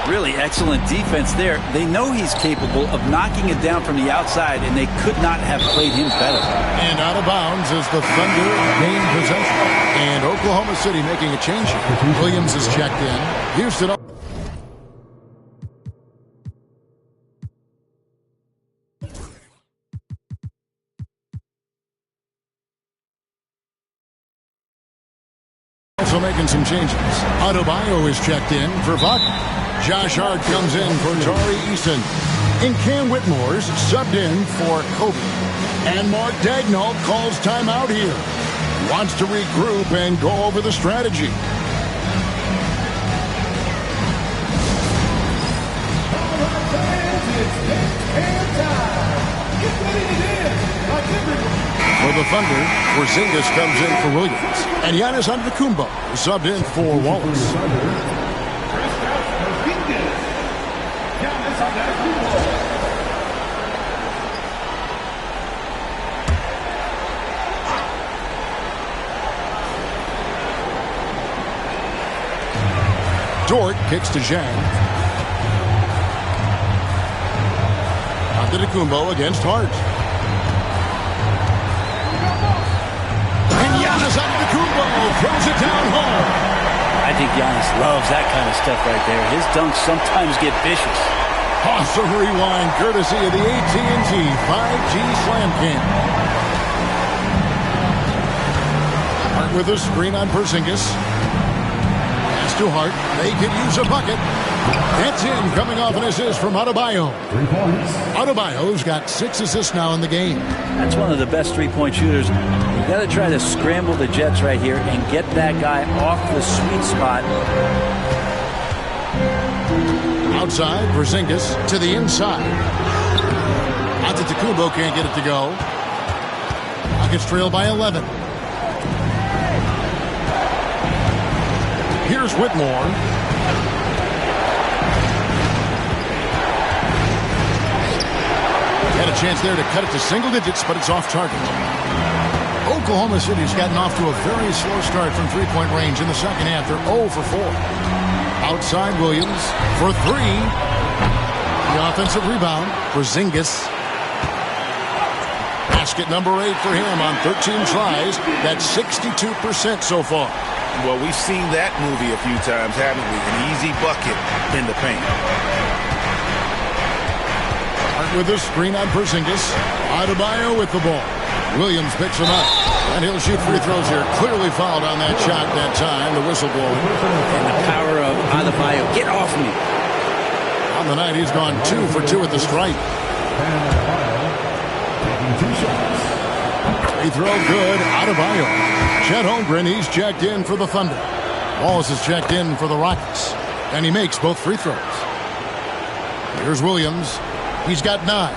Really excellent defense there. They know he's capable of knocking it down from the outside, and they could not have played him better. And out of bounds as the Thunder gain possession. And Oklahoma City making a change. Williams is checked in. Houston. Also making some changes. Adebayo is checked in for Wagner. Josh Hart comes in for Tari Eason. And Cam Whitmore's subbed in for Kobe. And Mark Daigneault calls timeout here. Wants to regroup and go over the strategy. For the Thunder, Porzingis comes in for Williams. And Giannis Antetokounmpo subbed in for Wallace. Dort kicks to Zhang. Antetokounmpo against Hart. And Giannis Antetokounmpo throws it down home. I think Giannis loves that kind of stuff right there. His dunks sometimes get vicious. Awesome rewind courtesy of the AT&T 5G Slam Cam. Hart with a screen on Porzingis. Pass to Hart. They could use a bucket. That's in, coming off an assist from Adebayo. Adebayo's got 6 assists now in the game. That's one of the best three-point shooters. You got to try to scramble the Jets right here and get that guy off the sweet spot. Outside, Porzingis to the inside. Antetokounmpo can't get it to go. Rockets trail by 11. Here's Whitmore. Had a chance there to cut it to single digits, but it's off target. Oklahoma City's gotten off to a very slow start from three-point range in the second half. They're 0 for 4. Outside Williams for 3. The offensive rebound. Porzingis. Basket number 8 for him on 13 tries. That's 62% so far. Well, we've seen that movie a few times, haven't we? An easy bucket in the paint. With a screen on Porzingis. Adebayo with the ball. Williams picks him up. And he'll shoot free throws here. Clearly fouled on that shot that time. The whistle blowing. And the power of Adebayo. Get off me. On the night, he's gone 2 for 2 at the stripe. Free throw good. Adebayo. Chet Holmgren, he's checked in for the Thunder. Wallace is checked in for the Rockets. And he makes both free throws. Here's Williams. He's got 9.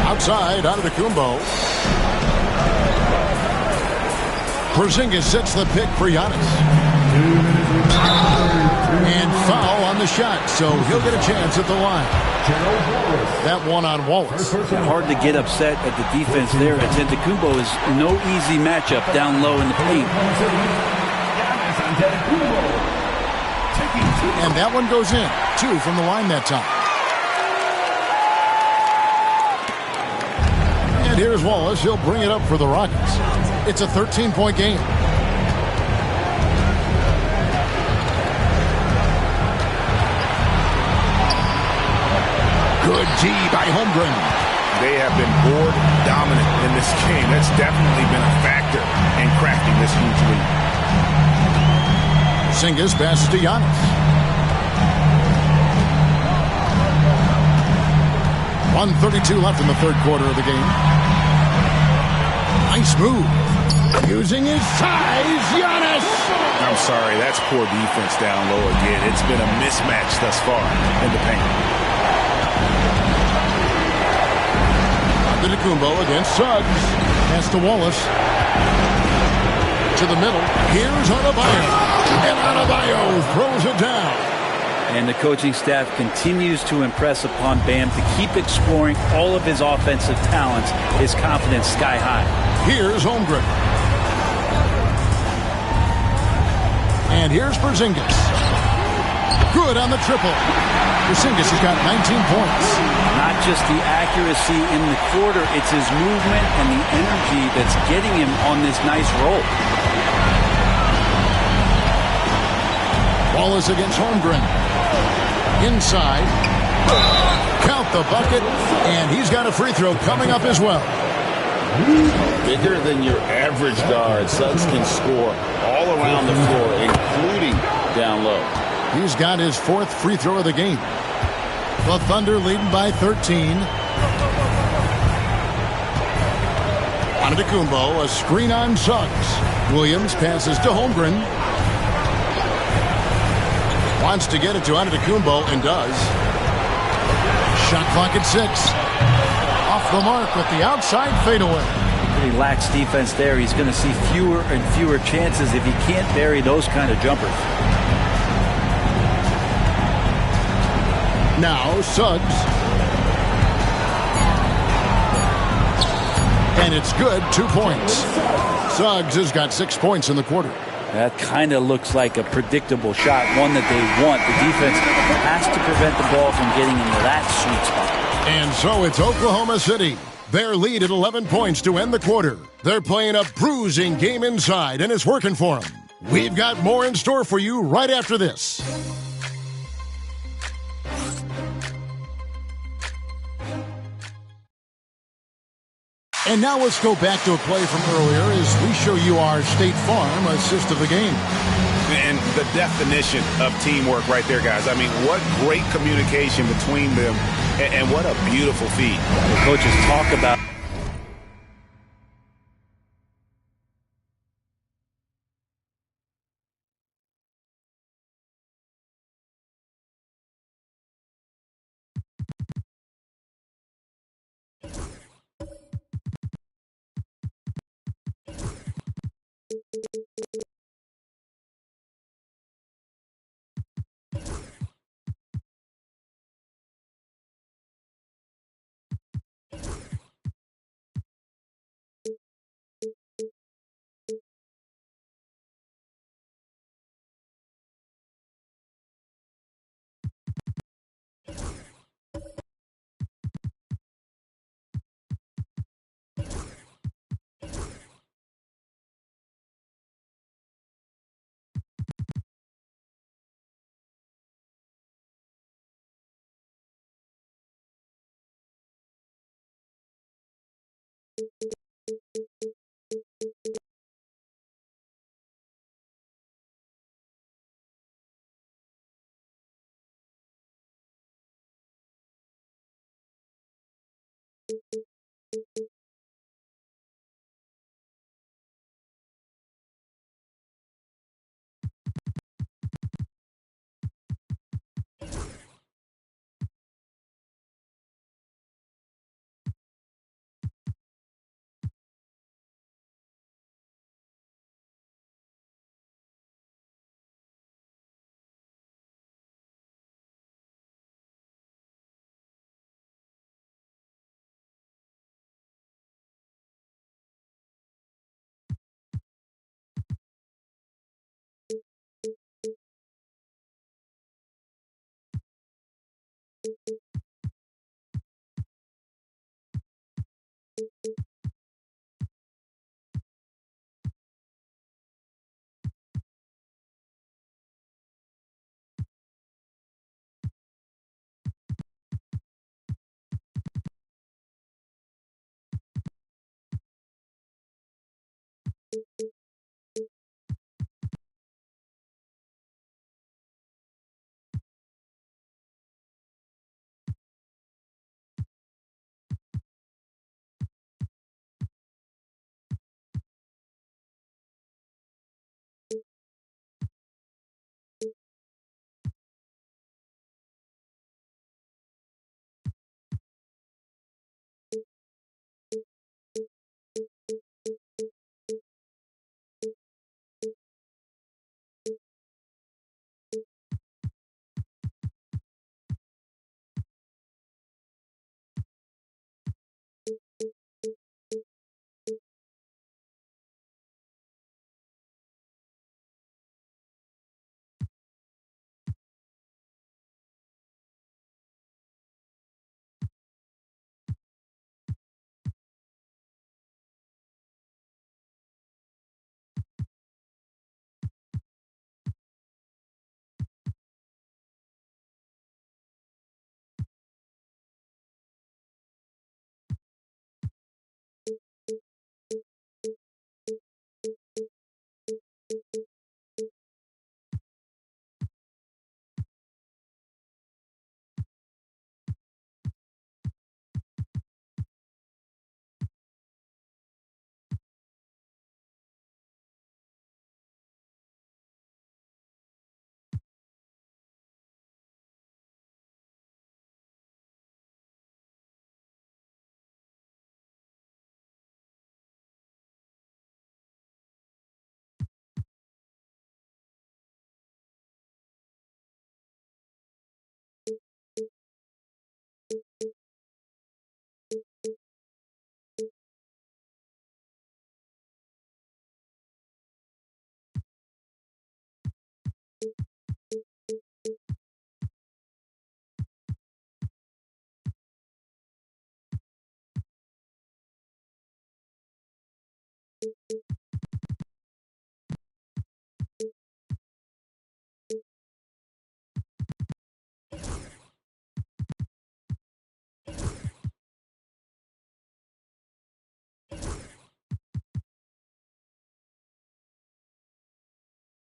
Outside, Antetokounmpo. Porzingis sets the pick for Giannis. And foul on the shot, so he'll get a chance at the line. That one on Wallace. Hard to get upset at the defense there. Antetokounmpo is no easy matchup down low in the paint. And that one goes in. 2 from the line that time. And here's Wallace. He'll bring it up for the Rockets. It's a 13-point game. Good D by Holmgren. They have been board dominant in this game. That's definitely been a factor in crafting this huge lead. Porzingis passes to Giannis. 1:32 left in the third quarter of the game. Nice move. Using his size, Giannis. I'm sorry, that's poor defense down low again. It's been a mismatch thus far in the paint. Antetokounmpo against Suggs. Pass to Wallace. To the middle. Here's Adebayo. And Adebayo throws it down. And the coaching staff continues to impress upon Bam to keep exploring all of his offensive talents. His confidence sky high. Here's Holmgren. And here's Porzingis. Good on the triple. Porzingis has got 19 points. Not just the accuracy in the quarter, it's his movement and the energy that's getting him on this nice roll. Wallace against Holmgren. Inside. Count the bucket. And he's got a free throw coming up as well. Bigger than your average guard, Suggs can score all around the floor, including down low. He's got his 4th free throw of the game. The Thunder leading by 13. Antetokounmpo, a screen on Suggs. Williams passes to Holmgren. Wants to get it to Antetokounmpo and does. Shot clock at 6. Off the mark with the outside fadeaway. He lacks defense there. He's going to see fewer and fewer chances if he can't bury those kind of jumpers. Now Suggs. And it's good. 2 points. Suggs has got 6 points in the quarter. That kind of looks like a predictable shot, one that they want. The defense has to prevent the ball from getting into that sweet spot. And so it's Oklahoma City. Their lead at 11 points to end the quarter. They're playing a bruising game inside, and it's working for them. We've got more in store for you right after this. And now let's go back to a play from earlier as we show you our State Farm assist of the game. And the definition of teamwork right there, guys. I mean, what great communication between them, and what a beautiful feat. The coaches talk about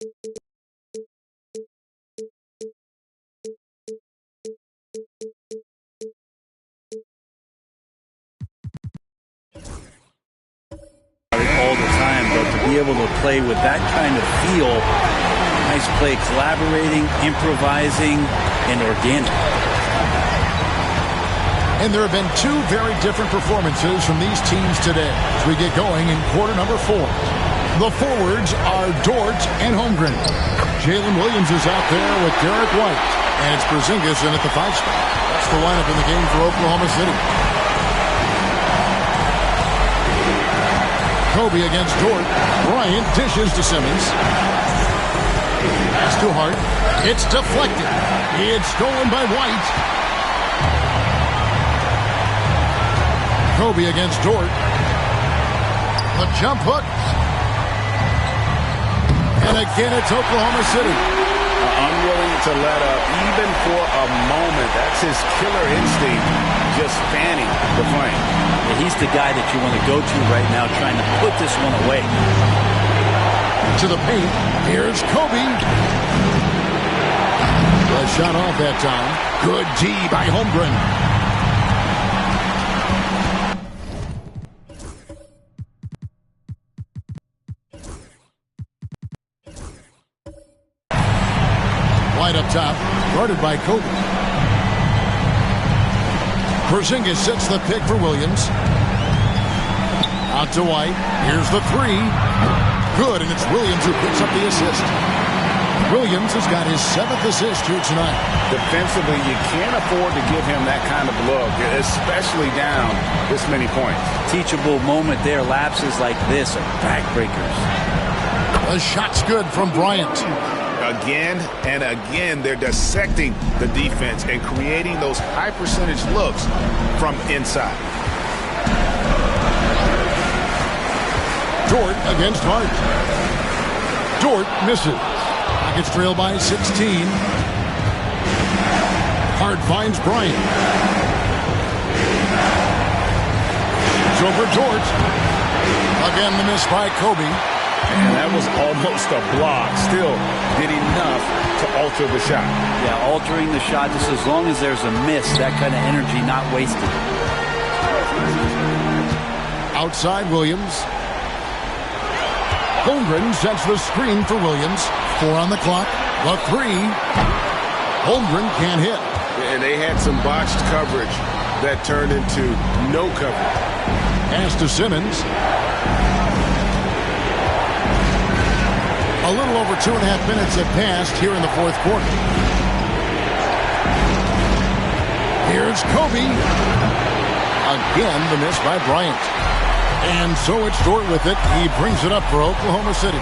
All the time, but to be able to play with that kind of feel, nice play, collaborating, improvising, and organic. And there have been two very different performances from these teams today as we get going in quarter number 4. The forwards are Dort and Holmgren. Jalen Williams is out there with Derek White, and it's Porzingis in at the 5 spot. That's the lineup in the game for Oklahoma City. Kobe against Dort. Bryant dishes to Simmons. Pass to Hart. It's deflected. It's stolen by White. Kobe against Dort. The jump hook. And again, it's Oklahoma City. Unwilling to let up, even for a moment. That's his killer instinct, just fanning the flame. Yeah, he's the guy that you want to go to right now, trying to put this one away. To the paint. Here's Kobe. The shot off that time. Good D by Holmgren. White up top, guarded by Kobe. Porzingis sets the pick for Williams. Out to White. Here's the 3. Good, and it's Williams who picks up the assist. Williams has got his 7th assist here tonight. Defensively, you can't afford to give him that kind of look, especially down this many points. Teachable moment there. Lapses like this are backbreakers. The shot's good from Bryant. Again and again, they're dissecting the defense and creating those high percentage looks from inside. Dort against Hart. Dort misses. Rockets trail by 16. Hart finds Bryant. It's over Dort. Again, the miss by Kobe. And that was almost a block. Still did enough to alter the shot. Yeah, altering the shot just as long as there's a miss. That kind of energy not wasted. Outside Williams. Holmgren sets the screen for Williams. 4 on the clock. The 3. Holmgren can't hit. And they had some botched coverage that turned into no coverage. Pass to Simmons. A little over 2.5 minutes have passed here in the 4th quarter. Here's Kobe. Again, the miss by Bryant. And so it's Dort with it. He brings it up for Oklahoma City.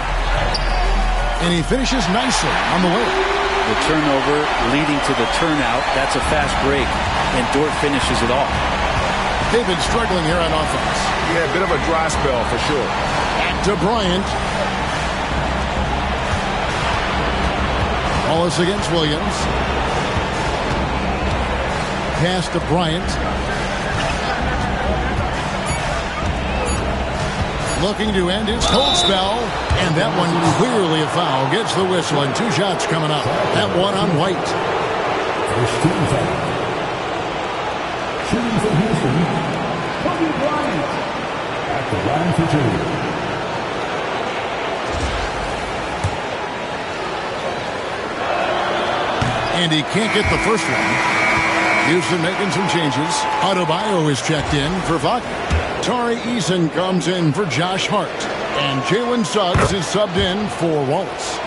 And he finishes nicely on the way. The turnover leading to the turnout. That's a fast break. And Dort finishes it off. They've been struggling here on offense. Yeah, a bit of a dry spell for sure. Back to Bryant. Wallace against Williams. Pass to Bryant. Looking to end his cold spell. And that one clearly a foul. Gets the whistle and 2 shots coming up. That one on White. First team foul. Shooting from Houston, Kobe Bryant. At the line for 2. And he can't get the first one. Houston making some changes. Adebayo is checked in for Wagner. Tari Eason comes in for Josh Hart. And Jalen Suggs is subbed in for Wallace.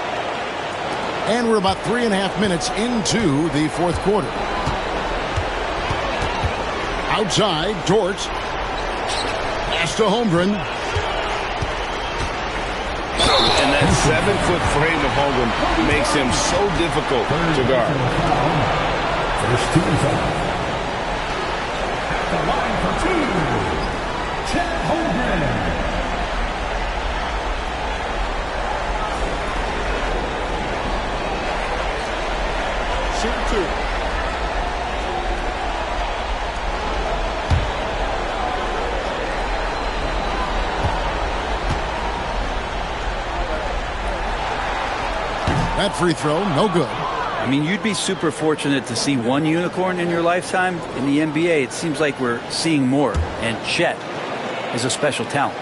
And we're about 3.5 minutes into the 4th quarter. Outside, Dort. Pass to Holmgren. And that 7-foot frame of Holmgren makes him so difficult to guard. First team foul. At the line for 2, Chet Holmgren. Shoot 2. That free throw, no good. I mean, you'd be super fortunate to see one unicorn in your lifetime. In the NBA, it seems like we're seeing more, and Chet is a special talent.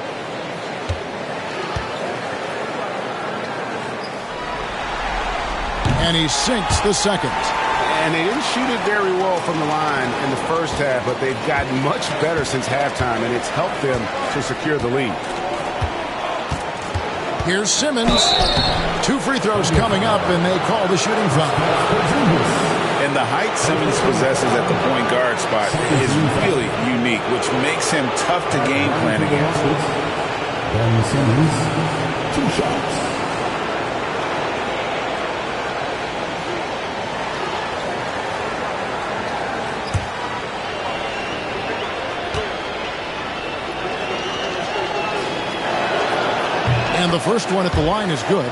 And he sinks the second. And they didn't shoot it very well from the line in the first half, but they've gotten much better since halftime, and it's helped them to secure the lead. Here's Simmons. 2 free throws coming up, and they call the shooting foul. And the height Simmons possesses at the point guard spot is really unique, which makes him tough to game plan against. Ben Simmons, 2 shots. And the first one at the line is good.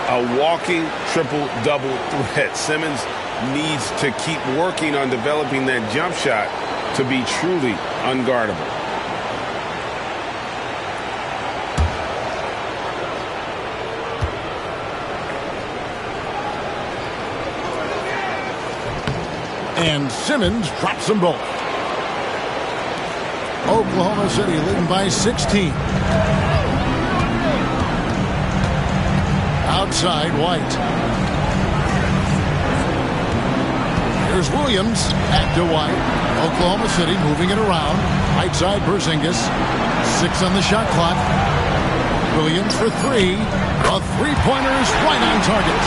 A walking triple-double threat. Simmons needs to keep working on developing that jump shot to be truly unguardable. And Simmons drops them both. Oklahoma City leading by 16. Outside, White. Here's Williams. Back to White. Oklahoma City moving it around. Right side, Porzingis. 6 on the shot clock. Williams for 3. A three-pointer is right on target.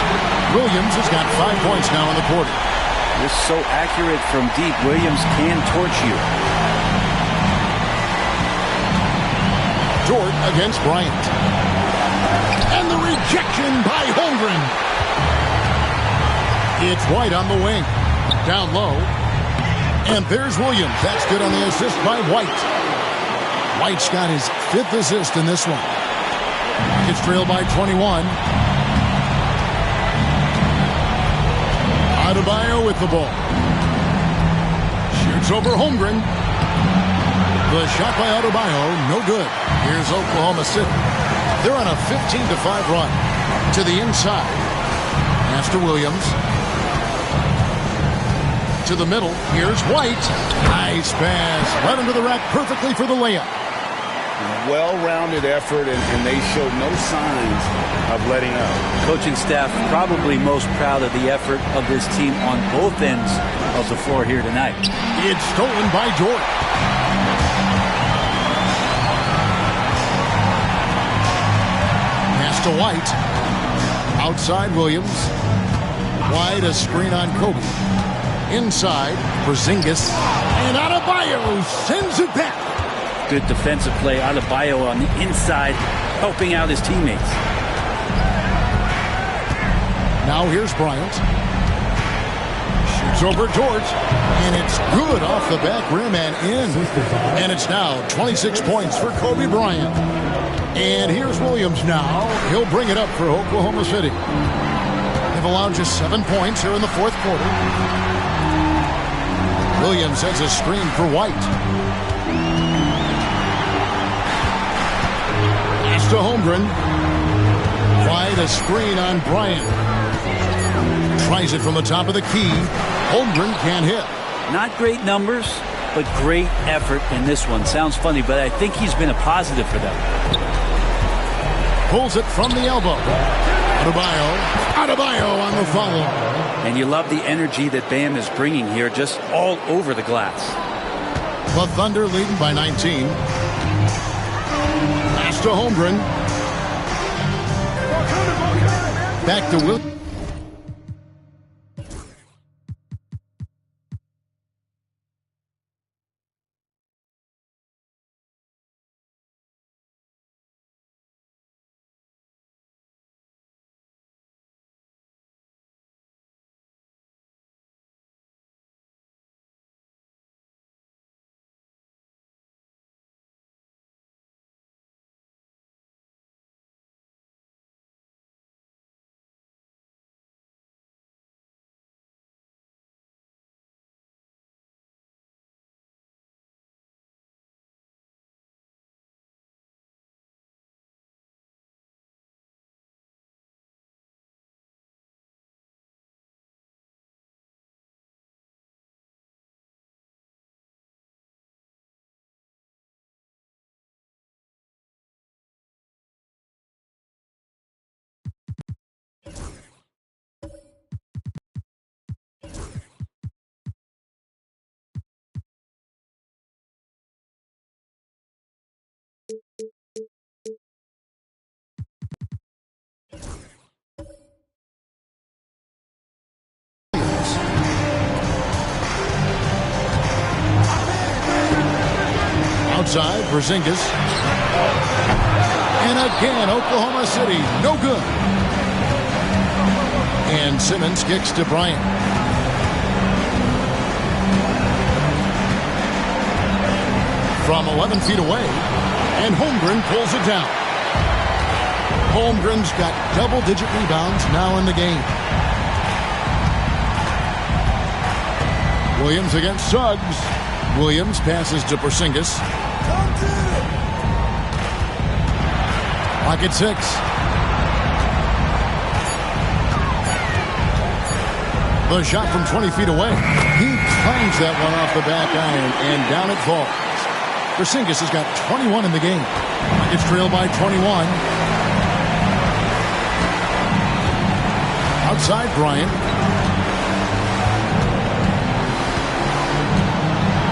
Williams has got 5 points now in the quarter. You're so accurate from deep. Williams can torch you. Dort against Bryant. And the rejection by Holmgren. It's White on the wing. Down low. And there's Williams. That's good on the assist by White. White's got his 5th assist in this one. It's trailed by 21. Adebayo with the ball. Shoots over Holmgren. The shot by Adebayo, no good. Here's Oklahoma City. They're on a 15-5 run. To the inside. Pass to Williams. To the middle. Here's White. Nice pass. Right under the rack perfectly for the layup. Well-rounded effort, and they showed no signs of letting up. Coaching staff probably most proud of the effort of this team on both ends of the floor here tonight. It's stolen by Dort. To White. Outside Williams. Wide a screen on Kobe. Inside Porzingis. And Adebayo sends it back. Good defensive play. Adebayo on the inside helping out his teammates. Now here's Bryant. Shoots over Dort. And it's good off the back rim and in. And it's now 26 points for Kobe Bryant. And here's Williams now. He'll bring it up for Oklahoma City. They've allowed just 7 points here in the 4th quarter. Williams has a screen for White. Pass to Holmgren. White a screen on Bryant. Tries it from the top of the key. Holmgren can't hit. Not great numbers, but great effort in this one. Sounds funny, but I think he's been a positive for them. Pulls it from the elbow. Adebayo on the follow. And you love the energy that Bam is bringing here, just all over the glass. The Thunder leading by 19. Pass to Holmgren. Back to Williams. Outside, Porzingis. And again, Oklahoma City, no good. And Simmons kicks to Bryant. From 11 feet away, and Holmgren pulls it down. Holmgren's got double-digit rebounds now in the game. Williams against Suggs. Williams passes to Porzingis. Clock at 6. The shot from 20 feet away. He clangs that one off the back iron, and down it falls. Porzingis has got 21 in the game. Rockets trail by 21. Outside, Bryant.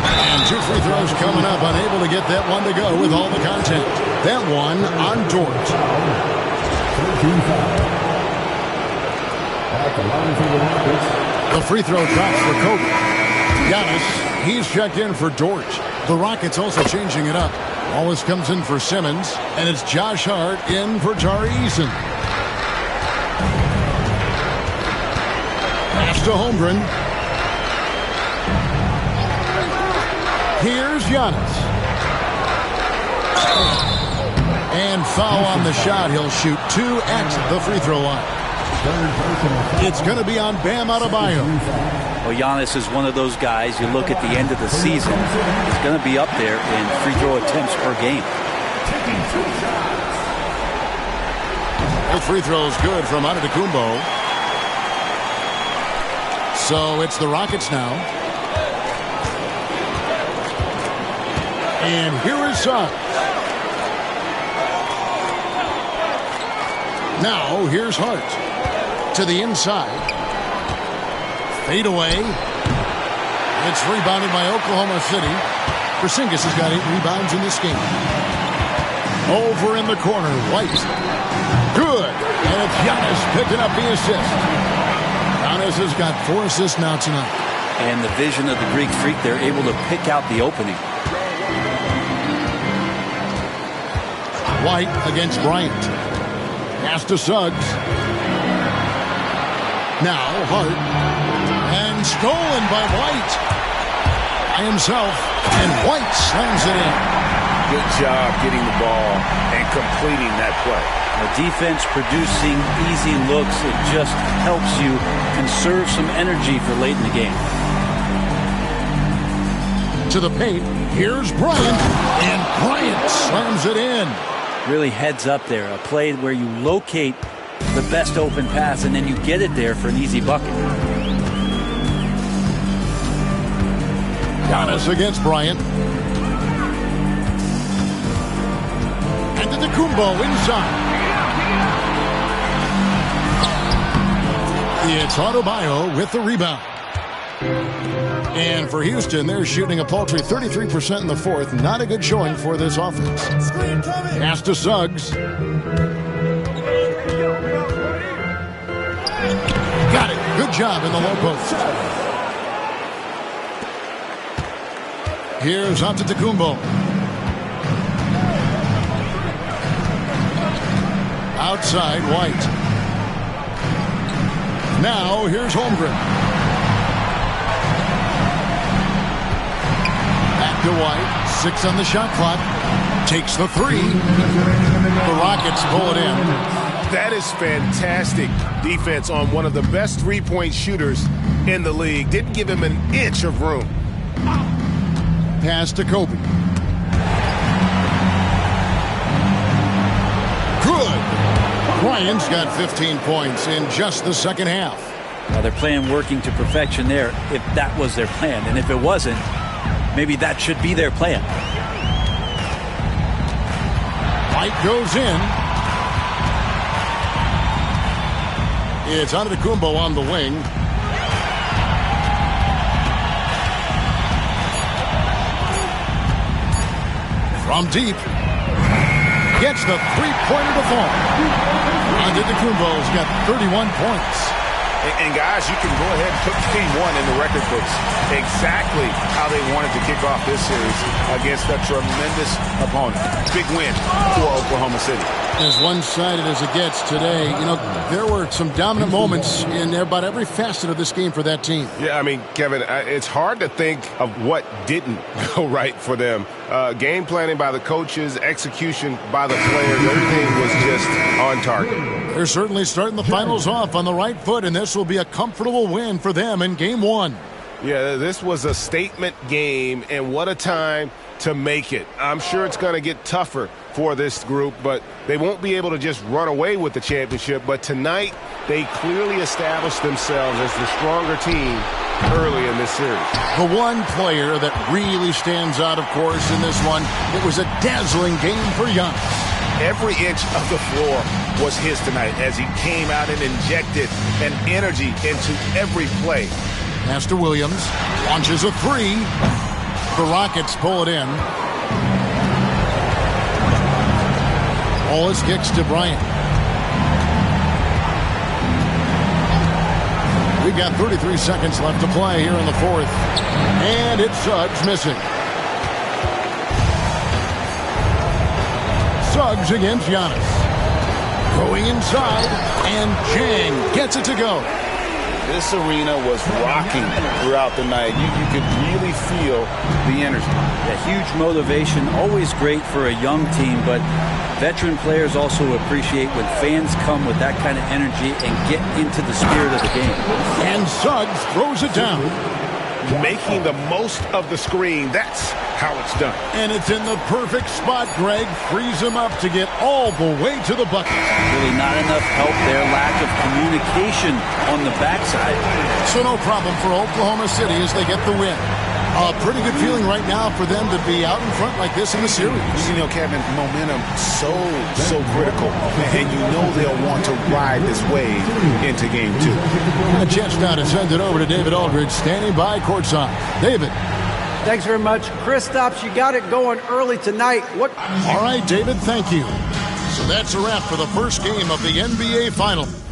And 2 free throws coming up. Unable to get that one to go with all the contact. That one on Dort. The free throw drops for Kobe. Giannis, he's checked in for Dort. The Rockets also changing it up. Wallace comes in for Simmons, and it's Josh Hart in for Tari Eason. Pass to Holmgren. Here's Giannis. And foul on the shot. He'll shoot 2 at the free throw line. It's going to be on Bam Adebayo. Well, Giannis is one of those guys, you look at the end of the season, he's going to be up there in free throw attempts per game. The free throw is good from Antetokounmpo. So it's the Rockets now. And here is Suggs. Now here's Hart. To the inside. Fade away. It's rebounded by Oklahoma City. Porzingis has got 8 rebounds in this game. Over in the corner, White. Good. And it's Giannis picking up the assist. Giannis has got 4 assists now tonight. And the vision of the Greek Freak, they're able to pick out the opening. White against Bryant. Pass to Suggs. Now Hart. And stolen by White. By himself. And White slams it in. Good job getting the ball and completing that play. The defense producing easy looks. It just helps you conserve some energy for late in the game. To the paint. Here's Bryant. And Bryant slams it in. Really heads up there. A play where you locate the best open pass and then you get it there for an easy bucket. Giannis against Bryant. Antetokounmpo inside. It's Adebayo with the rebound. And for Houston, they're shooting a paltry 33% in the fourth. Not a good showing for this offense. Pass to Suggs. Got it. Good job in the low post. Here's Antetokounmpo. Outside, White. Now, here's Holmgren. Back to White. 6 on the shot clock. Takes the 3. The Rockets pull it in. That is fantastic defense on one of the best three-point shooters in the league. Didn't give him an inch of room. Pass to Kobe. Good. Bryant's got 15 points in just the second half. Well, they're playing working to perfection there if that was their plan. And if it wasn't, maybe that should be their plan. White goes in. It's Antetokounmpo on the wing. From deep. Gets the three-pointer to fall. Antetokounmpo's got 31 points. And guys, you can go ahead and put game one in the record books. Exactly how they wanted to kick off this series against a tremendous opponent. Big win for Oklahoma City. As one-sided as it gets today, there were some dominant moments in about every facet of this game for that team. Yeah, I mean, Kevin, it's hard to think of what didn't go right for them. Game planning by the coaches, execution by the players, everything was just on target. They're certainly starting the finals off on the right foot, and this will be a comfortable win for them in Game 1. Yeah, this was a statement game, and what a time to make it. I'm sure it's going to get tougher for this group, but they won't be able to just run away with the championship. But tonight, they clearly established themselves as the stronger team early in this series. The one player that really stands out, of course, in this one, it was a dazzling game for Giannis. Every inch of the floor was his tonight as he came out and injected an energy into every play. Master Williams launches a three. The Rockets pull it in. Wallace kicks to Bryant. We've got 33 seconds left to play here in the fourth. And it's Suggs missing. Suggs against Giannis. Going inside, and Jang gets it to go. This arena was rocking throughout the night. You could really feel the energy. Yeah, huge motivation, always great for a young team, but veteran players also appreciate when fans come with that kind of energy and get into the spirit of the game. And Suggs throws it down. Making the most of the screen, that's how it's done. And it's in the perfect spot. Greg frees him up to get all the way to the bucket. Really not enough help there. Lack of communication on the backside. So no problem for Oklahoma City as they get the win. A pretty good feeling right now for them to be out in front like this in the series. Kevin, momentum so critical. And they'll want to ride this wave into Game 2. A chance now to send it over to David Aldridge, standing by courtside. David. Thanks very much. Kristaps, you got it going early tonight. All right, David, thank you. So that's a wrap for the first game of the NBA Finals.